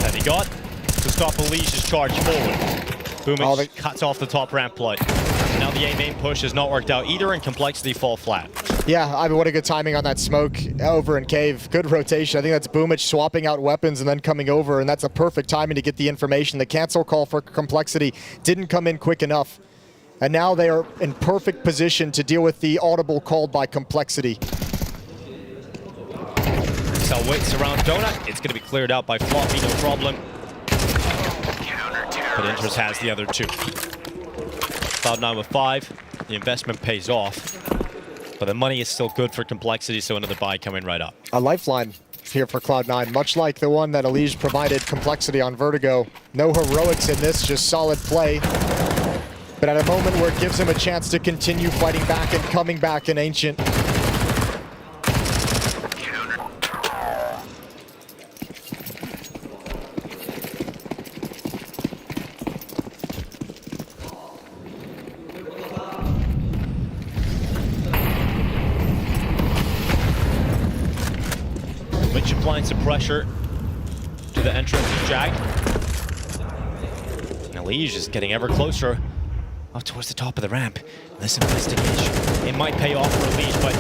J: That he got to stop Alicia's charge forward. Boomich cuts off the top ramp play. Now the A-main push has not worked out either, and Complexity fall flat.
K: Yeah, I mean, what a good timing on that smoke over in Cave. Good rotation. I think that's Boomich swapping out weapons and then coming over, and that's a perfect timing to get the information. The cancel call for Complexity didn't come in quick enough, and now they are in perfect position to deal with the audible called by Complexity.
J: So waits around Donut. It's going to be cleared out by Floppy, no problem. But Interest has the other 2. Cloud9 with 5. The investment pays off. But the money is still good for Complexity, so another buy coming right up.
K: A lifeline here for Cloud9, much like the one that Elige provided Complexity on Vertigo. No heroics in this, just solid play. But at a moment where it gives him a chance to continue fighting back and coming back in Ancient.
J: Applying some pressure to the entrance of Jag. And Elige is getting ever closer up towards the top of the ramp. This investigation, it might pay off for Elige, but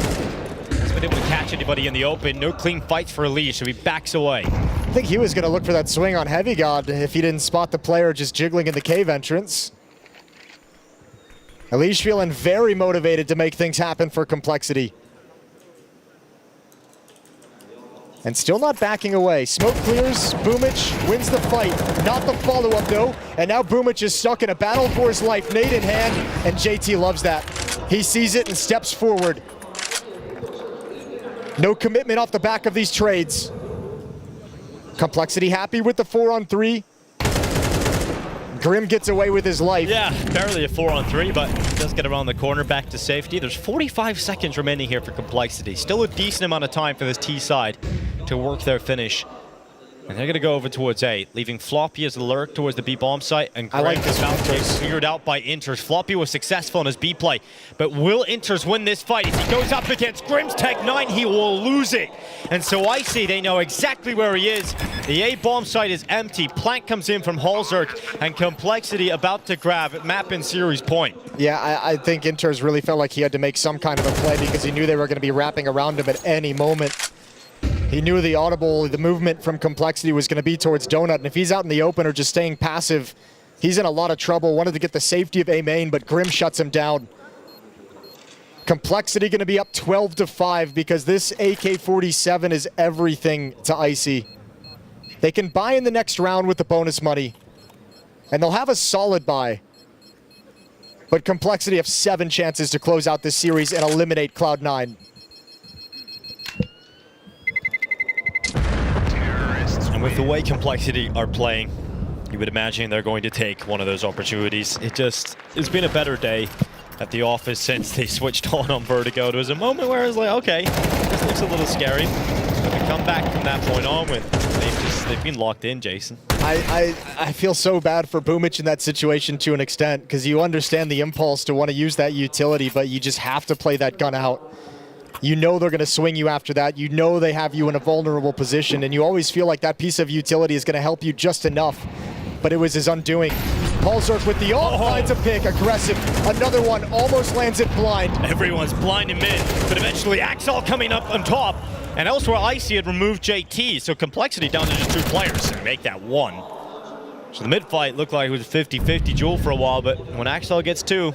J: hasn't been able to catch anybody in the open. No clean fights for Elige, so he backs away.
K: I think he was going to look for that swing on Heavy God if he didn't spot the player just jiggling in the cave entrance. Elige feeling very motivated to make things happen for Complexity. And still not backing away. Smoke clears, Boomich wins the fight. Not the follow-up though. And now Boomich is stuck in a battle for his life, nade in hand, and JT loves that. He sees it and steps forward. No commitment off the back of these trades. Complexity happy with the 4-on-3. Grim gets away with his life.
J: Yeah, barely a 4-on-3, but he does get around the corner back to safety. There's 45 seconds remaining here for Complexity. Still a decent amount of time for this T side to work their finish And they're going to go over towards A, leaving Floppy as a lurk towards the B bomb site. And
K: I like this
J: about to get figured out by Inters. Floppy was successful in his B play, but will Inters win this fight? If he goes up against Grim's Tech 9, he will lose it. And so Icy, they know exactly where he is. The A bomb site is empty. Plank comes in from Halzerk, and Complexity about to grab map and series point.
K: Yeah, I think Inters really felt like he had to make some kind of a play because he knew they were going to be wrapping around him at any moment. He knew the movement from Complexity was going to be towards Donut, and if he's out in the open or just staying passive, he's in a lot of trouble. Wanted to get the safety of A main, but Grim shuts him down. Complexity going to be up 12-5 because this AK-47 is everything to Icy. They can buy in the next round with the bonus money, and they'll have a solid buy. But Complexity have 7 chances to close out this series and eliminate Cloud9.
J: With the way Complexity are playing, you would imagine they're going to take one of those opportunities. It's been a better day at the office since they switched on Vertigo. There was a moment where I was like, okay, this looks a little scary. But to come back from that point on, they've been locked in, Jason.
K: I feel so bad for Boomich in that situation to an extent, because you understand the impulse to want to use that utility, but you just have to play that gun out. You know they're going to swing you after that. You know they have you in a vulnerable position, and you always feel like that piece of utility is going to help you just enough. But it was his undoing. Halzerk with the all kinds of pick, aggressive. Another one almost lands it blind. Everyone's blind in mid,
J: but eventually Axel coming up on top. And elsewhere, Icy had removed JT, so Complexity down to just 2 players to make that 1. So the mid fight looked like it was a 50-50 duel for a while, but when Axel gets 2,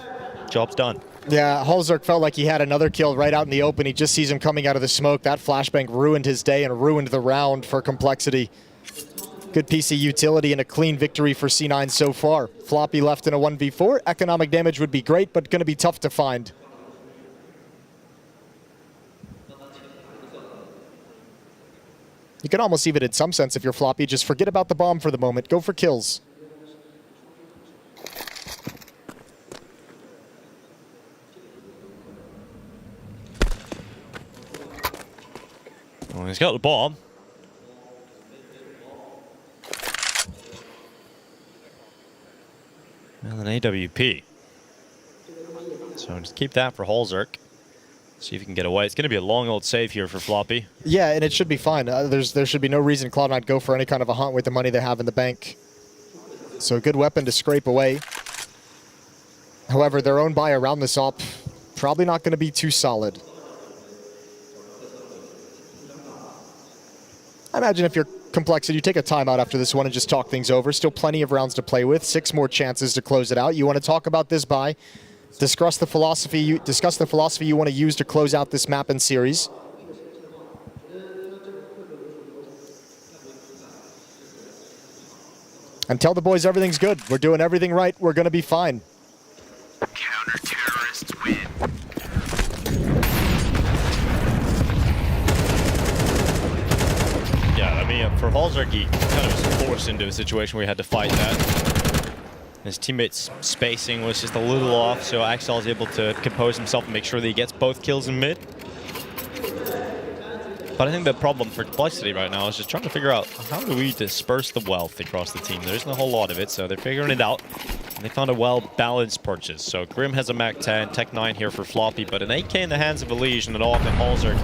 J: job's done.
K: Yeah, Halzerk felt like he had another kill right out in the open. He just sees him coming out of the smoke. That flashbang ruined his day and ruined the round for Complexity. Good piece of utility and a clean victory for C9 so far. Floppy left in a 1v4. Economic damage would be great, but going to be tough to find. You can almost even in some sense if you're Floppy, just forget about the bomb for the moment. Go for kills.
J: Well, he's got the bomb. And an AWP. So just keep that for Halzerk. See if he can get away. It's going to be a long old save here for Floppy.
K: Yeah, and it should be fine. There should be no reason Cloud9 go for any kind of a hunt with the money they have in the bank. So a good weapon to scrape away. However, their own buy around this op, probably not going to be too solid. I imagine if you're Complexity, you take a timeout after this one and just talk things over. Still plenty of rounds to play with. 6 more chances to close it out. You want to talk about this buy. Discuss the philosophy you want to use to close out this map and series. And tell the boys everything's good. We're doing everything right. We're going to be fine.
C: Counter-terrorists win.
J: Yeah, I mean, for Halzerk, he kind of was forced into a situation where he had to fight that. His teammate's spacing was just a little off, so Axel is able to compose himself and make sure that he gets both kills in mid. But I think the problem for Complexity right now is just trying to figure out how do we disperse the wealth across the team. There isn't a whole lot of it, so they're figuring it out. And they found a well-balanced purchase. So Grim has a Mac 10, Tech 9 here for Floppy, but an AK in the hands of Elimination and off in Halzerk.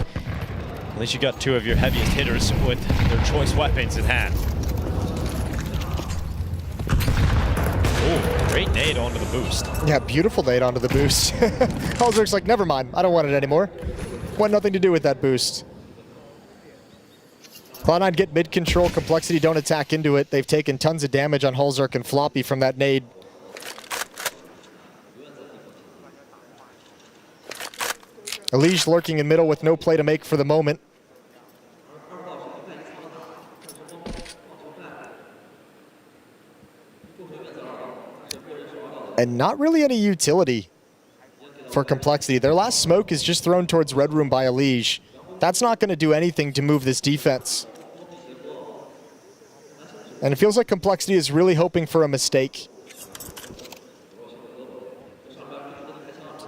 J: At least you got 2 of your heaviest hitters with their choice weapons in hand. Oh, great nade onto the boost.
K: Yeah, beautiful nade onto the boost. Halzerk's like, never mind, I don't want it anymore. Want nothing to do with that boost. Cloud9 get mid control, Complexity don't attack into it. They've taken tons of damage on Halzerk and Floppy from that nade. Elige lurking in middle with no play to make for the moment. And not really any utility for Complexity. Their last smoke is just thrown towards Red Room by Elige. That's not going to do anything to move this defense. And it feels like Complexity is really hoping for a mistake.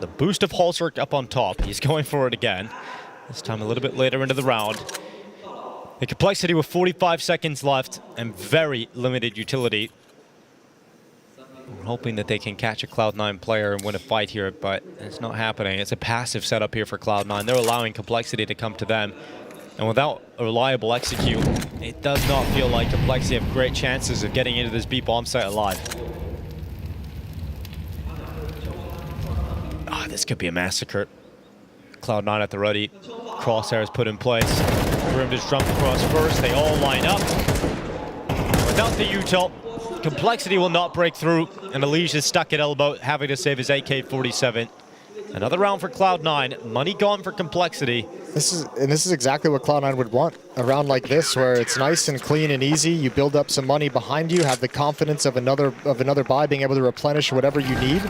J: The boost of Halzerk up on top. He's going for it again. This time a little bit later into the round. The Complexity with 45 seconds left and very limited utility. We're hoping that they can catch a Cloud9 player and win a fight here, but it's not happening. It's a passive setup here for Cloud9. They're allowing Complexity to come to them. And without a reliable execute, it does not feel like Complexity have great chances of getting into this B bomb site alive. Ah, this could be a massacre. Cloud9 at the ready. Crosshairs put in place. Grim just jumped across first. They all line up. Without the util, Complexity will not break through, and Elimination is stuck at elbow, having to save his AK-47. Another round for Cloud9. Money gone for Complexity.
K: This is exactly what Cloud9 would want. A round like this, where it's nice and clean and easy. You build up some money behind you, have the confidence of another buy, being able to replenish whatever you need.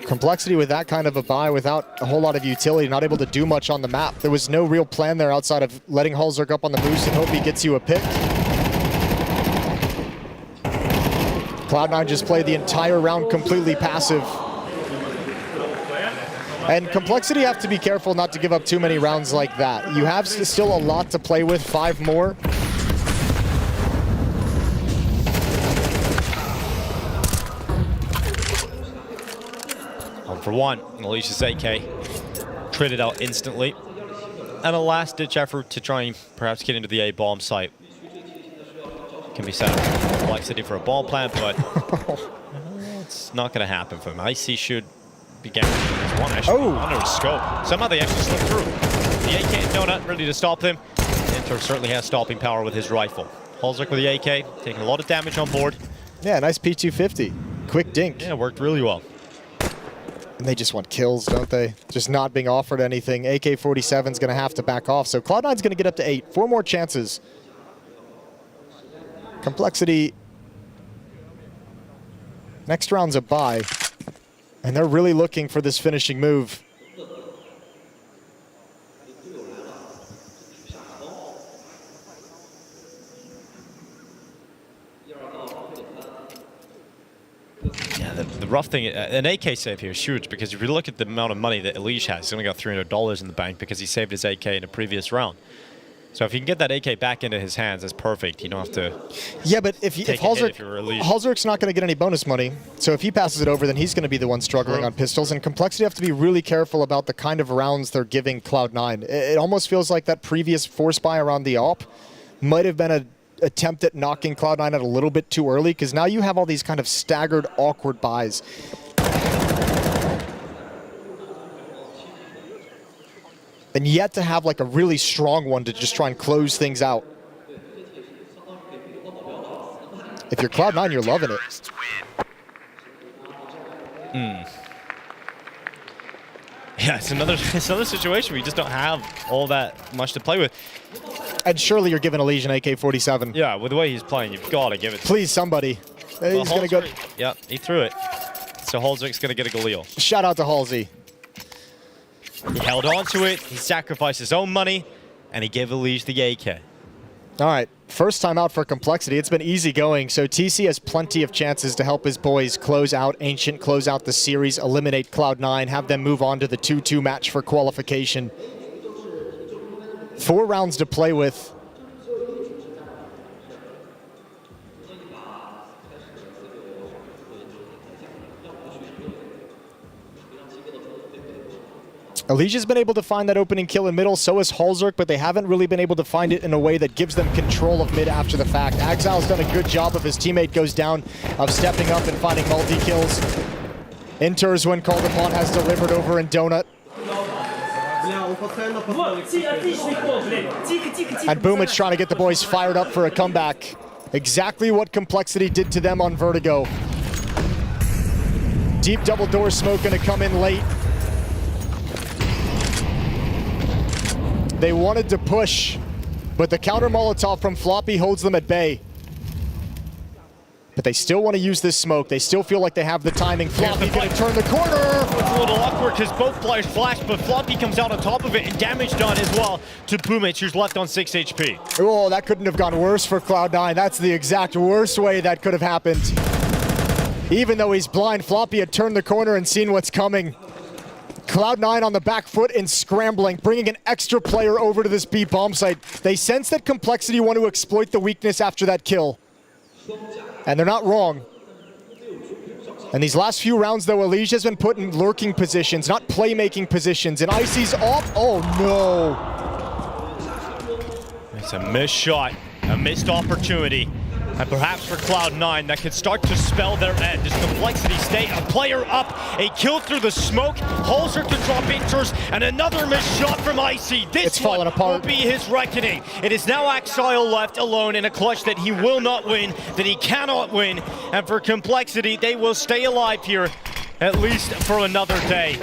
K: Complexity with that kind of a buy without a whole lot of utility, not able to do much on the map. There was no real plan there outside of letting Hulzerk up on the boost and hope he gets you a pick. Cloud9 just played the entire round completely passive. And Complexity have to be careful not to give up too many rounds like that. You have still a lot to play with, 5 more.
J: For one, Alicia's AK traded out instantly. And a last-ditch effort to try and perhaps get into the A bomb site. Can be set up for Complexity for a ball plant, but it's not going to happen for him. IC should be guaranteed. There's one actually under his scope. Somehow they actually slipped through. The AK and Donut ready to stop them. Inter certainly has stopping power with his rifle. Hulzerk with the AK, taking a lot of damage on board.
K: Yeah, nice P250. Quick dink.
J: Yeah, worked really well.
K: And they just want kills, don't they? Just not being offered anything. AK-47's going to have to back off, so Cloud9's going to get up to 8. 4 more chances. Complexity. Next round's a bye. And they're really looking for this finishing move.
J: The rough thing, an AK save here is huge, because if you look at the amount of money that Elimination has, he's only got $300 in the bank because he saved his AK in a previous round. So if you can get that AK back into his hands, that's perfect. You don't have to.
K: Yeah, but if Hulzerk's not going to get any bonus money, so if he passes it over, then he's going to be the one struggling on pistols. And Complexity have to be really careful about the kind of rounds they're giving Cloud9. It almost feels like that previous force buy around the AWP might have been an attempt at knocking Cloud9 out a little bit too early, because now you have all these kind of staggered, awkward buys. And yet to have like a really strong one to just try and close things out. If you're Cloud9, you're loving it.
J: Yeah, it's another situation where you just don't have all that much to play with.
K: And surely you're giving Elimination AK-47.
J: Yeah, with the way he's playing, you've got to give it to him.
K: Please, somebody. He's going to go.
J: Yeah, he threw it. So Hulzerk's going to get a Galil.
K: Shout out to Halsey.
J: He held on to it, he sacrificed his own money, and he gave Elimination the AK.
K: All right, first time out for Complexity. It's been easy going, so TC has plenty of chances to help his boys close out Ancient, close out the series, eliminate Cloud9, have them move on to the 2-2 match for qualification. 4 rounds to play with. Alicia's been able to find that opening kill in middle, so has Hulzerk, but they haven't really been able to find it in a way that gives them control of mid after the fact. Axile's done a good job of his teammate goes down, of stepping up and finding multi-kills. Inters, when called upon, has delivered over in Donut. And Boomich trying to get the boys fired up for a comeback. Exactly what Complexity did to them on Vertigo. Deep double door smoke gonna come in late. They wanted to push, but the counter Molotov from Floppy holds them at bay. But they still want to use this smoke. They still feel like they have the timing. Floppy gonna turn the corner.
J: It's a little awkward because both players flash, but Floppy comes out on top of it and damage done as well to Boomich, who's left on 6 HP.
K: Oh, that couldn't have gone worse for Cloud9. That's the exact worst way that could have happened. Even though he's blind, Floppy had turned the corner and seen what's coming. Cloud9 on the back foot and scrambling, bringing an extra player over to this B bomb site. They sense that Complexity want to exploit the weakness after that kill. And they're not wrong. And these last few rounds, though, Elimination has been put in lurking positions, not playmaking positions. And Icy's off. Oh, no.
J: It's a missed shot, a missed opportunity. And perhaps for Cloud9, that could start to spell their end. Does Complexity stay a player up? A kill through the smoke. Holzer to drop inters, and another missed shot from Icy. This one will be his reckoning. It is now Exile left alone in a clutch that he will not win, that he cannot win. And for Complexity, they will stay alive here, at least for another day.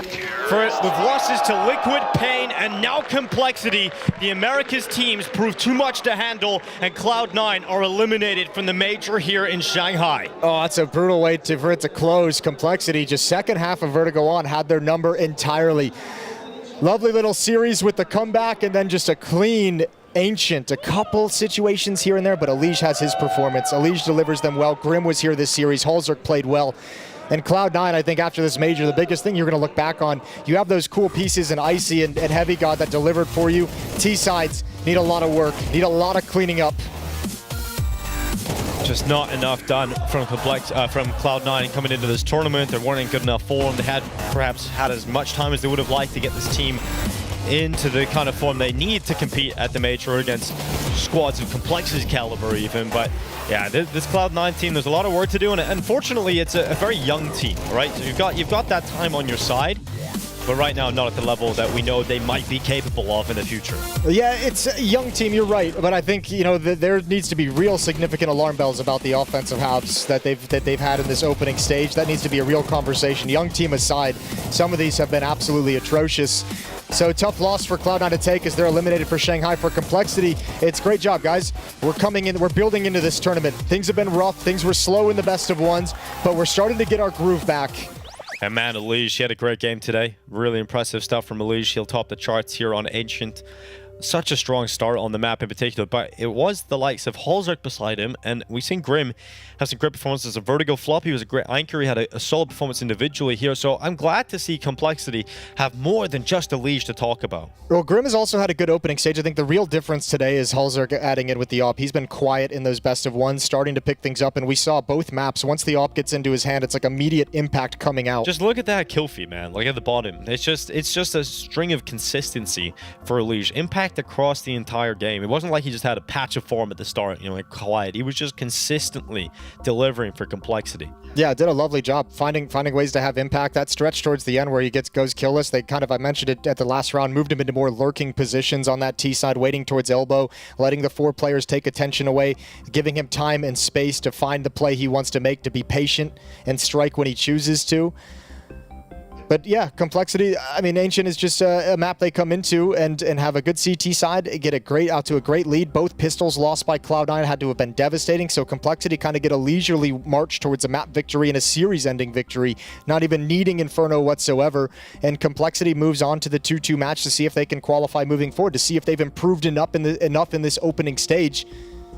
J: With losses to Liquid, Pain, and now Complexity, the Americas teams prove too much to handle, and Cloud9 are eliminated from the major here in Shanghai.
K: Oh, that's a brutal way for it to close. Complexity, just second half of Vertigo on, had their number entirely. Lovely little series with the comeback, and then just a clean Ancient. A couple situations here and there, but Elimination has his performance. Elimination delivers them well. Grim was here this series. Holzer played well. And Cloud9, I think after this major, the biggest thing you're going to look back on, you have those cool pieces in Icy and Heavy God that delivered for you. T-sides need a lot of work, need a lot of cleaning up.
J: Just not enough done from Cloud9 coming into this tournament. They weren't in good enough form. They had perhaps had as much time as they would have liked to get this team into the kind of form they need to compete at the major against squads of Complexity caliber even. But yeah, this Cloud9 team, there's a lot of work to do, and unfortunately it's a very young team, right? So you've got that time on your side, but right now not at the level that we know they might be capable of in the future. Yeah,
K: it's a young team, you're right, but I think, you know, there needs to be real significant alarm bells about the offensive halves that they've had in this opening stage. That needs to be a real conversation. Young team aside, some of these have been absolutely atrocious. So tough loss for Cloud9 to take as they're eliminated for Shanghai. For Complexity, it's great job, guys. We're coming in, we're building into this tournament. Things have been rough, things were slow in the best of ones, but we're starting to get our groove back.
J: And man, Elimination, she had a great game today. Really impressive stuff from Elimination. She'll top the charts here on Ancient. Such a strong start on the map in particular, but it was the likes of Holzer beside him, and we've seen Grim have some great performances. A Vertigo flop, he was a great anchor, he had a solid performance individually here, so I'm glad to see Complexity have more than just Elimination to talk about.
K: Well, Grim has also had a good opening stage. I think the real difference today is Holzer adding in with the AWP. He's been quiet in those best of ones, starting to pick things up, and we saw both maps. Once the AWP gets into his hand, it's like immediate impact coming out.
J: Just look at that kill feed, man. Look at the bottom. It's just a string of consistency for Elimination. Impact across the entire game. It wasn't like he just had a patch of form at the start, you know, like quiet. He was just consistently delivering for Complexity.
K: Yeah, did a lovely job finding ways to have impact. That stretch towards the end where he goes killless, they kind of, I mentioned it at the last round, moved him into more lurking positions on that T side, waiting towards elbow, letting the four players take attention away, giving him time and space to find the play he wants to make, to be patient and strike when he chooses to. But yeah, Complexity, I mean, Ancient is just a map they come into and have a good CT side, get out to a great lead. Both pistols lost by Cloud9 had to have been devastating, so Complexity kind of get a leisurely march towards a map victory and a series-ending victory, not even needing Inferno whatsoever. And Complexity moves on to the 2-2 match to see if they can qualify moving forward, to see if they've improved enough in this opening stage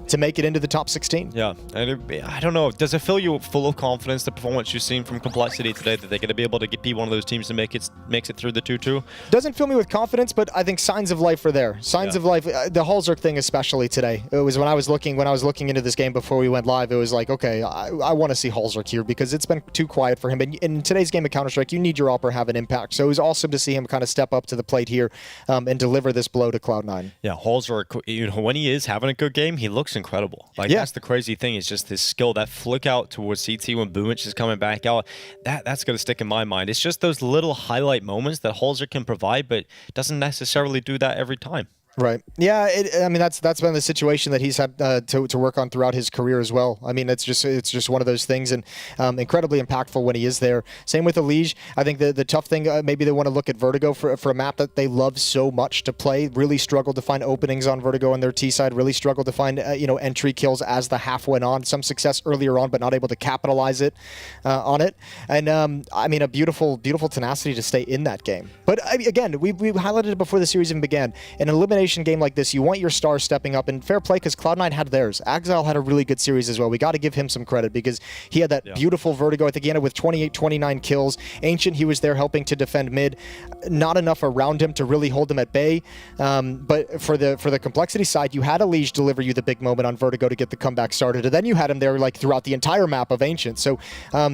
K: to make it into the top 16.
J: Yeah, and I don't know, does it fill you full of confidence, the performance you've seen from Complexity today, that they're going to be able to be one of those teams that makes it through the 2-2?
K: Doesn't fill me with confidence, but I think signs of life are there. Signs of life, the Holzer thing especially today. It was when I was looking into this game before we went live, it was like, okay, I want to see Holzer here because it's been too quiet for him. And in today's game of Counter-Strike, you need your AWP have an impact. So it was awesome to see him kind of step up to the plate here and deliver this blow to Cloud9.
J: Yeah, Holzer, you know, when he is having a good game, he looks incredible. Like, that's the crazy thing, is just his skill, that flick out towards CT when Boomich is coming back out. That's going to stick in my mind. It's just those little highlight moments that Holzer can provide, but doesn't necessarily do that every time.
K: Right. Yeah. I mean, that's been the situation that he's had to work on throughout his career as well. I mean, it's just one of those things, and incredibly impactful when he is there. Same with Elimination. I think the tough thing, maybe they want to look at Vertigo for a map that they love so much to play. Really struggled to find openings on Vertigo on their T side. Really struggled to find entry kills as the half went on. Some success earlier on, but not able to capitalize on it. And I mean, a beautiful tenacity to stay in that game. But again, we highlighted it before the series even began. An elimination elimination game like this, you want your stars stepping up, and fair play because Cloud9 had theirs. Axile had a really good series as well. We got to give him some credit because he had that beautiful Vertigo. I think he ended with 28, 29 kills. Ancient, he was there helping to defend mid. Not enough around him to really hold him at bay. But for the complexity side, you had Elimination deliver you the big moment on Vertigo to get the comeback started, and then you had him there like throughout the entire map of Ancient. So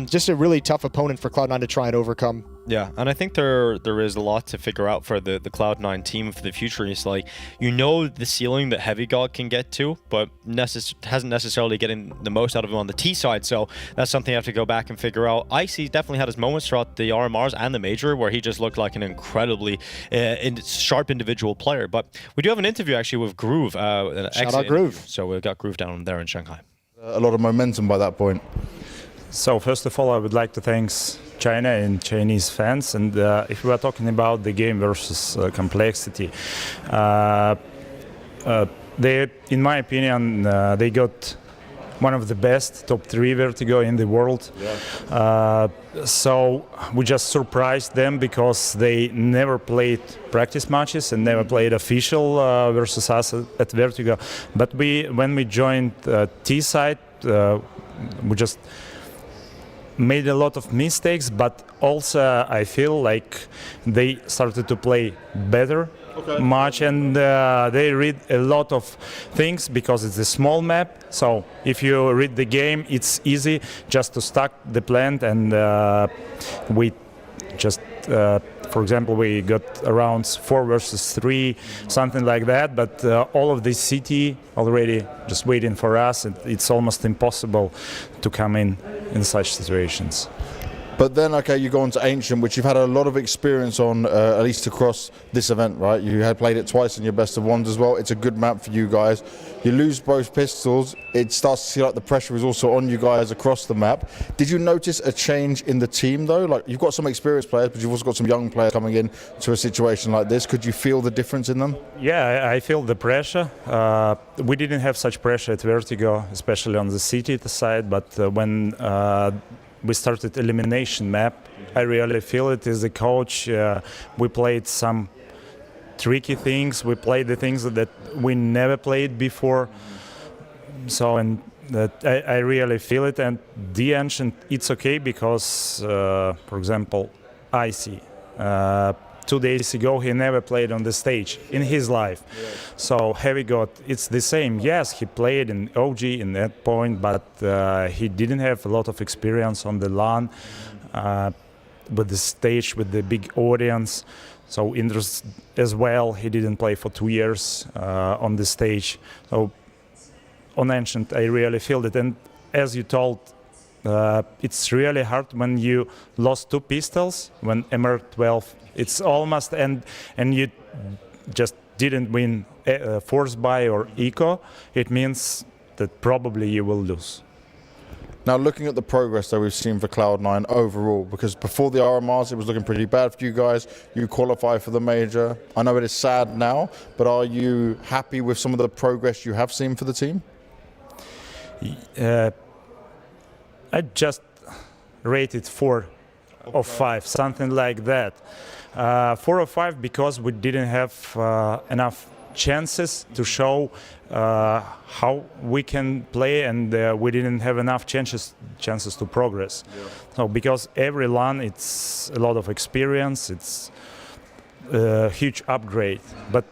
K: just a really tough opponent for Cloud9 to try and overcome.
J: Yeah, and I think there is a lot to figure out for the Cloud9 team for the future. It's like, you know, the ceiling that Heavy God can get to, but hasn't necessarily getting the most out of him on the T side. So that's something you have to go back and figure out. Icy definitely had his moments throughout the RMRs and the Major where he just looked like an incredibly sharp individual player. But we do have an interview actually with Groove.
K: Shout out Groove.
J: So we've got Groove down there in Shanghai.
L: A lot of momentum by that point.
M: So first of all, I would like to thank China and Chinese fans. And if we are talking about the game versus complexity, they, in my opinion, they got one of the best top 3 Vertigo in the world. Yeah. So we just surprised them because they never played practice matches and never played official versus us at Vertigo. But when we joined T side, we just made a lot of mistakes, but also I feel like they started to play better match, and they read a lot of things because it's a small map. So if you read the game, it's easy just to stack the plant, and we just for example, we got around 4 versus 3, something like that, but all of the city already just waiting for us, and it's almost impossible to come in such situations.
L: But then, okay, you go on to Ancient, which you've had a lot of experience on, at least across this event, right? You had played it twice in your best of ones as well. It's a good map for you guys. You lose both pistols. It starts to see like the pressure is also on you guys across the map. Did you notice a change in the team though? Like, you've got some experienced players, but you've also got some young players coming in to a situation like this. Could you feel the difference in them?
M: Yeah, I feel the pressure. We didn't have such pressure at Vertigo, especially on the city side, but when we started elimination map, I really feel it as a coach. We played some tricky things. We played the things that we never played before. So, and that I really feel it. And the Ancient, it's okay because, for example, Icy. 2 days ago, he never played on the stage in his life. Yeah. So Heavy God, it's the same. Yes, he played in OG in that point, but he didn't have a lot of experience on the LAN with the stage, with the big audience. So Indus as well, he didn't play for 2 years on the stage. So on Ancient, I really feel it. And as you told, it's really hard when you lost 2 pistols, when MR12. It's almost, and you just didn't win force buy or eco. It means that probably you will lose.
L: Now, looking at the progress that we've seen for Cloud9 overall, because before the RMRs it was looking pretty bad for you guys. You qualify for the major. I know it is sad now, but are you happy with some of the progress you have seen for the team?
M: I just rated 4 or 5, something like that. 4 or 5 because we didn't have enough chances to show how we can play, and we didn't have enough chances to progress. Yeah. So because every LAN, it's a lot of experience, it's a huge upgrade. But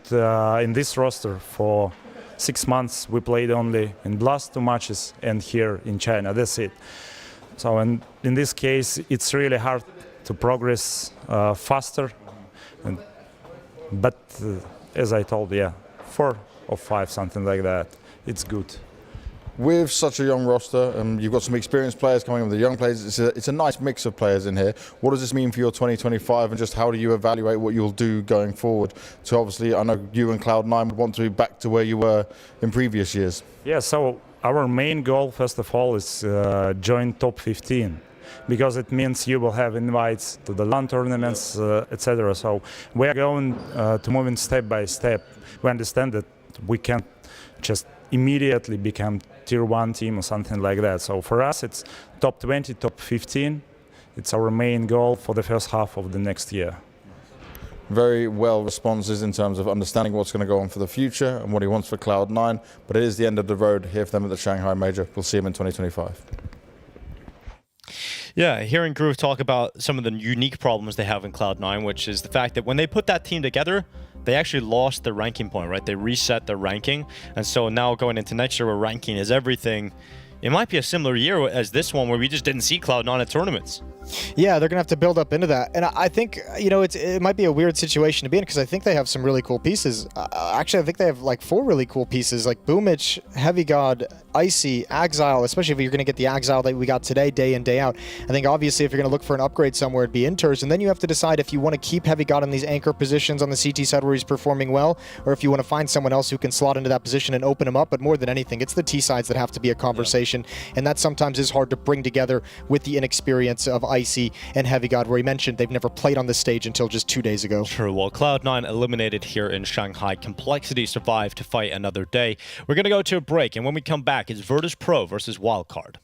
M: in this roster for 6 months we played only in Blast 2 matches and here in China, that's it. So in this case it's really hard to progress faster, but as I told, yeah, 4 or 5, something like that, it's good.
L: With such a young roster, and you've got some experienced players coming in with the young players, it's a nice mix of players in here. What does this mean for your 2025, and just how do you evaluate what you'll do going forward? So obviously, I know you and Cloud9 would want to be back to where you were in previous years.
M: Yeah, so our main goal, first of all, is join top 15. Because it means you will have invites to the LAN tournaments, etc. So we are going to move in step by step. We understand that we can't just immediately become tier 1 team or something like that. So for us, it's top 20, top 15. It's our main goal for the first half of the next year.
L: very well responses in terms of understanding what's going to go on for the future and what he wants for Cloud9. But it is the end of the road here for them at the Shanghai Major. We'll see him in 2025.
J: Yeah, hearing Groove talk about some of the unique problems they have in Cloud9, which is the fact that when they put that team together, they actually lost their ranking point, right? They reset their ranking. And so now going into next year where ranking is everything, it might be a similar year as this one where we just didn't see Cloud9 at tournaments.
K: Yeah, they're going to have to build up into that. And I think, you know, it might be a weird situation to be in because I think they have some really cool pieces. Actually, I think they have like 4 really cool pieces, like Boomich, Heavy God, Icy, Exile, especially if you're going to get the Exile that we got today, day in, day out. I think obviously if you're going to look for an upgrade somewhere, it'd be Inters. And then you have to decide if you want to keep Heavy God in these anchor positions on the CT side where he's performing well, or if you want to find someone else who can slot into that position and open him up. But more than anything, it's the T sides that have to be a conversation. Yeah. And that sometimes is hard to bring together with the inexperience of Icy and Heavy God, where he mentioned they've never played on this stage until just 2 days ago.
J: True. Well, Cloud9 eliminated here in Shanghai. Complexity survived to fight another day. We're going to go to a break, and when we come back, it's Virtus.pro versus Wildcard.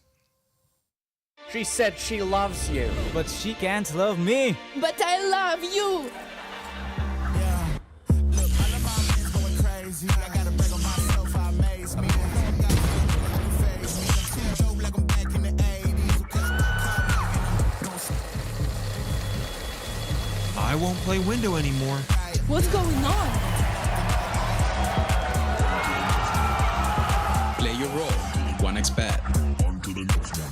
D: She said she loves you, but she can't love me.
E: But I love you.
F: Yeah. Look, all of my men's going crazy. I gotta break on myself, I amaze me.
G: I won't play window anymore.
E: What's going on?
H: Play your role. 1xBet.
F: On to the next one.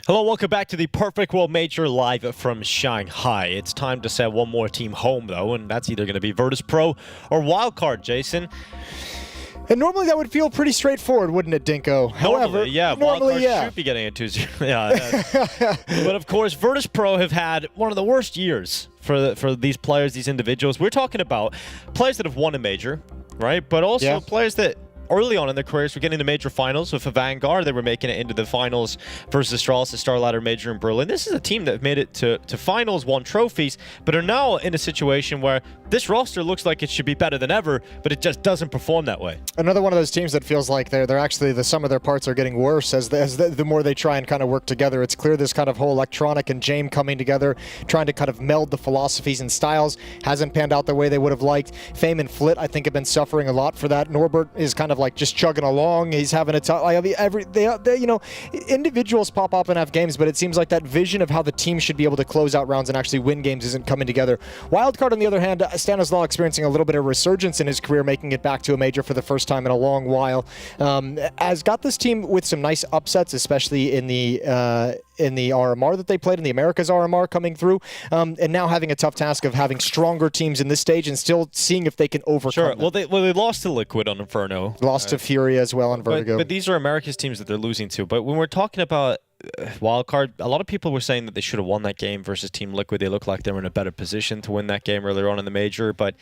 J: Hello, welcome back to the Perfect World Major live from Shanghai. It's time to send one more team home, though, and that's either going to be Virtus.pro or Wildcard, Jason.
K: And normally that would feel pretty straightforward, wouldn't it, Dinko? However,
J: Wildcard should be getting a 2-0. But of course, Virtus.pro have had one of the worst years for these players, these individuals. We're talking about players that have won a major, right? But also players that early on in their careers were getting to major finals. With Vanguard, they were making it into the finals versus Astralis, the Star Ladder Major in Berlin. This is a team that made it to finals, won trophies, but are now in a situation where this roster looks like it should be better than ever, but it just doesn't perform that way.
K: Another one of those teams that feels like they're actually, the sum of their parts are getting worse as the more they try and kind of work together. It's clear this kind of whole Electronic and Jame coming together, trying to kind of meld the philosophies and styles, hasn't panned out the way they would have liked. Fame and Flit, I think, have been suffering a lot for that. Norbert is kind of like just chugging along. He's having a tough, like, you know, individuals pop up and have games, but it seems like that vision of how the team should be able to close out rounds and actually win games isn't coming together. Wildcard, on the other hand, Stanislaw experiencing a little bit of resurgence in his career, making it back to a major for the first time in a long while. Has got this team with some nice upsets, especially in the RMR that they played, in the Americas RMR coming through, and now having a tough task of having stronger teams in this stage and still seeing if they can overcome
J: them. Well, they lost to Liquid on Inferno.
K: Lost to Furia as well on Vertigo.
J: But these are America's teams that they're losing to. But when we're talking about Wildcard, a lot of people were saying that they should have won that game versus Team Liquid. They look like they were in a better position to win that game earlier on in the major, but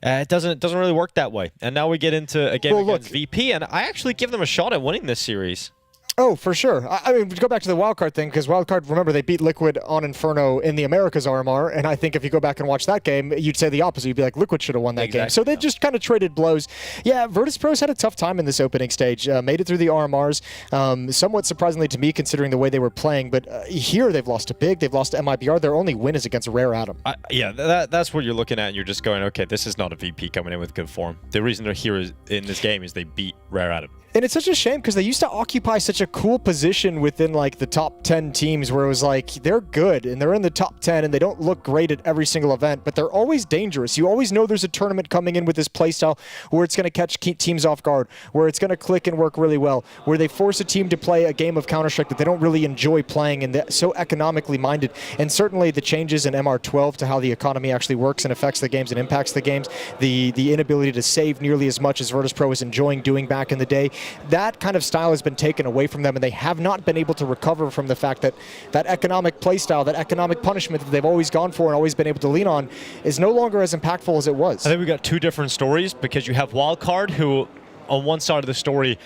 J: it doesn't really work that way. And now we get into a game against VP, and I actually give them a shot at winning this series.
K: Oh, for sure. I mean, go back to the Wildcard thing, because Wildcard, remember, they beat Liquid on Inferno in the Americas RMR, and I think if you go back and watch that game, you'd say the opposite. You'd be like, Liquid should have won that game. So they just kind of traded blows. Yeah, Virtus.pro's had a tough time in this opening stage. Made it through the RMRs, somewhat surprisingly to me, considering the way they were playing, but here they've lost to Big, they've lost to MIBR. Their only win is against Rare Atom.
J: Yeah, that's what you're looking at, and you're just going, okay, this is not a VP coming in with good form. The reason they're here in this game is they beat Rare Atom.
K: And it's such a shame because they used to occupy such a cool position within like the top 10 teams where it was like they're good and they're in the top 10 and they don't look great at every single event, but they're always dangerous. You always know there's a tournament coming in with this playstyle where it's going to catch teams off guard, where it's going to click and work really well, where they force a team to play a game of Counter-Strike that they don't really enjoy playing, and they're so economically minded. And certainly the changes in MR12 to how the economy actually works and affects the games and impacts the games, the inability to save nearly as much as Virtus.pro was enjoying doing back in the day, that kind of style has been taken away from them, and they have not been able to recover from the fact that that economic play style, that economic punishment that they've always gone for and always been able to lean on, is no longer as impactful as it was.
J: I think we got two different stories, because you have Wildcard, who on one side of the story,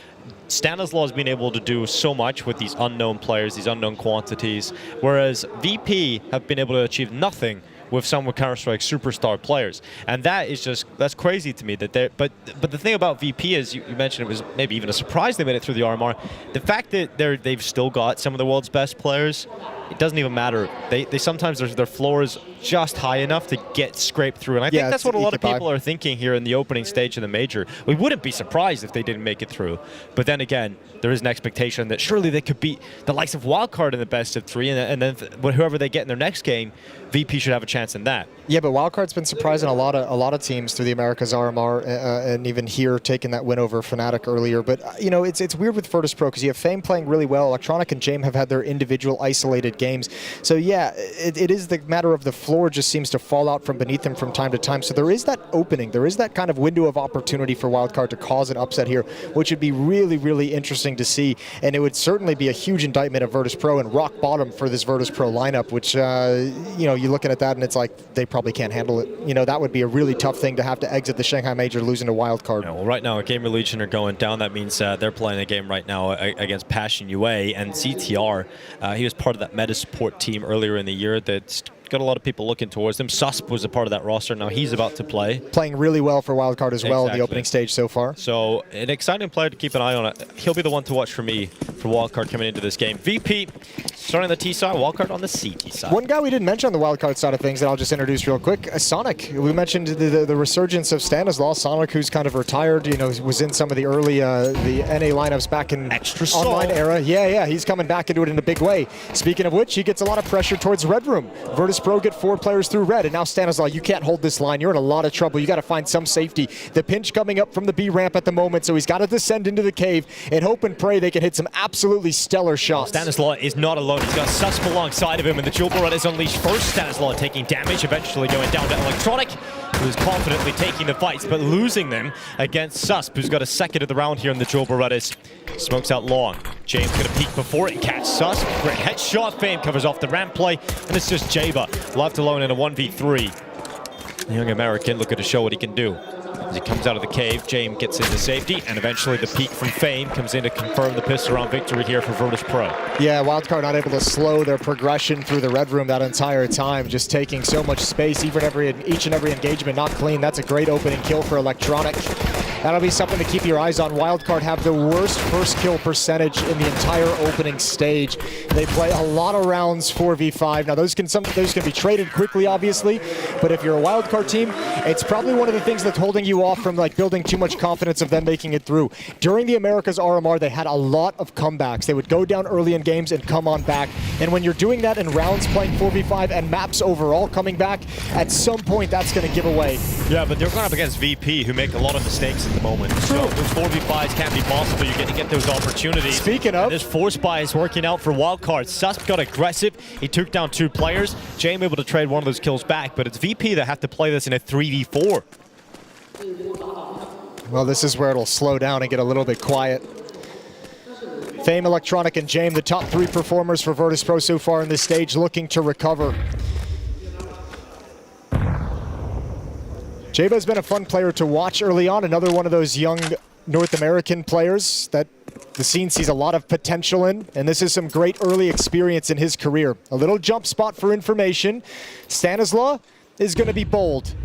J: Stanislaw has been able to do so much with these unknown players, these unknown quantities, whereas VP have been able to achieve nothing with some with Counter-Strike superstar players, and that is that's crazy to me. That they but the thing about VP is, you mentioned, it was maybe even a surprise they made it through the RMR. The fact that they've still got some of the world's best players, it doesn't even matter. They sometimes their floor is just high enough to get scraped through, and I think that's what a lot of people are thinking here in the opening stage of the major. We wouldn't be surprised if they didn't make it through, but then again, there is an expectation that surely they could beat the likes of Wildcard in the best of three, and then whoever they get in their next game, VP should have a chance in that.
K: Yeah, but Wildcard's been surprising a lot of teams through the Americas RMR, and even here taking that win over Fnatic earlier. But you know, it's weird with Virtus.pro because you have Fame playing really well. Electronic and Jame have had their individual isolated games. So yeah, it is the matter of the floor just seems to fall out from beneath them from time to time. So there is that opening, there is that kind of window of opportunity for Wildcard to cause an upset here, which would be really, really interesting to see. And it would certainly be a huge indictment of Virtus.pro and rock bottom for this Virtus.pro lineup, which you know, you're looking at that and it's like they probably can't handle it. You know, that would be a really tough thing to have to exit the Shanghai Major losing to Wildcard.
J: Yeah, well, right now, GamerLegion are going down. That means they're playing a game right now against Passion UA, and CTR. He was part of that meta support team earlier in the year that's got a lot of people looking towards them. Susp was a part of that roster. Now he's about to play.
K: Playing really well for Wildcard as well in the opening stage so far.
J: So an exciting player to keep an eye on. He'll be the one to watch for me for Wildcard coming into this game. VP starting on the T side, Wildcard on the CT side.
K: One guy we didn't mention on the Wildcard side of things that I'll just introduce real quick, Sonic. We mentioned the resurgence of Stanislaw. Sonic, who's kind of retired, you know, was in some of the early the NA lineups back in online era. Yeah, he's coming back into it in a big way. Speaking of which, he gets a lot of pressure towards Red Room. Virtus.pro get 4 players through red, and now Stanislaw, you can't hold this line. You're in a lot of trouble. You got to find some safety. The pinch coming up from the B ramp at the moment, so he's got to descend into the cave and hope and pray they can hit some absolutely stellar shots.
J: Stanislaw is not alone. He's got Susp alongside of him, and the Jewel Barrette is unleashed first. Stanislaw taking damage, eventually going down to Electronic, who's confidently taking the fights, but losing them against Susp, who's got a second of the round here in the Jewel Barrettas. Smokes out long. James gonna peek before it catch Susp. Great headshot. Fame covers off the ramp play, and it's just Jaba left alone in a 1v3. The young American looking to show what he can do. As he comes out of the cave, James gets into safety, and eventually the peek from Fame comes in to confirm the pistol round victory here for Virtus.pro.
K: Yeah, Wildcard not able to slow their progression through the red room that entire time, just taking so much space, each and every engagement not clean. That's a great opening kill for Electronic. That'll be something to keep your eyes on. Wildcard have the worst first kill percentage in the entire opening stage. They play a lot of rounds 4v5. Now those can be traded quickly, obviously, but if you're a Wildcard team, it's probably one of the things that's holding you off from like building too much confidence of them making it through. During the Americas RMR, they had a lot of comebacks. They would go down early in games and come on back. And when you're doing that in rounds playing 4v5 and maps overall coming back, at some point that's going to give away.
J: Yeah, but they're going up against VP, who make a lot of mistakes at the moment. So those 4v5s can't be possible. You're going to get those opportunities.
K: Speaking of,
J: this force buy is working out for Wildcard. Susp got aggressive. He took down 2 players. Jame able to trade one of those kills back, but it's VP that have to play this in a 3v4.
K: Well, this is where it'll slow down and get a little bit quiet. Fame, Electronic, and Jame, the top 3 performers for Virtus.pro so far in this stage, looking to recover. Jaba's been a fun player to watch early on, another one of those young North American players that the scene sees a lot of potential in, and this is some great early experience in his career. A little jump spot for information. Stanislaw is going to be bold.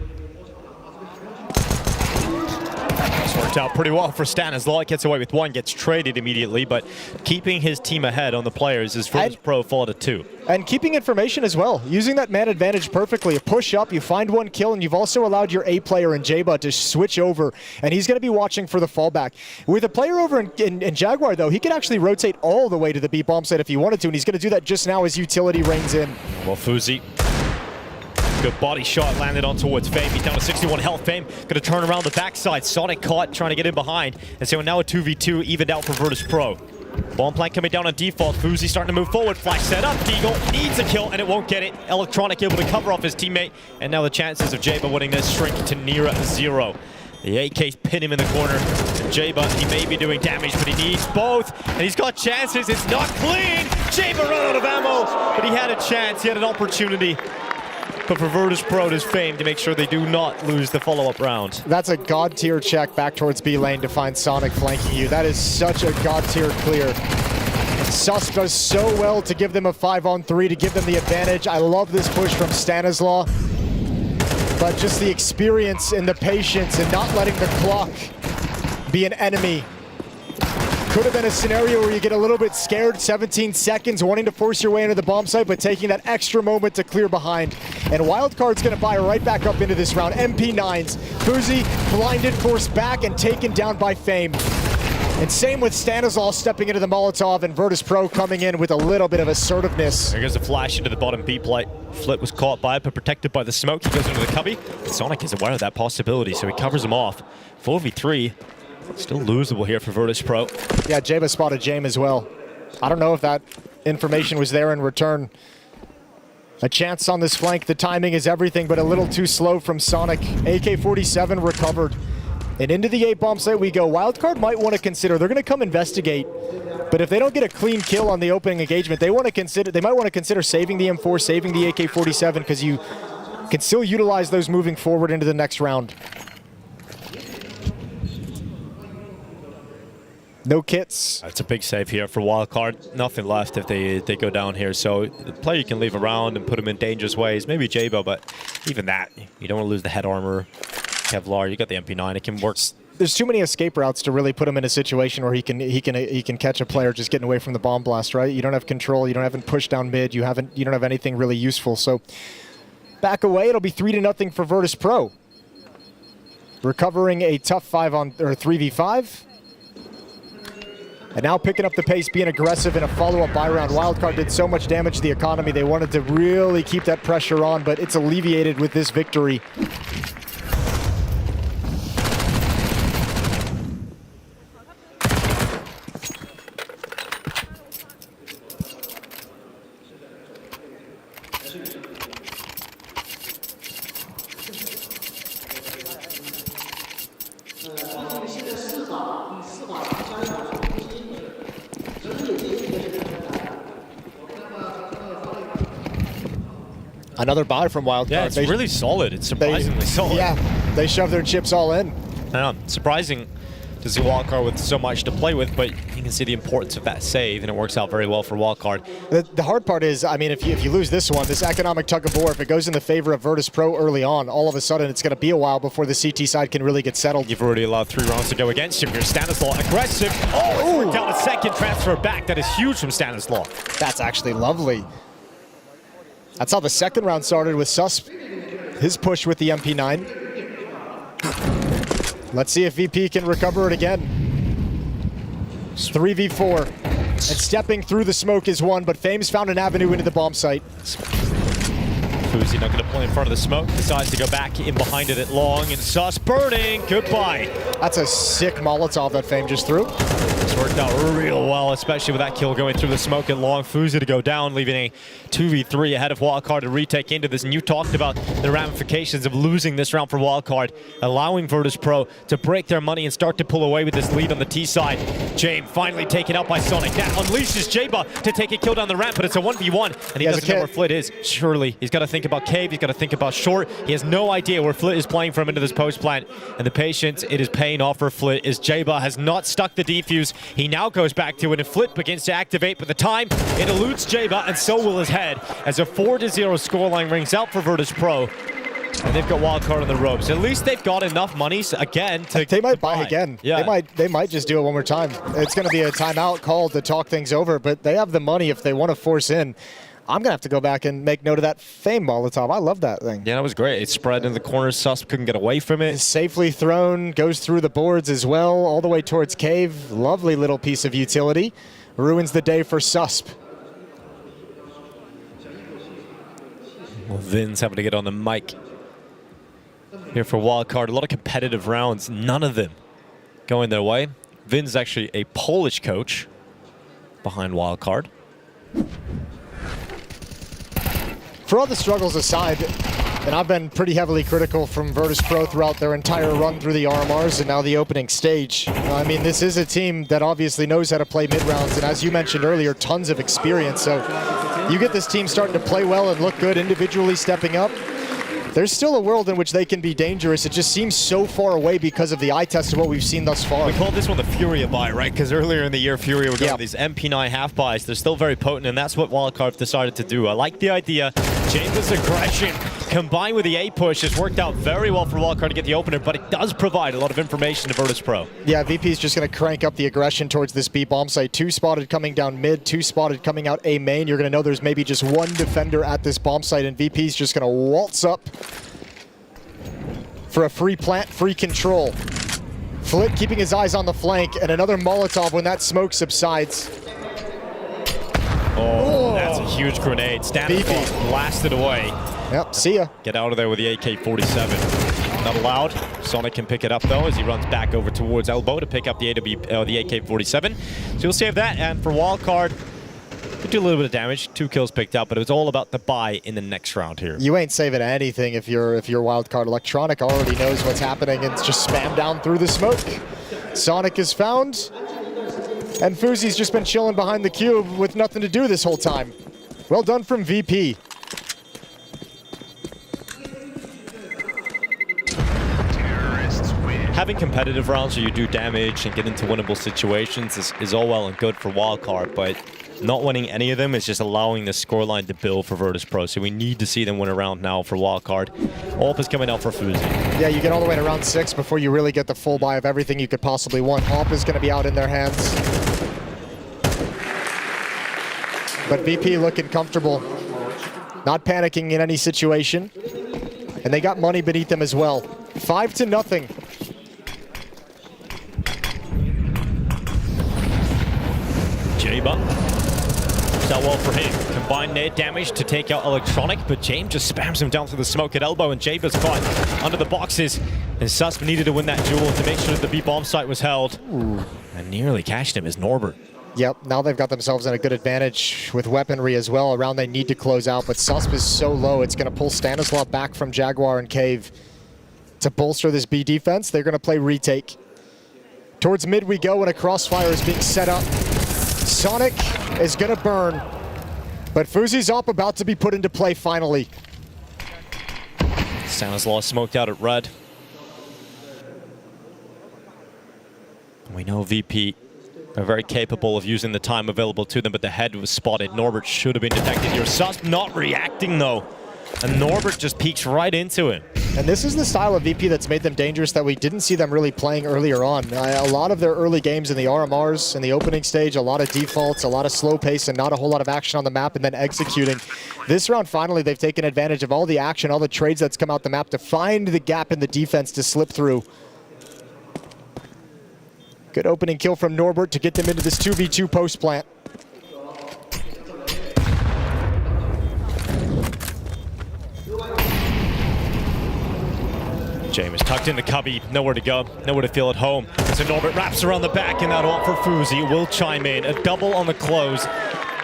J: This worked out pretty well for Stanislaw. Gets away with 1, gets traded immediately, but keeping his team ahead on the players is Virtus.pro fall to 2.
K: And keeping information as well, using that man advantage perfectly. A push up, you find 1 kill, and you've also allowed your A player in Jaba to switch over, and he's going to be watching for the fallback. With a player over in Jaguar, though, he could actually rotate all the way to the B bomb site if he wanted to, and he's going to do that just now as utility reigns in.
J: Well, Fuzi. Good body shot landed on towards Fame. He's down to 61 health. Fame gonna turn around the backside. Sonic caught, trying to get in behind. And so now a 2v2 evened out for Virtus.pro. Bomb plant coming down on default. Fuzi starting to move forward. Flash set up. Deagle needs a kill, and it won't get it. Electronic able to cover off his teammate. And now the chances of Jaba winning this shrink to near 0. The AK's pin him in the corner. And Jaba, he may be doing damage, but he needs both. And he's got chances. It's not clean. Jaba run out of ammo, but he had a chance. He had an opportunity. But for Virtus.pro, it is Fame to make sure they do not lose the follow-up round.
K: That's a god tier check back towards B lane to find Sonic flanking you. That is such a god tier clear. Sus does so well to give them a 5-on-3 to give them the advantage. I love this push from Stanislaw. But just the experience and the patience and not letting the clock be an enemy. Could have been a scenario where you get a little bit scared, 17 seconds, wanting to force your way into the bomb site, but taking that extra moment to clear behind. And Wildcard's going to buy right back up into this round. MP9s. Fuzi blinded, forced back, and taken down by Fame. And same with Stanislaw stepping into the Molotov, and Virtus.pro coming in with a little bit of assertiveness.
J: There goes a flash into the bottom B plate. Flip was caught by it, but protected by the smoke. He goes into the cubby. But Sonic is aware of that possibility, so he covers him off. 4v3. Still losable here for Virtus.pro.
K: Yeah, Jaba spotted Jame as well. I don't know if that information was there in return. A chance on this flank. The timing is everything, but a little too slow from Sonic. AK-47 recovered. And into the A bomb site we go. Wildcard might want to consider. They're going to come investigate. But if they don't get a clean kill on the opening engagement, they might want to consider saving the M4, saving the AK-47, because you can still utilize those moving forward into the next round. No kits.
J: That's a big save here for Wildcard. Nothing left if they go down here. So the player you can leave around and put him in dangerous ways. Maybe Jabo, but even that, you don't want to lose the head armor. Kevlar, you got the MP9. It can work.
K: There's too many escape routes to really put him in a situation where he can catch a player just getting away from the bomb blast, right? You don't have control. You don't have push down mid. You don't have anything really useful. So back away. It'll be 3-0 for Virtus.pro. Recovering a tough 3v5. And now picking up the pace, being aggressive in a follow-up buy round. Wildcard did so much damage to the economy. They wanted to really keep that pressure on, but it's alleviated with this victory. Another buy from Wildcard.
J: Yeah, it's really solid. It's surprisingly solid.
K: Yeah, they shoved their chips all in.
J: Surprising to see Wildcard with so much to play with, but you can see the importance of that save, and it works out very well for Wildcard.
K: The hard part is, I mean, if you lose this one, this economic tug-of-war, if it goes in the favor of Virtus.pro early on, all of a sudden it's going to be a while before the CT side can really get settled.
J: You've already allowed 3 rounds to go against him. Your Stanislaw aggressive. Oh, it's down a second transfer back. That is huge from Stanislaw.
K: That's actually lovely. That's how the second round started with Susp. His push with the MP9. Let's see if VP can recover it again. 3v4. And stepping through the smoke is one, but Fame's found an avenue into the bomb site.
J: Fuzi not going to play in front of the smoke. Decides to go back in behind it at long, and Sus burning. Goodbye.
K: That's a sick Molotov that Fame just threw.
J: It's worked out real well, especially with that kill going through the smoke at long. Fuzi to go down, leaving a 2v3 ahead of Wildcard to retake into this. And you talked about the ramifications of losing this round for Wildcard, allowing Virtus.pro to break their money and start to pull away with this lead on the T side. Jame finally taken out by Sonic. That unleashes Jaba to take a kill down the ramp, but it's a 1v1, and he doesn't know where Flit is. Surely, he's got to think about Cave, he's got to think about Short. He has no idea where Flit is playing from into this post plant, and the patience, it is paying off for Flit as Jaba has not stuck the defuse. He now goes back to it, and Flit begins to activate, but the time, it eludes Jaba, and so will his head, as a 4-0 scoreline rings out for Virtus.pro. And they've got Wildcard on the ropes. At least they've got enough money again to
K: They might buy again.
J: Yeah.
K: They might just do it one more time. It's going to be a timeout called to talk things over, but they have the money if they want to force in. I'm going to have to go back and make note of that Fame Molotov. I love that thing.
J: Yeah, that was great. It spread in the corners. Susp couldn't get away from it.
K: It's safely thrown, goes through the boards as well, all the way towards Cave. Lovely little piece of utility. Ruins the day for Susp.
J: Well, Vin's having to get on the mic here for Wildcard. A lot of competitive rounds, none of them going their way. Vin's actually a Polish coach behind Wildcard.
K: For all the struggles aside, and I've been pretty heavily critical from Virtus.pro throughout their entire run through the RMRs and now the opening stage. I mean, this is a team that obviously knows how to play mid-rounds, and as you mentioned earlier, tons of experience. So you get this team starting to play well and look good, individually stepping up. There's still a world in which they can be dangerous. It just seems so far away because of the eye test of what we've seen thus far.
J: We called this one the Furia buy, right? Because earlier in the year, Furia were going these MP9 half buys. They're still very potent, and that's what Wildcard decided to do. I like the idea. James' aggression combined with the A push has worked out very well for Wildcard to get the opener, but it does provide a lot of information to Virtus.pro.
K: Yeah, VP's just going to crank up the aggression towards this B bomb site. 2 spotted coming down mid, 2 spotted coming out A main. You're going to know there's maybe just 1 defender at this bomb site, and VP's just going to waltz up for a free plant, free control. Flit keeping his eyes on the flank, and another Molotov when that smoke subsides.
J: Oh, that's a huge grenade. Stanislaw blasted away.
K: Yep, see ya.
J: Get out of there with the AK-47. Not allowed. Sonic can pick it up though as he runs back over towards Elbow to pick up the AK-47. So you'll save that, and for Wildcard, they do a little bit of damage. 2 kills picked up, but it was all about the buy in the next round here.
K: You ain't saving anything if you're Wildcard. Electronic already knows what's happening and it's just spam down through the smoke. Sonic is found, and Fuzi's just been chilling behind the cube with nothing to do this whole time. Well done from VP.
J: Having competitive rounds where you do damage and get into winnable situations is all well and good for Wildcard, but not winning any of them is just allowing the scoreline to build for Virtus.pro. So we need to see them win a round now for Wildcard. AWP is coming out for Fuzi.
K: Yeah, you get all the way to round 6 before you really get the full buy of everything you could possibly want. AWP is going to be out in their hands. But VP looking comfortable. Not panicking in any situation. And they got money beneath them as well. 5-0.
J: Jaber. Works out well for him. Combined nade damage to take out Electronic, but James just spams him down through the smoke at elbow, and Jaber's caught under the boxes. And Susp needed to win that duel to make sure that the B-bomb site was held. Ooh. And nearly cashed him is Norbert.
K: Yep, now they've got themselves in a good advantage with weaponry as well. Around they need to close out, but Susp is so low, it's going to pull Stanislav back from Jaguar and Cave to bolster this B defense. They're going to play retake. Towards mid we go, and a crossfire is being set up. Sonic is going to burn, but Fuzi's up about to be put into play finally.
J: Stanislav smoked out at red. We know VP are very capable of using the time available to them, but the head was spotted. Norbert should have been detected here. Susp not reacting though, and Norbert just peeks right into him.
K: And this is the style of VP that's made them dangerous that we didn't see them really playing earlier on. A lot of their early games in the RMRs, in the opening stage, a lot of defaults, a lot of slow pace, and not a whole lot of action on the map, and then executing. This round, finally, they've taken advantage of all the action, all the trades that's come out the map to find the gap in the defense to slip through. Good opening kill from Norbert to get them into this 2v2 post plant.
J: James tucked in the cubby, nowhere to go, nowhere to feel at home. So Norbert wraps around the back, and that ult for Fuzi will chime in. A double on the close,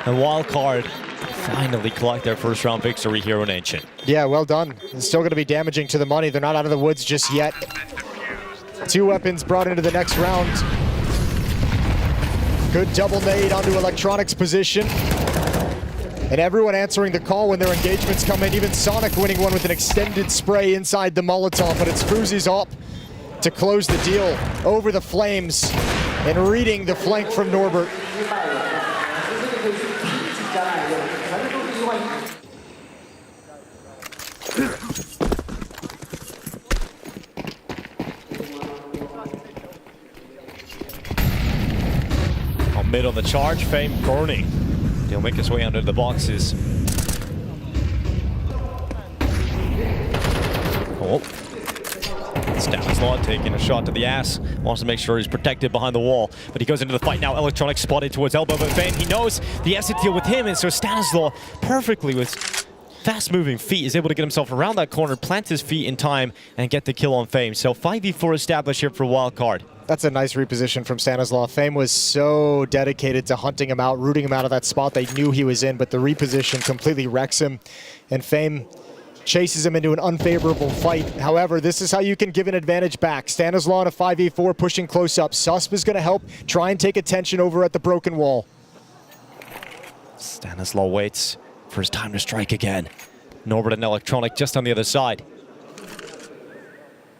J: and Wildcard finally collect their first round victory here in Ancient.
K: Yeah, well done. It's still going to be damaging to the money. They're not out of the woods just yet. 2 weapons brought into the next round. Good double nade onto Electronic's position. And everyone answering the call when their engagements come in. Even Sonic winning one with an extended spray inside the Molotov. But it's Fuzi's op to close the deal over the flames and reading the flank from Norbert.
J: Mid on the charge, Fame burning. He'll make his way under the boxes. Oh. Stanislav taking a shot to the ass. Wants to make sure he's protected behind the wall. But he goes into the fight now. Electronic spotted towards elbow, but Fame, he knows he has to deal with him, and so Stanislav perfectly with fast-moving feet is able to get himself around that corner, plant his feet in time, and get the kill on Fame. So 5v4 established here for Wildcard.
K: That's a nice reposition from Stanislav. Fame was so dedicated to hunting him out, rooting him out of that spot they knew he was in, but the reposition completely wrecks him, and Fame chases him into an unfavorable fight. However, this is how you can give an advantage back. Stanislav in a 5v4 pushing close up. Susp is going to help try and take attention over at the broken wall.
J: Stanislav waits for his time to strike again. Norbert and Electronic just on the other side.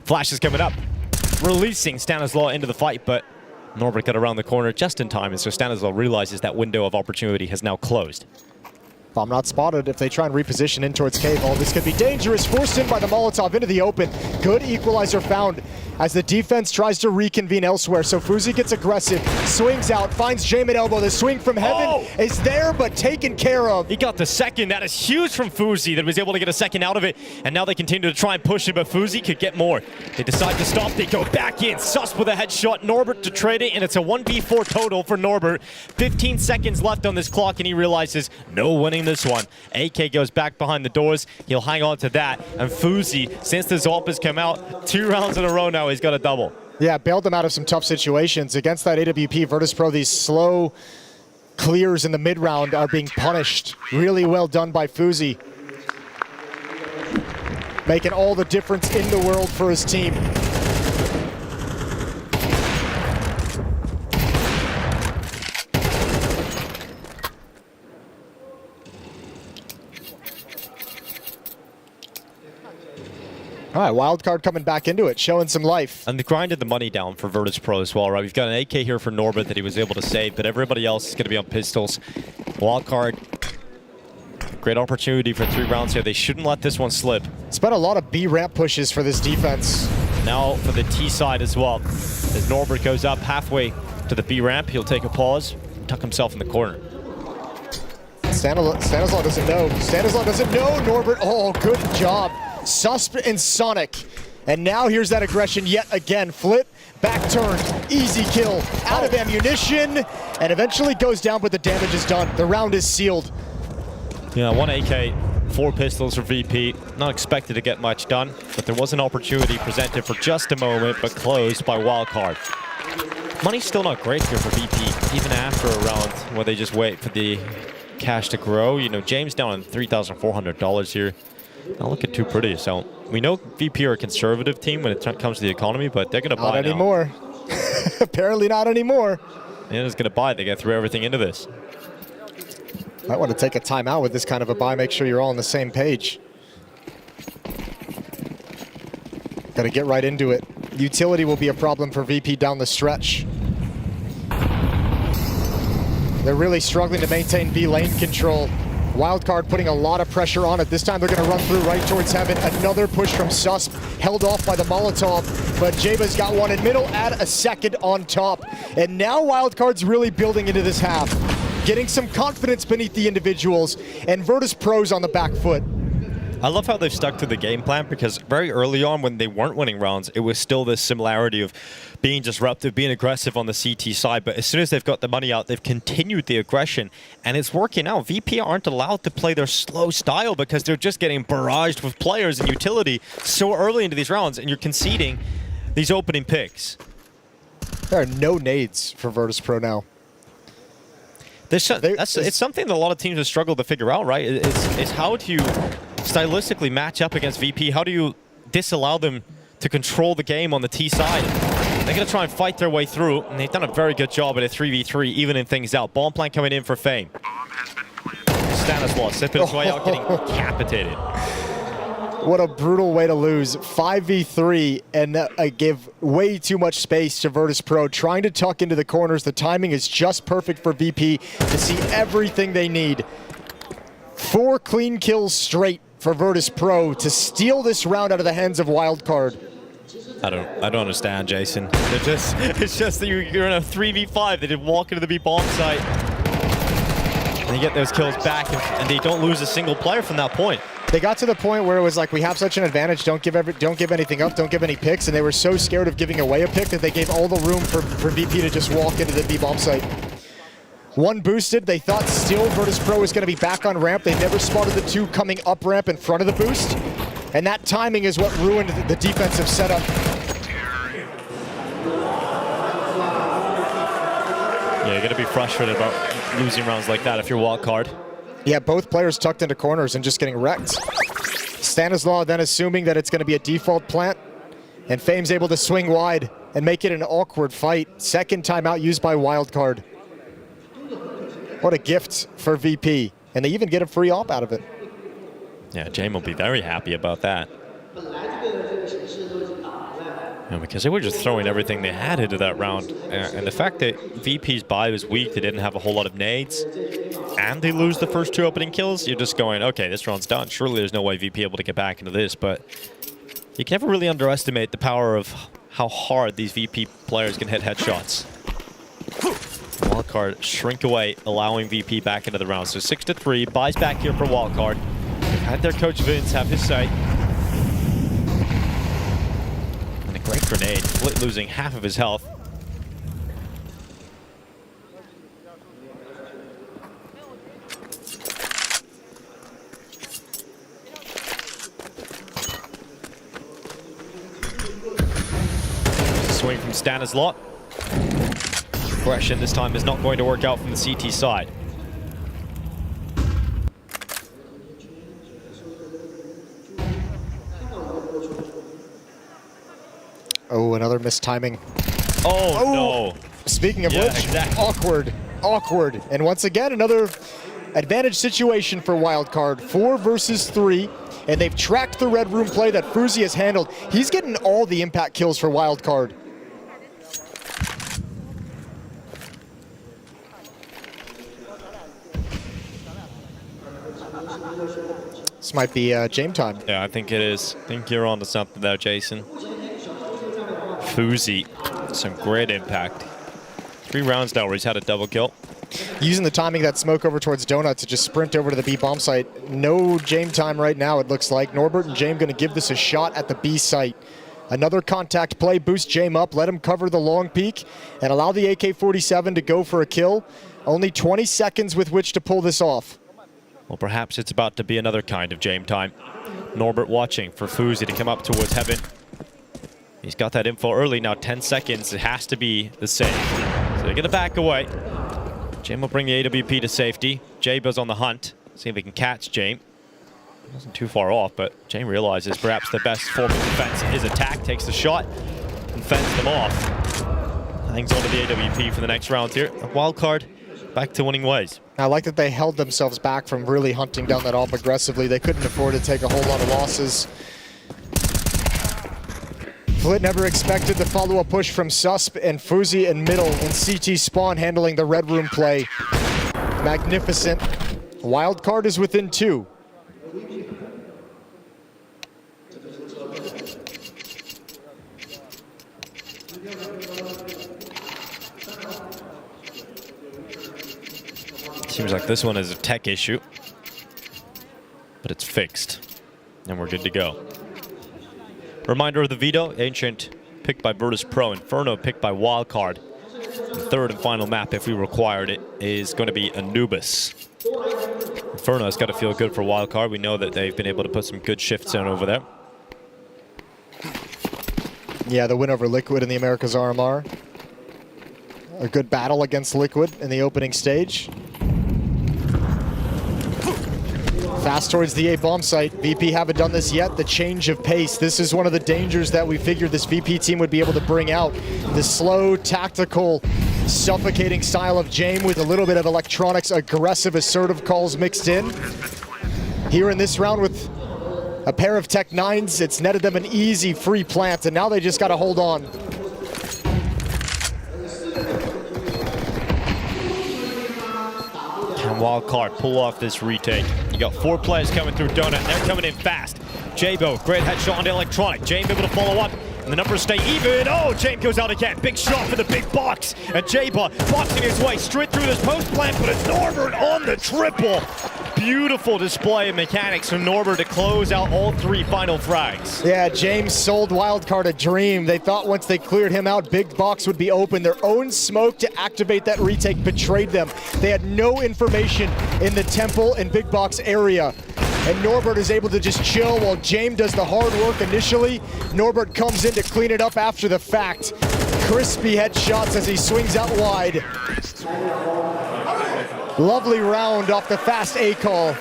J: Flash is coming up, releasing Stanislav into the fight, but Norbert got around the corner just in time, and so Stanislav realizes that window of opportunity has now closed.
K: Bomb not spotted. If they try and reposition in towards Cave, all this could be dangerous. Forced in by the Molotov into the open. Good equalizer found as the defense tries to reconvene elsewhere. So Fuzi gets aggressive, swings out, finds Jame at elbow. The swing from heaven is there, but taken care of.
J: He got the second. That is huge from Fuzi that was able to get a second out of it. And now they continue to try and push it, but Fuzi could get more. They decide to stop. They go back in. Susp with a headshot. Norbert to trade it, and it's a 1v4 total for Norbert. 15 seconds left on this clock, and he realizes no winning this one. AK goes back behind the doors. He'll hang on to that. And Fuzi, since this AWP has come out 2 rounds in a row now, he's got a double.
K: Yeah, bailed them out of some tough situations. Against that AWP, Virtus.pro, these slow clears in the mid-round are being punished. Really well done by Fuzi. Making all the difference in the world for his team. All right, Wildcard coming back into it, showing some life.
J: And they grinded the money down for Virtus.pro as well, right? We've got an AK here for Norbert that he was able to save, but everybody else is going to be on pistols. Wildcard, great opportunity for 3 rounds here. They shouldn't let this one slip.
K: It's been a lot of B ramp pushes for this defense.
J: Now for the T side as well. As Norbert goes up halfway to the B ramp, he'll take a pause, tuck himself in the corner.
K: Stanislav doesn't know. Stanislav doesn't know, Norbert. Oh, good job. Susp and Sonic. And now here's that aggression yet again. Flit back turned, easy kill, out of ammunition, and eventually goes down, but the damage is done. The round is sealed.
J: Yeah, 1 AK, 4 pistols for VP. Not expected to get much done, but there was an opportunity presented for just a moment, but closed by Wildcard. Money's still not great here for VP, even after a round where they just wait for the cash to grow. You know, James down on $3,400 here. Not looking too pretty. So we know VP are a conservative team when it comes to the economy, but they're going to buy
K: now. Not anymore. Apparently not anymore.
J: And it's going to buy. They get through everything into this.
K: Might want to take a timeout with this kind of a buy. Make sure you're all on the same page. Got to get right into it. Utility will be a problem for VP down the stretch. They're really struggling to maintain B lane control. Wildcard putting a lot of pressure on it. This time they're going to run through right towards Heaven. Another push from Susp, held off by the Molotov, but Jaba's got one in middle, add a second on top. And now Wildcard's really building into this half, getting some confidence beneath the individuals, and Virtus.pro's on the back foot.
J: I love how they've stuck to the game plan, because very early on when they weren't winning rounds, it was still this similarity of being disruptive, being aggressive on the CT side. But as soon as they've got the money out, they've continued the aggression, and it's working out. VP aren't allowed to play their slow style because they're just getting barraged with players and utility so early into these rounds, and you're conceding these opening picks.
K: There are no nades for Virtus.pro now.
J: It's something that a lot of teams have struggled to figure out, right? It's how do you stylistically match up against VP? How do you disallow them to control the game on the T side? They're going to try and fight their way through, and they've done a very good job at a 3v3, evening things out. Bomb plant coming in for Fame. Stanislaw sipping his way out, getting decapitated.
K: What a brutal way to lose. 5v3 and give way too much space to Virtus.pro, trying to tuck into the corners. The timing is just perfect for VP to see everything they need. 4 clean kills straight for Virtus.pro to steal this round out of the hands of Wildcard.
J: I don't understand, Jason. It's just that you're in a 3v5. They did walk into the B bomb site, and they get those kills back, and they don't lose a single player from that point.
K: They got to the point where it was like, we have such an advantage, don't give anything up, don't give any picks, and they were so scared of giving away a pick that they gave all the room for VP to just walk into the B bomb site. One boosted, they thought still Virtus.pro was going to be back on ramp. They never spotted the 2 coming up ramp in front of the boost, and that timing is what ruined the defensive setup.
J: Yeah, you're going to be frustrated about losing rounds like that if you're Wildcard.
K: Yeah, both players tucked into corners and just getting wrecked. Stanislaw then assuming that it's going to be a default plant, and Fame's able to swing wide and make it an awkward fight. Second timeout used by Wildcard. What a gift for VP, and they even get a free op out of it.
J: Yeah, Jame will be very happy about that. Yeah, because they were just throwing everything they had into that round. And the fact that VP's buy was weak, they didn't have a whole lot of nades, and they lose the first 2 opening kills, you're just going, okay, this round's done. Surely there's no way VP able to get back into this, but you can never really underestimate the power of how hard these VP players can hit headshots. Wildcard shrink away, allowing VP back into the round. So 6-3, buys back here for Wildcard. They've had their coach Vince have his say. And a great grenade, Flit losing half of his health. Swing from Stanislaw. Aggression this time is not going to work out from the CT side.
K: Oh, another missed timing.
J: Oh, no.
K: Speaking of
J: Yeah,
K: which,
J: exactly.
K: awkward. And once again, another advantage situation for Wildcard. 4 versus 3, and they've tracked the red room play that Fuzi has handled. He's getting all the impact kills for Wildcard. This might be Jame time.
J: Yeah, I think it is. I think you're on to something there, Jason. Fuzi, some great impact. 3 rounds now where he's had a double kill.
K: Using the timing of that smoke over towards Donut to just sprint over to the B bomb site. No Jame time right now, it looks like. Norbert and Jame going to give this a shot at the B site. Another contact play, boost Jame up, let him cover the long peek, and allow the AK-47 to go for a kill. Only 20 seconds with which to pull this off.
J: Well, perhaps it's about to be another kind of Jame time. Norbert watching for Fuzi to come up towards heaven. He's got that info early now, 10 seconds. It has to be the same. So they're gonna back away. Jame will bring the AWP to safety. Jabe's on the hunt. See if he can catch Jame. Wasn't too far off, but Jame realizes perhaps the best form of defense is attack. Takes the shot and fends them off. Hangs on to the AWP for the next round here. A Wildcard back to winning ways.
K: I like that they held themselves back from really hunting down that AWP aggressively. They couldn't afford to take a whole lot of losses. Flit never expected the follow-up push from Susp and Fuzi in middle, and CT Spawn handling the red room play. Magnificent. Wildcard is within 2.
J: Seems like this one is a tech issue, but it's fixed, and we're good to go. Reminder of the Veto, Ancient picked by Virtus.pro, Inferno picked by Wildcard. The third and final map, if we required it, is going to be Anubis. Inferno has got to feel good for Wildcard. We know that they've been able to put some good shifts in over there.
K: Yeah, the win over Liquid in the Americas RMR. A good battle against Liquid in the opening stage. Fast towards the A bomb site. VP haven't done this yet. The change of pace. This is one of the dangers that we figured this VP team would be able to bring out. The slow, tactical, suffocating style of Jame with a little bit of electronics, aggressive, assertive calls mixed in. Here in this round with a pair of Tech 9s, it's netted them an easy free plant, and now they just got to hold on.
J: Can Wildcard pull off this retake? You got 4 players coming through Donut, and they're coming in fast. Jabo, great headshot onto Electronic. Jame able to follow up, and the numbers stay even. Oh, Jame goes out again. Big shot for the big box. And Jaba boxing his way straight through this post plant, but it's Norbert on the triple. Beautiful display of mechanics from Norbert to close out all 3 final frags.
K: Yeah, James sold Wildcard a dream. They thought once they cleared him out, big box would be open. Their own smoke to activate that retake betrayed them. They had no information in the temple and big box area. And Norbert is able to just chill while James does the hard work initially. Norbert comes in to clean it up after the fact. Crispy headshots as he swings out wide. Lovely round off the fast A call.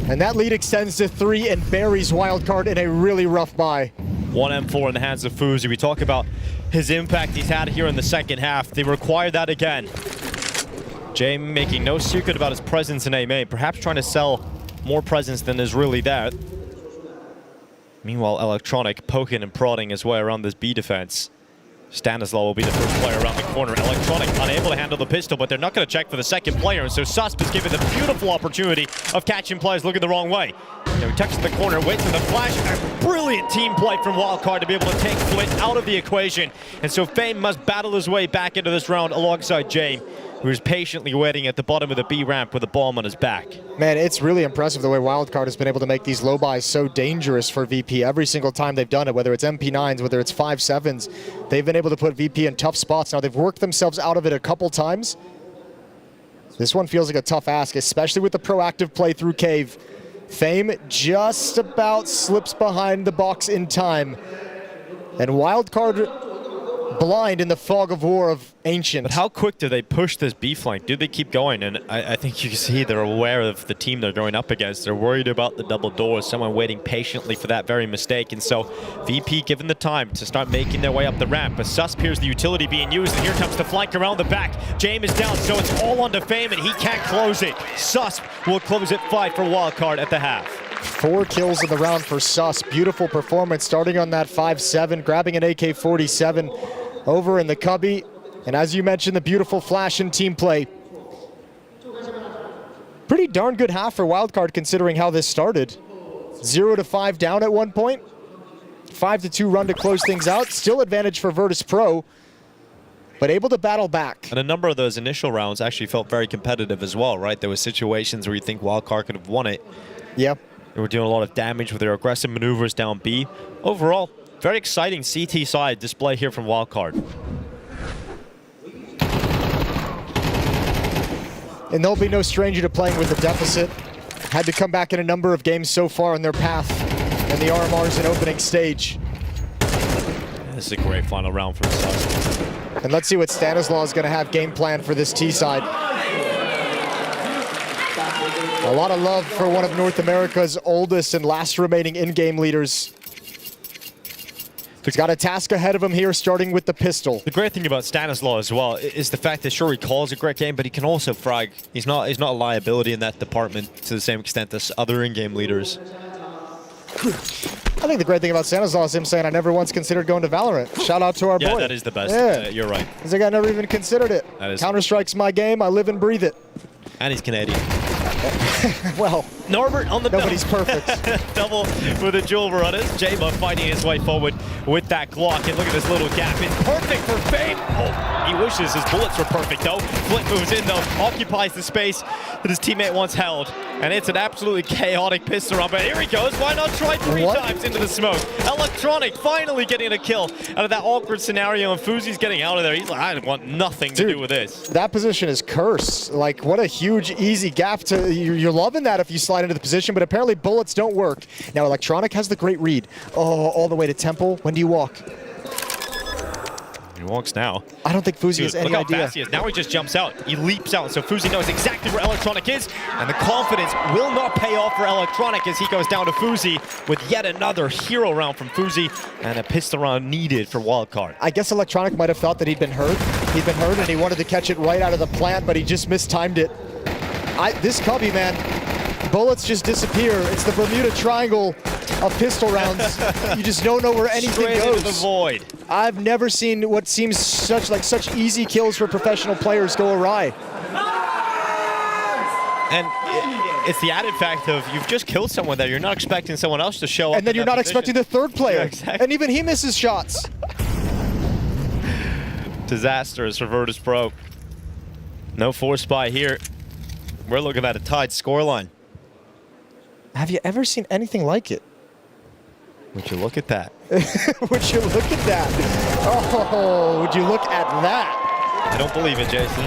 K: And that lead extends to 3 and buries Wildcard in a really rough buy.
J: 1 M4 in the hands of Fuzi. We talk about his impact he's had here in the second half. They require that again. Jame making no secret about his presence in A main, perhaps trying to sell more presence than is really there. Meanwhile, Electronic poking and prodding his way around this B defense. Stanislaw will be the first player around the corner. Electronic unable to handle the pistol, but they're not going to check for the second player, and so Susp is given the beautiful opportunity of catching players looking the wrong way. Now he tucks the corner, waits for the flash, and brilliant team play from Wildcard to be able to take Flit out of the equation. And so Fame must battle his way back into this round alongside Jame, who is patiently waiting at the bottom of the B ramp with a bomb on his back.
K: Man, it's really impressive the way Wildcard has been able to make these low buys so dangerous for VP every single time they've done it, whether it's MP9s, whether it's 5.7s. They've been able to put VP in tough spots. Now, they've worked themselves out of it a couple times. This one feels like a tough ask, especially with the proactive play through Cave. Fame just about slips behind the box in time. And Wildcard blind in the fog of war of Ancient.
J: But how quick do they push this B flank? Do they keep going? And I think you can see they're aware of the team they're going up against. They're worried about the double doors, someone waiting patiently for that very mistake. And so VP given the time to start making their way up the ramp. But Susp here's the utility being used, and here comes the flank around the back. Jame is down, so it's all onto Fame, and he can't close it. Susp will close it 5 for Wildcard at the half.
K: 4 kills in the round for Susp. Beautiful performance starting on that 5.7, grabbing an AK-47 over in the cubby. And as you mentioned, the beautiful flash and team play. Pretty darn good half for Wildcard considering how this started. 0-5 down at one point. 5-2 run to close things out. Still advantage for Virtus.pro, but able to battle back.
J: And a number of those initial rounds actually felt very competitive as well, right? There were situations where you think Wildcard could have won it.
K: Yep.
J: They were doing a lot of damage with their aggressive maneuvers down B. Overall, Very exciting CT side display here from Wildcard.
K: And they'll be no stranger to playing with a deficit. Had to come back in a number of games so far on their path in the RMRs and opening stage.
J: This is a great final round for us.
K: And let's see what Stanislaw is going to have game plan for this T side. A lot of love for one of North America's oldest and last remaining in-game leaders. He's got a task ahead of him here, starting with the pistol.
J: The great thing about Stanislaw as well is the fact that sure he calls a great game, but he can also frag. He's not a liability in that department to the same extent as other in-game leaders.
K: I think the great thing about Stanislaw is him saying, I never once considered going to Valorant. Shout out to our boy.
J: Yeah, that is the best.
K: Yeah.
J: You're right.
K: He's like, I never even considered it. Counter-Strike's my game. I live and breathe it.
J: And he's Canadian.
K: Well,
J: Norbert on the
K: nobody's perfect.
J: Double with a duel run. Jayba fighting his way forward with that Glock. And look at this little gap. It's perfect for Fame. Oh, he wishes his bullets were perfect, though. Flint moves in, though. Occupies the space that his teammate once held. And it's an absolutely chaotic pistol run. But here he goes. Why not try three times into the smoke? Electronic finally getting a kill out of that awkward scenario. And Fuzi's getting out of there. He's like, I want nothing to do with this.
K: That position is cursed. Like, what a huge, easy gap to... You're loving that if you slide into the position, but apparently bullets don't work. Now Electronic has the great read. Oh, all the way to Temple. When do you walk?
J: He walks now.
K: I don't think Fuzi has any
J: look how
K: idea.
J: fast he is. Now he just jumps out. He leaps out, so Fuzi knows exactly where Electronic is, and the confidence will not pay off for Electronic as he goes down to Fuzi with yet another hero round from Fuzi and a pistol round needed for Wildcard.
K: I guess Electronic might have thought that he'd been hurt. He'd been hurt, and he wanted to catch it right out of the plant, but he just mistimed it. This Cubby, man, bullets just disappear. It's the Bermuda Triangle of pistol rounds. You just don't know where anything
J: Straight
K: goes.
J: into the void.
K: I've never seen what seems such easy kills for professional players go awry.
J: And it's the added fact of you've just killed someone there. You're not expecting someone else to show up.
K: And then you're not expecting the third player.
J: Yeah, exactly.
K: And even he misses shots.
J: Disastrous for Virtus.pro. No force buy here. We're looking at a tied scoreline.
K: Have you ever seen anything like it?
J: Would you look at that?
K: Would you look at that? Oh, would you look at that?
J: I don't believe it, Jason.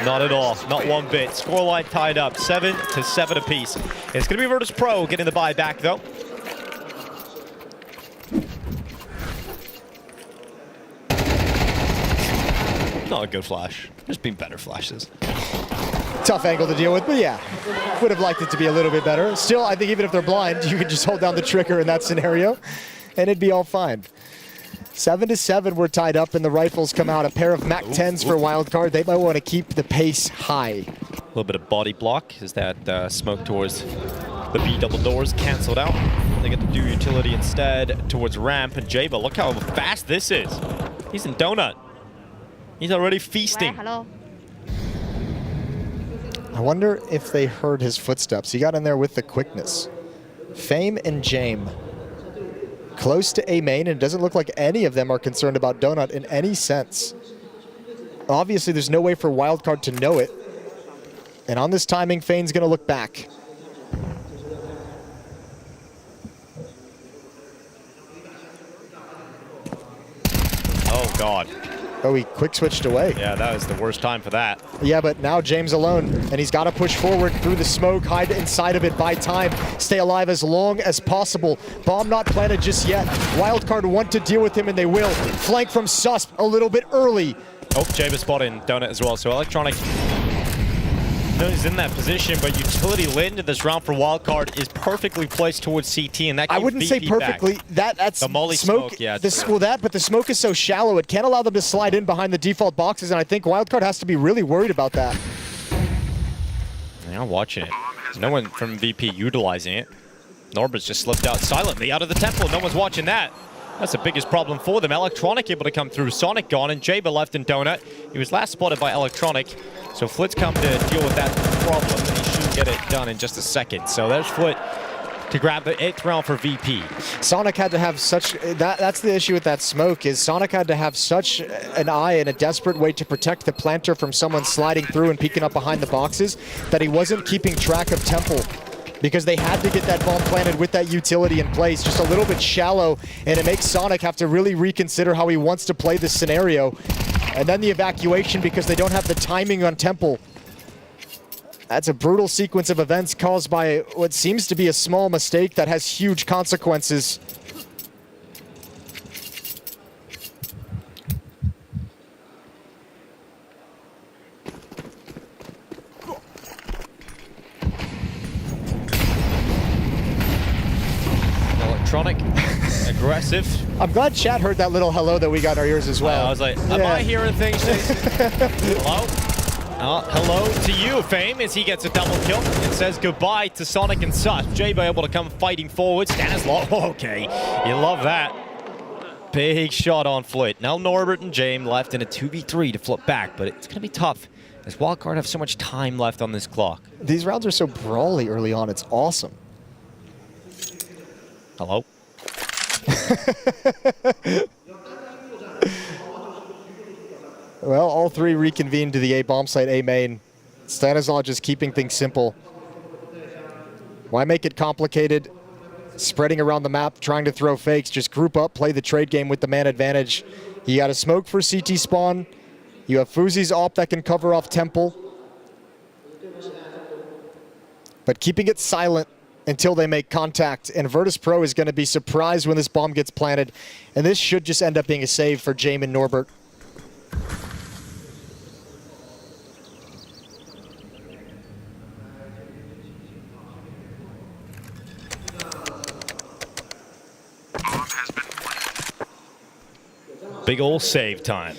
J: Not at all. Not one bit. Scoreline tied up, 7-7 apiece. It's going to be Virtus.pro getting the bye back, though. Not a good flash. There's been better flashes.
K: Tough angle to deal with, but yeah, would have liked it to be a little bit better. Still, I think even if they're blind, you could just hold down the trigger in that scenario, and it'd be all fine. 7-7, we're tied up, and the rifles come out. A pair of MAC-10s for Wildcard. They might want to keep the pace high.
J: A little bit of body block as that smoke towards the B double doors canceled out. They get to do utility instead towards ramp, and Jayba, look how fast this is. He's in donut. He's already feasting.
N: Hello.
K: I wonder if they heard his footsteps. He got in there with the quickness. Fame and Jame. Close to A main, and it doesn't look like any of them are concerned about Donut in any sense. Obviously, there's no way for Wildcard to know it. And on this timing, Fane's going to look back.
J: Oh, God.
K: Oh, he quick switched away.
J: Yeah, that was the worst time for that.
K: Yeah, but now James alone, and he's got to push forward through the smoke, hide inside of it, buy time, stay alive as long as possible. Bomb not planted just yet. Wildcard want to deal with him, and they will. Flank from Susp a little bit early.
J: Oh, Jayba spotting Donut as well, so Electronic knows he's in that position, but utility lit into this round for Wildcard is perfectly placed towards CT, and that
K: I wouldn't say perfectly. That's
J: the molly smoke, yeah.
K: But the smoke is so shallow, it can't allow them to slide in behind the default boxes, and I think Wildcard has to be really worried about that.
J: Yeah, I'm watching it. No one from VP utilizing it. Norbert's just slipped out silently out of the temple. No one's watching that. That's the biggest problem for them. Electronic able to come through. Sonic gone, and Jayba left in Donut. He was last spotted by Electronic. So Flit's come to deal with that problem, and he should get it done in just a second. So there's Flit to grab the 8th round for VP.
K: Sonic had to have such... That's the issue with that smoke, is Sonic had to have such an eye and a desperate way to protect the planter from someone sliding through and peeking up behind the boxes that he wasn't keeping track of Temple because they had to get that bomb planted with that utility in place, just a little bit shallow, and it makes Sonic have to really reconsider how he wants to play this scenario. And then the evacuation because they don't have the timing on Temple. That's a brutal sequence of events caused by what seems to be a small mistake that has huge consequences.
J: Electronic, aggressive.
K: I'm glad chat heard that little hello that we got in our ears as well.
J: I was like, am I hearing things, Jason? Hello? Hello to you, Fame, as he gets a double kill and says goodbye to Sonic and Sus. J-Bo able to come fighting forward. Stanislaw, okay, you love that. Big shot on Flit. Now Norbert and James left in a 2v3 to flip back, but it's going to be tough as Wildcard have so much time left on this clock.
K: These rounds are so brawly early on, it's awesome.
J: Hello?
K: Well, all three reconvene to the A bomb site, A main. Stanislaw just keeping things simple. Why make it complicated? Spreading around the map, trying to throw fakes. Just group up, play the trade game with the man advantage. You got a smoke for CT spawn. You have Fuzi's op that can cover off Temple. But keeping it silent until they make contact. And Virtus.pro is going to be surprised when this bomb gets planted. And this should just end up being a save for James and Norbert.
J: Big ol' save time.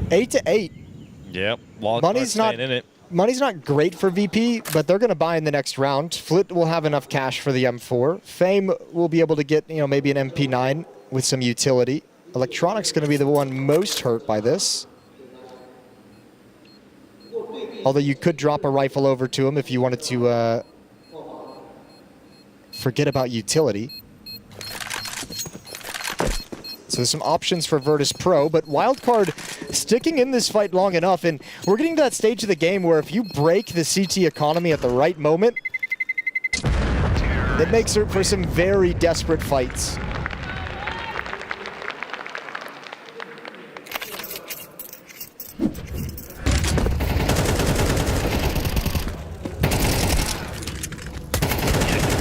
K: 8-8.
J: Yep, Wildcard staying in it.
K: Money's not great for VP, but they're going to buy in the next round. Flit will have enough cash for the M4. Fame will be able to get, maybe an MP9 with some utility. Electronic's going to be the one most hurt by this. Although you could drop a rifle over to him if you wanted to forget about utility. So there's some options for Virtus.pro, but Wildcard sticking in this fight long enough, and we're getting to that stage of the game where if you break the CT economy at the right moment, it makes for some very desperate fights.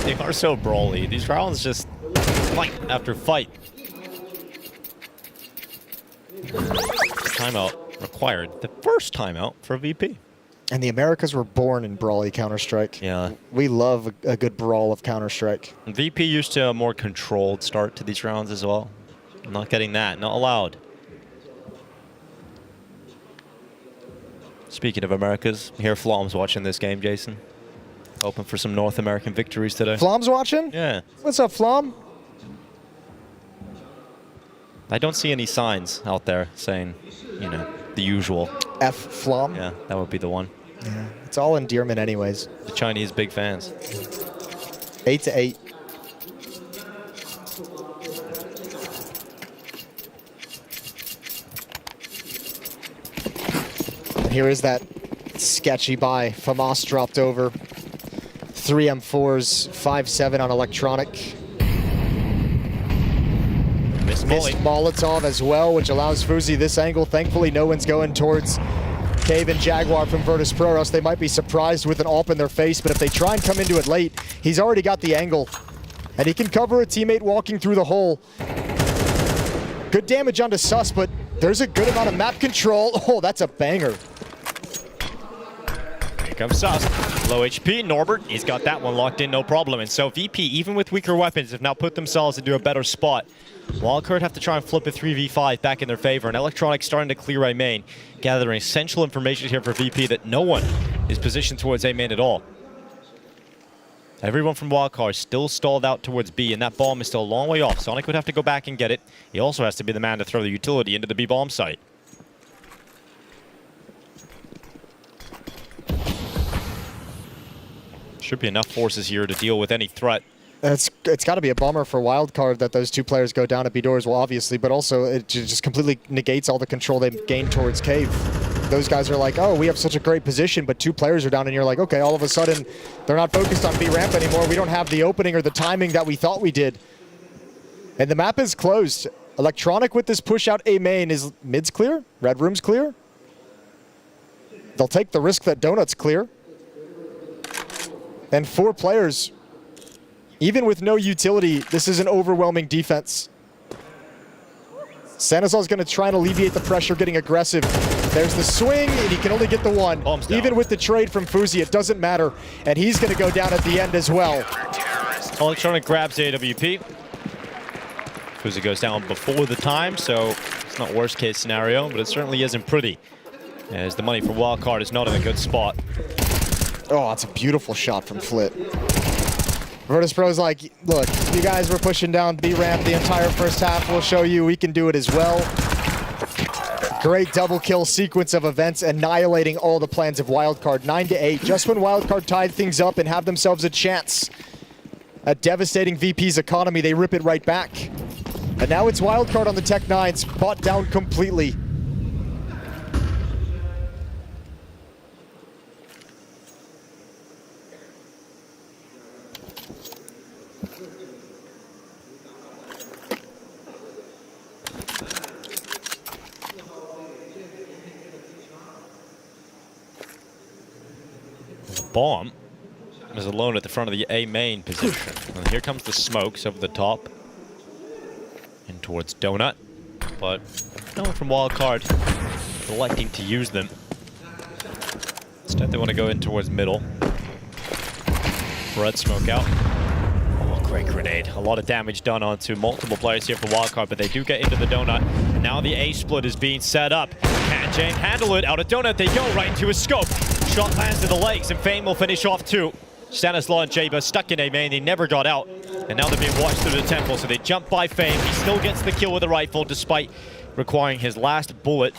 J: They are so brawly. These rounds just fight after fight. Timeout required. The first timeout for VP.
K: And the Americas were born in brawly Counter-Strike.
J: Yeah.
K: We love a good brawl of Counter-Strike.
J: VP used to a more controlled start to these rounds as well. Not getting that. Not allowed. Speaking of Americas, here Flom's watching this game, Jason. Hoping for some North American victories today.
K: Flom's watching?
J: Yeah.
K: What's up, Flom?
J: I don't see any signs out there saying, the usual.
K: F Flom?
J: Yeah, that would be the one.
K: Yeah, it's all endearment anyways.
J: The Chinese big fans.
K: 8-8. Here is that sketchy buy. Famas dropped over. 3 M4s, 5-7 on Electronic. Missed Molotov as well, which allows Fuzi this angle. Thankfully, no one's going towards Cave and Jaguar from Virtus.pro, or else they might be surprised with an AWP in their face. But if they try and come into it late, he's already got the angle. And he can cover a teammate walking through the hole. Good damage onto Sus, but there's a good amount of map control. Oh, that's a banger.
J: Here comes Sus. Low HP, Norbert, he's got that one locked in, no problem. And so VP, even with weaker weapons, have now put themselves into a better spot. Wildcard have to try and flip a 3v5 back in their favor, and Electronic starting to clear A main, gathering essential information here for VP that no one is positioned towards A main at all. Everyone from Wildcard still stalled out towards B, and that bomb is still a long way off. Sonic would have to go back and get it. He also has to be the man to throw the utility into the B bomb site. Should be enough forces here to deal with any threat.
K: It's got to be a bummer for Wildcard that those two players go down at B doors, well, obviously, but also it just completely negates all the control they gained towards Cave. those guys are like, oh, we have such a great position, but 2 players are down, and you're like, okay, all of a sudden, they're not focused on B ramp anymore. We don't have the opening or the timing that we thought we did. And the map is closed. Electronic with this push out A main. Is mid's clear? Red room's clear? They'll take the risk that Donut's clear. And 4 players, even with no utility, this is an overwhelming defense. Sanazal's going to try and alleviate the pressure, getting aggressive. There's the swing, and he can only get the 1. Even with the trade from Fuzi, it doesn't matter. And he's going to go down at the end as well.
J: Electronic grabs AWP. Fuzi goes down before the time, so it's not worst case scenario, but it certainly isn't pretty, as the money for Wildcard is not in a good spot.
K: Oh, that's a beautiful shot from Flit. Virtus.pro's like, look, you guys were pushing down B ramp the entire first half. We'll show you we can do it as well. Great double kill sequence of events, annihilating all the plans of Wildcard. 9-8. Just when Wildcard tied things up and have themselves a chance at devastating VP's economy, they rip it right back. And now it's Wildcard on the Tech 9s, bought down completely.
J: Bomb is alone at the front of the A main position. And here comes the smokes over the top and towards Donut, but no one from Wildcard electing to use them. Instead, they want to go in towards middle. Red smoke out. Oh, great grenade. A lot of damage done onto multiple players here for Wildcard, but they do get into the Donut. And now the A split is being set up. Can Jane handle it? Out of Donut they go, right into his scope. Shot lands to the legs, and Fame will finish off 2. Stanislaw and Jaber stuck in A main. They never got out, and now they're being watched through the temple, so they jump by Fame. He still gets the kill with the rifle, despite requiring his last bullet.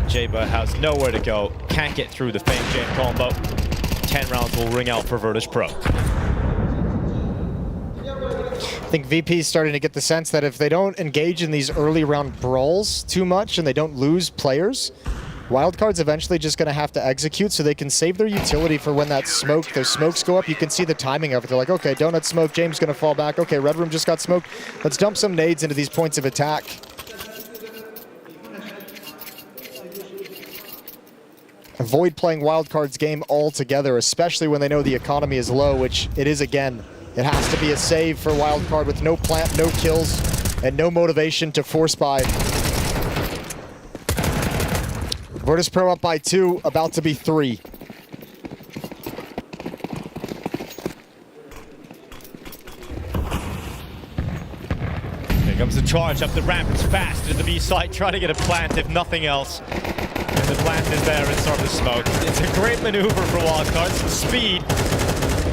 J: Jaber has nowhere to go, can't get through the Fame Jane combo. 10 rounds will ring out for Virtus.pro.
K: I think VP is starting to get the sense that if they don't engage in these early round brawls too much and they don't lose players, Wildcard's eventually just going to have to execute so they can save their utility for when that smoke, those smokes go up. You can see the timing of it. They're like, okay, Donut smoke, James going to fall back. Okay, Red Room just got smoked. Let's dump some nades into these points of attack. Avoid playing Wildcard's game altogether, especially when they know the economy is low, which it is again. It has to be a save for Wildcard with no plant, no kills, and no motivation to force buy. Virtus.pro up by 2, about to be 3.
J: Here comes the charge up the ramp. It's fast to the B side, trying to get a plant if nothing else. And the plant is there in sort of the smoke. It's a great maneuver for Wildcard. Some speed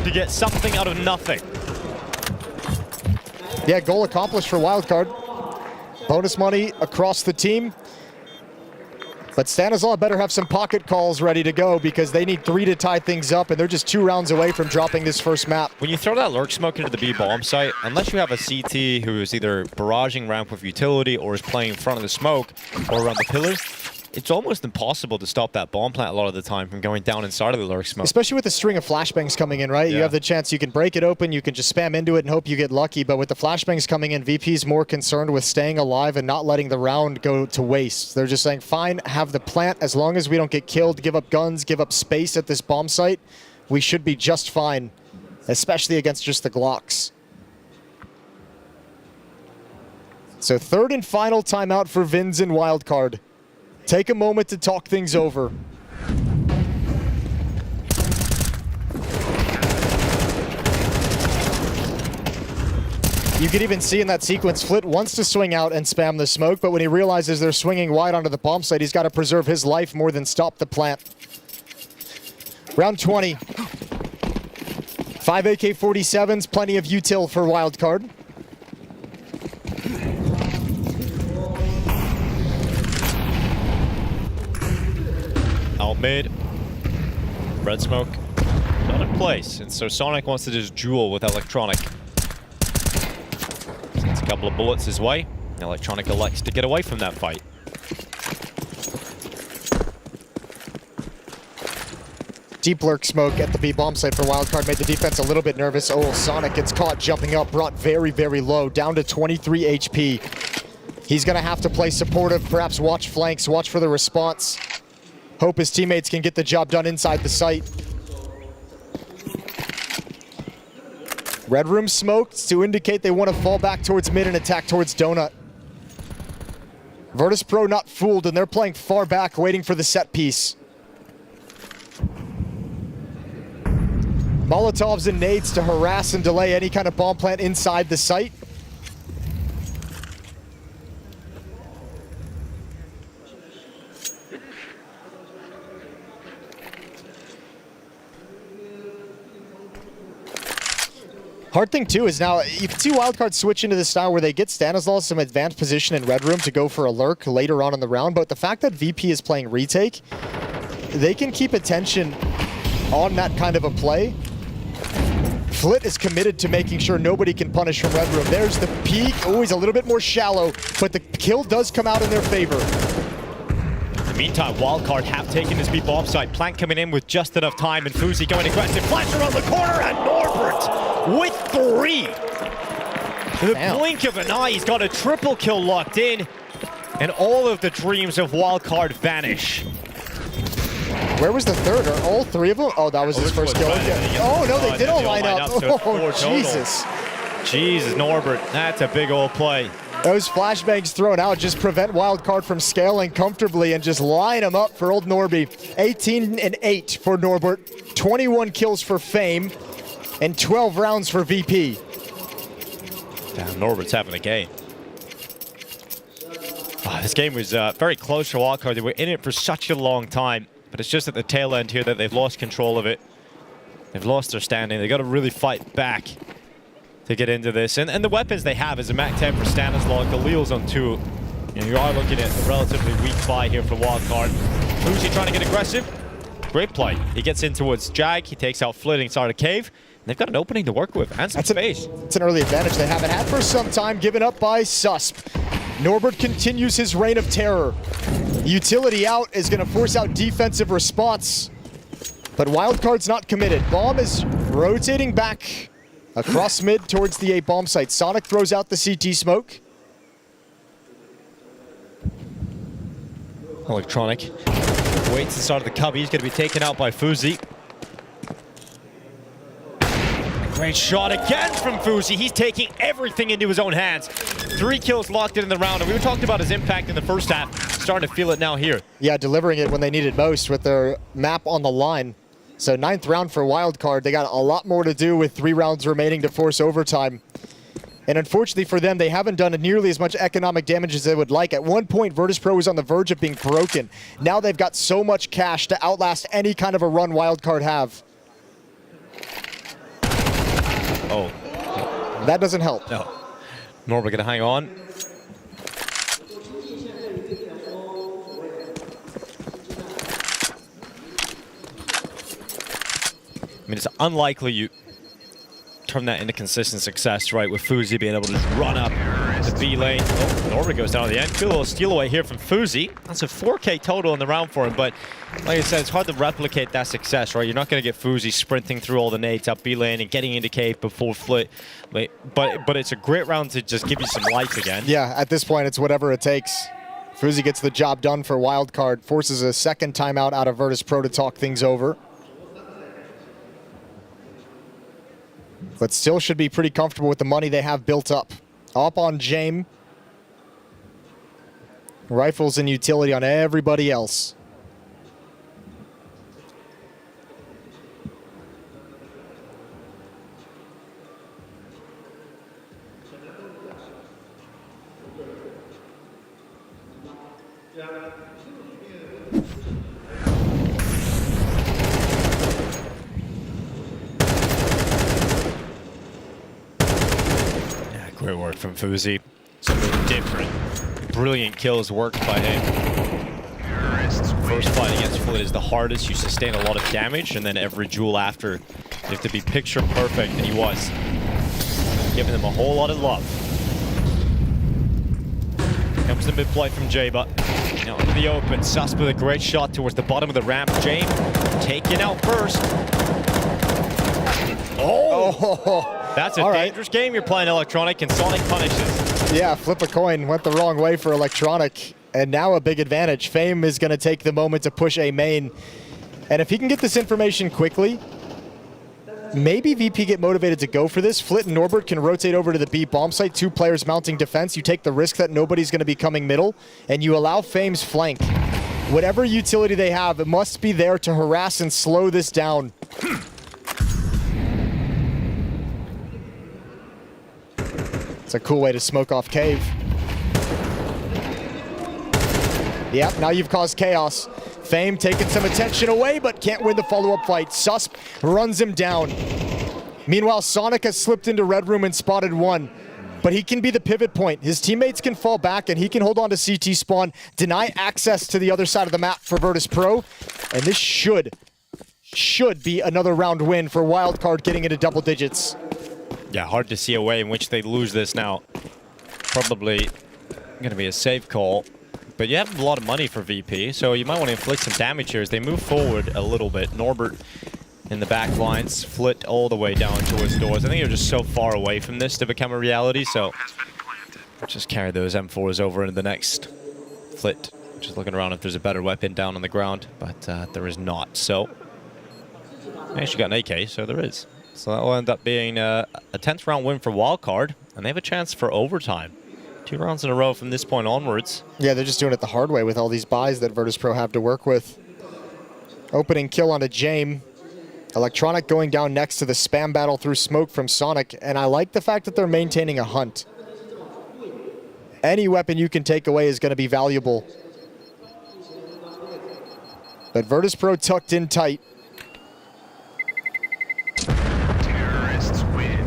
J: to get something out of nothing.
K: Yeah, goal accomplished for Wildcard. Bonus money across the team. But Stanislaw better have some pocket calls ready to go because they need 3 to tie things up, and they're just 2 rounds away from dropping this first map.
J: When you throw that lurk smoke into the B bomb site, unless you have a CT who is either barraging ramp with utility or is playing in front of the smoke or around the pillars, it's almost impossible to stop that bomb plant a lot of the time from going down inside of the lurk smoke.
K: Especially with a string of flashbangs coming in, right? Yeah. You have the chance you can break it open, you can just spam into it and hope you get lucky, but with the flashbangs coming in, VP's more concerned with staying alive and not letting the round go to waste. They're just saying, fine, have the plant, as long as we don't get killed, give up guns, give up space at this bomb site, we should be just fine, especially against just the Glocks. So 3rd and final timeout for Vins and Wildcard. Take a moment to talk things over. You could even see in that sequence, Flit wants to swing out and spam the smoke, but when he realizes they're swinging wide onto the bomb site, he's got to preserve his life more than stop the plant. Round 20. 5 AK-47s, plenty of util for Wildcard.
J: Out mid. Red smoke not in place, and so Sonic wants to just duel with Electronic. Sends a couple of bullets his way. Electronic elects to get away from that fight.
K: Deep lurk smoke at the B bomb site for Wildcard made the defense a little bit nervous. Oh, Sonic gets caught jumping up, brought very, very low, down to 23 HP. He's gonna have to play supportive, perhaps watch flanks, watch for the response. Hope his teammates can get the job done inside the site. Red room smoked to indicate they want to fall back towards mid and attack towards Donut. Virtus.pro not fooled, and they're playing far back, waiting for the set piece. Molotovs and nades to harass and delay any kind of bomb plant inside the site. Hard thing too is now you can see Wildcard switch into this style where they get Stanislaus some advanced position in red room to go for a lurk later on in the round, but the fact that VP is playing retake, they can keep attention on that kind of a play. Flit is committed to making sure nobody can punish from red room. There's the peek. Oh, he's a little bit more shallow, but the kill does come out in their favor.
J: In the meantime, Wildcard have taken his B bomb site. Plank coming in with just enough time, and Fuzi going aggressive. Flash around the corner, and Norbert with 3. In the blink of an eye, he's got a triple kill locked in, and all of the dreams of Wildcard vanish.
K: Where was the third? Are all 3 of them? Oh, that was his first kill. Oh, no, they did all line up. Oh, Jesus.
J: Jesus, Norbert, that's a big old play.
K: Those flashbangs thrown out just prevent Wildcard from scaling comfortably and just line them up for old Norby. 18 and 8 for Norbert, 21 kills for Fame, and 12 rounds for VP.
J: Damn, Norbert's having a game. Oh, this game was very close for Wildcard. They were in it for such a long time, but it's just at the tail end here that they've lost control of it. They've lost their standing. They've got to really fight back to get into this. And the weapons they have is a Mac 10 for Stanislaus, the Leals on 2. You are looking at a relatively weak buy here for Wildcard. Fuzi trying to get aggressive. Great play. He gets in towards Jag. He takes out Flit inside a cave. And they've got an opening to work with and some space.
K: It's an early advantage they haven't had for some time, given up by Susp. Norbert continues his reign of terror. Utility out is going to force out defensive response. But Wildcard's not committed. Bomb is rotating back across mid towards the A bomb site. Sonic throws out the CT smoke.
J: Electronic waits inside of the cubby. He's going to be taken out by Fuzi. Great shot again from Fuzi. He's taking everything into his own hands. 3 kills locked in the round, and we were talking about his impact in the first half. Starting to feel it now here.
K: Yeah, delivering it when they needed most with their map on the line. So 9th round for Wildcard. They got a lot more to do with 3 rounds remaining to force overtime. And unfortunately for them, they haven't done nearly as much economic damage as they would like. At one point, Virtus.pro was on the verge of being broken. Now they've got so much cash to outlast any kind of a run Wildcard have.
J: Oh.
K: That doesn't help.
J: No. Norbert gonna hang on. I mean, it's unlikely you turn that into consistent success, right? With Fuzi being able to just run up the B lane. Oh, Norbert goes down at the end. Good little steal away here from Fuzi. That's a 4K total in the round for him, but like I said, it's hard to replicate that success, right? You're not going to get Fuzi sprinting through all the nades up B lane and getting into cave before Flit. But it's a great round to just give you some life again.
K: Yeah, at this point, it's whatever it takes. Fuzi gets the job done for Wildcard, forces a second timeout out of Virtus.pro to talk things over. But still should be pretty comfortable with the money they have built up. Up on Jame. Rifles and utility on everybody else.
J: Great work from Fuzi. Something different. Brilliant kills worked by him. First fight against Flit is the hardest. You sustain a lot of damage, and then every duel after, you have to be picture perfect, and he was. Giving them a whole lot of love. comes the mid-play from Jay, but now in the open. Sus with a great shot towards the bottom of the ramp. Jay taken out first. Oh! That's a dangerous game you're playing, Electronic, and Sonic punishes.
K: Yeah, flip a coin. Went the wrong way for Electronic. And now a big advantage. Fame is going to take the moment to push A main. And if he can get this information quickly, maybe VP get motivated to go for this. Flit and Norbert can rotate over to the B bomb site. 2 players mounting defense. You take the risk that nobody's going to be coming middle, and you allow Fame's flank. Whatever utility they have, it must be there to harass and slow this down. It's a cool way to smoke off Cave. Yep, now you've caused chaos. Fame taking some attention away, but can't win the follow-up fight. Susp runs him down. Meanwhile, Sonic has slipped into Red Room and spotted 1. But he can be the pivot point. His teammates can fall back, and he can hold on to CT spawn, deny access to the other side of the map for Virtus.pro. And this should be another round win for Wildcard getting into double digits.
J: Yeah, hard to see a way in which they lose this now. Probably going to be a safe call. But you have a lot of money for VP, so you might want to inflict some damage here as they move forward a little bit. Norbert in the back lines, Flit all the way down towards doors. I think you're just so far away from this to become a reality, so just carry those M4s over into the next. Flit just looking around if there's a better weapon down on the ground, but there is not. So they actually got an AK, so there is. So that will end up being a 10th round win for Wildcard, and they have a chance for overtime. 2 rounds in a row from this point onwards.
K: Yeah, they're just doing it the hard way with all these buys that Virtus.pro have to work with. Opening kill onto Jame. Electronic going down next to the spam battle through smoke from Sonic, and I like the fact that they're maintaining a hunt. Any weapon you can take away is going to be valuable. But Virtus.pro tucked in tight.
C: Terrorists win.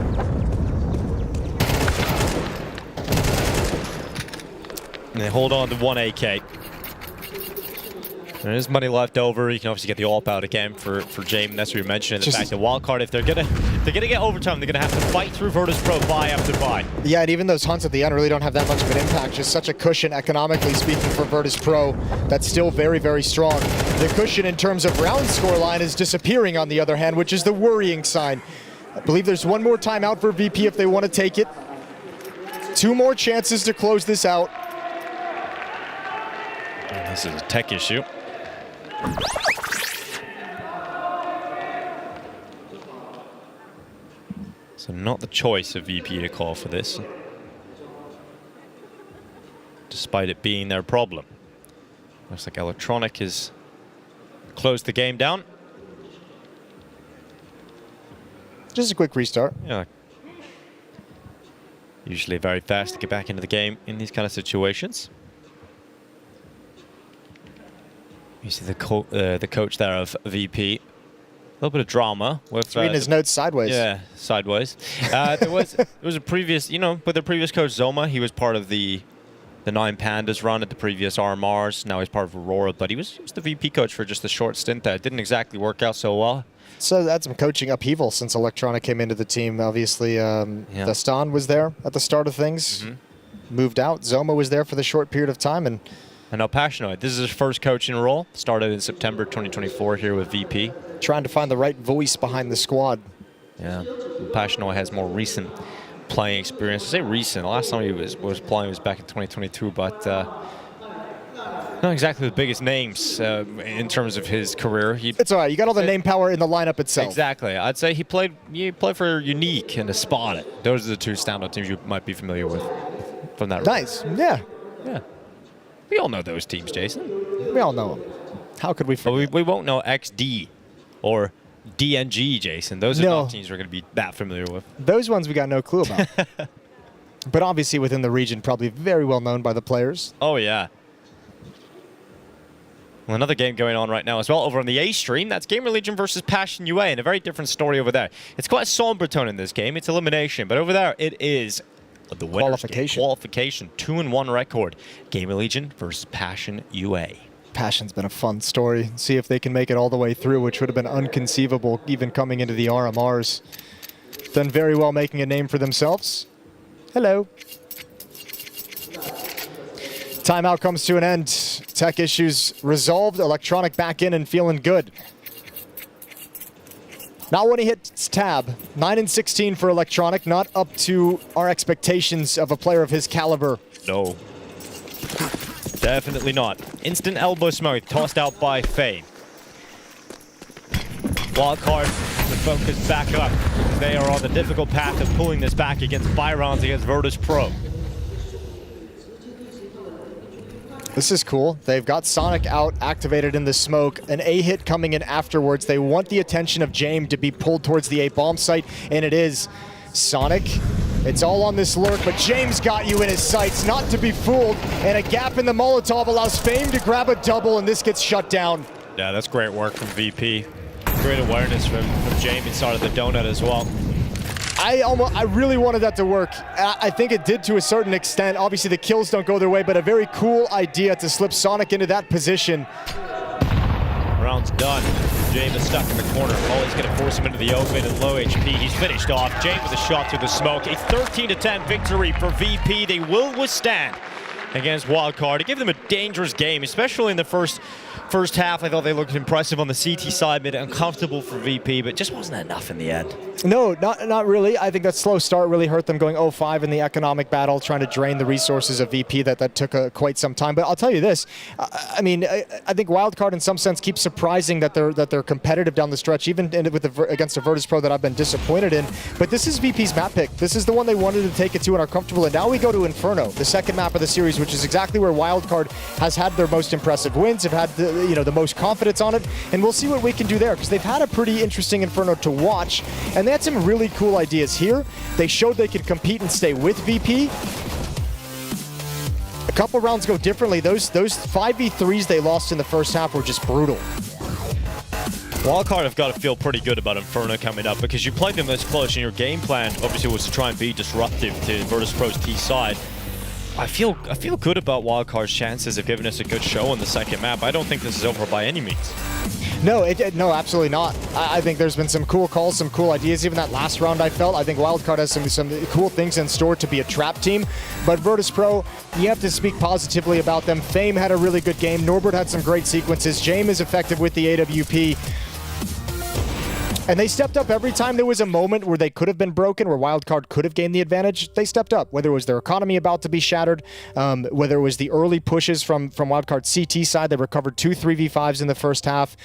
J: And they hold on to 1 AK. There is money left over. You can obviously get the AWP out again for James. That's what you mentioned. The fact that Wildcard, if they're gonna get overtime, they're gonna have to fight through Virtus.pro buy after buy.
K: Yeah, and even those hunts at the end really don't have that much of an impact. Just such a cushion economically speaking for Virtus.pro. That's still very, very strong. The cushion in terms of round scoreline is disappearing on the other hand, which is the worrying sign. I believe there's one more timeout for VP if they want to take it. 2 more chances to close this out.
J: This is a tech issue. So not the choice of VP to call for this, despite it being their problem. Looks like Electronic has closed the game down.
K: Just a quick restart.
J: Yeah. Usually very fast to get back into the game in these kind of situations. You see the coach there of VP. A little bit of drama with
K: reading his notes sideways.
J: Yeah, sideways. There was a previous, with the previous coach Zoma, he was part of the 9 Pandas run at the previous RMRs. Now he's part of Aurora, but he was the VP coach for just a short stint there. It didn't exactly work out so well.
K: So that's some coaching upheaval since Electronic came into the team. Obviously, Dastan was there at the start of things, moved out. Zoma was there for the short period of time, and
J: now Pashnoid, this is his first coaching role. Started in September 2024 here with VP.
K: Trying to find the right voice behind the squad.
J: Yeah, Pashnoid has more recent playing experience. I say recent. The last time he was playing was back in 2022, but not exactly the biggest names in terms of his career.
K: It's all right. You got all the name power in the lineup itself.
J: Exactly. I'd say he played for Unique and Spotted. Those are the 2 standout teams you might be familiar with from that.
K: Nice. Yeah.
J: Yeah. We all know those teams, Jason.
K: We all know them. How could we forget?
J: But we won't know XD or DNG, Jason. Those are not teams we're going to be that familiar with.
K: Those ones we got no clue about. But obviously within the region, probably very well known by the players.
J: Oh, yeah. Well, another game going on right now as well over on the A stream. That's GamerLegion versus Passion UA, and a very different story over there. It's quite a somber tone in this game. It's elimination, but over there it is the qualification. 2-1 record. GamerLegion versus Passion UA.
K: Passion's been a fun story. See if they can make it all the way through, which would have been unconceivable even coming into the RMRs. Done very well making a name for themselves. Hello. Timeout comes to an end. Tech issues resolved. Electronic back in and feeling good. Not when he hits tab. 9-16 for Electronic, not up to our expectations of a player of his caliber.
J: No. Definitely not. Instant elbow smoke tossed out by Faye. Wildcard, the focus back up. They are on the difficult path of pulling this back against Byron's against Virtus.pro.
K: This is cool. They've got Sonic out, activated in the smoke. An A hit coming in afterwards. They want the attention of James to be pulled towards the A bomb site, and it is. Sonic, it's all on this lurk, but James got you in his sights, not to be fooled. And a gap in the Molotov allows Fame to grab a double, and this gets shut down.
J: Yeah, that's great work from VP. Great awareness from James inside of the donut as well.
K: I really wanted that to work. I think it did to a certain extent. Obviously the kills don't go their way, but a very cool idea to slip Sonic into that position.
J: Round's done. James is stuck in the corner. Always going to force him into the open and low HP. He's finished off. James with a shot through the smoke. A 13-10 victory for VP. They will withstand against Wildcard. It gave them a dangerous game, especially in the first half. I thought they looked impressive on the CT side, made it uncomfortable for VP, but just wasn't enough in the end.
K: No, not really. I think that slow start really hurt them, going 0-5 in the economic battle, trying to drain the resources of VP. That took quite some time. But I'll tell you this, I mean, I think Wildcard in some sense keeps surprising that they're competitive down the stretch, even against a Virtus.pro that I've been disappointed in. But this is VP's map pick. This is the one they wanted to take it to and are comfortable in. Now we go to Inferno, the second map of the series, which is exactly where Wildcard has had their most impressive wins, have had the most confidence on it, and we'll see what we can do there, because they've had a pretty interesting Inferno to watch, and they had some really cool ideas here. They showed they could compete and stay with VP. A couple rounds go differently. Those 5v3s they lost in the first half were just brutal.
J: Wildcard have got to feel pretty good about Inferno coming up, because you played them this close, and your game plan obviously was to try and be disruptive to Virtus.pro's T side. I feel good about Wildcard's chances of giving us a good show on the second map. I don't think this is over by any means.
K: No, no, absolutely not. I think there's been some cool calls, some cool ideas. Even that last round, I felt. I think Wildcard has some cool things in store to be a trap team. But Virtus.pro, you have to speak positively about them. Fame had a really good game. Norbert had some great sequences. James is effective with the AWP. And they stepped up every time there was a moment where they could have been broken, where Wildcard could have gained the advantage. They stepped up, whether it was their economy about to be shattered, whether it was the early pushes from Wildcard's CT side. They recovered 2 3v5s in the first half.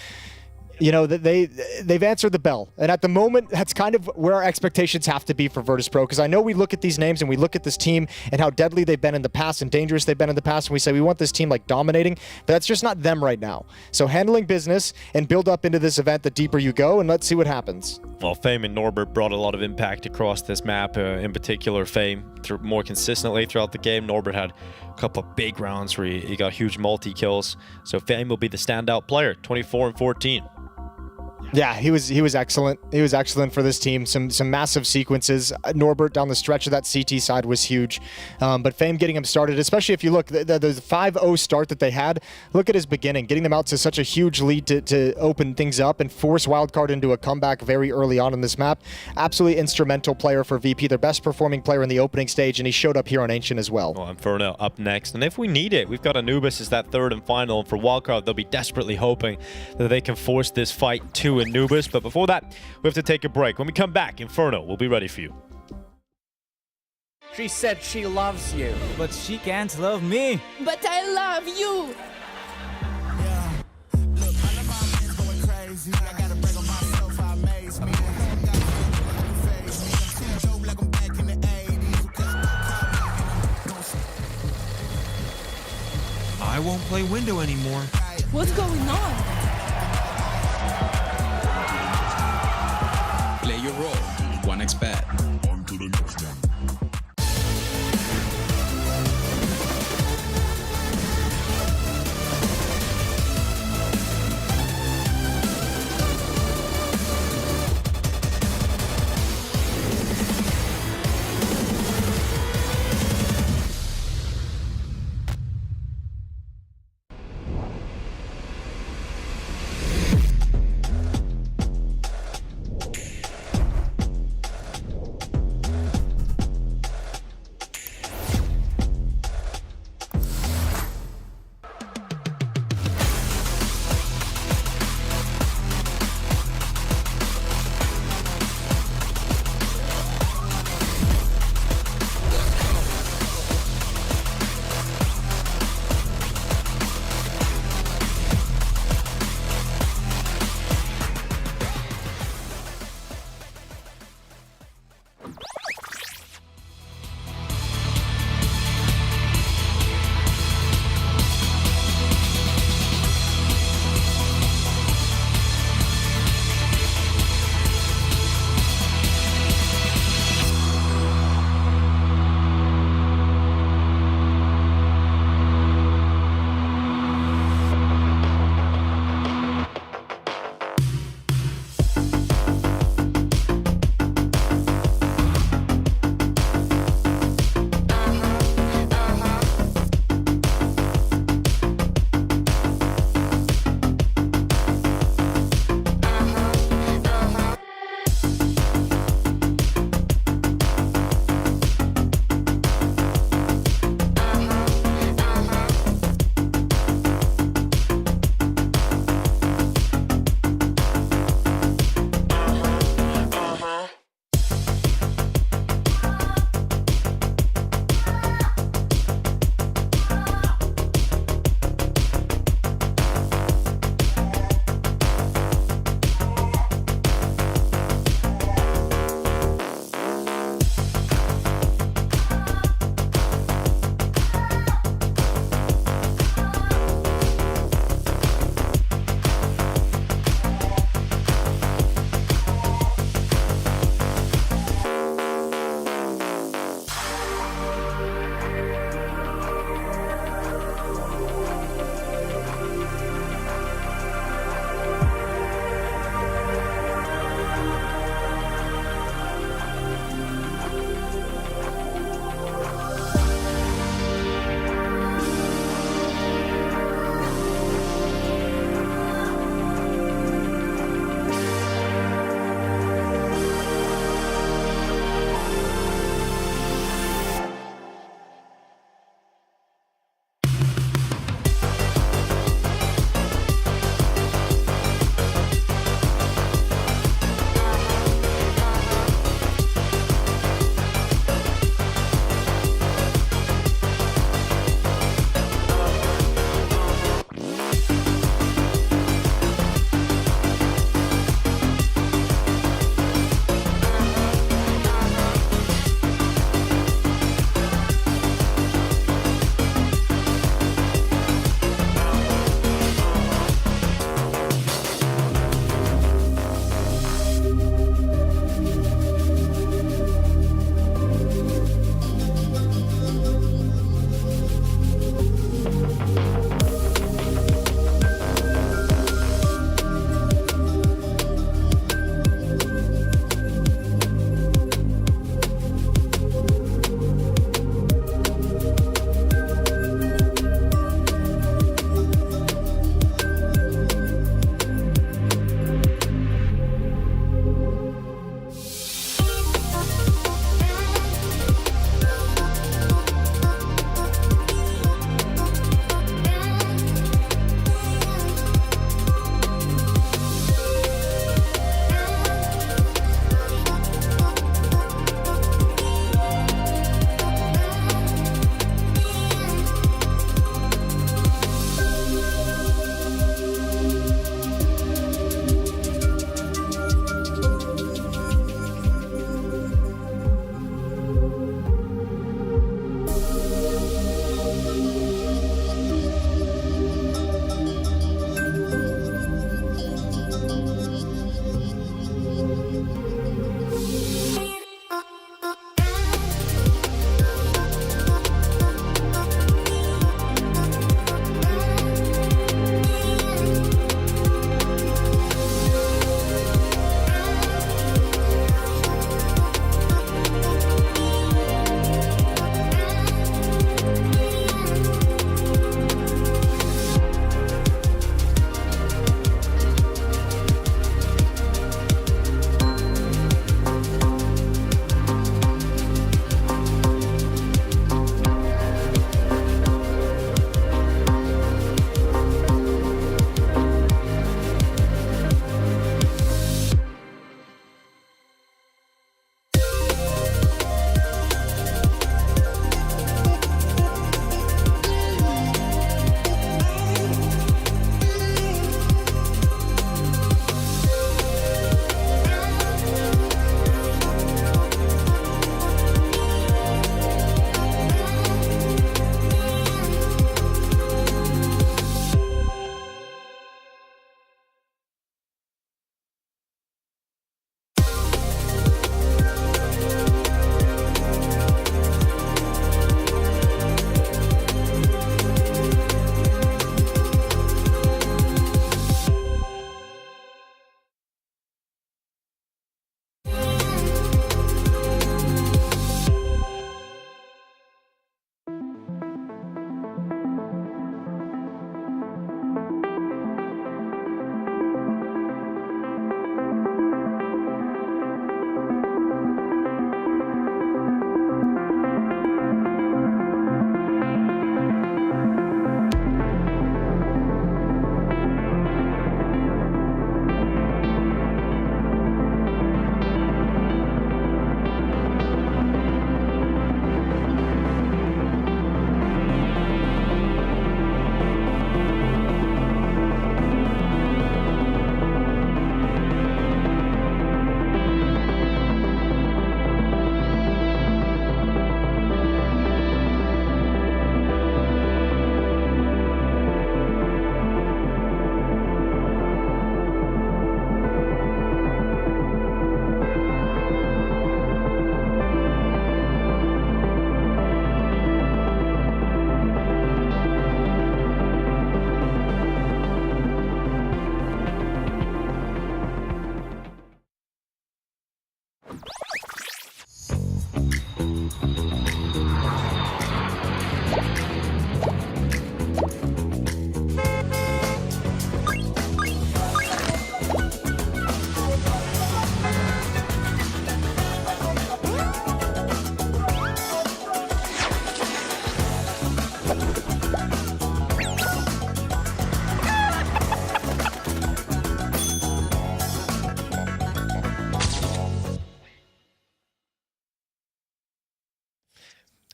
K: You know, they've answered the bell. And at the moment, that's kind of where our expectations have to be for Virtus.pro, because I know we look at these names and we look at this team and how deadly they've been in the past and dangerous they've been in the past, and we say we want this team like dominating, but that's just not them right now. So handling business and build up into this event the deeper you go, and let's see what happens.
J: Well, Fame and Norbert brought a lot of impact across this map, in particular Fame more consistently throughout the game. Norbert had a couple of big rounds where he got huge multi-kills, so Fame will be the standout player, 24 and 14.
K: Yeah, he was excellent. He was excellent for this team. Some massive sequences. Norbert down the stretch of that CT side was huge. But Fame getting him started, especially if you look, the 5-0 start that they had, look at his beginning, getting them out to such a huge lead to open things up and force Wildcard into a comeback very early on in this map. Absolutely instrumental player for VP, their best performing player in the opening stage, and he showed up here on Ancient as well.
J: Well, Inferno up next, and if we need it, we've got Anubis as that third and final, and for Wildcard, they'll be desperately hoping that they can force this fight to Anubis. But before that, we have to take a break. When we come back, Inferno will be ready for you.
D: She said she loves you, but she can't love me.
E: But I love you.
F: Yeah. Look, all of my men's going crazy. I gotta break on myself, I amaze me. Like I'm back in the 80s.
G: I won't play window anymore.
E: What's going on?
H: Play your role. 1xBet. On to the next one.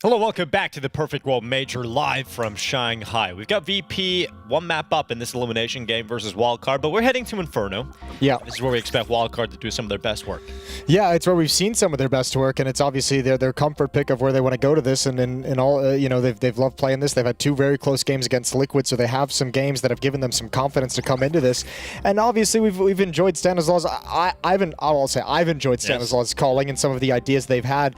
J: Hello, welcome back to the Perfect World Major live from Shanghai. We've got VP one map up in this elimination game versus Wildcard, but we're heading to Inferno.
K: Yeah.
J: This is where we expect Wildcard to do some of their best work.
K: Yeah, it's where we've seen some of their best work, and it's obviously their comfort pick of where they want to go to this. And in all, you know, they've loved playing this. They've had 2 very close games against Liquid, so they have some games that have given them some confidence to come into this. And obviously, we've enjoyed Stanislaus. I've enjoyed Stanislaus' calling and some of the ideas they've had.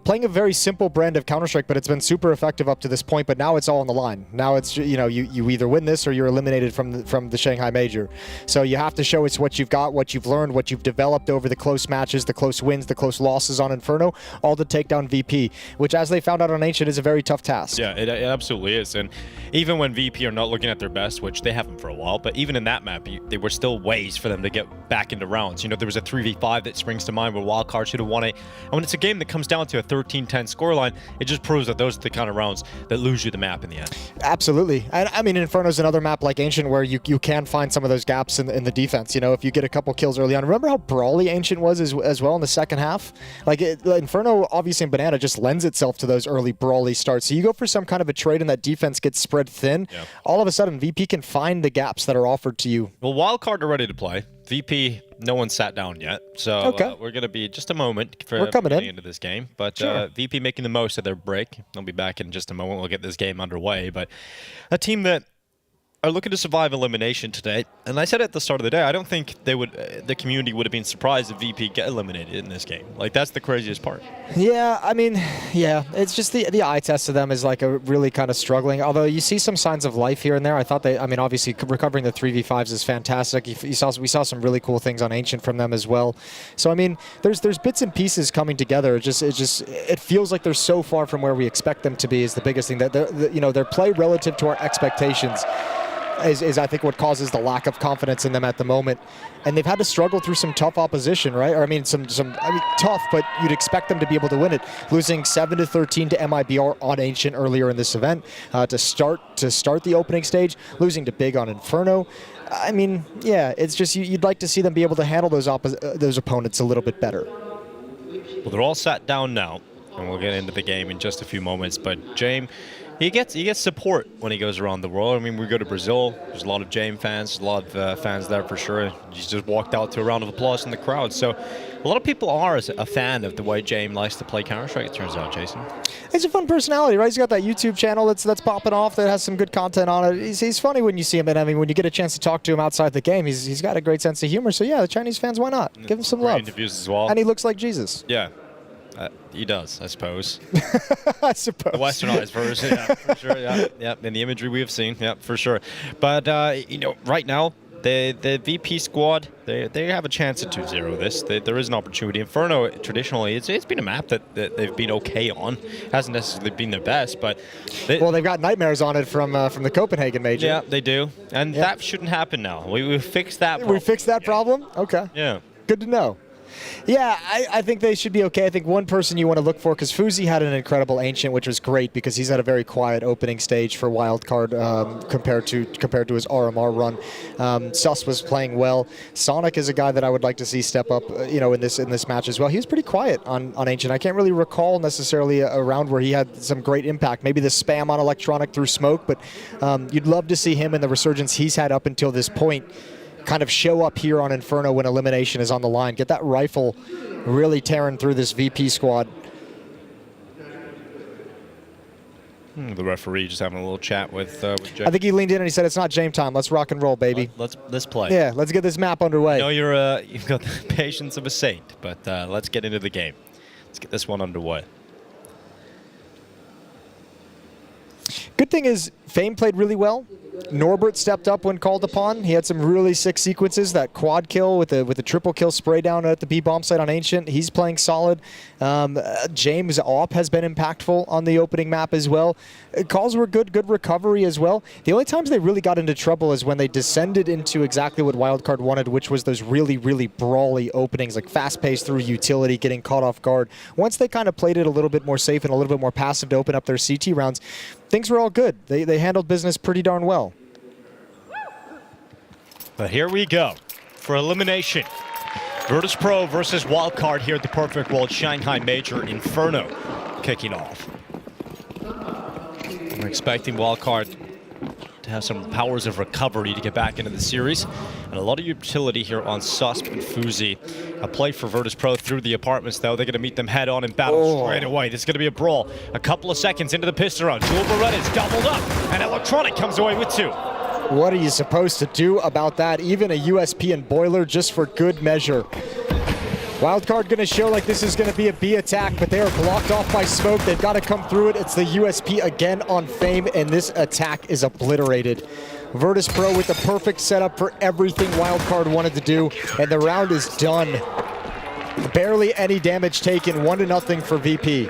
K: Playing a very simple brand of Counter-Strike, but it's been super effective up to this point. But now it's all on the line. Now it's, you know, you either win this or you're eliminated from the Shanghai Major. So you have to show us what you've got, what you've learned, what you've developed over the close matches, the close wins, the close losses on Inferno, all to take down VP, which, as they found out on Ancient, is a very tough task.
J: Yeah, it absolutely is. And even when VP are not looking at their best, which they haven't for a while, but even in that map, there were still ways for them to get back into rounds. You know, there was a 3v5 that springs to mind where Wildcard should have won it. And when it's a game that comes down to a 13-10 scoreline, it just proves that those are the kind of rounds that lose you the map in the end.
K: Absolutely. And I mean, Inferno's another map like Ancient where you can find some of those gaps in the defense. You know, if you get a couple kills early on. Remember how brawly Ancient was as well in the second half? Like, Inferno, obviously in Banana, just lends itself to those early brawly starts. So you go for some kind of a trade and that defense gets spread thin, all of a sudden VP can find the gaps that are offered to you.
J: Well, Wildcard are ready to play. VP, no one sat down yet, so we're going to be just a moment for getting into this game. But VP making the most of their break. They'll be back in just a moment. We'll get this game underway. But a team that are looking to survive elimination today, and I said at the start of the day, I don't think they would. The community would have been surprised if VP get eliminated in this game. Like, that's the craziest part.
K: Yeah, I mean, yeah, it's just the eye test of them is like a really kind of struggling. Although you see some signs of life here and there. I thought I mean, obviously recovering the 3v5s is fantastic. We saw some really cool things on Ancient from them as well. So I mean, there's bits and pieces coming together. It feels like they're so far from where we expect them to be. Is the biggest thing that their play relative to our expectations is I think what causes the lack of confidence in them at the moment. And they've had to struggle through some tough opposition, right? Or I mean, tough, but you'd expect them to be able to win it. Losing 7-13 to MIBR on Ancient earlier in this event to start the opening stage, losing to Big on Inferno. I mean, yeah, it's just you'd like to see them be able to handle those opponents a little bit better.
J: Well, they're all sat down now, and we'll get into the game in just a few moments. But James, he gets support when he goes around the world. I mean, we go to Brazil. There's a lot of James fans, a lot of fans there for sure. He's just walked out to a round of applause in the crowd. So a lot of people are a fan of the way James likes to play Counter-Strike, it turns out, Jason.
K: He's a fun personality, right? He's got that YouTube channel that's popping off that has some good content on it. He's funny when you see him, and I mean, when you get a chance to talk to him outside the game, he's got a great sense of humor. So yeah, the Chinese fans, why not? Give him some love.
J: Interviews as well.
K: And he looks like Jesus.
J: Yeah. He does, I suppose.
K: I suppose.
J: The westernized version, yeah, for sure. Yeah, in the imagery we have seen, yeah, for sure. But you know, right now, the VP squad, they have a chance to 2-0 this. There is an opportunity. Inferno, traditionally, it's been a map that they've been okay on. Hasn't necessarily been their best, but
K: well, they've got nightmares on it from the Copenhagen Major.
J: Yeah, they do, and that shouldn't happen now. We fixed that problem.
K: We fixed that problem? Okay.
J: Yeah.
K: Good to know. Yeah, I think they should be okay. I think one person you want to look for, because Fuzi had an incredible Ancient, which was great because he's had a very quiet opening stage for Wildcard compared to his RMR run. Sus was playing well. Sonic is a guy that I would like to see step up, you know, in this match as well. He was pretty quiet on Ancient. I can't really recall necessarily a round where he had some great impact. Maybe the spam on Electronic through smoke, but you'd love to see him in the resurgence he's had up until this point kind of show up here on Inferno when elimination is on the line. Get that rifle really tearing through this VP squad.
J: The referee just having a little chat with Jay.
K: I think he leaned in and he said, "It's not James time. Let's rock and roll, baby.
J: Let's play."
K: Yeah, let's get this map underway.
J: I know you've got the patience of a saint, but let's get into the game. Let's get this one underway.
K: Good thing is, Fame played really well. Norbert stepped up when called upon. He had some really sick sequences. That quad kill with the triple kill spray down at the B bomb site on Ancient. He's playing solid. James Opp has been impactful on the opening map as well. Calls were good recovery as well. The only times they really got into trouble is when they descended into exactly what Wildcard wanted, which was those really brawly openings, like fast-paced through utility, getting caught off guard. Once they kind of played it a little bit more safe and a little bit more passive to open up their CT rounds, things were all good. They handled business pretty darn well.
J: But here we go for elimination. Virtus.pro versus Wildcard here at the Perfect World Shanghai Major Inferno kicking off. expecting Wildcard to have some powers of recovery to get back into the series. And a lot of utility here on Susp and Fuzi. A play for Virtus.pro through the apartments, though. They're going to meet them head on in battle straight away. This is going to be a brawl. A couple of seconds into the pistol round. Jewel Beretta's doubled up, and Electronic comes away with 2.
K: What are you supposed to do about that? Even a USP and boiler just for good measure. Wildcard going to show like this is going to be a B attack, but they are blocked off by smoke. They've got to come through it. It's the USP again on Fame, and this attack is obliterated. Virtus.pro with the perfect setup for everything Wildcard wanted to do, and the round is done. Barely any damage taken, 1-0 for VP.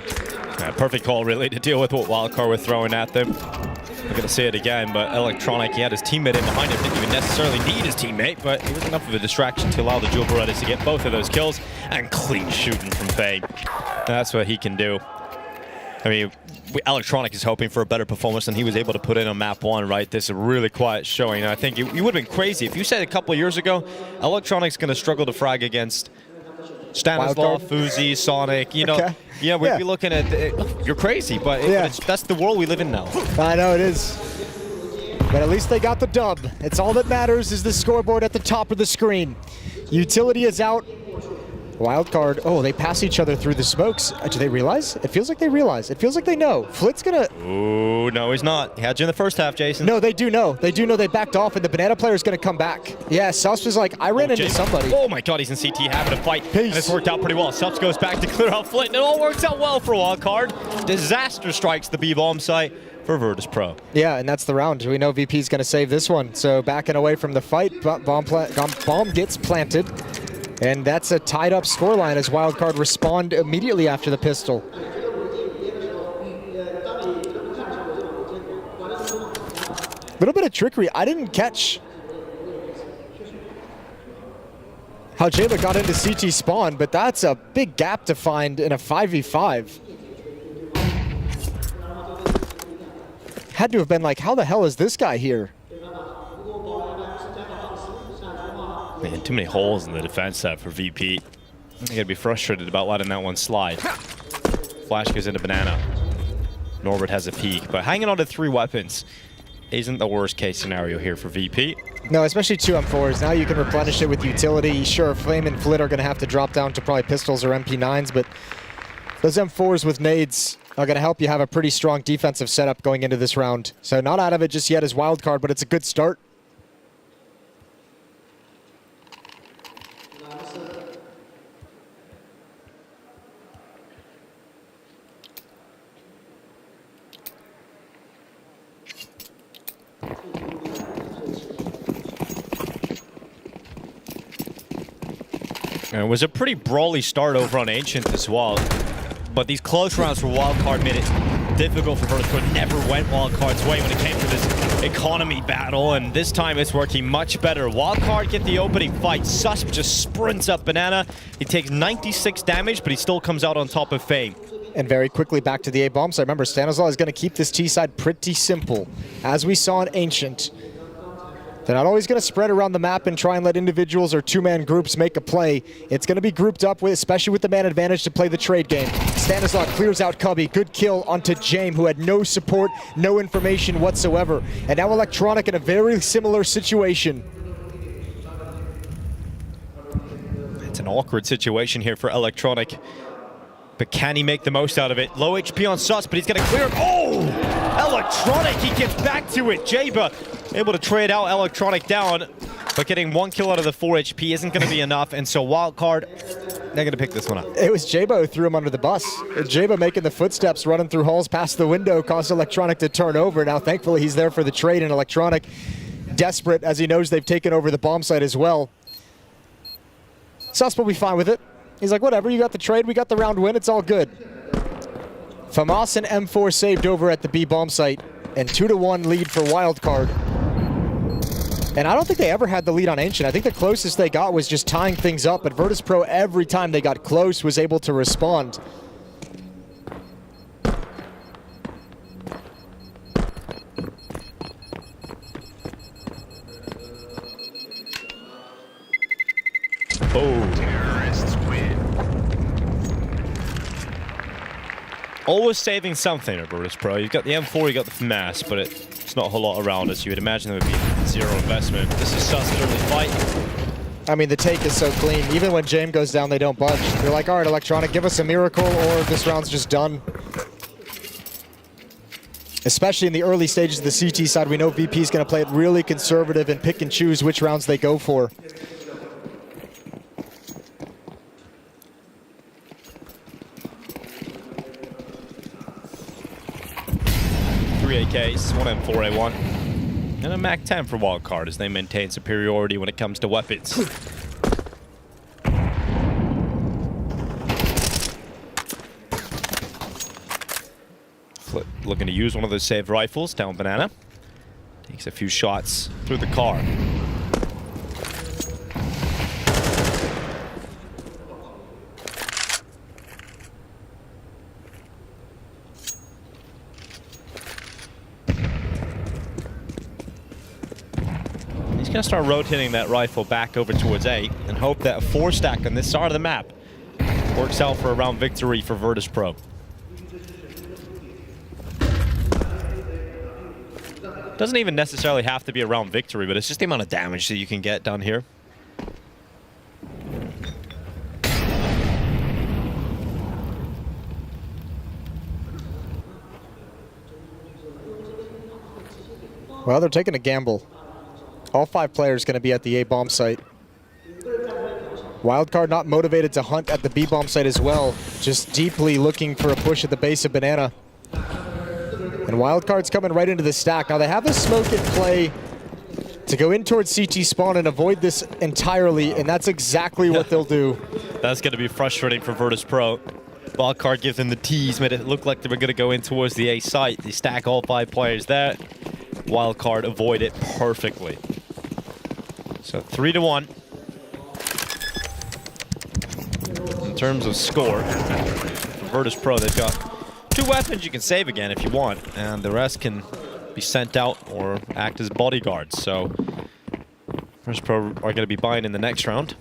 J: Yeah, perfect call really to deal with what Wildcard were throwing at them. I'm going to say it again, but Electronic, he had his teammate in behind him, didn't even necessarily need his teammate, but it was enough of a distraction to allow the Jewel Berettas to get both of those kills, and clean shooting from Fame. That's what he can do. I mean, Electronic is hoping for a better performance than he was able to put in on map 1, right? This is a really quiet showing. I think you would have been crazy if you said a couple of years ago, Electronic's going to struggle to frag against Stanislav, Fuzi, Sonic, you know.
K: Okay.
J: Yeah, we'd be looking at you're crazy, but that's the world we live in now.
K: I know it is. But at least they got the dub. It's all that matters is the scoreboard at the top of the screen. Utility is out. Wildcard, oh, they pass each other through the smokes. Do they realize? It feels like they realize. It feels like they know. Flit's gonna...
J: Ooh, no, he's not. He had you in the first half, Jason.
K: No, they do know. They do know they backed off, and the banana player is gonna come back. Yeah, Subs was like, I ran into somebody.
J: Oh my god, he's in CT having a fight. And it's worked out pretty well. Subs goes back to clear out Flit, and it all works out well for Wildcard. Disaster strikes the B-bomb site for Virtus.pro.
K: Yeah, and that's the round. We know VP's gonna save this one. So backing away from the fight, bomb gets planted. And that's a tied up scoreline as Wildcard respond immediately after the pistol. Little bit of trickery. I didn't catch how Jayla got into CT spawn, but that's a big gap to find in a 5v5. Had to have been like, how the hell is this guy here?
J: Man, too many holes in the defense set for VP. They're going to be frustrated about letting that one slide. Flash goes into Banana. Norbert has a peek, but hanging on to 3 weapons isn't the worst case scenario here for VP.
K: No, especially 2 M4s. Now you can replenish it with utility. Sure, Flame and Flit are going to have to drop down to probably pistols or MP9s, but those M4s with nades are going to help you have a pretty strong defensive setup going into this round. So not out of it just yet as Wildcard, but it's a good start.
J: And it was a pretty brawly start over on Ancient as well. But these close rounds for Wildcard made it difficult for Vertigo. Never went Wildcard's way when it came to this economy battle. And this time it's working much better. Wildcard get the opening fight. Susp just sprints up Banana. He takes 96 damage, but he still comes out on top of Fame.
K: And very quickly back to the A-bomb. So remember, Stanislav is going to keep this T-side pretty simple. As we saw in Ancient, they're not always going to spread around the map and try and let individuals or 2-man groups make a play. It's going to be grouped up, with, especially with the man advantage, to play the trade game. Stanislav clears out Cubby. Good kill onto Jame, who had no support, no information whatsoever. And now Electronic in a very similar situation.
J: It's an awkward situation here for Electronic. But can he make the most out of it? Low HP on Sus, but he's going to clear it. Oh! Electronic, he gets back to it. Jaba able to trade out Electronic down, but getting 1 kill out of the 4 HP isn't going to be enough, and so Wildcard, they're going to pick this one up.
K: It was Jabo who threw him under the bus. Jabo making the footsteps, running through halls past the window, caused Electronic to turn over. Now, thankfully, he's there for the trade, and Electronic, desperate as he knows they've taken over the bomb site as well. Sus will be fine with it. He's like, whatever, you got the trade, we got the round win, it's all good. Famas and M4 saved over at the B bomb site, and 2-1 lead for Wildcard. And I don't think they ever had the lead on Ancient. I think the closest they got was just tying things up, but Virtus.pro, every time they got close, was able to respond.
C: Oh. Terrorists win.
J: Always saving something at Virtus.pro. You've got the M4, you've got the FAMAS, but it's not a whole lot around us. You would imagine there would be zero investment. This is such an early fight.
K: I mean, the take is so clean. Even when James goes down, they don't budge. They're like, all right, Electronic, give us a miracle, or this round's just done. Especially in the early stages of the CT side, we know VP is going to play it really conservative and pick and choose which rounds they go for.
J: Three AKs, one M4A1, and a MAC-10 for Wildcard as they maintain superiority when it comes to weapons. Flip looking to use one of those saved rifles down Banana. Takes a few shots through the car. He's going to start rotating that rifle back over towards A and hope that a 4-stack on this side of the map works out for a round victory for Virtus.pro. Doesn't even necessarily have to be a round victory, but it's just the amount of damage that you can get done here.
K: Well, they're taking a gamble. All 5 players going to be at the A bomb site. Wildcard not motivated to hunt at the B bomb site as well, just deeply looking for a push at the base of Banana. And Wildcard's coming right into the stack. Now they have a smoke in play to go in towards CT spawn and avoid this entirely, and that's exactly what they'll do.
J: That's going to be frustrating for Virtus.pro. Wildcard gives them the tease, made it look like they were going to go in towards the A site. They stack all 5 players there. Wildcard avoid it perfectly. So 3-1. In terms of score, for Virtus.pro, they've got 2 weapons you can save again if you want, and the rest can be sent out or act as bodyguards. So Virtus.pro are going to be buying in the next round.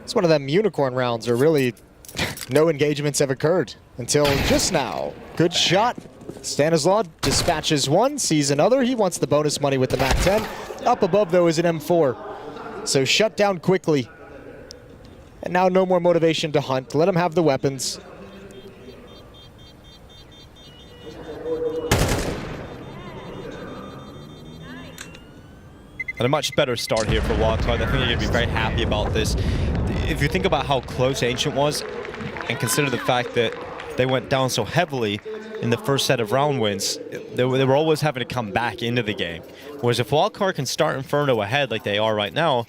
K: It's one of them unicorn rounds where really no engagements have occurred until just now. Good shot. Stanislaw dispatches one, sees another. He wants the bonus money with the MAC-10. Up above, though, is an M4. So shut down quickly. And now no more motivation to hunt. Let him have the weapons.
J: And a much better start here for Wildcard. I think you're going to be very happy about this. If you think about how close Ancient was, and consider the fact that they went down so heavily in the first set of round wins, they were always having to come back into the game. Whereas if Wildcard can start Inferno ahead like they are right now,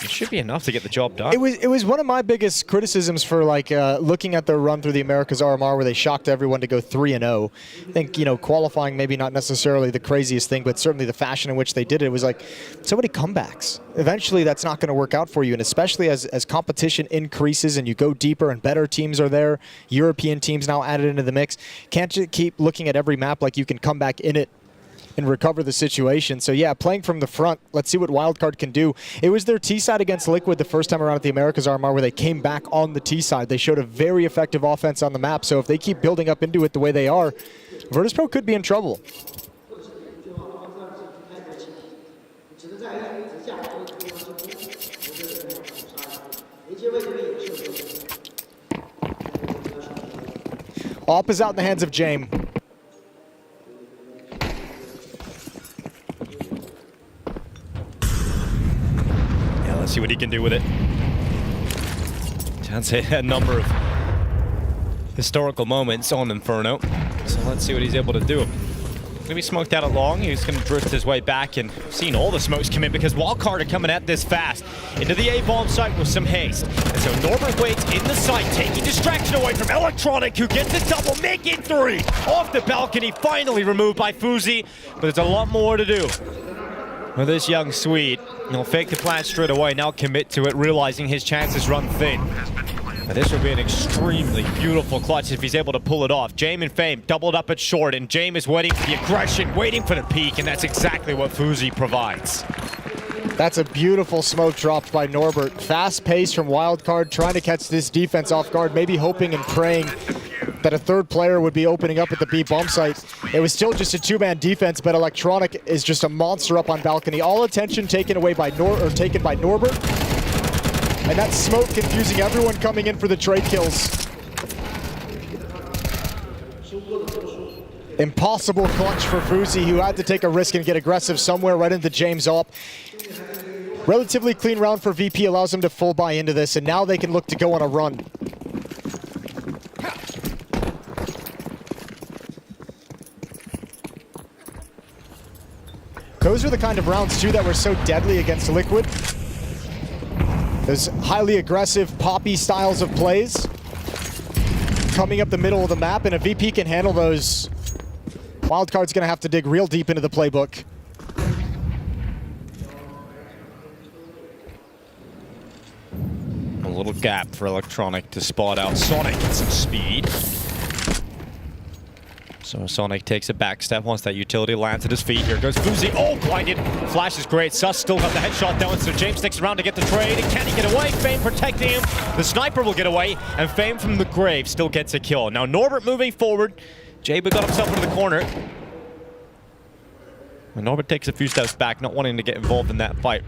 J: it should be enough to get the job done.
K: It was one of my biggest criticisms for looking at their run through the Americas RMR where they shocked everyone to go 3-0. I think, you know, qualifying maybe not necessarily the craziest thing, but certainly the fashion in which they did it was like so many comebacks. Eventually that's not going to work out for you, and especially as competition increases and you go deeper and better teams are there, European teams now added into the mix, can't you keep looking at every map like you can come back in it and recover the situation. So yeah, playing from the front, let's see what Wildcard can do. It was their T side against Liquid the first time around at the Americas RMR where they came back on the T side. They showed a very effective offense on the map, so if they keep building up into it the way they are, Virtus.pro could be in trouble. Op is out in the hands of James.
J: Let's see what he can do with it. Chance hit a number of historical moments on Inferno. So let's see what he's able to do. Gonna be smoked out at long. He's gonna drift his way back and seen all the smokes come in because Wildcard are coming at this fast. Into the A-bomb site with some haste. And so Norbert waits in the site, taking distraction away from Electronic, who gets a double, making 3 off the balcony, finally removed by Fuzi. But there's a lot more to do. Well, this young Swede, he'll fake the plant straight away, now commit to it, realizing his chances run thin. But this will be an extremely beautiful clutch if he's able to pull it off. James and Fame doubled up at short, and James is waiting for the aggression, waiting for the peak, and that's exactly what Fuzi provides.
K: That's a beautiful smoke dropped by Norbert. Fast pace from Wildcard, trying to catch this defense off guard, maybe hoping and praying that a third player would be opening up at the B bomb site. It was still just a two-man defense, but Electronic is just a monster up on balcony. All attention taken away by taken by Norbert. And that smoke confusing everyone coming in for the trade kills. Impossible clutch for Fuzi, who had to take a risk and get aggressive somewhere right into James up. Relatively clean round for VP, allows them to full buy into this, and now they can look to go on a run. Those are the kind of rounds, too, that were so deadly against Liquid. Those highly aggressive, poppy styles of plays coming up the middle of the map, and if VP can handle those, Wildcard's going to have to dig real deep into the playbook.
J: A little gap for Electronic to spot out Sonic at some speed. So Sonic takes a back step once that utility lands at his feet. Here goes Fuzi. Oh, blinded. Flash is great. Sus still got the headshot down, so James sticks around to get the trade. And can he get away? Fame protecting him. The sniper will get away, and Fame from the grave still gets a kill. Now Norbert moving forward. Jaba got himself into the corner. And Norbert takes a few steps back, not wanting to get involved in that fight.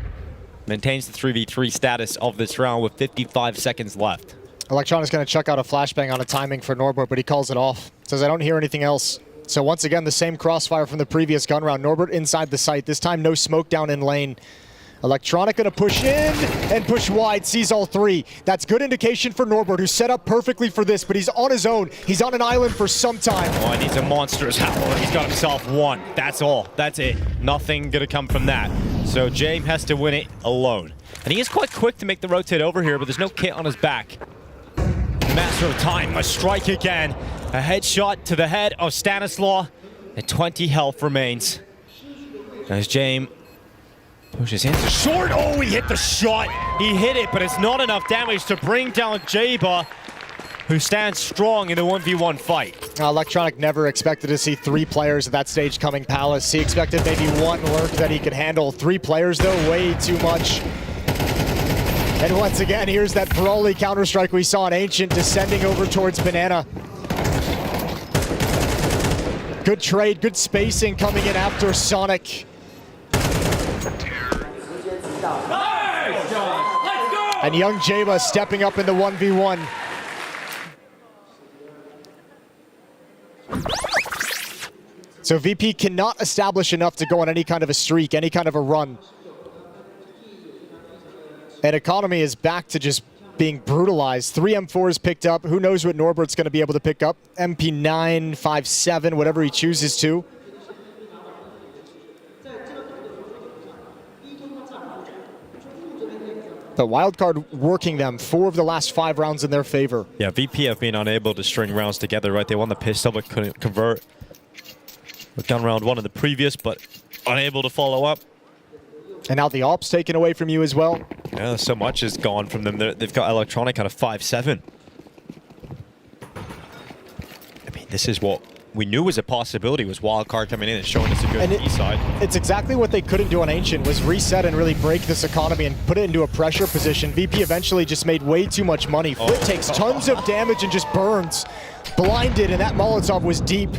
J: Maintains the 3v3 status of this round with 55 seconds left.
K: Electronic's going to chuck out a flashbang on a timing for Norbert, but he calls it off. Says, I don't hear anything else. So once again, the same crossfire from the previous gun round. Norbert inside the site. This time, no smoke down in lane. Electronic going to push in and push wide, sees all three. That's good indication for Norbert, who's set up perfectly for this, but he's on his own. He's on an island for some time.
J: Oh, and he's a monstrous howler. He's got himself one. That's all. That's it. Nothing going to come from that. So James has to win it alone. And he is quite quick to make the rotate over here, but there's no kit on his back. Master of time must strike again. A headshot to the head of Stanislaw, and 20 health remains. As James pushes into short. Oh, he hit the shot. He hit it, but it's not enough damage to bring down Jaba, who stands strong in the 1v1 fight.
K: Electronic never expected to see three players at that stage coming Palace. He expected maybe one lurk that he could handle. Three players, though, way too much. And once again, here's that brawly counter-strike we saw in Ancient descending over towards Banana. Good trade, good spacing coming in after Sonic. And young Jaba stepping up in the 1v1. So VP cannot establish enough to go on any kind of a streak, any kind of a run. And Economy is back to just being brutalized. 3 M4s picked up. Who knows what Norbert's going to be able to pick up? MP9, 5.7, whatever he chooses to. But Wildcard working them 4 of the last 5 rounds in their favor.
J: Yeah, VP have been unable to string rounds together, right? They won the pistol but couldn't convert. We've done round 1 in the previous, but unable to follow up.
K: And now the ops taken away from you as well.
J: Yeah, so much is gone from them. They've got Electronic on a 5-7. I mean, this is what we knew was a possibility, was Wildcard coming in and showing us a good B side.
K: It's exactly what they couldn't do on Ancient, was reset and really break this Economy and put it into a pressure position. VP eventually just made way too much money. Flit takes tons of damage and just burns. Blinded, and that Molotov was deep.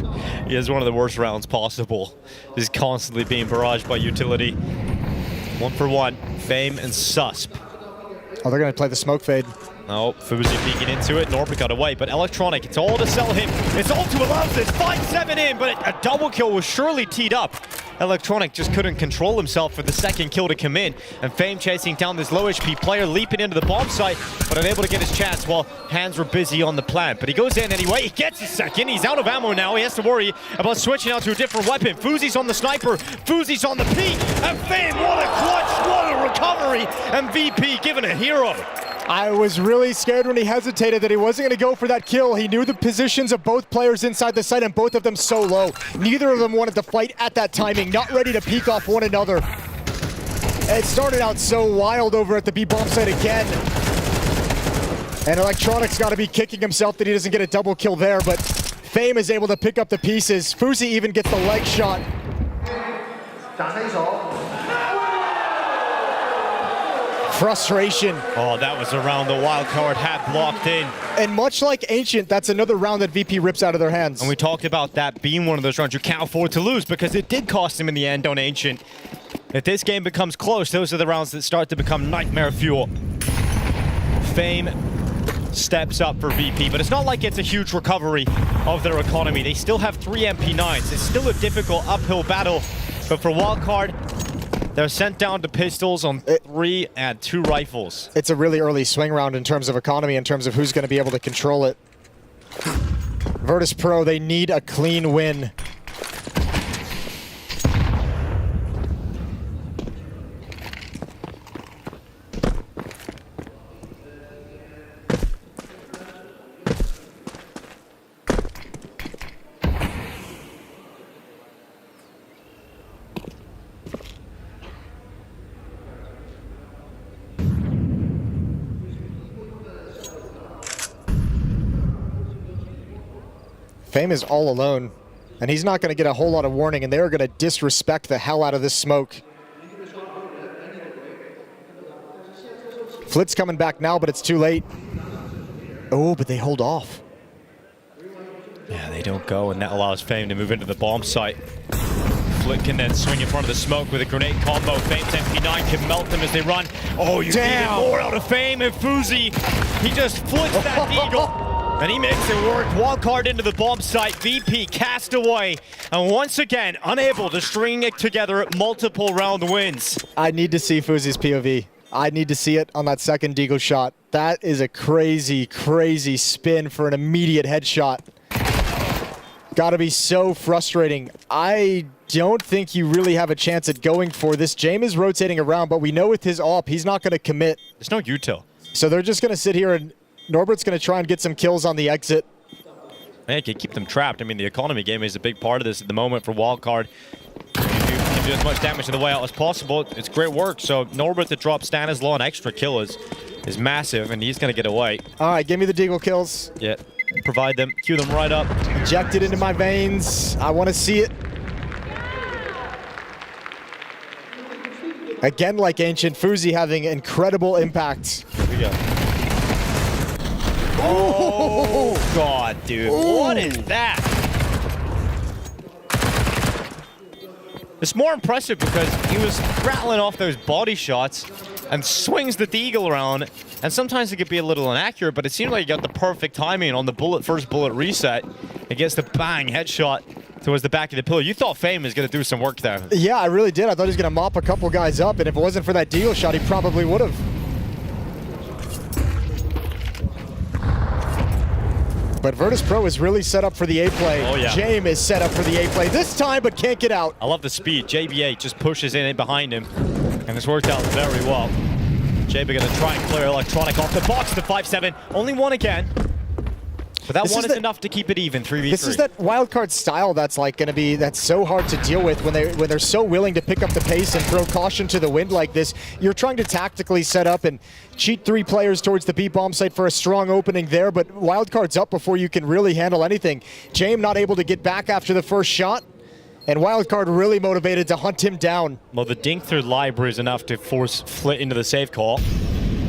J: He has one of the worst rounds possible. He's constantly being barraged by utility. 1 for 1, Fame and Susp.
K: Oh, they're going to play the smoke fade.
J: Oh, Fuzi peeking into it. Norbert got away, but Electronic, it's all to sell him. It's all to allow this. 5-7 in, but a double kill was surely teed up. Electronic just couldn't control himself for the second kill to come in. And Fame chasing down this low HP player, leaping into the bomb site, but unable to get his chance while hands were busy on the plant. But he goes in anyway. He gets his second. He's out of ammo now. He has to worry about switching out to a different weapon. Fuzi's on the sniper. Fuzi's on the peak. And Fame, what a clutch, what a recovery. And VP given a hero.
K: I was really scared when he hesitated that he wasn't going to go for that kill. He knew the positions of both players inside the site, and both of them so low. Neither of them wanted to fight at that timing, not ready to peek off one another. It started out so wild over at the B bomb site again. And Electronic's got to be kicking himself that he doesn't get a double kill there, but Fame is able to pick up the pieces. Fuzi even gets the leg shot. Frustration.
J: Oh, that was a round the Wildcard had blocked in.
K: And much like Ancient, that's another round that VP rips out of their hands.
J: And we talked about that being one of those rounds you can't afford to lose because it did cost him in the end on Ancient. If this game becomes close, those are the rounds that start to become nightmare fuel. Fame steps up for VP, but it's not like it's a huge recovery of their economy. They still have 3 MP9s. It's still a difficult uphill battle, but for Wildcard, they're sent down to pistols on 3 and 2 rifles.
K: It's a really early swing round in terms of economy, in terms of who's going to be able to control it. Virtus.pro, they need a clean win. Fame is all alone, and he's not going to get a whole lot of warning, and they're going to disrespect the hell out of this smoke. Flit's coming back now, but it's too late. Oh, but they hold off.
J: Yeah, they don't go, and that allows Fame to move into the bomb site. Flit can then swing in front of the smoke with a grenade combo. Fame's MP9 can melt them as they run. Oh, you needed more out of Fame, and Fuzi, he just flips that eagle. And he makes it work. Wildcard into the bomb site. VP cast away. And once again, unable to string it together multiple round wins.
K: I need to see Fuzi's POV. I need to see it on that second Deagle shot. That is a crazy, crazy spin for an immediate headshot. Gotta be so frustrating. I don't think you really have a chance at going for this. James is rotating around, but we know with his AWP, he's not gonna commit.
J: There's no util.
K: So they're just gonna sit here and Norbert's going to try and get some kills on the exit.
J: Man, can keep them trapped. I mean, the economy game is a big part of this at the moment for Wildcard. You can do as much damage to the way out as possible. It's great work. So Norbert to drop Stanislaw an extra kill is massive, and he's going to get away.
K: All right, give me the Deagle kills.
J: Yeah, provide them, cue them right up.
K: Inject it into my veins. I want to see it. Again, like Ancient, Fuzi having incredible impact.
J: Here we go. Oh, God, dude. Ooh. What is that? It's more impressive because he was rattling off those body shots and swings the Deagle around. And sometimes it could be a little inaccurate, but it seemed like he got the perfect timing on the first bullet reset. It gets the bang headshot towards the back of the pillar. You thought Fame was going to do some work there.
K: Yeah, I really did. I thought he was going to mop a couple guys up, and if it wasn't for that Deagle shot, he probably would have. But Virtus.pro is really set up for the A play.
J: Oh, yeah.
K: James is set up for the A play this time, but can't get out.
J: I love the speed. JB8 just pushes in behind him, and it's worked out very well. JB going to try and clear Electronic off the box to 5-7. Only one again. But that one is enough to keep it even, 3v3.
K: This is that Wildcard style that's like going to be, that's so hard to deal with when they're so willing to pick up the pace and throw caution to the wind like this. You're trying to tactically set up and cheat 3 players towards the B bomb site for a strong opening there, but Wildcard's up before you can really handle anything. James not able to get back after the first shot, and Wildcard really motivated to hunt him down.
J: Well, the dink through library is enough to force Flit into the save call.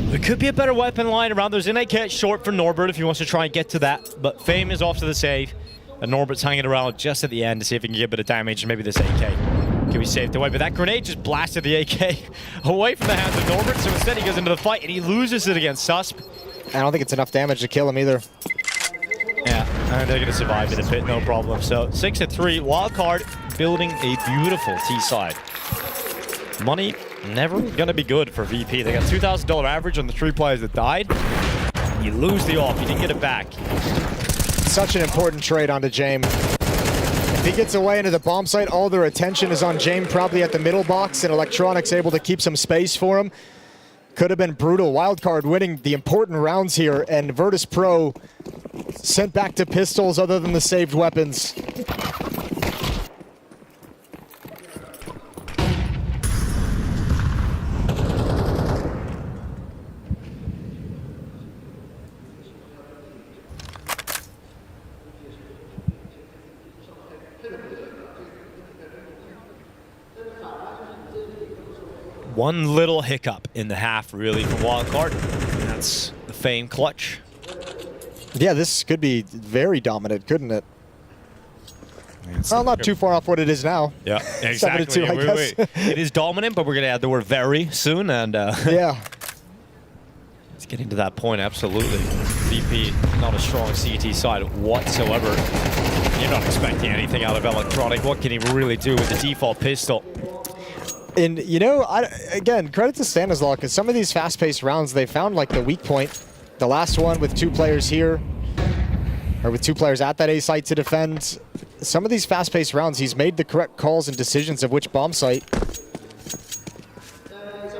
J: There could be a better weapon line around. There's an AK short for Norbert if he wants to try and get to that, but Fame is off to the save, and Norbert's hanging around just at the end to see if he can get a bit of damage, and maybe this AK can be saved away. But that grenade just blasted the AK away from the hands of Norbert, so instead he goes into the fight, and he loses it against Susp.
K: I don't think it's enough damage to kill him either.
J: Yeah, and they're going to survive in a pit, no problem. So 6-3, Wildcard building a beautiful T-side. Money never going to be good for VP. They got $2,000 average on the 3 players that died. You lose the off, you didn't get it back.
K: Such an important trade onto James. If he gets away into the bomb site, all their attention is on James, probably at the middle box, and Electronics able to keep some space for him. Could have been brutal. Wildcard winning the important rounds here, and Virtus.pro sent back to pistols other than the saved weapons.
J: One little hiccup in the half, really, for Wildcard. And that's the Fame clutch.
K: Yeah, this could be very dominant, couldn't it? Well, not too far off what it is now.
J: Yeah, exactly.
K: 7-2, I guess.
J: It is dominant, but we're going to add the word very soon. And
K: yeah.
J: It's getting to that point, absolutely. VP, not a strong CT side whatsoever. You're not expecting anything out of Electronic. What can he really do with the default pistol?
K: And, you know, again, credit to Stanislaw, because some of these fast-paced rounds, they found, like, the weak point. The last one with 2 players here, or with 2 players at that A site to defend. Some of these fast-paced rounds, he's made the correct calls and decisions of which bomb site.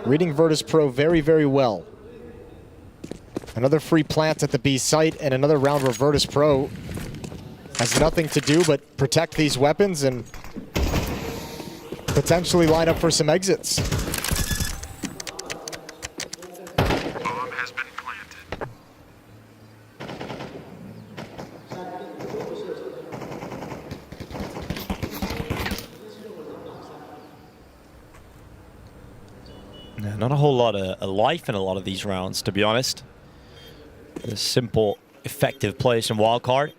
K: Reading Virtus.pro very, very well. Another free plant at the B site, and another round where Virtus.pro has nothing to do but protect these weapons and potentially line up for some exits.
C: Bomb has been planted.
J: Not a whole lot of life in a lot of these rounds, to be honest. The simple, effective plays from Wildcard.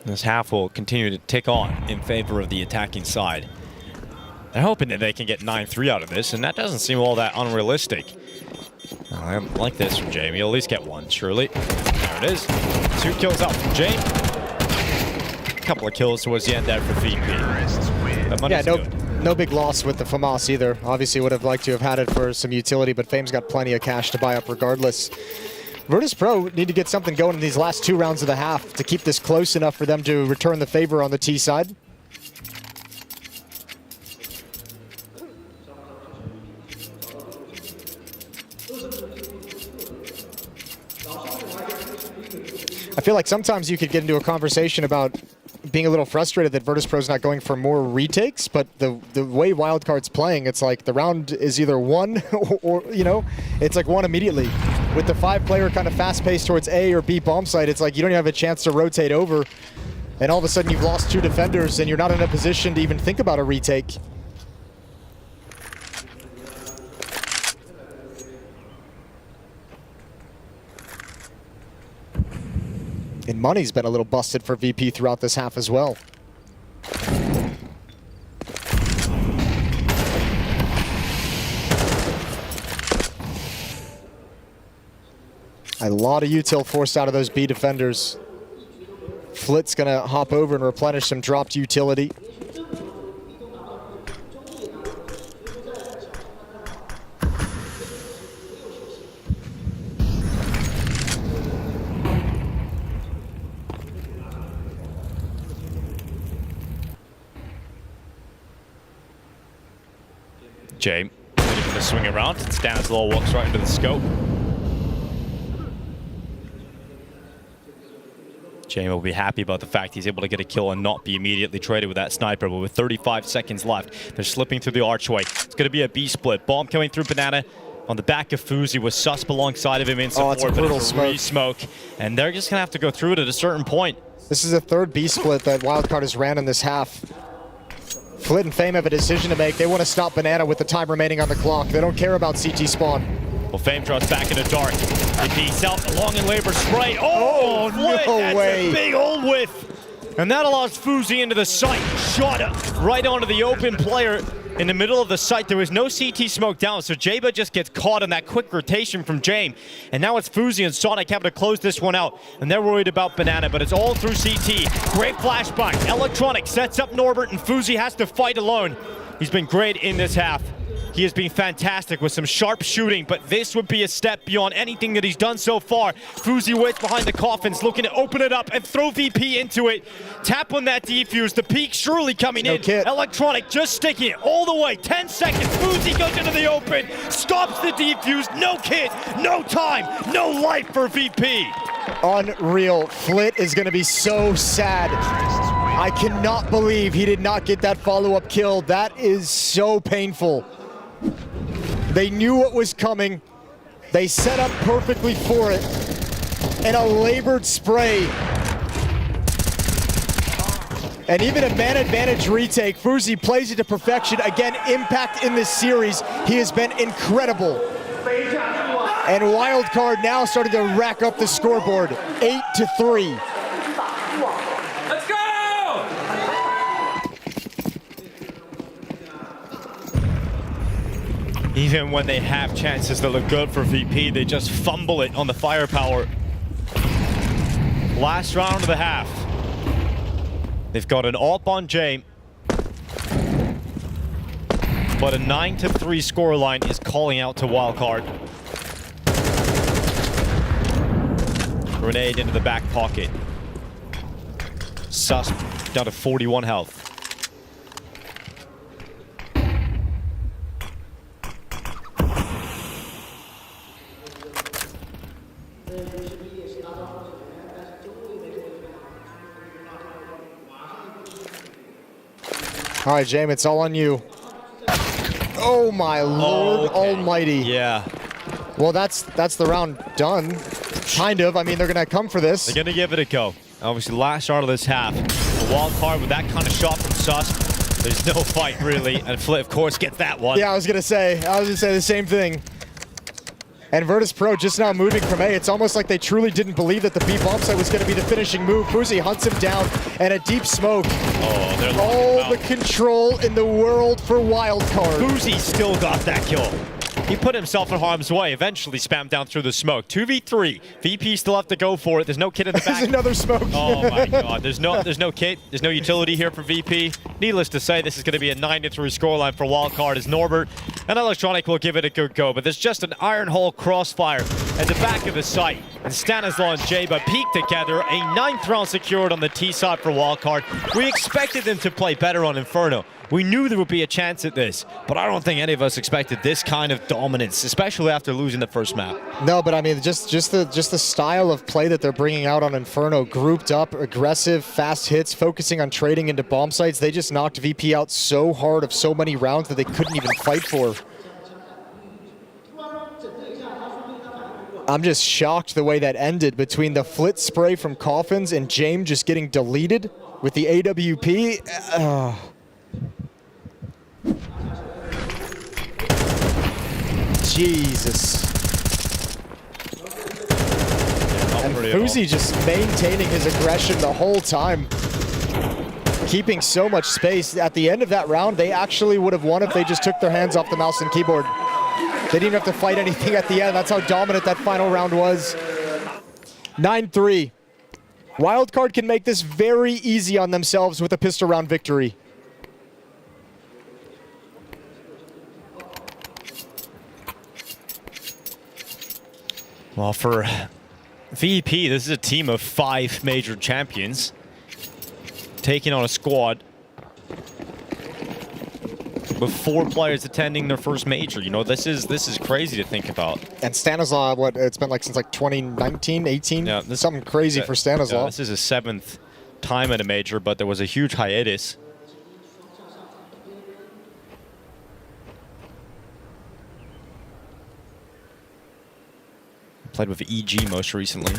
J: This half will continue to tick on in favor of the attacking side. They're hoping that they can get 9-3 out of this, and that doesn't seem all that unrealistic. I like this from Jamie. He'll at least get 1, surely. There it is. 2 kills out from Jamie. A couple of kills towards the end there for VP.
K: Yeah, no big loss with the FAMAS either. Obviously would have liked to have had it for some utility, but Fame's got plenty of cash to buy up regardless. Virtus.pro need to get something going in these last 2 rounds of the half to keep this close enough for them to return the favor on the T side. I feel like sometimes you could get into a conversation about being a little frustrated that Virtus.pro's not going for more retakes, but the way Wildcard's playing, it's like the round is either won or, you know, it's like won immediately. With the 5-player kind of fast-paced towards A or B bomb site, it's like you don't even have a chance to rotate over, and all of a sudden you've lost 2 defenders and you're not in a position to even think about a retake. And money's been a little busted for VP throughout this half as well. A lot of util forced out of those B defenders. Flit's gonna hop over and replenish some dropped utility.
J: Jay, looking to swing around. Stanislaw walks right into the scope. Jay will be happy about the fact he's able to get a kill and not be immediately traded with that sniper, but with 35 seconds left, they're slipping through the archway. It's going to be a B split. Bomb coming through Banana on the back of Fuzi with Susp alongside of him in support.
K: Oh, it's a brutal
J: smoke. And they're just going to have to go through it at a certain point.
K: This is the 3rd B split that Wildcard has ran in this half. Flit and Fame have a decision to make. They want to stop Banana with the time remaining on the clock. They don't care about CT spawn.
J: Well, Fame draws back in the dark. He beats out the long and labor spray. Oh, Flit,
K: no
J: that's
K: way.
J: A big old whiff. And that allows Fuzi into the site. Shot up right onto the open player in the middle of the site. There was no CT smoke down, so Jaba just gets caught in that quick rotation from Jame. And now it's Fuzi and Sonic having to close this one out. And they're worried about Banana, but it's all through CT. Great flashback. Electronic sets up Norbert, and Fuzi has to fight alone. He's been great in this half. He has been fantastic with some sharp shooting, but this would be a step beyond anything that he's done so far. Fuzi waits behind the coffins, looking to open it up and throw VP into it. Tap on that defuse. The peak surely coming in.
K: Kit.
J: Electronic just sticking it all the way. 10 seconds. Fuzi goes into the open, stops the defuse. No kit, no time, no life for VP.
K: Unreal. Flit is going to be so sad. I cannot believe he did not get that follow-up kill. That is so painful. They knew what was coming. They set up perfectly for it. And a labored spray. And even a man advantage retake, Fuzi plays it to perfection. Again, impact in this series, he has been incredible. And Wildcard now starting to rack up the scoreboard, 8-3.
I: Let's go!
J: Even when they have chances that look good for VP, they just fumble it on the firepower. Last round of the half. They've got an AWP on Jame. But a 9-3 scoreline is calling out to Wildcard. Grenade into the back pocket. Sus down to 41 health.
K: All right, Jame, it's all on you. Oh my Lord Almighty!
J: Yeah.
K: Well, that's the round done. Kind of. I mean, they're gonna come for this.
J: They're gonna give it a go. Obviously, last start of this half. The Wildcard with that kind of shot from Sus. There's no fight really, and Flit, of course, gets that one.
K: Yeah, I was gonna say the same thing. And Virtus.pro just now moving from A. It's almost like they truly didn't believe that the B bomb site was going to be the finishing move. Fuzi hunts him down, and a deep smoke.
J: Oh, they're
K: all the control in the world for Wildcard.
J: Fuzi still got that kill. He put himself in harm's way, eventually spammed down through the smoke. 2v3. VP still have to go for it. There's no kit in the back.
K: There's another smoke.
J: Oh my god. There's no kit. There's no utility here for VP. Needless to say, this is going to be a 9-3 scoreline for Wildcard as Norbert and Electronic will give it a good go. But there's just an iron hole crossfire at the back of the site. And Stanislaw and Jaba peek together. A 9th round secured on the T side for Wildcard. We expected them to play better on Inferno. We knew there would be a chance at this, but I don't think any of us expected this kind of dominance, especially after losing the first map.
K: No, but I mean, just the style of play that they're bringing out on Inferno, grouped up, aggressive, fast hits, focusing on trading into bomb sites. They just knocked VP out so hard of so many rounds that they couldn't even fight for. I'm just shocked the way that ended between the Flit spray from Coffins and Jame just getting deleted with the AWP. Jesus. And Fuzi just maintaining his aggression the whole time. Keeping so much space. At the end of that round, they actually would have won if they just took their hands off the mouse and keyboard. They didn't have to fight anything at the end. That's how dominant that final round was. 9-3. Wildcard can make this very easy on themselves with a pistol round victory.
J: Well, for VEP, this is a team of 5 major champions taking on a squad with 4 players attending their first major. You know, this is crazy to think about.
K: And Stanislaw, what, it's been like since like 2019, 18? Yeah, something crazy for Stanislaw.
J: Yeah, this is his 7th time at a major, but there was a huge hiatus. Played with EG most recently.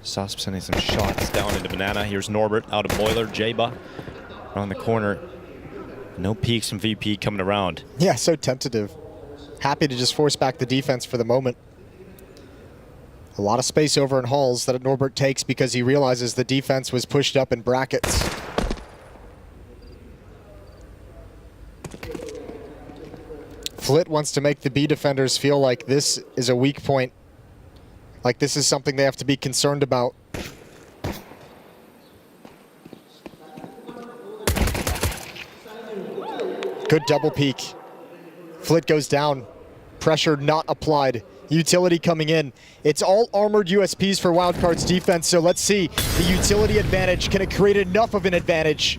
J: Sasp sending some shots down into Banana. Here's Norbert out of Boiler. Jaba around the corner. No peeks from VP coming around.
K: Yeah, so tentative. Happy to just force back the defense for the moment. A lot of space over in halls that Norbert takes because he realizes the defense was pushed up in brackets. Flit wants to make the B defenders feel like this is a weak point. Like this is something they have to be concerned about. Good double peek. Flit goes down. Pressure not applied. Utility coming in. It's all armored USPs for Wildcard's defense, so let's see the utility advantage. Can it create enough of an advantage?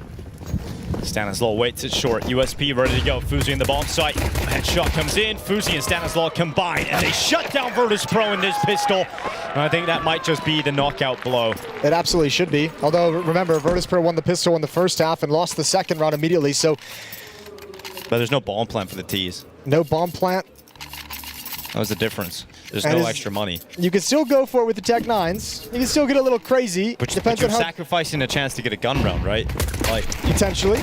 J: Stanislaw waits it short. USP ready to go. Fuzi in the bomb site. Headshot comes in. Fuzi and Stanislaw combine, and they shut down Virtus.pro in this pistol. And I think that might just be the knockout blow.
K: It absolutely should be. Although, remember, Virtus.pro won the pistol in the first half and lost the second round immediately, so...
J: But there's no bomb plant for the T's.
K: No bomb plant?
J: That was the difference. There's no extra money.
K: You can still go for it with the Tech 9s. You can still get a little crazy.
J: But
K: Depends
J: you're
K: on how
J: sacrificing a chance to get a gun round, right? Like
K: potentially.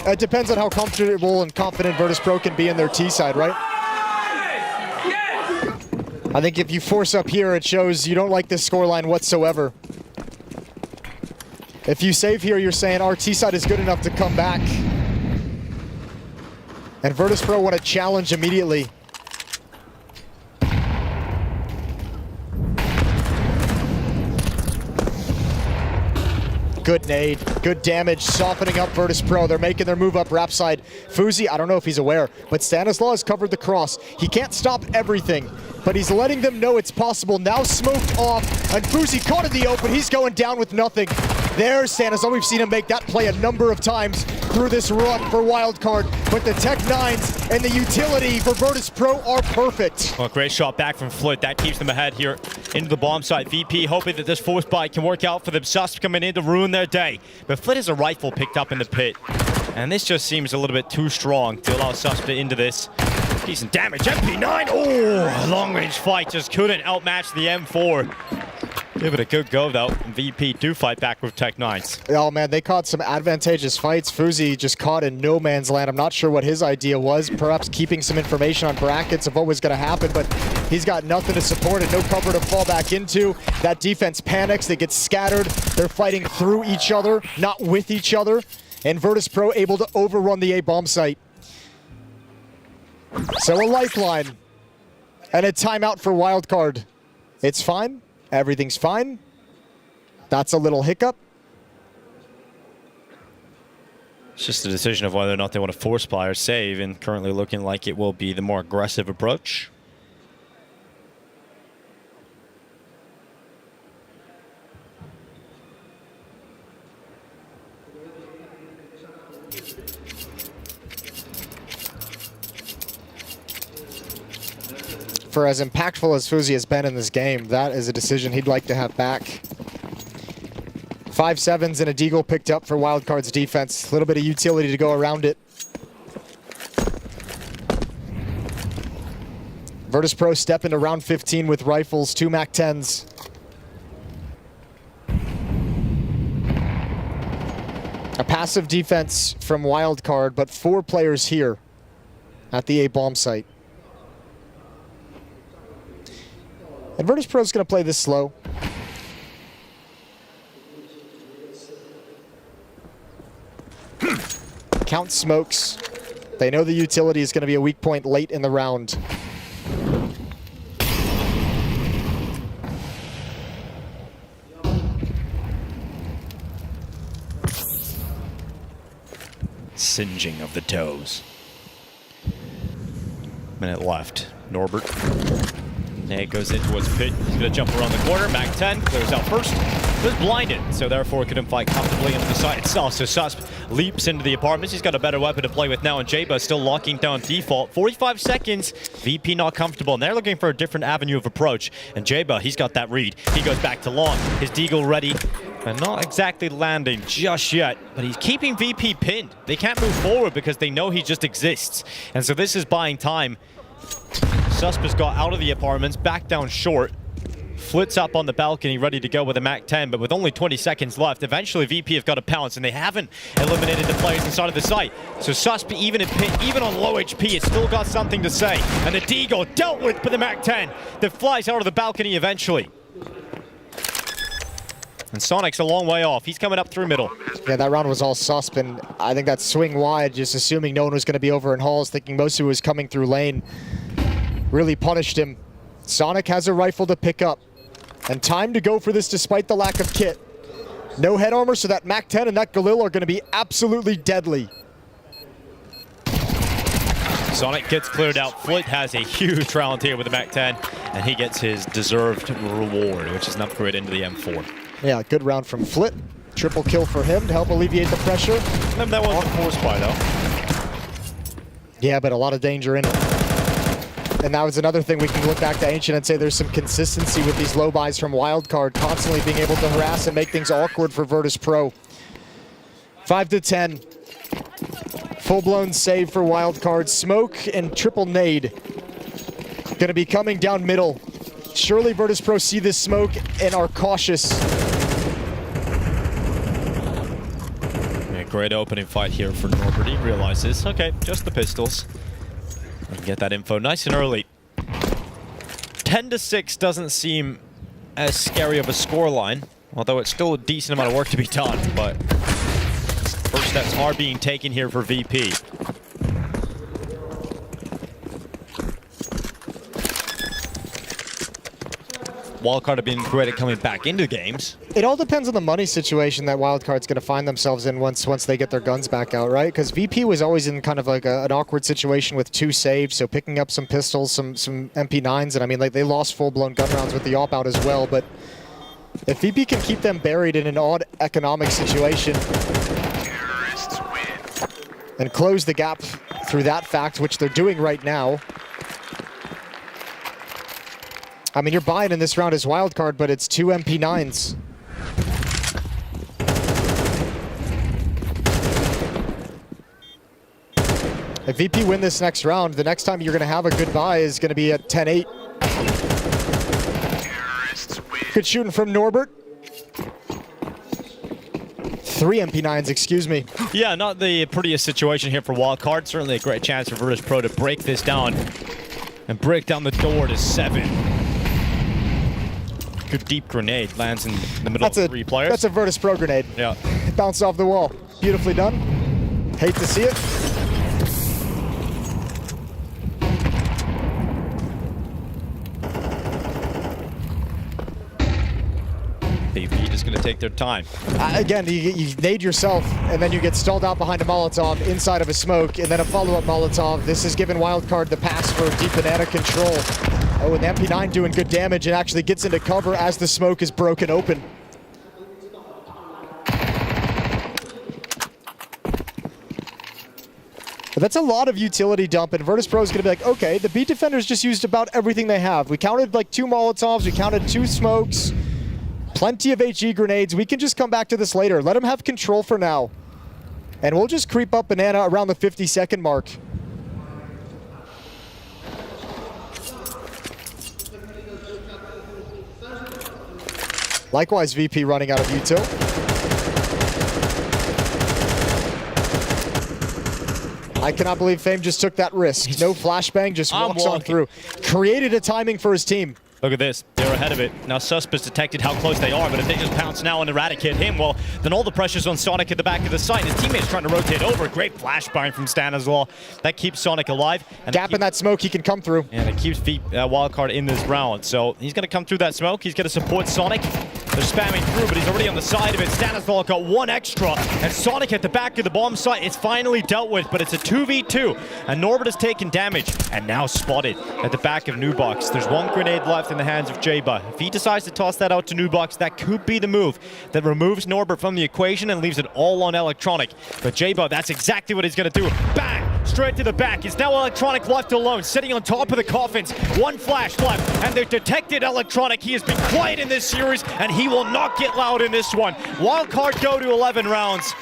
K: It depends on how comfortable and confident Virtus.pro can be in their T side, right? I think if you force up here, it shows you don't like this scoreline whatsoever. If you save here, you're saying our T side is good enough to come back. And Virtus.pro want to challenge immediately. Good nade, good damage, softening up Virtus.pro. They're making their move up rap side. Fuzi, I don't know if he's aware, but Stanislaw has covered the cross. He can't stop everything, but he's letting them know it's possible. Now smoked off, and Fuzi caught in the open. He's going down with nothing. There's Stanislaw. We've seen him make that play a number of times through this run for Wildcard, but the Tech 9s and the utility for Virtus.pro are perfect.
J: Well, great shot back from Flit. That keeps them ahead here into the bomb site. VP hoping that this force buy can work out for them. Sus coming in to ruin their day. But Flit has a rifle picked up in the pit. And this just seems a little bit too strong to allow Sus to into this. Decent damage. MP9. Oh, long range fight. Just couldn't outmatch the M4. Give it a good go, though. VP do fight back with Tech 9s.
K: Oh, man, they caught some advantageous fights. Fuzi just caught in no man's land. I'm not sure what his idea was. Perhaps keeping some information on brackets of what was going to happen, but he's got nothing to support it, no cover to fall back into. That defense panics. They get scattered. They're fighting through each other, not with each other. And Virtus.pro able to overrun the A bomb site. So a lifeline and a timeout for Wildcard. It's fine. Everything's fine. That's a little hiccup.
J: It's just a decision of whether or not they want to force buy or save, and currently looking like it will be the more aggressive approach.
K: For as impactful as Fuzi has been in this game, that is a decision he'd like to have back. 5-7s and a deagle picked up for Wildcard's defense. A little bit of utility to go around it. Virtus.pro step into round 15 with rifles, 2 MAC-10s. A passive defense from Wildcard, but 4 players here at the A bomb site. And Virtus.pro is going to play this slow. Count smokes. They know the utility is going to be a weak point late in the round.
J: Singeing of the toes. Minute left. Norbert. It goes in towards pit. He's going to jump around the corner. Mac 10 clears out first. Was blinded, so therefore couldn't fight comfortably into the site itself. So Susp leaps into the apartments. He's got a better weapon to play with now, and Jaba still locking down default. 45 seconds. VP not comfortable, and they're looking for a different avenue of approach. And Jaba, he's got that read. He goes back to long. His deagle ready. And not exactly landing just yet, but he's keeping VP pinned. They can't move forward because they know he just exists. And so this is buying time. Susp has got out of the apartments, back down short. Flits up on the balcony, ready to go with a MAC-10, but with only 20 seconds left, eventually VP have got to pounce, and they haven't eliminated the players inside of the site. So Susp, even on low HP, it's still got something to say. And the deagle dealt with by the MAC-10 that flies out of the balcony eventually. And Sonic's a long way off. He's coming up through middle.
K: Yeah, that round was all Susp, and I think that swing wide, just assuming no one was going to be over in halls, thinking most of it was coming through lane, really punished him. Sonic has a rifle to pick up, and time to go for this despite the lack of kit. No head armor, so that MAC-10 and that Galil are going to be absolutely deadly.
J: Sonic gets cleared out. Flit has a huge round here with the MAC-10, and he gets his deserved reward, which is an upgrade into the M4.
K: Yeah, good round from Flit. Triple kill for him to help alleviate the pressure.
J: Remember that wasn't forced by, though.
K: Yeah, but a lot of danger in it. And that was another thing we can look back to Ancient and say there's some consistency with these low buys from Wildcard, constantly being able to harass and make things awkward for Virtus.pro. 5-10. Full-blown save for Wildcard. Smoke and triple nade. Gonna be coming down middle. Surely Virtus.pro see this smoke and are cautious.
J: Yeah, great opening fight here for Norbert. He realizes, okay, just the pistols. And get that info nice and early. 10-6 doesn't seem as scary of a scoreline, although it's still a decent amount of work to be done, but first steps are being taken here for VP. Wildcard have been great at coming back into games.
K: It all depends on the money situation that Wildcard's going to find themselves in once they get their guns back out, right? Because VP was always in kind of like an awkward situation with 2 saves, so picking up some pistols, some MP9s, and I mean, like, they lost full-blown gun rounds with the op out as well, but if VP can keep them buried in an odd economic situation and close the gap through that fact, which they're doing right now, I mean, you're buying in this round as Wildcard, but it's 2 MP9s. If VP win this next round, the next time you're going to have a good buy is going to be at 10-8. Good shooting from Norbert. 3 MP9s, excuse me.
J: Yeah, not the prettiest situation here for Wildcard. Certainly a great chance for Virtus.pro to break this down and break down the door to 7. Good deep grenade lands in the middle of 3 players.
K: That's a Virtus.pro grenade.
J: Yeah.
K: Bounced off the wall. Beautifully done. Hate to see it.
J: VP just going to take their time.
K: Again, you nade yourself, and then you get stalled out behind a Molotov inside of a smoke, and then a follow-up Molotov. This has given Wildcard the pass for deep banana control. Oh, and the MP9 doing good damage and actually gets into cover as the smoke is broken open. But that's a lot of utility dump, and Virtus.pro is going to be like, okay, the beat defenders just used about everything they have. We counted like 2 Molotovs, we counted 2 smokes, plenty of HE grenades. We can just come back to this later. Let them have control for now. And we'll just creep up banana around the 50-second mark. Likewise, VP running out of util. I cannot believe Fame just took that risk. No flashbang, just walks on through. Created a timing for his team.
J: Look at this. They're ahead of it. Now Suspect's detected how close they are, but if they just pounce now and eradicate him, well, then all the pressure's on Sonic at the back of the site. His teammate's trying to rotate over. Great flashbang from Stan as well. That keeps Sonic alive. And
K: gap in that smoke, he can come through.
J: And it keeps Wildcard in this round. So he's going to come through that smoke. He's going to support Sonic. They're spamming through, but he's already on the side of it. Stanislav got 1 extra, and Sonic at the back of the bomb site. It's finally dealt with, but it's a 2v2, and Norbert has taken damage, and now spotted at the back of Nubox. There's 1 grenade left in the hands of Jayba. If he decides to toss that out to Nubox, that could be the move that removes Norbert from the equation and leaves it all on Electronic. But Jayba, that's exactly what he's going to do. Bang! Straight to the back. It's now Electronic left alone, sitting on top of the coffins. 1 flash left, and they've detected Electronic. He has been quiet in this series, and he will not get loud in this one. Wildcard go to 11 rounds,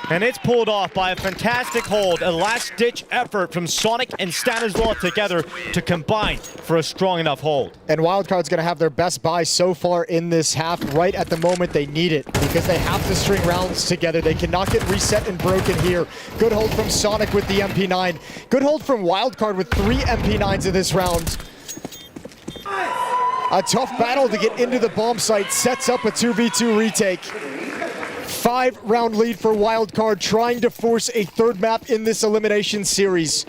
J: and it's pulled off by a fantastic hold. A last-ditch effort from Sonic and Stanislav together to combine for a strong enough hold.
K: And Wildcard's going to have their best buy so far in this half, right at the moment they need it, because they have to string rounds together. They cannot get reset and broken here. Good hold from Sonic with the MP9. Good hold from Wildcard with 3 MP9s in this round. A tough battle to get into the bomb site, sets up a 2v2 retake. 5-round lead for Wildcard, trying to force a 3rd map in this elimination series.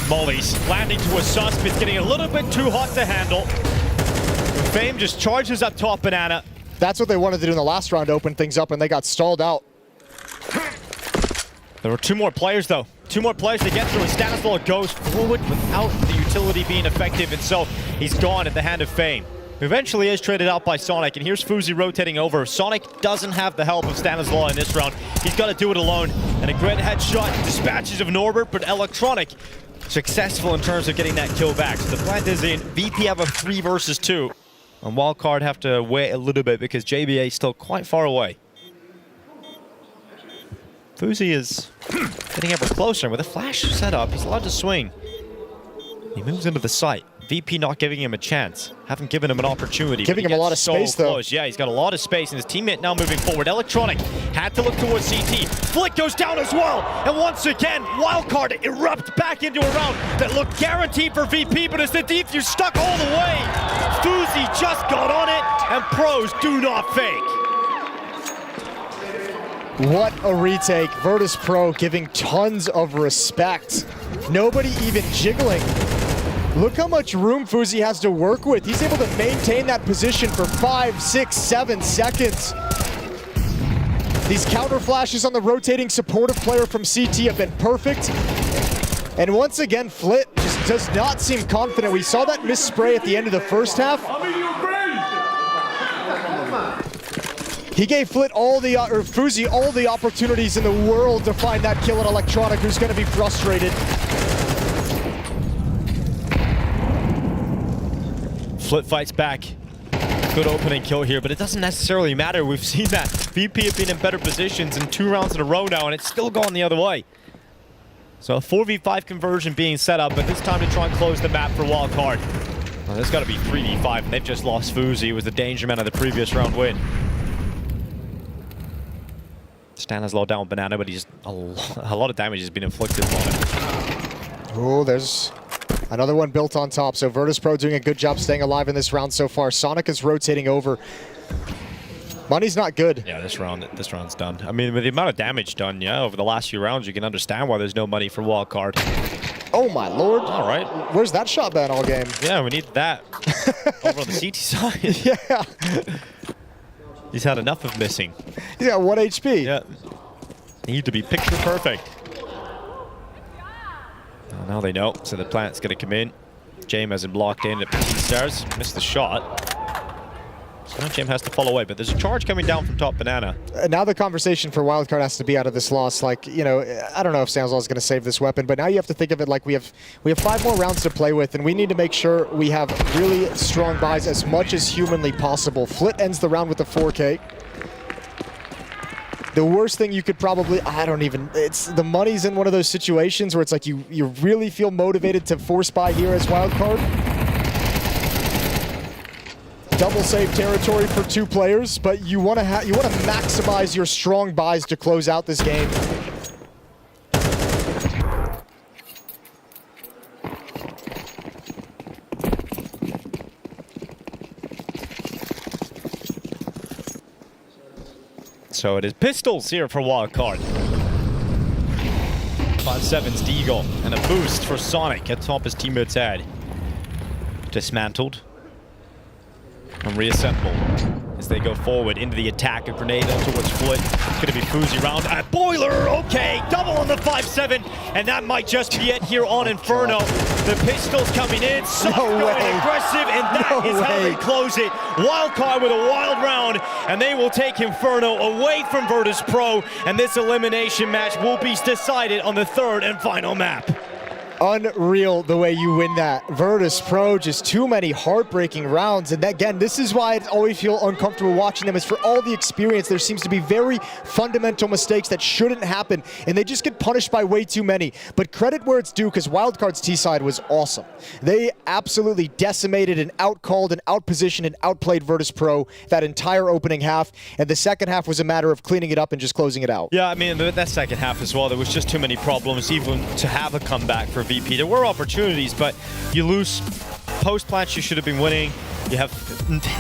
J: Molly's landing to a susp. It's getting a little bit too hot to handle. Fame just charges up top banana.
K: That's what they wanted to do in the last round, open things up, and they got stalled out.
J: There were 2 more players, though. 2 more players to get through, and Stanislav goes forward without the utility being effective, and so he's gone at the hand of Fame. Eventually is traded out by Sonic, and here's Fuzi rotating over. Sonic doesn't have the help of Stanislav in this round. He's got to do it alone, and a great headshot dispatches of Norbert, but Electronic successful in terms of getting that kill back. So the plant is in. VP have a 3 versus 2. And Wildcard have to wait a little bit because JBA is still quite far away. Fuzi is getting ever closer, and with a flash set up, he's allowed to swing. He moves into the site. VP not giving him a chance. Haven't given him an opportunity.
K: Giving him a lot of space, though.
J: Yeah, he's got a lot of space, and his teammate now moving forward. Electronic had to look towards CT. Flick goes down as well, and once again, Wildcard erupt back into a round that looked guaranteed for VP, but as the defuse stuck all the way, Fuzi just got on it, and pros do not fake.
K: What a retake. Virtus.pro giving tons of respect. Nobody even jiggling. Look how much room Fuzi has to work with. He's able to maintain that position for 5, 6, 7 seconds. These counter flashes on the rotating supportive player from CT have been perfect. And once again, Flit just does not seem confident. We saw that miss spray at the end of the first half. He gave Flit Fuzi all the opportunities in the world to find that kill at Electronic, who's going to be frustrated.
J: Flit fights back. Good opening kill here, but it doesn't necessarily matter. We've seen that. VP have been in better positions in 2 rounds in a row now, and it's still going the other way. So a 4v5 conversion being set up, but this time to try and close the map for Wildcard. Well, there's got to be 3v5, and they've just lost Fuzi, who was the danger man of the previous round win. Stan has low down Banana, but he's a lot of damage has been inflicted on him.
K: Oh, there's another one built on top. So Virtus.pro doing a good job staying alive in this round so far. Sonic is rotating over. Money's not good.
J: Yeah, this round's done. I mean, with the amount of damage done, yeah, over the last few rounds, you can understand why there's no money for Wildcard.
K: Oh my lord.
J: All right.
K: Where's that shot ban all game?
J: Yeah, we need that. Over on the CT side.
K: Yeah.
J: He's had enough of missing.
K: He's got 1 HP.
J: Yeah. Need to be picture perfect. Oh, now they know. So the plant's going to come in. James has him blocked in at stairs. Missed the shot. So now James has to fall away, but there's a charge coming down from top Banana.
K: Now the conversation for Wildcard has to be out of this loss. Like, you know, I don't know if Samsol is going to save this weapon, but now you have to think of it like we have 5 more rounds to play with, and we need to make sure we have really strong buys as much as humanly possible. Flit ends the round with a 4K. The worst thing you could probably, it's the money's in one of those situations where it's like you really feel motivated to force buy here as Wildcard. Double save territory for 2 players, but you want to maximize your strong buys to close out this game.
J: So it is pistols here for Wildcard. 5-7's Deagle, and a boost for Sonic at top his teammate's head. Dismantled. And reassemble as they go forward into the attack. A grenade up towards Flit. It's going to be Fuzi round. Boiler, okay, double on the 5-7, and that might just be it here on Inferno. The pistols coming in, so going aggressive, and that is how they close it. Wildcard with a wild round, and they will take Inferno away from Virtus.pro, and this elimination match will be decided on the 3rd and final map.
K: Unreal the way you win that. Virtus.pro, just too many heartbreaking rounds. And again, this is why I always feel uncomfortable watching them, is for all the experience. There seems to be very fundamental mistakes that shouldn't happen, and they just get punished by way too many. But credit where it's due, because Wildcard's T-side was awesome. They absolutely decimated and outcalled and outpositioned and outplayed Virtus.pro that entire opening half. And the second half was a matter of cleaning it up and just closing it out.
J: Yeah, I mean, that second half as well, there was just too many problems even to have a comeback for VP. There were opportunities, but you lose post-plants you should have been winning. You have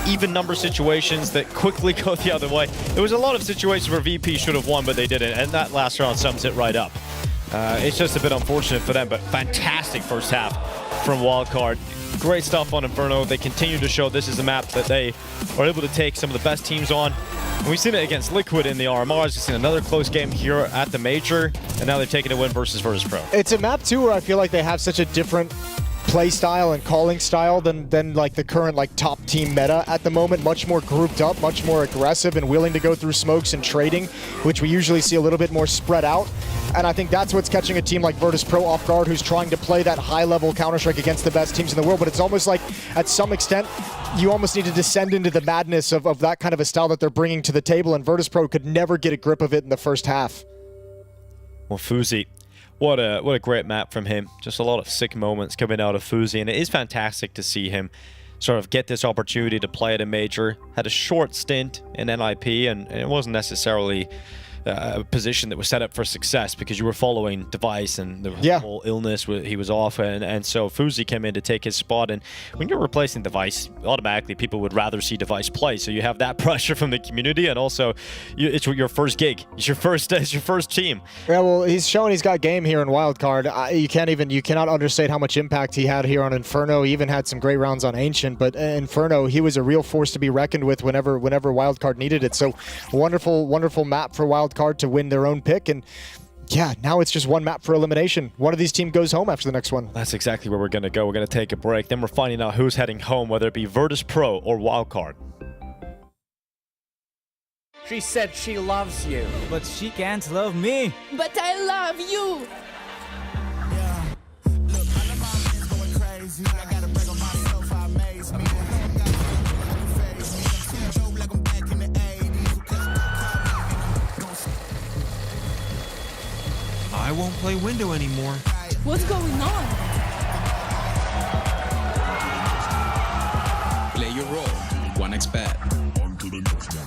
J: even number situations that quickly go the other way. There was a lot of situations where VP should have won, but they didn't, and that last round sums it right up. It's just a bit unfortunate for them, but fantastic first half from Wildcard. Great stuff on Inferno. They continue to show this is a map that they are able to take some of the best teams on. And we've seen it against Liquid in the RMRs. We've seen another close game here at the Major, and now they're taking a win versus Virtus.pro.
K: It's a map, too, where I feel like they have such a different play style and calling style than like the current like top team meta at the moment. Much more grouped up, much more aggressive and willing to go through smokes and trading, which we usually see a little bit more spread out. And I think that's what's catching a team like Virtus.pro off guard, who's trying to play that high-level Counter-Strike against the best teams in the world. But it's almost like, at some extent, you almost need to descend into the madness of that kind of a style that they're bringing to the table, and Virtus.pro could never get a grip of it in the first half.
J: Well, Fuzi, what a great map from him. Just a lot of sick moments coming out of Fuzi, and it is fantastic to see him sort of get this opportunity to play at a major. Had a short stint in NIP, and it wasn't necessarily a position that was set up for success because you were following Device and the whole illness he was off, and so Fuzi came in to take his spot. And when you're replacing Device, automatically people would rather see Device play, so you have that pressure from the community, and also it's your first gig, it's your first team. Yeah,
K: well, he's shown he's got game here in Wildcard. You cannot understate how much impact he had here on Inferno. He even had some great rounds on Ancient, but Inferno, he was a real force to be reckoned with whenever Wildcard needed it. So wonderful map for Wildcard to win their own pick. And yeah, now it's just one map for elimination. One of these teams goes home after the next one.
J: That's exactly where we're going to go. We're going to take a break. Then we're finding out who's heading home, whether it be Virtus.pro or Wildcard.
D: She said she loves you, but she can't love me.
E: But I love you.
F: Yeah. Look, all of my men's going crazy. I gotta break on myself, I amaze me.
G: I won't play window anymore.
E: What's going on?
H: Play your role. 1xBet. On to the next one.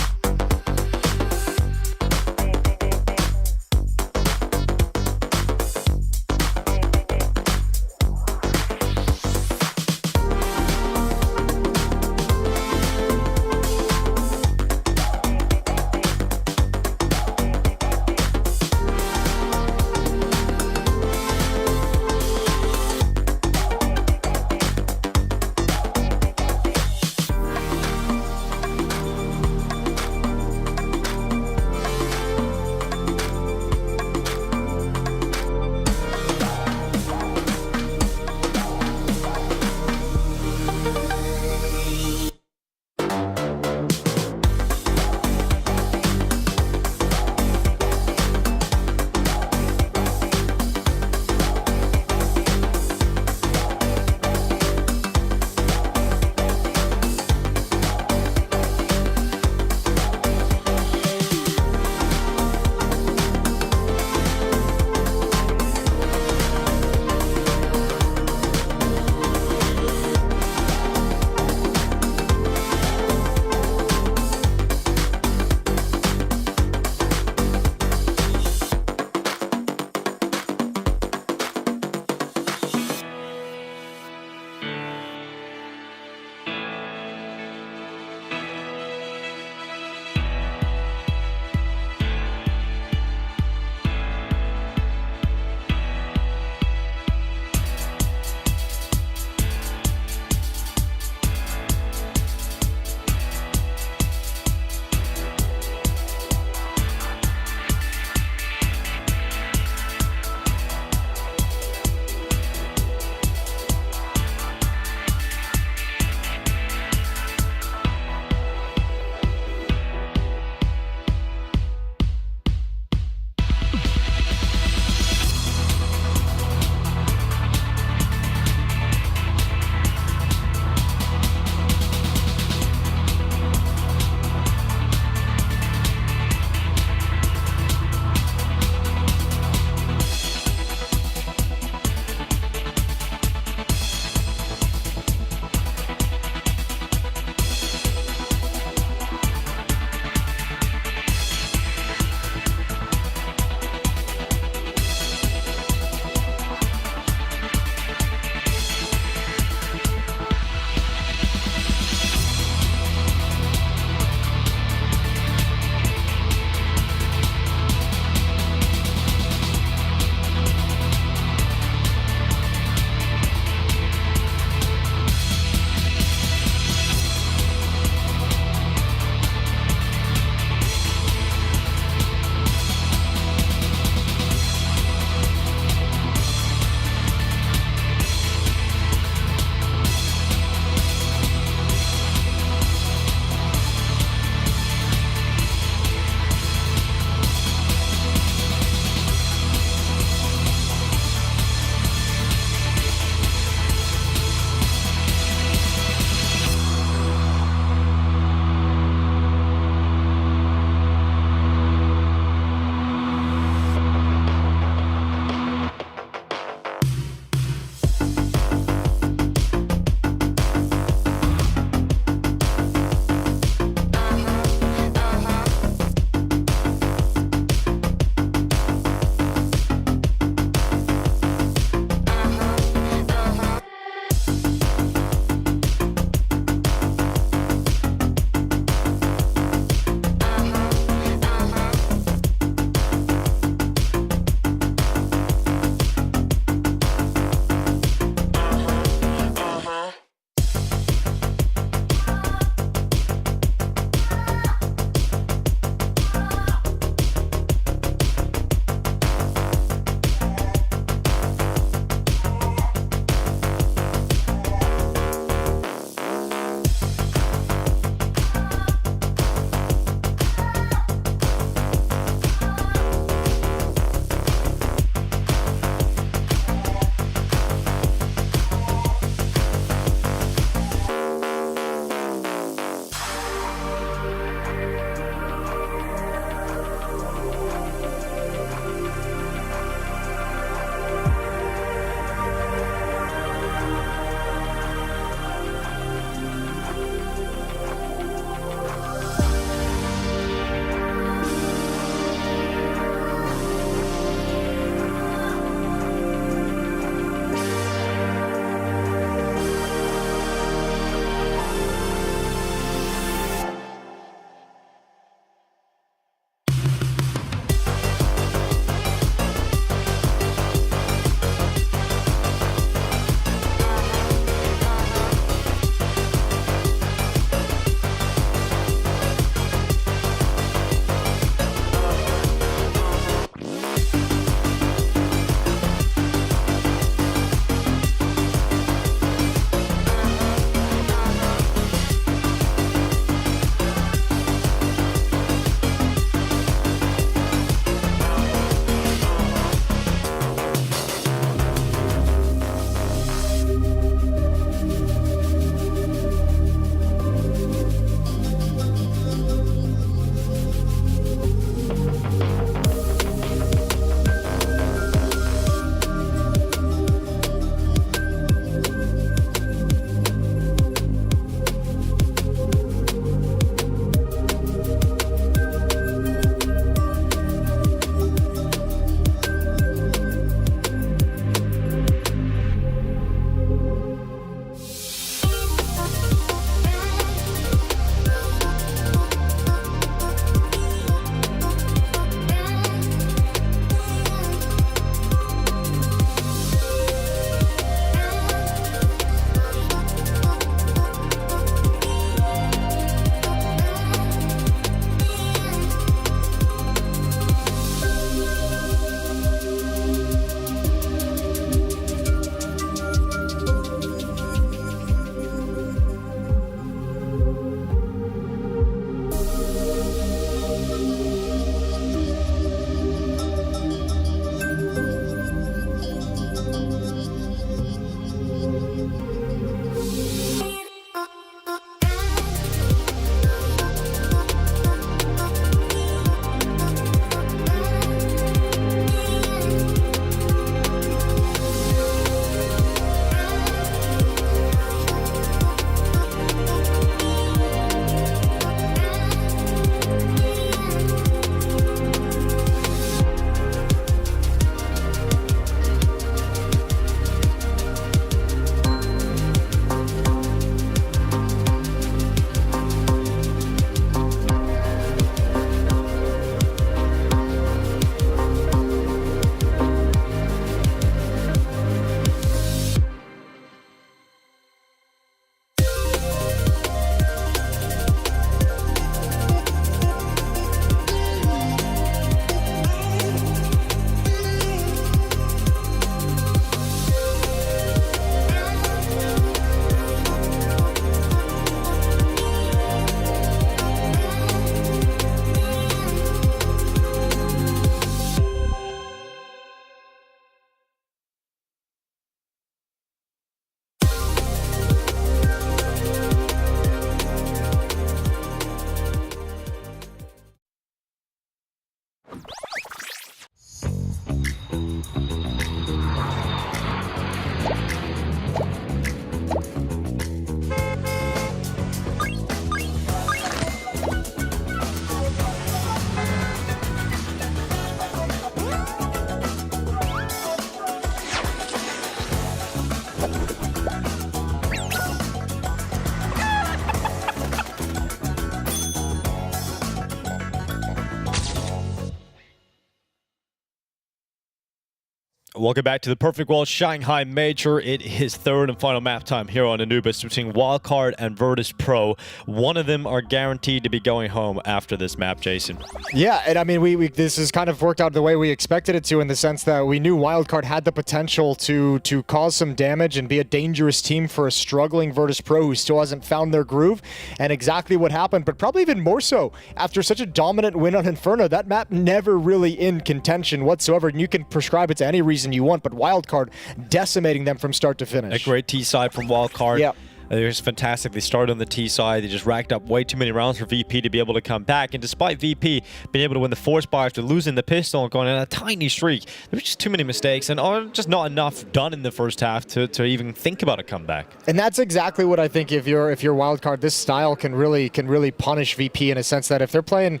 J: Welcome back to the Perfect World Shanghai Major. It is third and final map time here on Anubis between Wildcard and Virtus.pro. One of them are guaranteed to be going home after this map, Jason.
K: Yeah, and I mean, this has kind of worked out the way we expected it to, in the sense that we knew Wildcard had the potential to cause some damage and be a dangerous team for a struggling Virtus.pro who still hasn't found their groove, and exactly what happened, but probably even more so after such a dominant win on Inferno. That map never really in contention whatsoever, and you can prescribe it to any reason you want, but Wildcard decimating them from start to finish.
J: A great T side from Wildcard.
K: Yeah.
J: It was fantastic. They started on the T side. They just racked up way too many rounds for VP to be able to come back. And despite VP being able to win the force bar after losing the pistol and going on a tiny streak, there was just too many mistakes and just not enough done in the first half to even think about a comeback.
K: And that's exactly what I think. If you're Wildcard, this style can really punish VP in a sense that if they're playing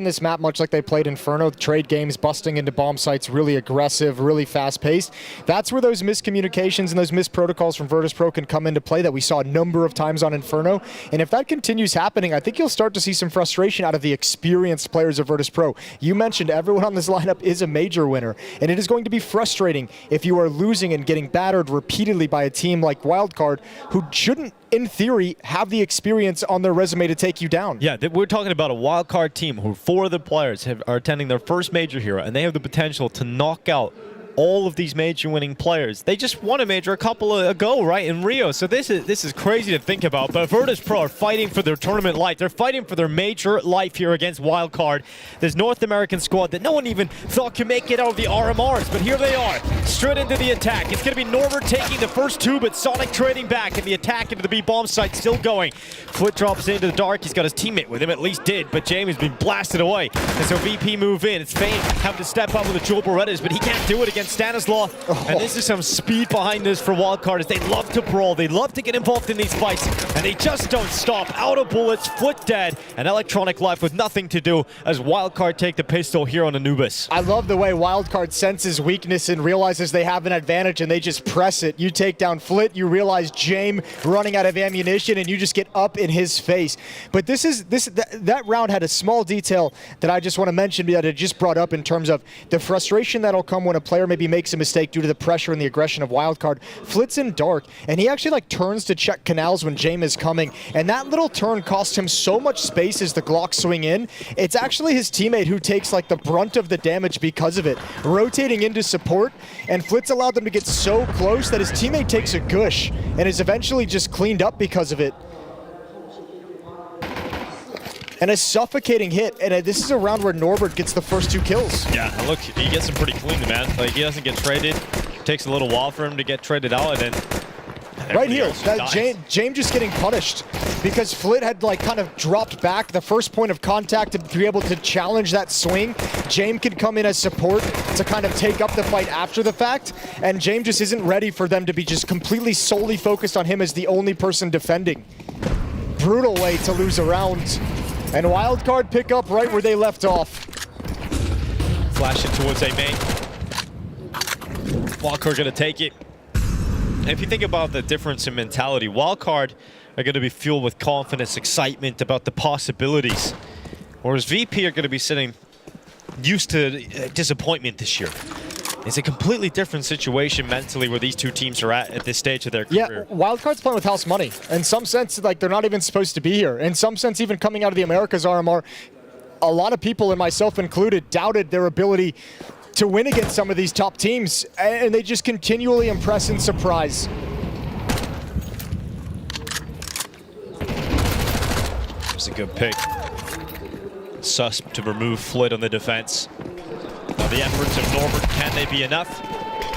K: this map much like they played Inferno, trade games, busting into bomb sites, really aggressive, really fast paced. That's where those miscommunications and those missed protocols from Virtus.pro can come into play that we saw a number of times on Inferno. And if that continues happening, I think you'll start to see some frustration out of the experienced players of Virtus.pro. You mentioned everyone on this lineup is a major winner, and it is going to be frustrating if you are losing and getting battered repeatedly by a team like Wildcard, who shouldn't, in theory, have the experience on their resume to take you down.
J: Yeah, we're talking about a Wildcard team who 4 of the players are attending their first major here, and they have the potential to knock out all of these major winning players. They just won a major a couple ago, right, in Rio. So this is crazy to think about. But Virtus.pro are fighting for their tournament life. They're fighting for their major life here against Wildcard. This North American squad that no one even thought could make it out of the RMRs. But here they are, straight into the attack. It's going to be Norbert taking the first 2, but Sonic trading back, and the attack into the B bomb site still going. Flit drops into the dark. He's got his teammate with him, at least did, but Jamie's been blasted away. And so VP move in. It's Fane having to step up with the Jewel Berettas, but he can't do it against Stanislaw. And this is some speed behind this for Wildcard, as they love to brawl. They love to get involved in these fights, and they just don't stop. Out of bullets, Flit dead, and Electronic Life with nothing to do as Wildcard take the pistol here on Anubis.
K: I love the way Wildcard senses weakness and realizes they have an advantage, and they just press it. You take down Flit, you realize Jame running out of ammunition, and you just get up in his face. But that round had a small detail that I just want to mention that it just brought up in terms of the frustration that'll come when a player maybe makes a mistake due to the pressure and the aggression of Wildcard. Flit's in dark, and he actually turns to check canals when Jame is coming, and that little turn cost him so much space as the Glock swing in. It's actually his teammate who takes the brunt of the damage because of it, rotating into support, and Flit's allowed them to get so close that his teammate takes a gush and is eventually just cleaned up because of it. And a suffocating hit, and this is a round where Norbert gets the first 2 kills.
J: Yeah, look, he gets them pretty clean, man. He doesn't get traded. Takes a little while for him to get traded out, and then
K: right here, Jame just getting punished because Flit had kind of dropped back the first point of contact to be able to challenge that swing. Jame can come in as support to kind of take up the fight after the fact, and Jame just isn't ready for them to be just completely solely focused on him as the only person defending. Brutal way to lose a round. And Wildcard pick up right where they left off.
J: Flashing towards A main. Wildcard gonna take it. And if you think about the difference in mentality, Wildcard are gonna be fueled with confidence, excitement about the possibilities. Whereas VP are gonna be sitting used to disappointment this year. It's a completely different situation mentally where these two teams are at this stage of their career.
K: Yeah, Wildcard's playing with house money. In some sense, they're not even supposed to be here. In some sense, even coming out of the Americas RMR, a lot of people, and myself included, doubted their ability to win against some of these top teams, and they just continually impress and surprise.
J: It's a good pick. Susp to remove Flit on the defense. Now the efforts of Norbert, can they be enough?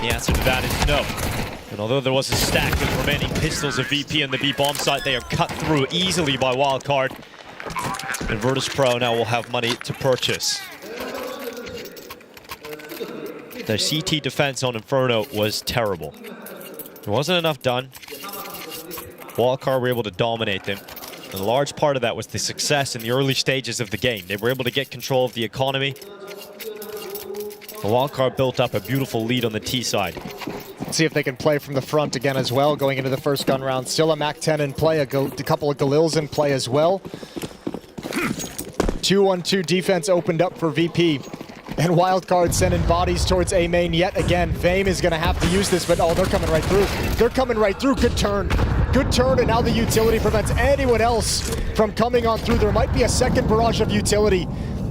J: The answer to that is no. And although there was a stack of remaining pistols of VP on the B bomb site, they are cut through easily by Wildcard. And Virtus.pro now will have money to purchase. Their CT defense on Inferno was terrible. There wasn't enough done. Wildcard were able to dominate them. And a large part of that was the success in the early stages of the game. They were able to get control of the economy. The Wildcard built up a beautiful lead on the T side.
K: See if they can play from the front again as well, going into the first gun round. Still a MAC-10 in play, a couple of Galils in play as well. 2-on-2 defense opened up for VP. And Wildcard sending bodies towards A main yet again. Fame is going to have to use this, but oh, they're coming right through. They're coming right through. Good turn. Good turn, and now the utility prevents anyone else from coming on through. There might be a second barrage of utility.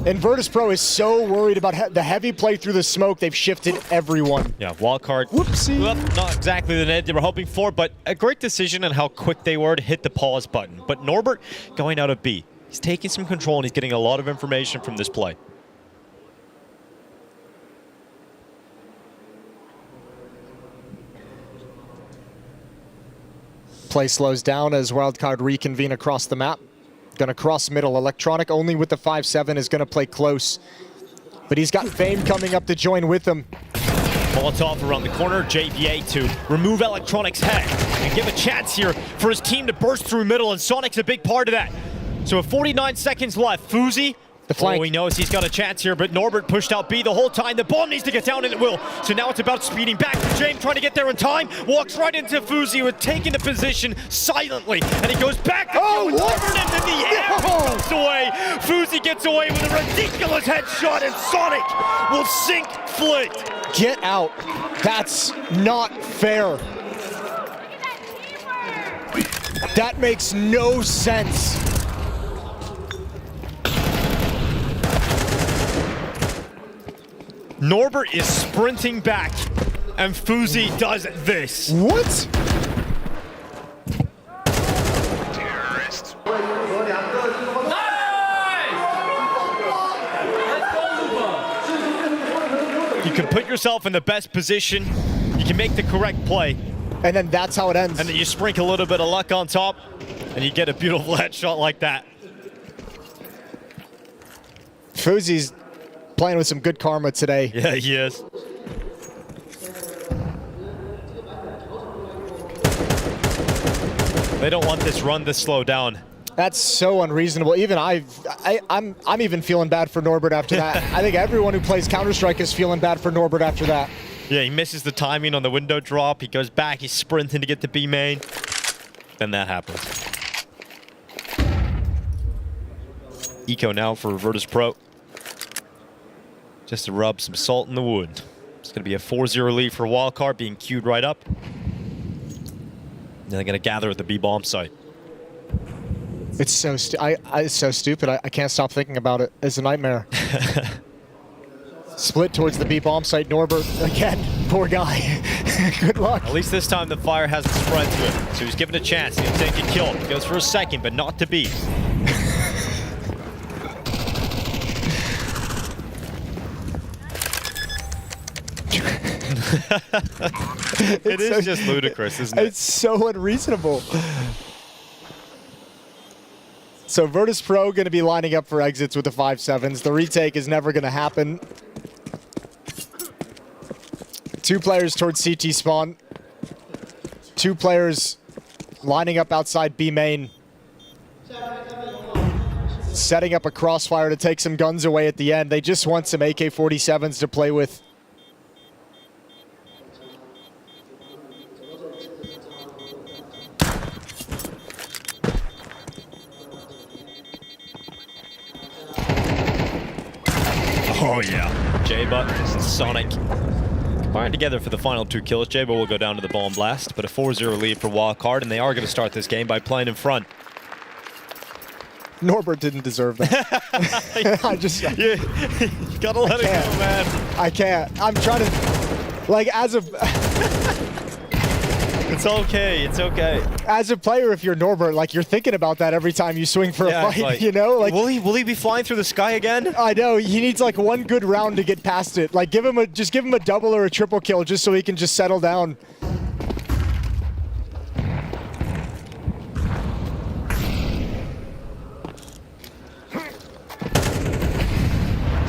K: And Virtus.pro is so worried about the heavy play through the smoke, they've shifted everyone.
J: Yeah, Wildcard.
K: Whoopsie.
J: Well, not exactly the net they were hoping for, but a great decision on how quick they were to hit the pause button. But Norbert going out of B. He's taking some control, and he's getting a lot of information from this play.
K: Play slows down as Wildcard reconvene across the map. Gonna cross middle. Electronic only with the 5-7 is gonna play close. But he's got Fame coming up to join with him.
J: Molotov around the corner, JVA to remove Electronic's head and give a chance here for his team to burst through middle, and Sonic's a big part of that. So with 49 seconds left, Fuzi,
K: the flank.
J: He knows he's got a chance here, but Norbert pushed out B the whole time. The bomb needs to get down, and it will. So now it's about speeding back for James, trying to get there in time. Walks right into Fuzi, who had taken the position silently, and he goes back.
K: Oh,
J: Norbert into the air, comes away. Fuzi gets away with a ridiculous headshot, and Sonic will sink Flit.
K: Get out. That's not fair. That makes no sense.
J: Norbert is sprinting back, and Fuzi does this.
K: What?
C: Terrorists.
J: You can put yourself in the best position, you can make the correct play.
K: And then that's how it ends.
J: And then you sprinkle a little bit of luck on top, and you get a beautiful headshot like that.
K: Fuzi's playing with some good karma today.
J: Yeah, he is. They don't want this run to slow down.
K: That's so unreasonable. Even I'm even feeling bad for Norbert after that. I think everyone who plays Counter-Strike is feeling bad for Norbert after that.
J: Yeah, he misses the timing on the window drop. He goes back, he's sprinting to get to B main. Then that happens. Eco now for Virtus.pro. Just to rub some salt in the wound. It's going to be a 4-0 lead for Wildcard, being queued right up. And they're going to gather at the B bomb site.
K: It's so it's so stupid. I can't stop thinking about it. It's a nightmare. Split towards the B bomb site. Norbert again. Poor guy. Good luck.
J: At least this time the fire hasn't spread to him, so he's given a chance. He'll take a kill. Goes for a second, but not to B. It is just ludicrous, isn't it?
K: It's so unreasonable. So Virtus.pro going to be lining up for exits with the 5-7s. The retake is never going to happen. 2 players towards CT spawn. 2 players lining up outside B main. Setting up a crossfire to take some guns away at the end. They just want some AK-47s to play with.
J: Oh yeah. J-Buck and Sonic combined together for the final 2 kills. J-Buck will go down to the bomb blast, but a 4-0 lead for Wildcard, and they are going to start this game by playing in front.
K: Norbert didn't deserve that. I just...
J: You gotta let it go, man.
K: I can't. I'm trying to... Like, as a...
J: It's okay, it's okay.
K: As a player, if you're Norbert, like, you're thinking about that every time you swing for a fight,
J: like,
K: you know? Like,
J: will he be flying through the sky again?
K: I know, he needs like 1 good round to get past it. Like, just give him a double or a triple kill just so he can just settle down.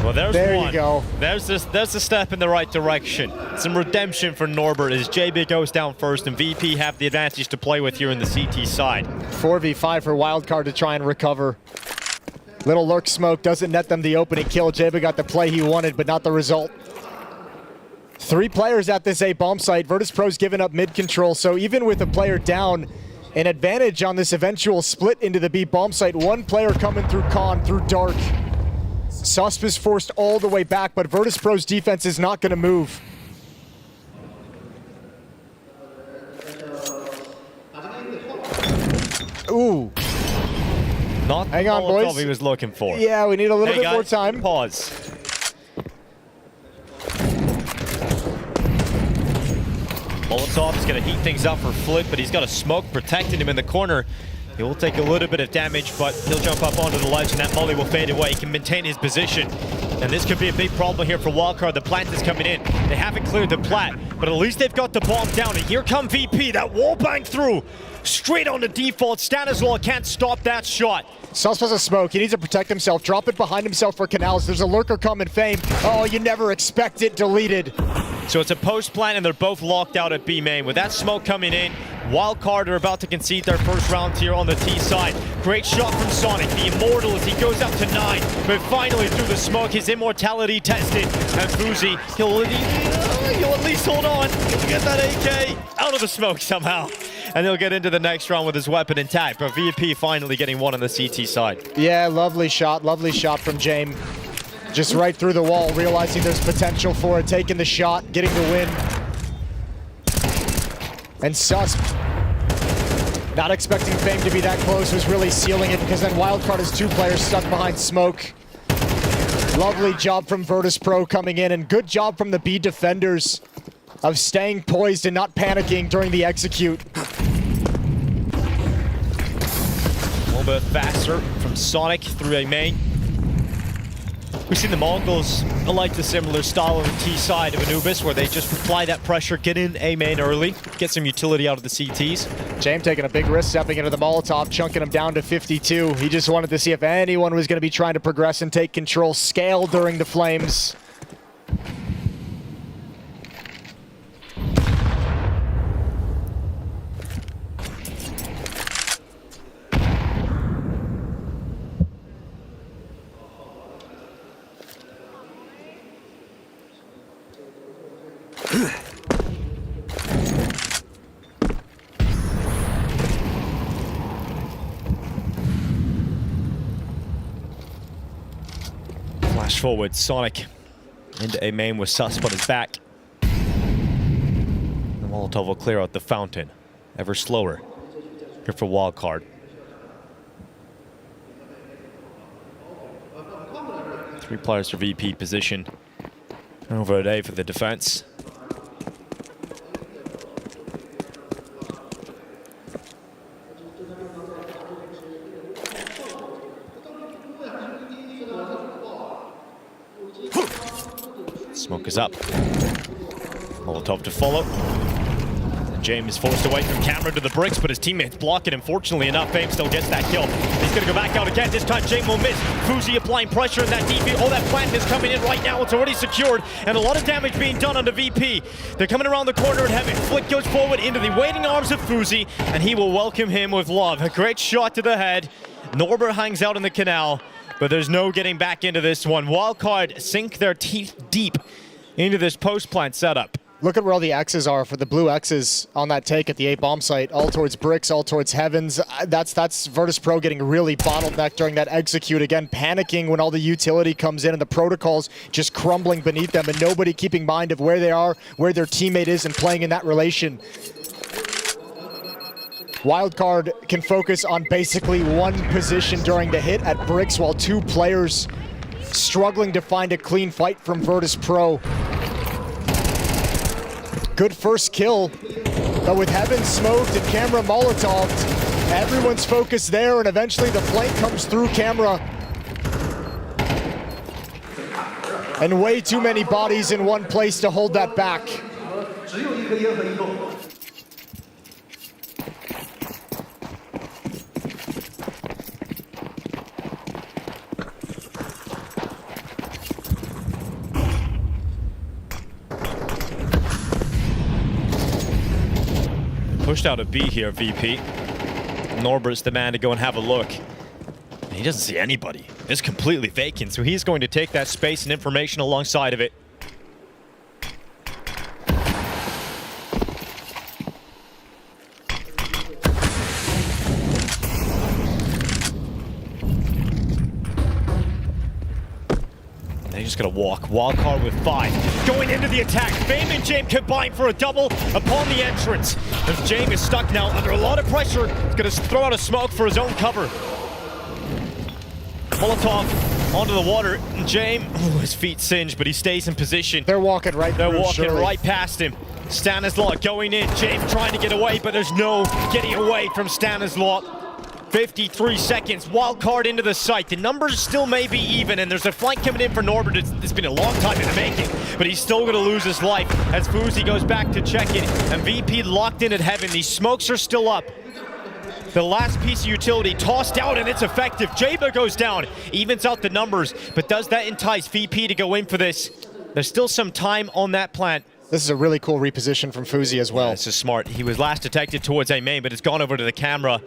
J: Well, there's
K: there
J: one.
K: You go.
J: There's a step in the right direction. Some redemption for Norbert as JB goes down first, and VP have the advantage to play with here in the CT side.
K: 4v5 for Wildcard to try and recover. Little lurk smoke doesn't net them the opening kill. JB got the play he wanted, but not the result. 3 players at this A bomb site. Virtus.pro's given up mid control, so even with a player down, an advantage on this eventual split into the B bomb site. 1 player coming through con, through dark. Susp is forced all the way back, but Virtus.pro's defense is not going to move. Ooh.
J: Not
K: Hang on,
J: the Molotov
K: boys.
J: he was looking for.
K: Yeah, we need a little bit
J: guys,
K: more time.
J: Pause. Molotov is going to heat things up for Flip, but he's got a smoke protecting him in the corner. He will take a little bit of damage, but he'll jump up onto the ledge and that molly will fade away. He can maintain his position. And this could be a big problem here for Wildcard. The plant is coming in. They haven't cleared the plat, but at least they've got the bomb down. And here come VP. That wall bang through. Straight on the default. Staniswall can't stop that shot.
K: Susp has a smoke. He needs to protect himself. Drop it behind himself for canals. There's a lurker coming, Fame. Oh, you never expect it. Deleted.
J: So it's a post plant and they're both locked out at B main. With that smoke coming in, Wildcard are about to concede their first round here on the T side. Great shot from Sonic, the immortal as he goes up to 9. But finally through the smoke, his immortality tested. And Fuzi, he'll at least hold on. He'll get that AK out of the smoke somehow. And he'll get into the next round with his weapon intact. But VP finally getting one on the CT side.
K: Yeah, lovely shot from James. Just right through the wall, realizing there's potential for it, taking the shot, getting the win. And Susp, not expecting Fame to be that close, was really sealing it because then Wildcard has 2 players stuck behind smoke. Lovely job from Virtus.pro coming in, and good job from the B defenders of staying poised and not panicking during the execute.
J: A little bit faster from Sonic through a main. We've seen the MongolZ like the similar style on the T side of Anubis, where they just apply that pressure, get in A main early, get some utility out of the CTs.
K: James taking a big risk, stepping into the Molotov, chunking him down to 52. He just wanted to see if anyone was going to be trying to progress and take control, scale during the flames.
J: Flash forward, Sonic into A main with Susp on his back. The Molotov will clear out the fountain, ever slower. Here for Wildcard. 3 players for VP position. Over a day for the defense. Smoke is up. Molotov to follow. James is forced away from camera to the bricks, but his teammates block it. Unfortunately enough, Fame still gets that kill. He's going to go back out again. This time, James will miss. Fuzi applying pressure in that DP. Oh, that plant is coming in right now. It's already secured, and a lot of damage being done on the VP. They're coming around the corner and Heaven. Flick goes forward into the waiting arms of Fuzi, and he will welcome him with love. A great shot to the head. Norbert hangs out in the canal, but there's no getting back into this one. Wildcard sink their teeth deep into this post-plant setup.
K: Look at where all the X's are for the blue X's on that take at the A bomb site, all towards bricks, all towards heavens. That's Virtus.pro getting really bottlenecked during that execute. Again, panicking when all the utility comes in and the protocols just crumbling beneath them and nobody keeping mind of where they are, where their teammate is, and playing in that relation. Wildcard can focus on basically one position during the hit at bricks while 2 players struggling to find a clean fight from Virtus.pro. Good first kill, but with Heaven smoked and camera Molotoved, everyone's focused there, and eventually the flank comes through camera. And way too many bodies in one place to hold that back.
J: Pushed out a B here, VP. Norbert's the man to go and have a look. And he doesn't see anybody. It's completely vacant, so he's going to take that space and information alongside of it. gonna walk. Wildcard with 5. Going into the attack. Fame and James combine for a double upon the entrance. As James is stuck now under a lot of pressure, he's gonna throw out a smoke for his own cover. Molotov onto the water. James, his feet singed, but he stays in position.
K: They're walking right
J: They're
K: through,
J: walking
K: surely.
J: right past him. Stanislaw going in. James trying to get away, but there's no getting away from Stanislaw. 53 seconds. Wildcard into the site. The numbers still may be even, and there's a flank coming in for Norbert. It's been a long time in the making, but he's still going to lose his life as Fuzi goes back to check it, and VP locked in at heaven. These smokes are still up. The last piece of utility tossed out, and it's effective. Jaba goes down, evens out the numbers, but does that entice VP to go in for this? There's still some time on that plant.
K: This is a really cool reposition from Fuzi as well.
J: Yeah, this is smart. He was last detected towards A main, but it's gone over to the camera.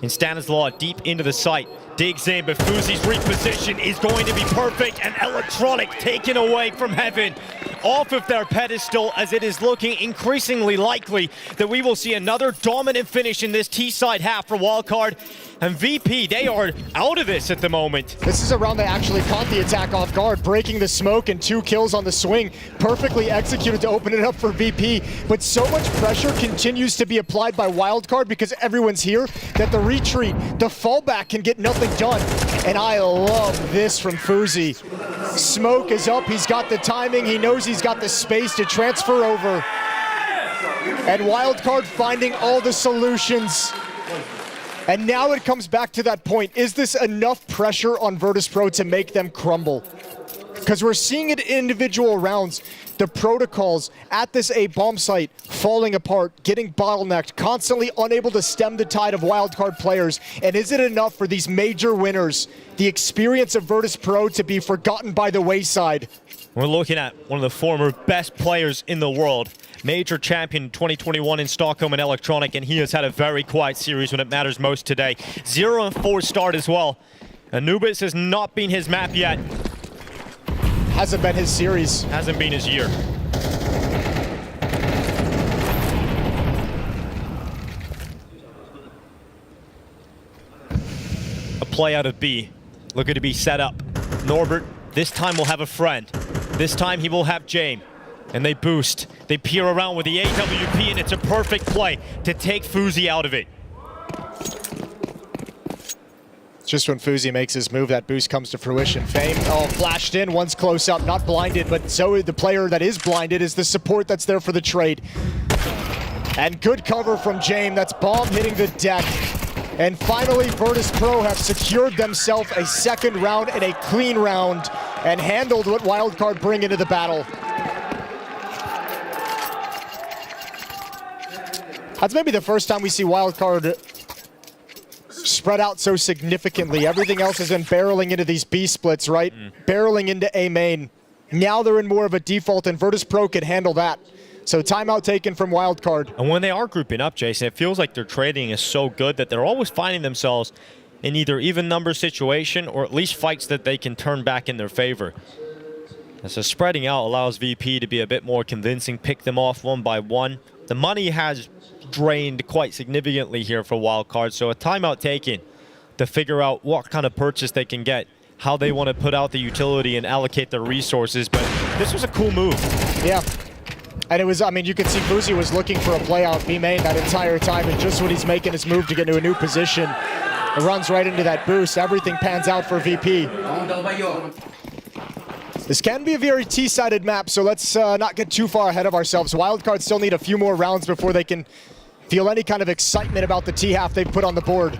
J: And Stanislaw deep into the site, digs in, but Fuzi's reposition is going to be perfect, and Electronic taken away from heaven off of their pedestal, as it is looking increasingly likely that we will see another dominant finish in this T-side half for Wildcard. And VP, they are out of this at the moment.
K: This is a round they actually caught the attack off guard, breaking the smoke and 2 kills on the swing. Perfectly executed to open it up for VP, but so much pressure continues to be applied by Wildcard because everyone's here that the retreat, the fallback can get nothing done. And I love this from Fuzi. Smoke is up, he's got the timing, he knows he's got the space to transfer over. And Wildcard finding all the solutions. And now it comes back to that point. Is this enough pressure on Virtus.pro to make them crumble? Because we're seeing it in individual rounds. The protocols at this A bomb site falling apart, getting bottlenecked, constantly unable to stem the tide of Wildcard players. And is it enough for these major winners, the experience of Virtus.pro, to be forgotten by the wayside?
J: We're looking at one of the former best players in the world. Major champion 2021 in Stockholm and Electronic, and he has had a very quiet series when it matters most today. 0-4 start as well. Anubis has not been his map yet.
K: Hasn't been his series.
J: Hasn't been his year. A play out of B. Looking to be set up. Norbert, this time will have a friend. This time he will have James. And they boost. They peer around with the AWP, and it's a perfect play to take Fuzi out of it.
K: Just when Fuzi makes his move, that boost comes to fruition. Fame, oh, flashed in, one's close up, not blinded, but so the player that is blinded is the support that's there for the trade. And good cover from James, that's bomb hitting the deck. And finally, Virtus.pro have secured themselves a second round and a clean round and handled what Wildcard bring into the battle. That's maybe the first time we see Wildcard spread out so significantly. Everything else has been barreling into these B splits, right? Barreling into A main. Now they're in more of a default, and Virtus.pro can handle that. So timeout taken from Wildcard.
J: And when they are grouping up, Jason, it feels like their trading is so good that they're always finding themselves in either even number situation or at least fights that they can turn back in their favor. And so spreading out allows VP to be a bit more convincing, pick them off one by one. The money has drained quite significantly here for Wildcard, so a timeout taken to figure out what kind of purchase they can get, how they want to put out the utility and allocate their resources, but this was a cool move.
K: Yeah. And it was, I mean, you could see Fuzi was looking for a play out B main that entire time, and just when he's making his move to get into a new position, it runs right into that boost. Everything pans out for VP. This can be a very T-sided map, so let's not get too far ahead of ourselves. Wildcard still need a few more rounds before they can feel any kind of excitement about the T-half they've put on the board.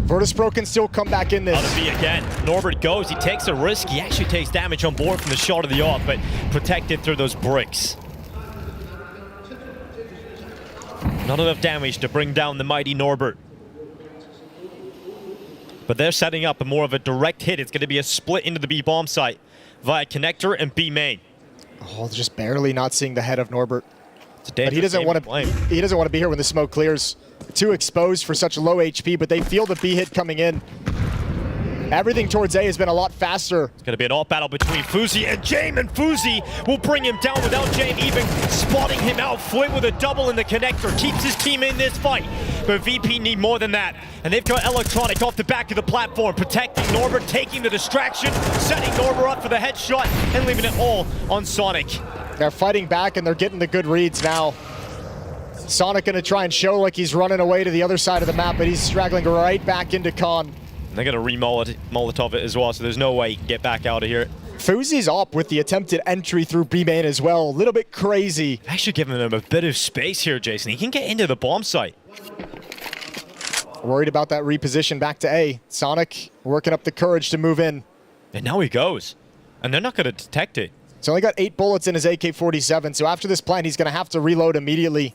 K: Virtus.pro can still come back in this.
J: Out of B again. Norbert goes, he takes a risk. He actually takes damage on board from the shot of the off, but protected through those bricks. Not enough damage to bring down the mighty Norbert. But they're setting up a more of a direct hit. It's going to be a split into the B bomb site via connector and B main.
K: Oh, just barely not seeing the head of Norbert.
J: But
K: he doesn't want to. He doesn't want to be here when the smoke clears. Too exposed for such low HP, but they feel the B hit coming in. Everything towards A has been a lot faster.
J: It's going to be an alt battle between Fuzi and James, and Fuzi will bring him down without James even spotting him out. Flint with a double in the connector keeps his team in this fight. but VP need more than that. And they've got Electronic off the back of the platform, protecting Norbert, taking the distraction, setting Norbert up for the headshot, and leaving it all on Sonic.
K: They're fighting back and they're getting the good reads now. Sonic gonna try and show like he's running away to the other side of the map, but he's straggling right back into Khan.
J: And they're gonna re-Molotov it as well, so there's no way he can get back out of here.
K: Fuzi's up with the attempted entry through B main as well. A little bit crazy.
J: Actually giving him a bit of space here, Jason. He can get into the bomb site.
K: Worried about that reposition back to A. Sonic working up the courage to move in.
J: And now he goes. And they're not gonna detect it.
K: He's only got 8 bullets in his AK-47, so after this plant, he's gonna have to reload immediately.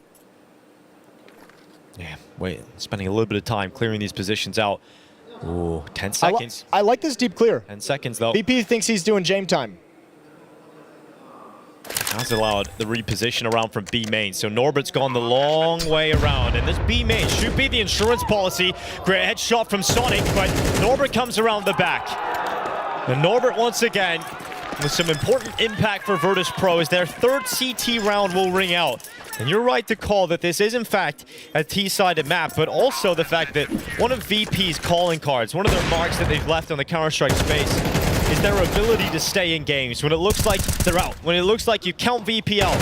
J: Yeah, wait, spending a little bit of time clearing these positions out. Ooh, 10 seconds.
K: I like this deep clear.
J: 10 seconds, though.
K: VP thinks he's doing Jame time.
J: That's allowed the reposition around from B main. So Norbert's gone the long way around. And this B main should be the insurance policy. Great headshot from Sonic, but Norbert comes around the back. And Norbert, once again, with some important impact for Virtus.pro as their third CT round will ring out. And you're right to call that this is, in fact, a T-sided map, but also the fact that one of VP's calling cards, one of their marks that they've left on the Counter-Strike space, is their ability to stay in games when it looks like they're out, when it looks like you count VP out.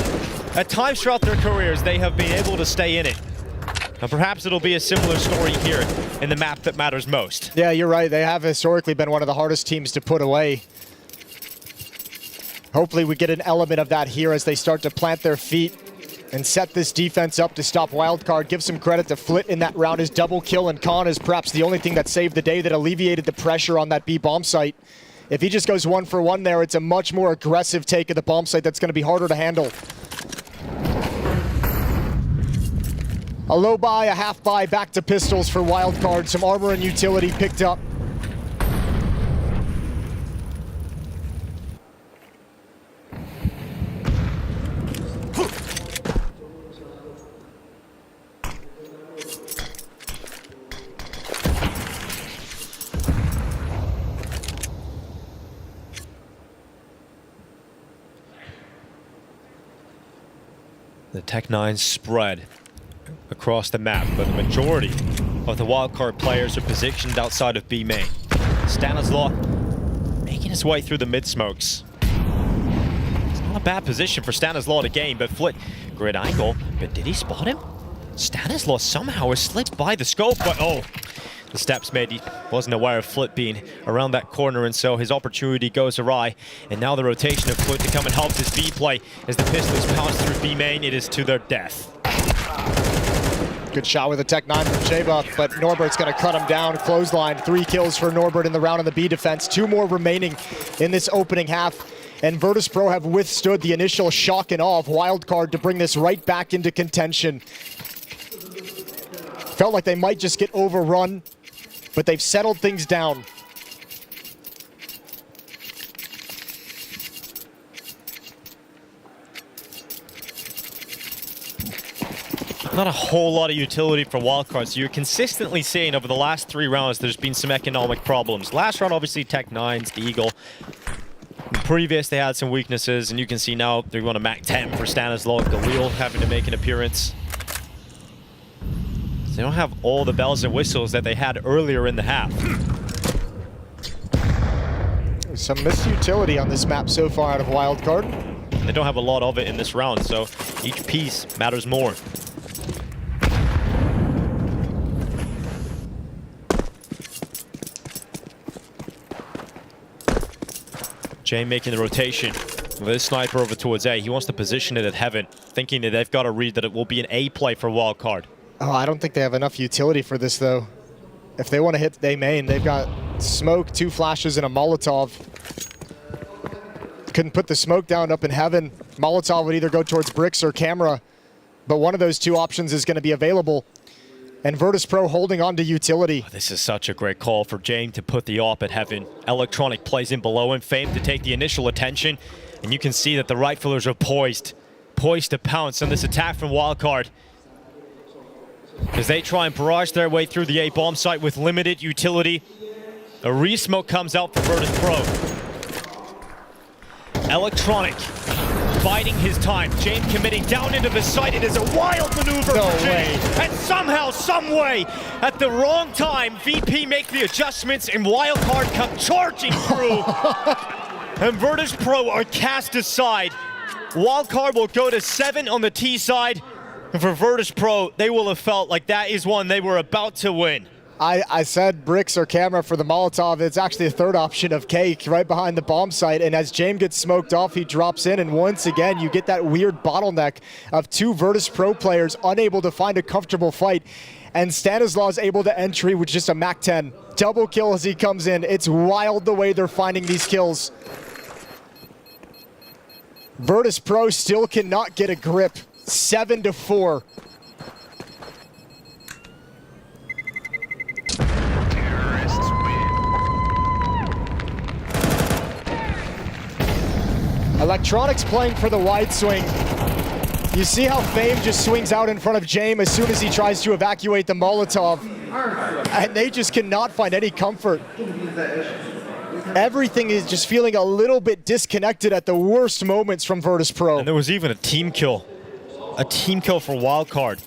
J: At times throughout their careers, they have been able to stay in it. And perhaps it'll be a similar story here in the map that matters most.
K: Yeah, you're right. They have historically been one of the hardest teams to put away. Hopefully we get an element of that here as they start to plant their feet and set this defense up to stop Wildcard. Give some credit to Flit in that round. His double kill and Khan is perhaps the only thing that saved the day, that alleviated the pressure on that B bomb site. If he just goes 1 for 1 there, it's a much more aggressive take of the bomb site that's going to be harder to handle. A low buy, a half buy, back to pistols for Wildcard. Some armor and utility picked up.
J: The Tech-9 spread across the map, but the majority of the Wildcard players are positioned outside of B main. Stanislaw making his way through the mid-smokes. It's not a bad position for Stanislaw to gain, but Flit, great angle, but did he spot him? Stanislaw somehow has slipped by the scope, but oh, the steps made. He wasn't aware of Flit being around that corner, and so his opportunity goes awry. And now the rotation of Flit to come and help his B play as the pistols pounce through B main. It is to their death.
K: Good shot with a Tech-9 from J-Buff, but Norbert's going to cut him down. Clothesline, 3 kills for Norbert in the round on the B defense. 2 more remaining in this opening half. And Virtus.pro have withstood the initial shock and awe of Wildcard to bring this right back into contention. Felt like they might just get overrun, but they've settled things down.
J: Not a whole lot of utility for Wildcard, so you're consistently seeing over the last 3 rounds there's been some economic problems. Last round, obviously, Tech-9's the Eagle. The previous, they had some weaknesses, and you can see now they're going to MAC 10 for Stanislaw. Galil having to make an appearance. They don't have all the bells and whistles that they had earlier in the half.
K: Some missed utility on this map so far out of Wildcard.
J: They don't have a lot of it in this round, so each piece matters more. Jay making the rotation with his sniper over towards A. He wants to position it at Heaven, thinking that they've got to read that it will be an A play for Wildcard.
K: Oh, I don't think they have enough utility for this, though. If they want to hit A main, they've got smoke, 2 flashes, and a Molotov. Couldn't put the smoke down up in Heaven. Molotov would either go towards bricks or camera, but one of those 2 options is going to be available. And Virtus.pro holding on to utility.
J: Oh, this is such a great call for Jane to put the op at Heaven. Electronic plays in below him, Fame to take the initial attention, and you can see that the riflers are poised to pounce on this attack from Wildcard, as they try and barrage their way through the A bomb site with limited utility. A re-smoke comes out for Virtus.pro. Electronic biding his time. James committing down into the site. It is a wild maneuver for James. And somehow, some way, at the wrong time, VP make the adjustments and Wildcard come charging through. And Virtus.pro are cast aside. Wildcard will go to 7 on the T side. And for Virtus.pro, they will have felt like that is one they were about to win.
K: I said bricks or camera for the Molotov. It's actually a third option of Cake right behind the bomb site. And as James gets smoked off, he drops in. And once again, you get that weird bottleneck of 2 Virtus.pro players unable to find a comfortable fight. And Stanislaw is able to entry with just a MAC-10. Double kill as he comes in. It's wild the way they're finding these kills. Virtus.pro still cannot get a grip. 7-4. Electronics playing for the wide swing. You see how Fame just swings out in front of James as soon as he tries to evacuate the Molotov. And they just cannot find any comfort. Everything is just feeling a little bit disconnected at the worst moments from Virtus.pro.
J: And there was even a team kill. A team kill for Wildcard.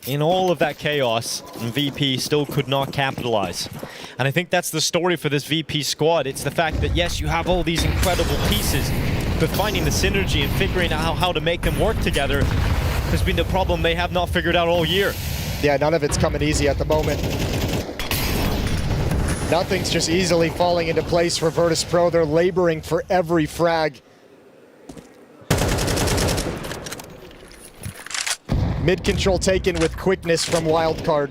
J: In all of that chaos, VP still could not capitalize. And I think that's the story for this VP squad. It's the fact that, yes, you have all these incredible pieces, but finding the synergy and figuring out how to make them work together has been the problem they have not figured out all year.
K: Yeah, none of it's coming easy at the moment. Nothing's just easily falling into place for Virtus.pro. They're laboring for every frag. Mid control taken with quickness from Wildcard.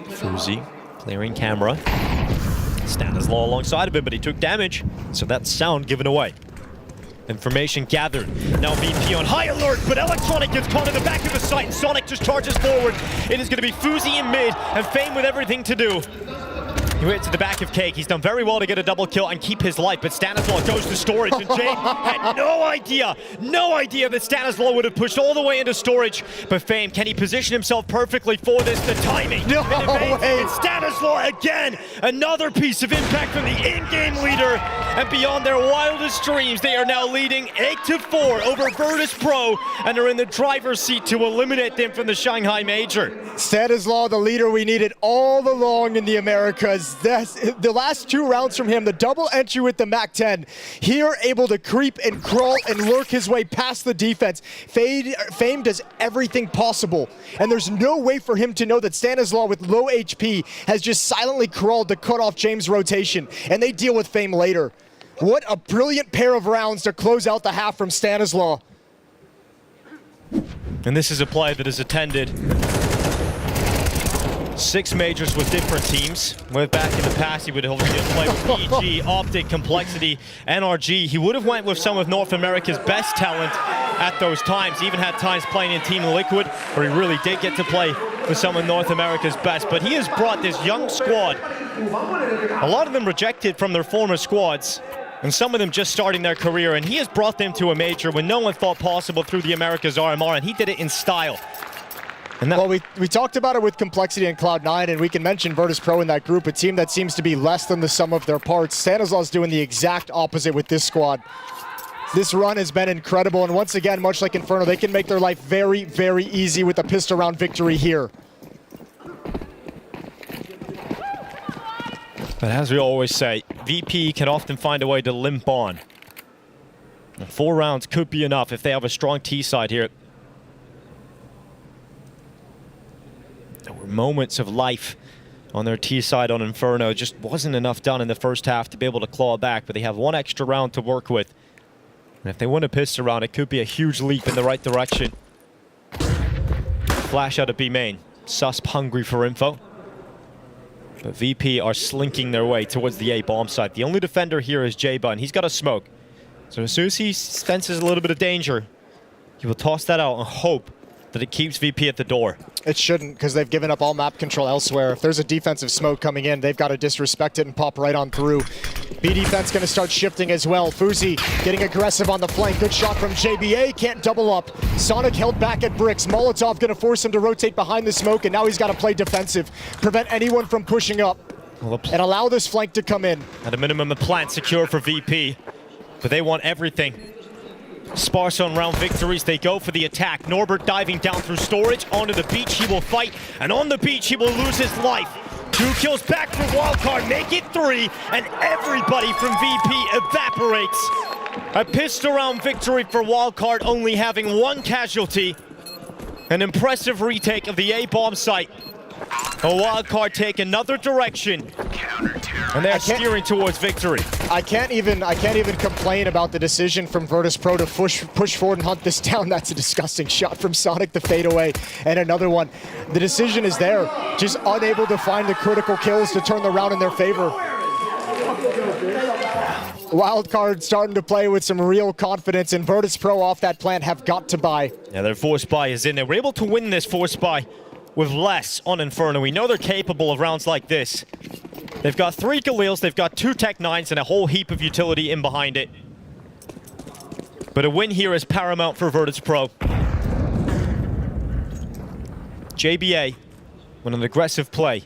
J: Fuzi clearing camera. Stanislaw alongside of him, but he took damage, so that's sound given away. Information gathered. Now VP on high alert, but Electronic gets caught in the back of the site, and Sonic just charges forward. It is going to be Fuzi in mid, and Fame with everything to do. He went to the back of Cake. He's done very well to get a double kill and keep his life, but Stanislaw goes to storage, and James had no idea that Stanislaw would have pushed all the way into storage. But Fame, can he position himself perfectly for this? The timing.
K: No way.
J: And Stanislaw again, another piece of impact from the in-game leader. And beyond their wildest dreams, they are now leading 8-4 over Virtus.pro and are in the driver's seat to eliminate them from the Shanghai Major.
K: Stanislaw, the leader we needed all along in the Americas. The last 2 rounds from him, the double entry with the MAC-10. Here, able to creep and crawl and lurk his way past the defense. Fame does everything possible, and there's no way for him to know that Stanislaw with low HP has just silently crawled to cut off James' rotation, and they deal with Fame later. What a brilliant pair of rounds to close out the half from Stanislaw.
J: And this is a play that is attended 6 majors with different teams. Went back in the past, he would have played with EG, Optic, Complexity, NRG. He would have went with some of North America's best talent at those times. He even had times playing in Team Liquid, where he really did get to play with some of North America's best. But he has brought this young squad, a lot of them rejected from their former squads, and some of them just starting their career, and he has brought them to a major when no one thought possible through the Americas RMR, and he did it in style. And
K: well, we talked about it with Complexity and Cloud9, and we can mention Virtus.pro in that group, a team that seems to be less than the sum of their parts. Stanislaw's doing the exact opposite with this squad. This run has been incredible, and once again, much like Inferno, they can make their life very, very easy with a pistol round victory here.
J: But as we always say, VP can often find a way to limp on. And 4 rounds could be enough if they have a strong T side here. There were moments of life on their T side on Inferno. Just wasn't enough done in the first half to be able to claw back, but they have 1 extra round to work with. And if they win a pistol round, it could be a huge leap in the right direction. Flash out of B main. Susp hungry for info. But VP are slinking their way towards the A bomb site. The only defender here is J-Bun, and he's got a smoke. So as soon as he senses a little bit of danger, he will toss that out and hope that it keeps VP at the door.
K: It shouldn't, because they've given up all map control elsewhere. If there's a defensive smoke coming in, they've got to disrespect it and pop right on through. B defense going to start shifting as well. Fuzi getting aggressive on the flank. Good shot from JBA, can't double up. Sonic held back at bricks. Molotov going to force him to rotate behind the smoke, and now he's got to play defensive. Prevent anyone from pushing up and allow this flank to come in.
J: At a minimum, the plant secure for VP, but they want everything. Sparse on round victories, they go for the attack. Norbert diving down through storage, onto the beach, he will fight, and on the beach he will lose his life. 2 kills back for Wildcard, make it 3, and everybody from VP evaporates. A pistol round victory for Wildcard, only having 1 casualty. An impressive retake of the A-bomb site. A Wildcard take another direction, and they're steering towards victory.
K: I can't even complain about the decision from Virtus.pro to push forward and hunt this down. That's a disgusting shot from Sonic, the fadeaway, and another one. The decision is there, just unable to find the critical kills to turn the round in their favor. Wildcard starting to play with some real confidence, and Virtus.pro off that plant have got to buy.
J: Yeah, their force buy is in. They were able to win this force buy with less on Inferno. We know they're capable of rounds like this. They've got 3 Galils, they've got 2 Tech 9s, and a whole heap of utility in behind it. But a win here is paramount for Virtus.pro. JBA, with an aggressive play.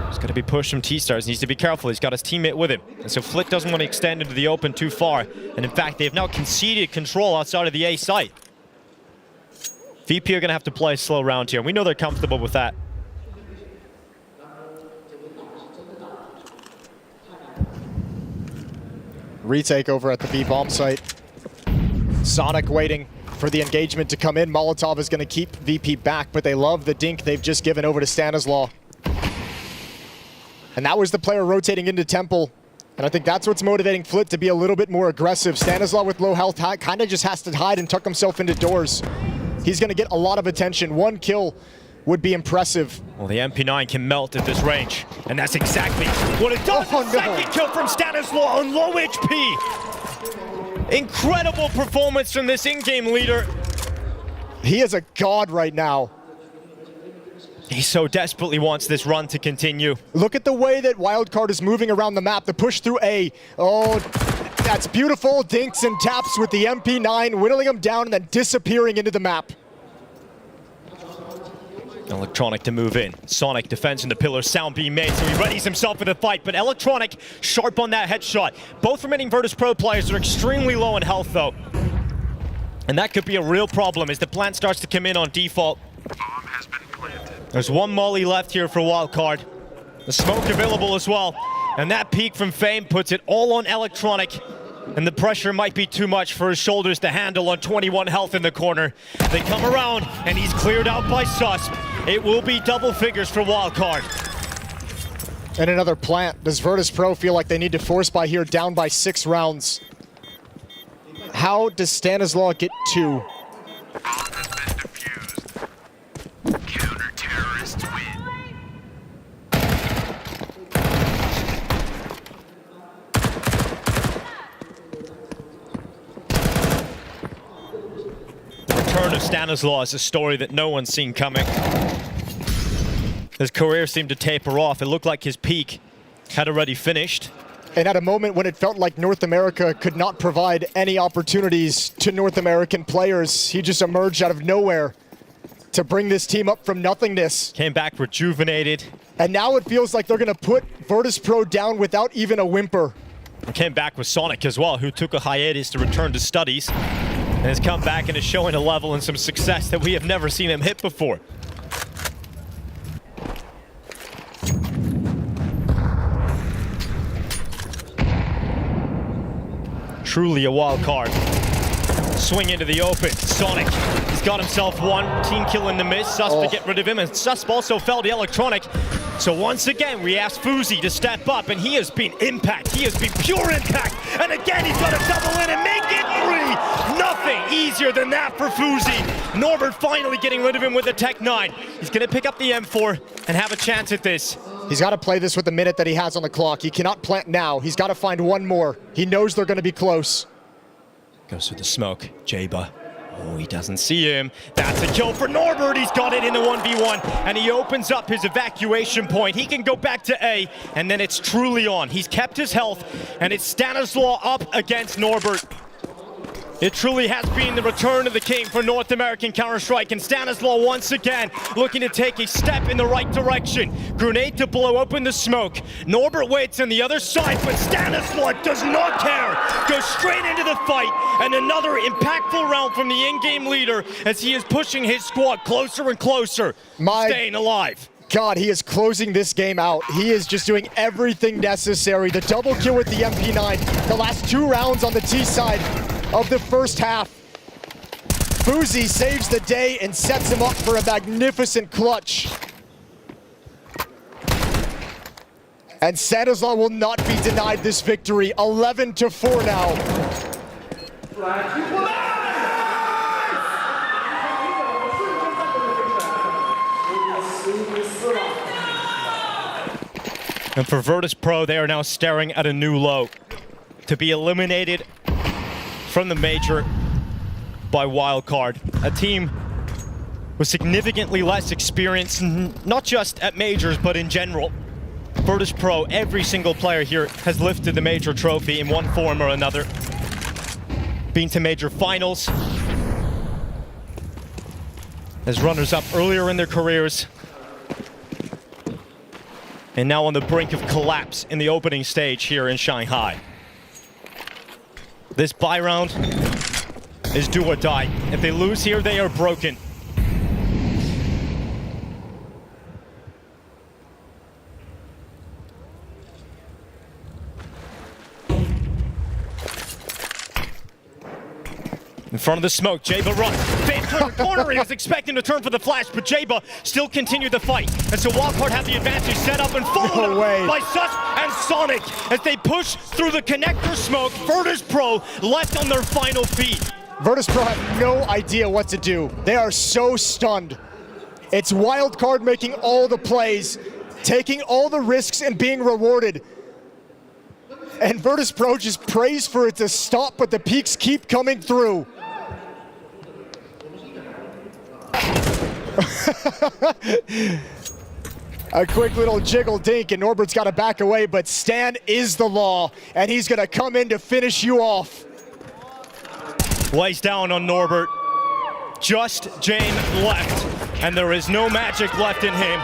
J: He's going to be pushed from T-Stars, needs to be careful, he's got his teammate with him. And so Flick doesn't want to extend into the open too far. And in fact, they have now conceded control outside of the A site. VP are going to have to play a slow round here. We know they're comfortable with that.
K: Retake over at the B bomb site. Sonic waiting for the engagement to come in. Molotov is going to keep VP back, but they love the dink they've just given over to Stanislaw. And that was the player rotating into Temple. And I think that's what's motivating Flit to be a little bit more aggressive. Stanislaw with low health kind of just has to hide and tuck himself into doors. He's going to get a lot of attention. 1 kill would be impressive.
J: Well, the MP9 can melt at this range, and that's exactly what it does.
K: Oh, no.
J: Second kill from Stanislaw on low HP. Incredible performance from this in-game leader.
K: He is a god right now.
J: He so desperately wants this run to continue.
K: Look at the way that Wildcard is moving around the map. The push through A. Oh, that's beautiful. Dinks and taps with the MP9, whittling him down and then disappearing into the map.
J: Electronic to move in. Sonic defends in the pillar. Sound being made, so he readies himself for the fight. But Electronic sharp on that headshot. Both remaining Virtus.pro players are extremely low in health, though. And that could be a real problem as the plant starts to come in on default. There's 1 molly left here for Wildcard. The smoke available as well. And that peek from Fame puts it all on Electronic. And the pressure might be too much for his shoulders to handle on 21 health in the corner. They come around, and he's cleared out by Susp. It will be double figures for Wildcard.
K: And another plant. Does Virtus.pro feel like they need to force buy here, down by 6 rounds? How does Stanislaw get 2?
C: Counter-terrorists win.
J: Return of Stanislaw is a story that no one's seen coming. His career seemed to taper off. It looked like his peak had already finished.
K: And at a moment when it felt like North America could not provide any opportunities to North American players, he just emerged out of nowhere to bring this team up from nothingness.
J: Came back rejuvenated.
K: And now it feels like they're going to put Virtus.pro down without even a whimper.
J: And came back with Sonic as well, who took a hiatus to return to studies. And has come back and is showing a level and some success that we have never seen him hit before. Truly a wild card. Swing into the open. Sonic, he's got himself 1 team kill in the mid. Susp to get rid of him, and Susp also fell to Electronic. So once again, we asked Fuzi to step up, and he has been impact. He has been pure impact. And again, he's got to double in and make it 3. Nothing easier than that for Fuzi. Norbert finally getting rid of him with the Tech 9. He's going to pick up the M4 and have a chance at this.
K: He's got to play this with the minute that he has on the clock. He cannot plant now. He's got to find 1 more. He knows they're going to be close.
J: Goes through the smoke. Jaba Oh, he doesn't see him. That's a kill for Norbert. He's got it in the 1v1, and he opens up his evacuation point. He can go back to A, and then it's truly on. He's kept his health, and it's Stanislaw up against Norbert. It truly has been the return of the king for North American Counter-Strike, and Stanislaw once again looking to take a step in the right direction. Grenade to blow open the smoke. Norbert waits on the other side, but Stanislaw does not care. Goes straight into the fight, and another impactful round from the in-game leader as he is pushing his squad closer and closer, staying alive.
K: God, he is closing this game out. He is just doing everything necessary. The double kill with the MP9, the last 2 rounds on the T side of the first half. Fuzi saves the day and sets him up for a magnificent clutch. And Stanislaw will not be denied this victory. 11-4 now.
J: And for Virtus.pro, they are now staring at a new low. To be eliminated from the major by Wildcard, a team with significantly less experience, not just at majors, but in general. Virtus.pro, every single player here has lifted the major trophy in one form or another. Been to major finals as runners-up earlier in their careers, and now on the brink of collapse in the opening stage here in Shanghai. This bye round is do or die. If they lose here, they are broken. In front of the smoke, Jaba runs. Fade corner, he was expecting to turn for the flash, but Jaba still continued the fight. And so Wildcard have the advantage set up and followed by Sus and Sonic as they push through the connector smoke. Virtus.pro left on their final feet.
K: Virtus.pro have no idea what to do. They are so stunned. It's Wildcard making all the plays, taking all the risks and being rewarded. And Virtus.pro just prays for it to stop, but the peaks keep coming through. A quick little jiggle dink, and Norbert's got to back away, but Stan is the law, and he's going to come in to finish you off.
J: Lays down on Norbert. Just Jane left, and there is no magic left in him.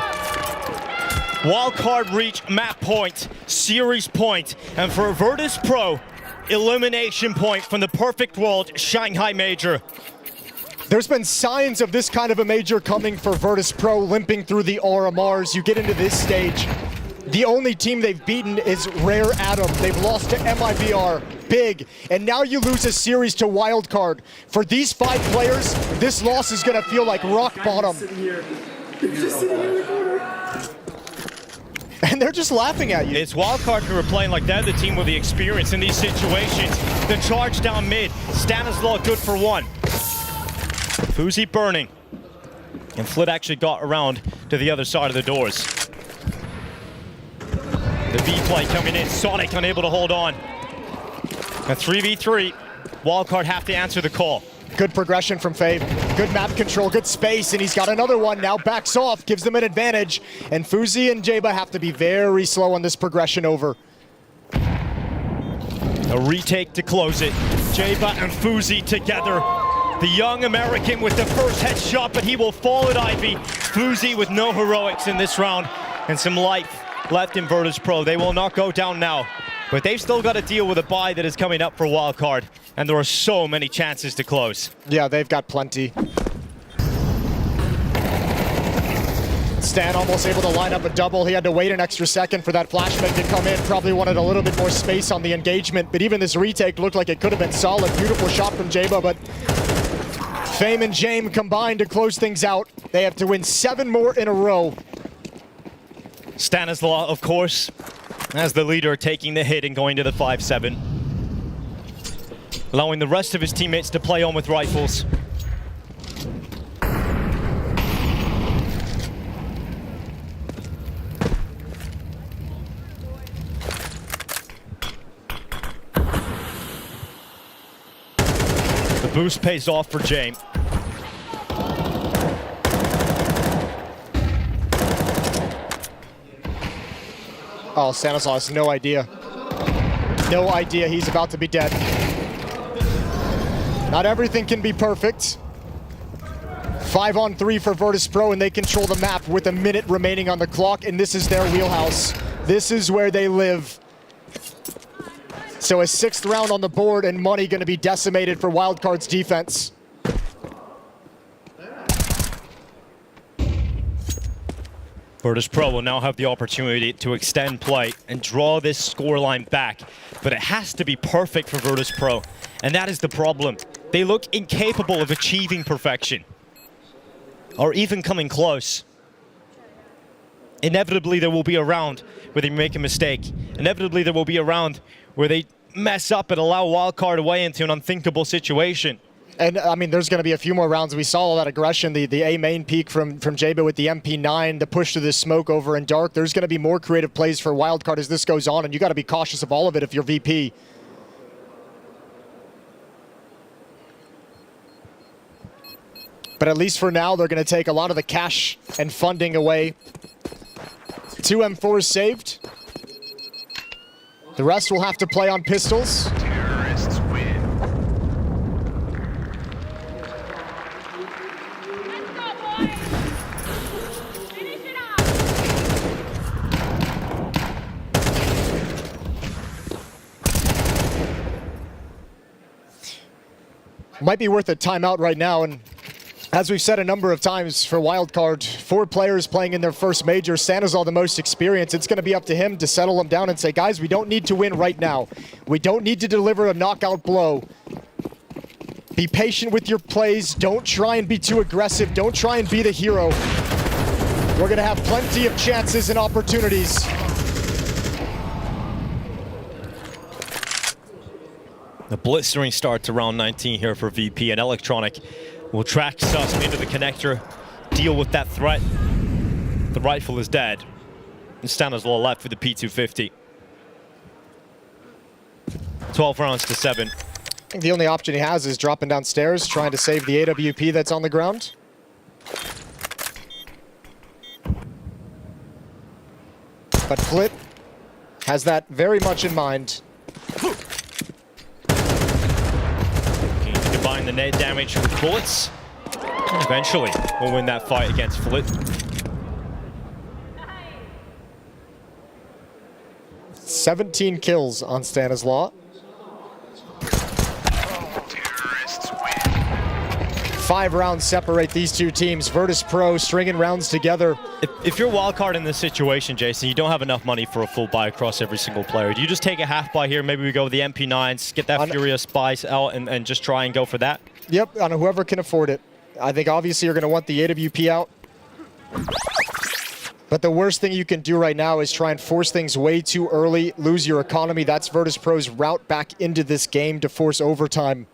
J: Wildcard reach map point, series point, and for Virtus.pro, elimination point from the perfect world Shanghai major.
K: There's been signs of this kind of a major coming for Virtus.pro, limping through the RMRs. You get into this stage, the only team they've beaten is Rare Atom. They've lost to MIBR, big, and now you lose a series to Wildcard. For these 5 players, this loss is gonna feel like rock bottom. And they're just laughing at you.
J: It's Wildcard who are playing like they're the team with the experience in these situations. The charge down mid, Stanislaw good for 1. Fuzi burning. And Flit actually got around to the other side of the doors. The B play coming in, Sonic unable to hold on. A 3v3, Wildcard have to answer the call.
K: Good progression from Fave, good map control, good space, and he's got another one, now backs off, gives them an advantage, and Fuzi and Jaba have to be very slow on this progression over.
J: A retake to close it. Jaba and Fuzi together. The young American with the first headshot, but he will fall at Ivy. Fuzi with no heroics in this round, and some life left in Virtus.pro. They will not go down now, but they've still got to deal with a bye that is coming up for Wildcard, and there are so many chances to close.
K: Yeah, they've got plenty. Stan almost able to line up a double. He had to wait an extra second for that flashbang to come in. Probably wanted a little bit more space on the engagement, but even this retake looked like it could have been solid. Beautiful shot from Jaba, but Fame and Jame combined to close things out. They have to win 7 more in a row.
J: Stanislaw, of course, as the leader, taking the hit and going to the 5-7. Allowing the rest of his teammates to play on with rifles. The boost pays off for James.
K: Oh, Stanislaw has no idea. No idea he's about to be dead. Not everything can be perfect. 5-on-3 for Virtus.pro, and they control the map with a minute remaining on the clock, and this is their wheelhouse. This is where they live. So a 6th round on the board, and money going to be decimated for Wildcard's defense.
J: Virtus.pro will now have the opportunity to extend play and draw this scoreline back, but it has to be perfect for Virtus.pro, and that is the problem. They look incapable of achieving perfection, or even coming close. Inevitably, there will be a round where they make a mistake. Inevitably, there will be a round where they mess up and allow Wildcard away into an unthinkable situation.
K: And I mean, there's going to be a few more rounds. We saw all that aggression, the A main peak from Jabo with the MP9, the push to the smoke over in dark. There's going to be more creative plays for Wildcard as this goes on, and you got to be cautious of all of it if you're VP. But at least for now, they're going to take a lot of the cash and funding away. 2 M4s saved. The rest will have to play on pistols.
C: Terrorists win.
K: Might be worth a timeout right now, and as we've said a number of times for Wildcard, 4 players playing in their first major, Stanislaw the most experienced. It's going to be up to him to settle them down and say, guys, we don't need to win right now. We don't need to deliver a knockout blow. Be patient with your plays. Don't try and be too aggressive. Don't try and be the hero. We're going to have plenty of chances and opportunities.
J: A blistering start to round 19 here for VP, and Electronic will track Sus into the connector, deal with that threat. The rifle is dead, and Stanislaw left for the P250. 12 rounds to 7.
K: I think the only option he has is dropping downstairs, trying to save the AWP that's on the ground. But Flit has that very much in mind.
J: Combine the net damage with bullets. And eventually, we'll win that fight against Flit.
K: 17 kills on Stanislaw.
C: Terrorists win.
K: 5 rounds separate these two teams. Virtus.pro stringing rounds together.
J: If you're Wildcard in this situation, Jason, you don't have enough money for a full buy across every single player. Do you just take a half buy here? Maybe we go with the MP9s, get that Furia Spice out, and just try and go for that?
K: Yep, on whoever can afford it. I think obviously you're going to want the AWP out. But the worst thing you can do right now is try and force things way too early, lose your economy. That's Virtus.pro's route back into this game to force overtime.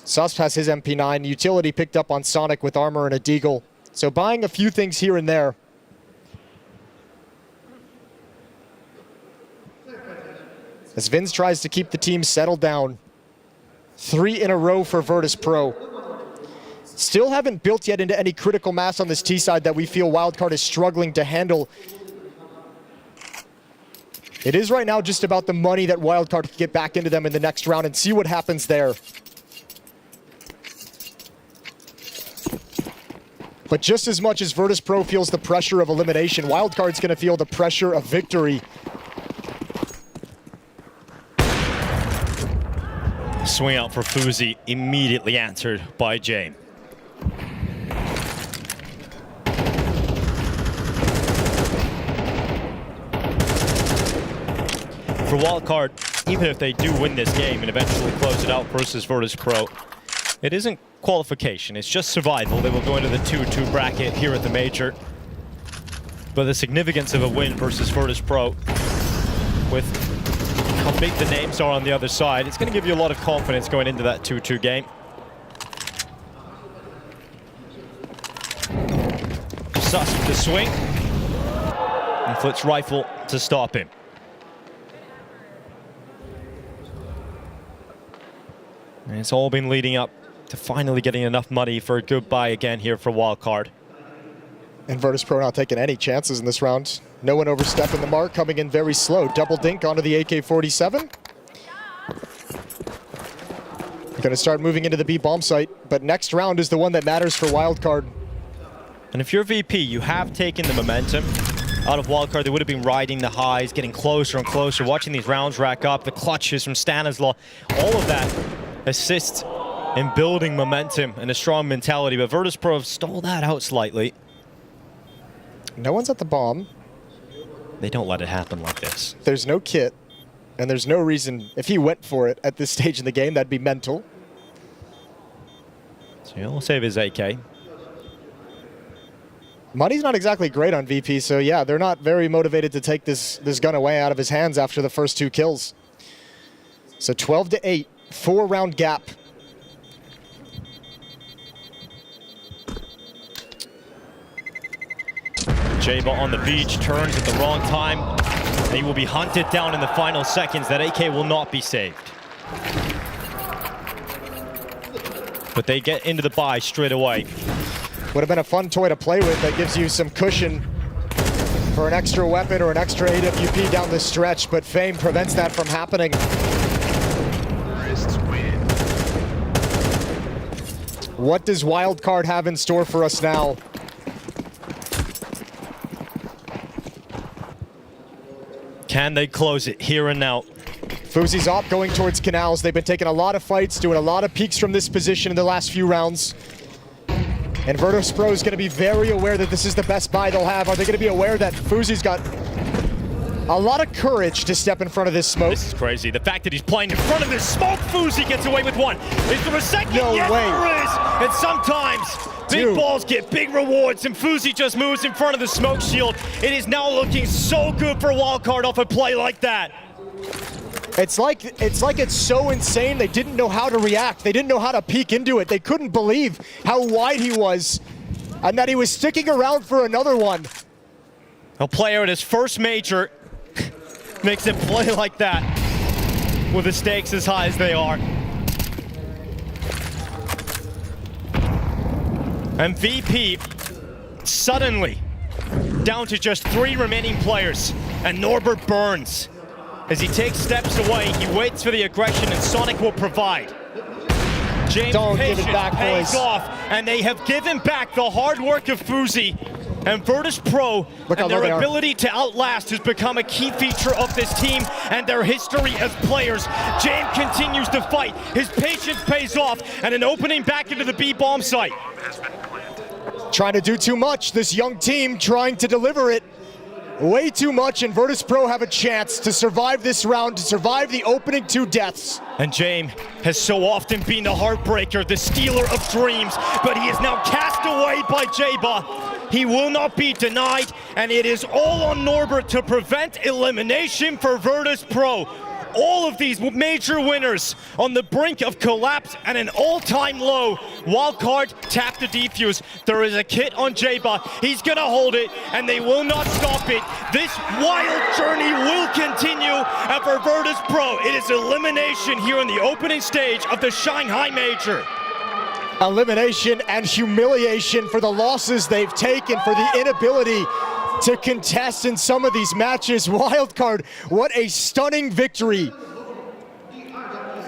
K: Susp has his MP9. Utility picked up on Sonic with armor and a deagle. So buying a few things here and there. As Vince tries to keep the team settled down. 3 in a row for Virtus.pro. Still haven't built yet into any critical mass on this T side that we feel Wildcard is struggling to handle. It is right now just about the money that Wildcard can get back into them in the next round and see what happens there. But just as much as Virtus.pro feels the pressure of elimination, Wildcard's going to feel the pressure of victory.
J: Swing out for Fuzi, immediately answered by James. For Wildcard, even if they do win this game and eventually close it out versus Virtus.pro, it isn't qualification, it's just survival. They will go into the 2-2 bracket here at the Major. But the significance of a win versus Virtus.pro, with how big the names are on the other side, it's going to give you a lot of confidence going into that 2-2 game. Sus with the swing, and Flit's rifle to stop him. It's all been leading up to finally getting enough money for a goodbye again here for Wildcard.
K: And Virtus.pro not taking any chances in this round. No one overstepping the mark, coming in very slow. Double dink onto the AK-47. Gonna start moving into the B bomb site, but next round is the one that matters for Wildcard.
J: And if you're VP, you have taken the momentum out of Wildcard. They would have been riding the highs, getting closer and closer, watching these rounds rack up, the clutches from Stanislaw. All of that assists in building momentum and a strong mentality, but Virtus.pro have stalled that out slightly.
K: No one's at the bomb.
J: They don't let it happen like this.
K: There's no kit, and there's no reason, if he went for it at this stage in the game, that'd be mental.
J: So he'll save his AK.
K: Money's not exactly great on VP, so yeah, they're not very motivated to take this gun away out of his hands after the first 2 kills. So 12-8, 4-round gap.
J: Jaba on the beach, turns at the wrong time. He will be hunted down in the final seconds. That AK will not be saved. But they get into the buy straight away.
K: Would have been a fun toy to play with that gives you some cushion for an extra weapon or an extra AWP down the stretch, but Fame prevents that from happening. What does Wildcard have in store for us now?
J: Can they close it here and now?
K: Fuzi's op going towards canals. They've been taking a lot of fights, doing a lot of peeks from this position in the last few rounds. And Virtus.pro is going to be very aware that this is the best buy they'll have. Are they going to be aware that Fuzi's got a lot of courage to step in front of this smoke?
J: This is crazy. The fact that he's playing in front of this smoke, Fuzi gets away with one. Is there a second?
K: No
J: yes,
K: way.
J: There is. And sometimes big balls get big rewards, and Fuzi just moves in front of the smoke shield. It is now looking so good for Wildcard off a play like that.
K: It's like it's so insane they didn't know how to react. They didn't know how to peek into it. They couldn't believe how wide he was and that he was sticking around for another one.
J: A player at his first major makes him play like that with the stakes as high as they are. And VP suddenly down to just 3 remaining players, and Norbert burns. As he takes steps away, he waits for the aggression, and Sonic will provide. James' patience pays off, and they have given back the hard work of Fuzi. And Virtus.pro and their ability to outlast has become a key feature of this team and their history as players. James continues to fight. His patience pays off, and an opening back into the B bomb site.
K: Trying to do too much. This young team trying to deliver it way too much, and Virtus.pro have a chance to survive this round, to survive the opening 2 deaths.
J: And James has so often been the heartbreaker, the stealer of dreams, but he is now cast away by Jaba. He will not be denied, and it is all on Norbert to prevent elimination for Virtus.pro. All of these major winners on the brink of collapse and an all-time low. Wildcard tap the defuse. There is a kit on Jaba. He's gonna hold it, and they will not stop it. This wild journey will continue, and for Virtus.pro, it is elimination here in the opening stage of the Shanghai Major.
K: Elimination and humiliation for the losses they've taken, for the inability to contest in some of these matches. Wildcard, what a stunning victory.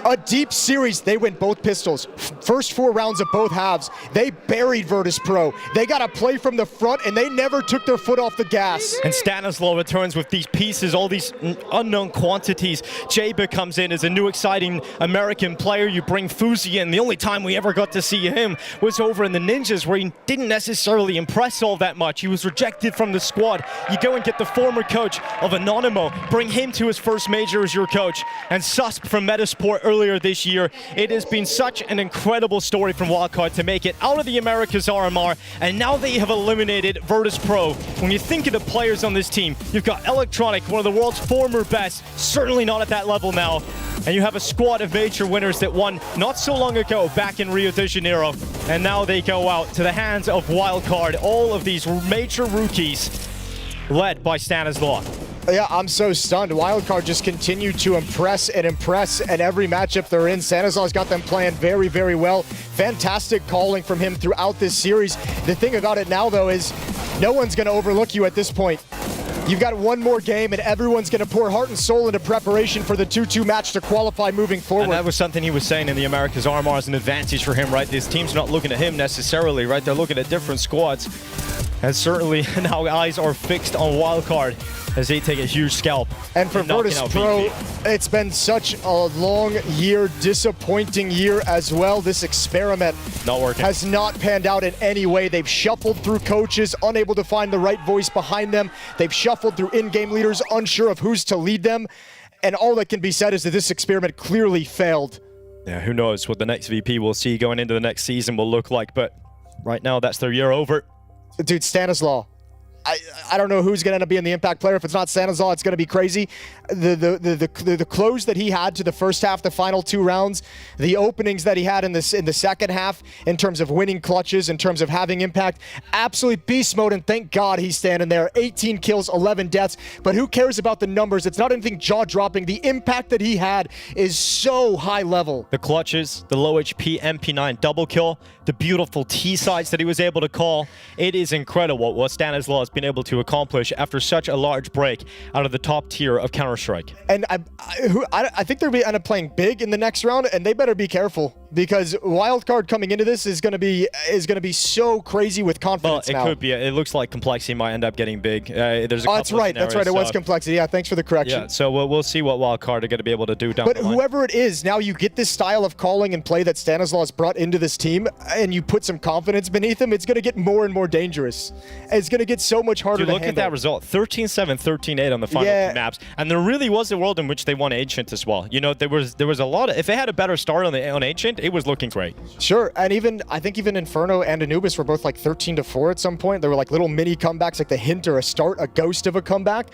K: A deep series. They win both pistols. First 4 rounds of both halves. They buried Virtus.pro. They got to play from the front, and they never took their foot off the gas.
J: And Stanislaw returns with these pieces, all these unknown quantities. Jaba comes in as a new exciting American player. You bring Fuzi in. The only time we ever got to see him was over in the Ninjas, where he didn't necessarily impress all that much. He was rejected from the squad. You go and get the former coach of Anonymous, bring him to his first major as your coach. And Susp from Metasport earlier this year. It has been such an incredible story from Wildcard to make it out of the Americas RMR, and now they have eliminated Virtus.pro. When you think of the players on this team, you've got Electronic, one of the world's former best, certainly not at that level now, and you have a squad of major winners that won not so long ago back in Rio de Janeiro, and now they go out to the hands of Wildcard, all of these major rookies led by Stanislaw.
K: Yeah, I'm so stunned. Wildcard just continued to impress and every matchup they're in. Stanisla's got them playing very, very well. Fantastic calling from him throughout this series. The thing about it now, though, is no one's going to overlook you at this point. You've got one more game, and everyone's going to pour heart and soul into preparation for the 2-2 match to qualify moving forward.
J: And that was something he was saying in the Americas RMR as an advantage for him, right? These teams are not looking at him necessarily, right? They're looking at different squads. And certainly now eyes are fixed on Wildcard as they take a huge scalp.
K: And for Virtus.pro, it's been such a long year, disappointing year as well. This experiment
J: not working.
K: Has not panned out in any way. They've shuffled through coaches, unable to find the right voice behind them. They've shuffled through in-game leaders, unsure of who's to lead them. And all that can be said is that this experiment clearly failed.
J: Yeah, who knows what the next VP we'll see going into the next season will look like. But right now, that's their year over.
K: Dude, Stanislaw. I don't know who's going to end up being the impact player. If it's not Stanislaw, it's going to be crazy. The close that he had to the first half, the final 2 rounds, the openings that he had in the second half in terms of winning clutches, in terms of having impact, absolutely beast mode, and thank God he's standing there. 18 kills, 11 deaths, but who cares about the numbers? It's not anything jaw-dropping. The impact that he had is so high level.
J: The clutches, the low HP MP9 double kill, the beautiful T-sides that he was able to call. It is incredible what Stanislaw has been able to accomplish after such a large break out of the top tier of Counter-Strike.
K: And I think they're going to end up playing big in the next round, and they better be careful because Wildcard coming into this is going to be so crazy with confidence.
J: Well, it could be. It looks like Complexity might end up getting big. There's a
K: that's right. That's right. It was Complexity. Yeah, thanks for the correction.
J: Yeah, so we'll see what Wildcard are going to be able to do down the line.
K: But whoever it is, now you get this style of calling and play that Stanislaw has brought into this team, and you put some confidence beneath him, it's going to get more and more dangerous. It's going to get so much harder to handle.
J: Look at that result. 13-7, 13-8 on the final 2 maps. And there really was a world in which they won Ancient as well. You know, there was a lot of... If they had a better start on Ancient, it was looking great.
K: Sure, and I think even Inferno and Anubis were both like 13-4 at some point. There were like little mini comebacks, like the hint or a start, a ghost of a comeback.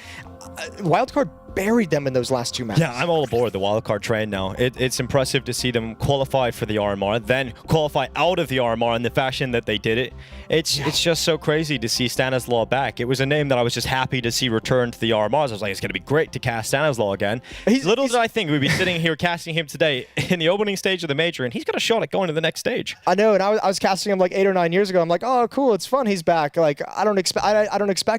K: Wildcard buried them in those last 2 matches.
J: Yeah, I'm all aboard the Wildcard train now. It's impressive to see them qualify for the RMR, then qualify out of the RMR in the fashion that they did it. It's just so crazy to see Stanislaw back. It was a name that I was just happy to see return to the RMRs. I was like, it's going to be great to cast Stanislaw again. Little did I think we'd be sitting here casting him today in the opening stage of the major, and he's got a shot at going to the next stage.
K: I know, and I was casting him like 8 or 9 years ago. I'm like, oh, cool, it's fun, he's back. Like, I don't expect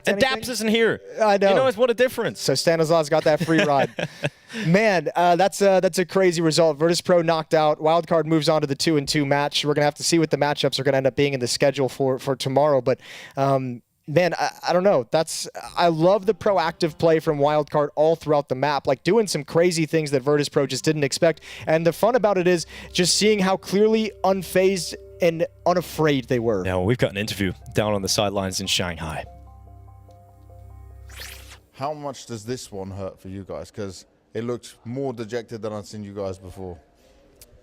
K: anything.
J: Daps isn't here.
K: I know.
J: You know, what a difference.
K: So Stanislaw's got that free ride. Man, that's a crazy result. Virtus.pro knocked out. Wildcard moves on to the 2-2 match. We're going to have to see what the matchups are going to end up being in the schedule for tomorrow. But man, I don't know. I love the proactive play from Wildcard all throughout the map, like doing some crazy things that Virtus.pro just didn't expect. And the fun about it is just seeing how clearly unfazed and unafraid they were.
J: Yeah, well, we've got an interview down on the sidelines in Shanghai.
L: How much does this one hurt for you guys? Because it looked more dejected than I've seen you guys before.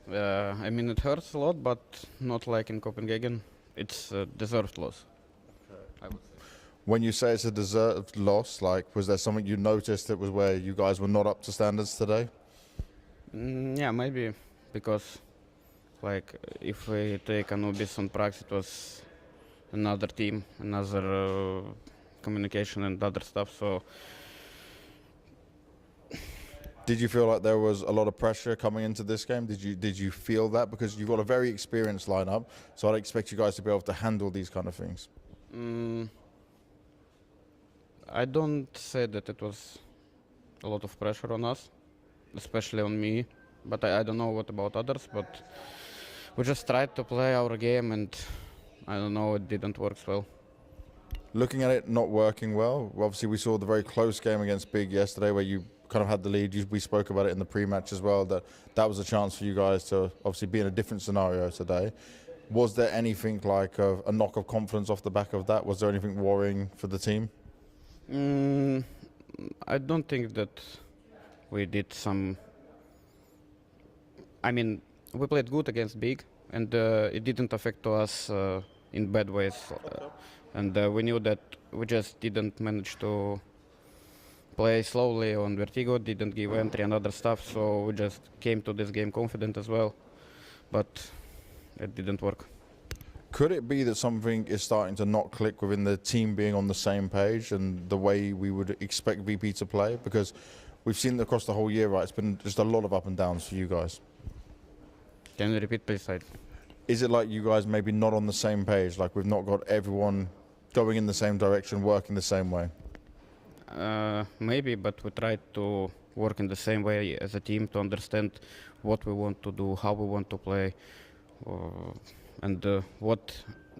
N: I mean, it hurts a lot, but not like in Copenhagen. It's a deserved loss. I would say.
L: When you say it's a deserved loss, like, was there something you noticed that was where you guys were not up to standards today?
N: Yeah, maybe. Because, like, if we take Anubis on Prax, it was another team, another... communication and other stuff. So
L: did you feel like there was a lot of pressure coming into this game? Did you feel that? Because you've got a very experienced lineup, so I'd expect you guys to be able to handle these kind of things.
N: I don't say that it was a lot of pressure on us, especially on me, but I don't know what about others, but we just tried to play our game, and I don't know, it didn't work well.
L: Looking at it not working well, obviously we saw the very close game against Big yesterday where you kind of had the lead. We spoke about it in the pre-match as well, that was a chance for you guys to obviously be in a different scenario today. Was there anything like a knock of confidence off the back of that? Was there anything worrying for the team?
N: I don't think that we did some... I mean, we played good against Big, and it didn't affect us in bad ways. And we knew that we just didn't manage to play slowly on Vertigo, didn't give entry and other stuff, so we just came to this game confident as well. But it didn't work.
L: Could it be that something is starting to not click within the team being on the same page and the way we would expect VP to play? Because we've seen across the whole year, right, it's been just a lot of up and downs for you guys.
N: Can you repeat, please?
L: Is it like you guys maybe not on the same page, like we've not got everyone going in the same direction, working the same way?
N: Maybe, but we try to work in the same way as a team to understand what we want to do, how we want to play, and what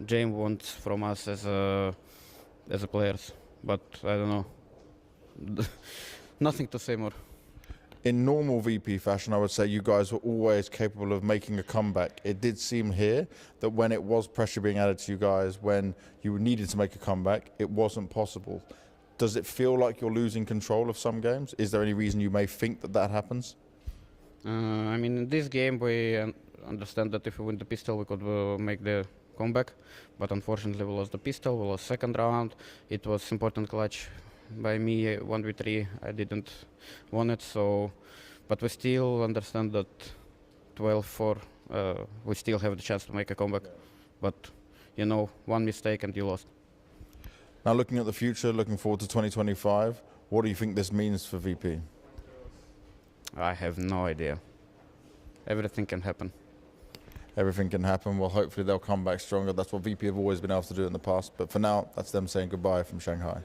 N: James wants from us as a players. But I don't know. Nothing to say more.
L: In normal VP fashion, I would say you guys were always capable of making a comeback. It did seem here that when it was pressure being added to you guys, when you needed to make a comeback, it wasn't possible. Does it feel like you're losing control of some games? Is there any reason you may think that that happens?
N: I mean, in this game, we understand that if we win the pistol, we could make the comeback. But unfortunately, we lost the pistol. We lost second round. It was important clutch by me, 1v3. I didn't want it, so. But we still understand that 12-4, we still have the chance to make a comeback. But, you know, one mistake and you lost.
L: Now, looking at the future, looking forward to 2025, what do you think this means for VP?
N: I have no idea. Everything can happen.
L: Everything can happen. Well, hopefully they'll come back stronger. That's what VP have always been able to do in the past. But for now, that's them saying goodbye from Shanghai.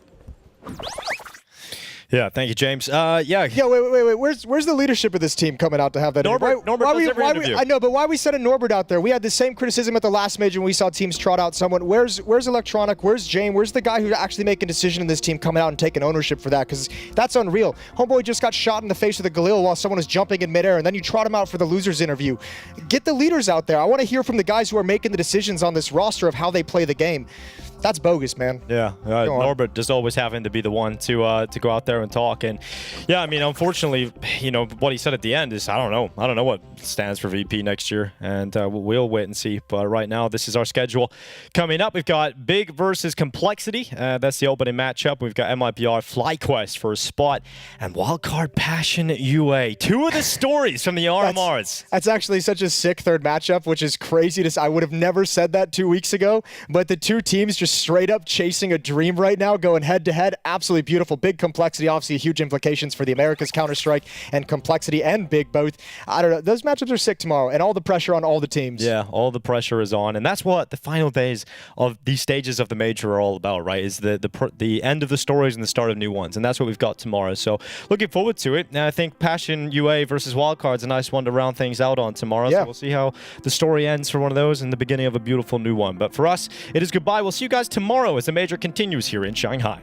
J: Yeah, thank you, James. Yeah.
K: Yeah, wait. Where's the leadership of this team coming out to have that?
J: Norbert does every interview.
K: I know, but why are we sending Norbert out there? We had the same criticism at the last major when we saw teams trot out someone. Where's Electronic? Where's James? Where's the guy who's actually making a decision in this team coming out and taking ownership for that? Because that's unreal. Homeboy just got shot in the face with a Galil while someone was jumping in midair, and then you trot him out for the losers interview. Get the leaders out there. I want to hear from the guys who are making the decisions on this roster of how they play the game. That's bogus, man.
J: Yeah, Norbert just always having to be the one to go out there and talk. And yeah, I mean, unfortunately, you know, what he said at the end is, I don't know what stands for VP next year, and we'll wait and see. But right now, this is our schedule coming up. We've got Big versus Complexity. That's the opening matchup. We've got MIBR FlyQuest for a spot, and Wildcard Passion UA. Two of the stories from the RMRs.
K: That's actually such a sick third matchup, which is crazy to say. I would have never said that 2 weeks ago, but the two teams just straight up chasing a dream right now, going head to head. Absolutely beautiful. Big Complexity, obviously huge implications for the Americas Counter-Strike, and Complexity and Big both. I don't know. Those matchups are sick tomorrow, and all the pressure on all the teams.
J: Yeah, all the pressure is on, and that's what the final days of these stages of the major are all about, right? Is the end of the stories and the start of new ones, and that's what we've got tomorrow. So looking forward to it. And I think Passion UA versus Wildcard's a nice one to round things out on tomorrow.
K: Yeah.
J: So we'll see how the story ends for one of those and the beginning of a beautiful new one. But for us, it is goodbye. We'll see you guys tomorrow as the major continues here in Shanghai.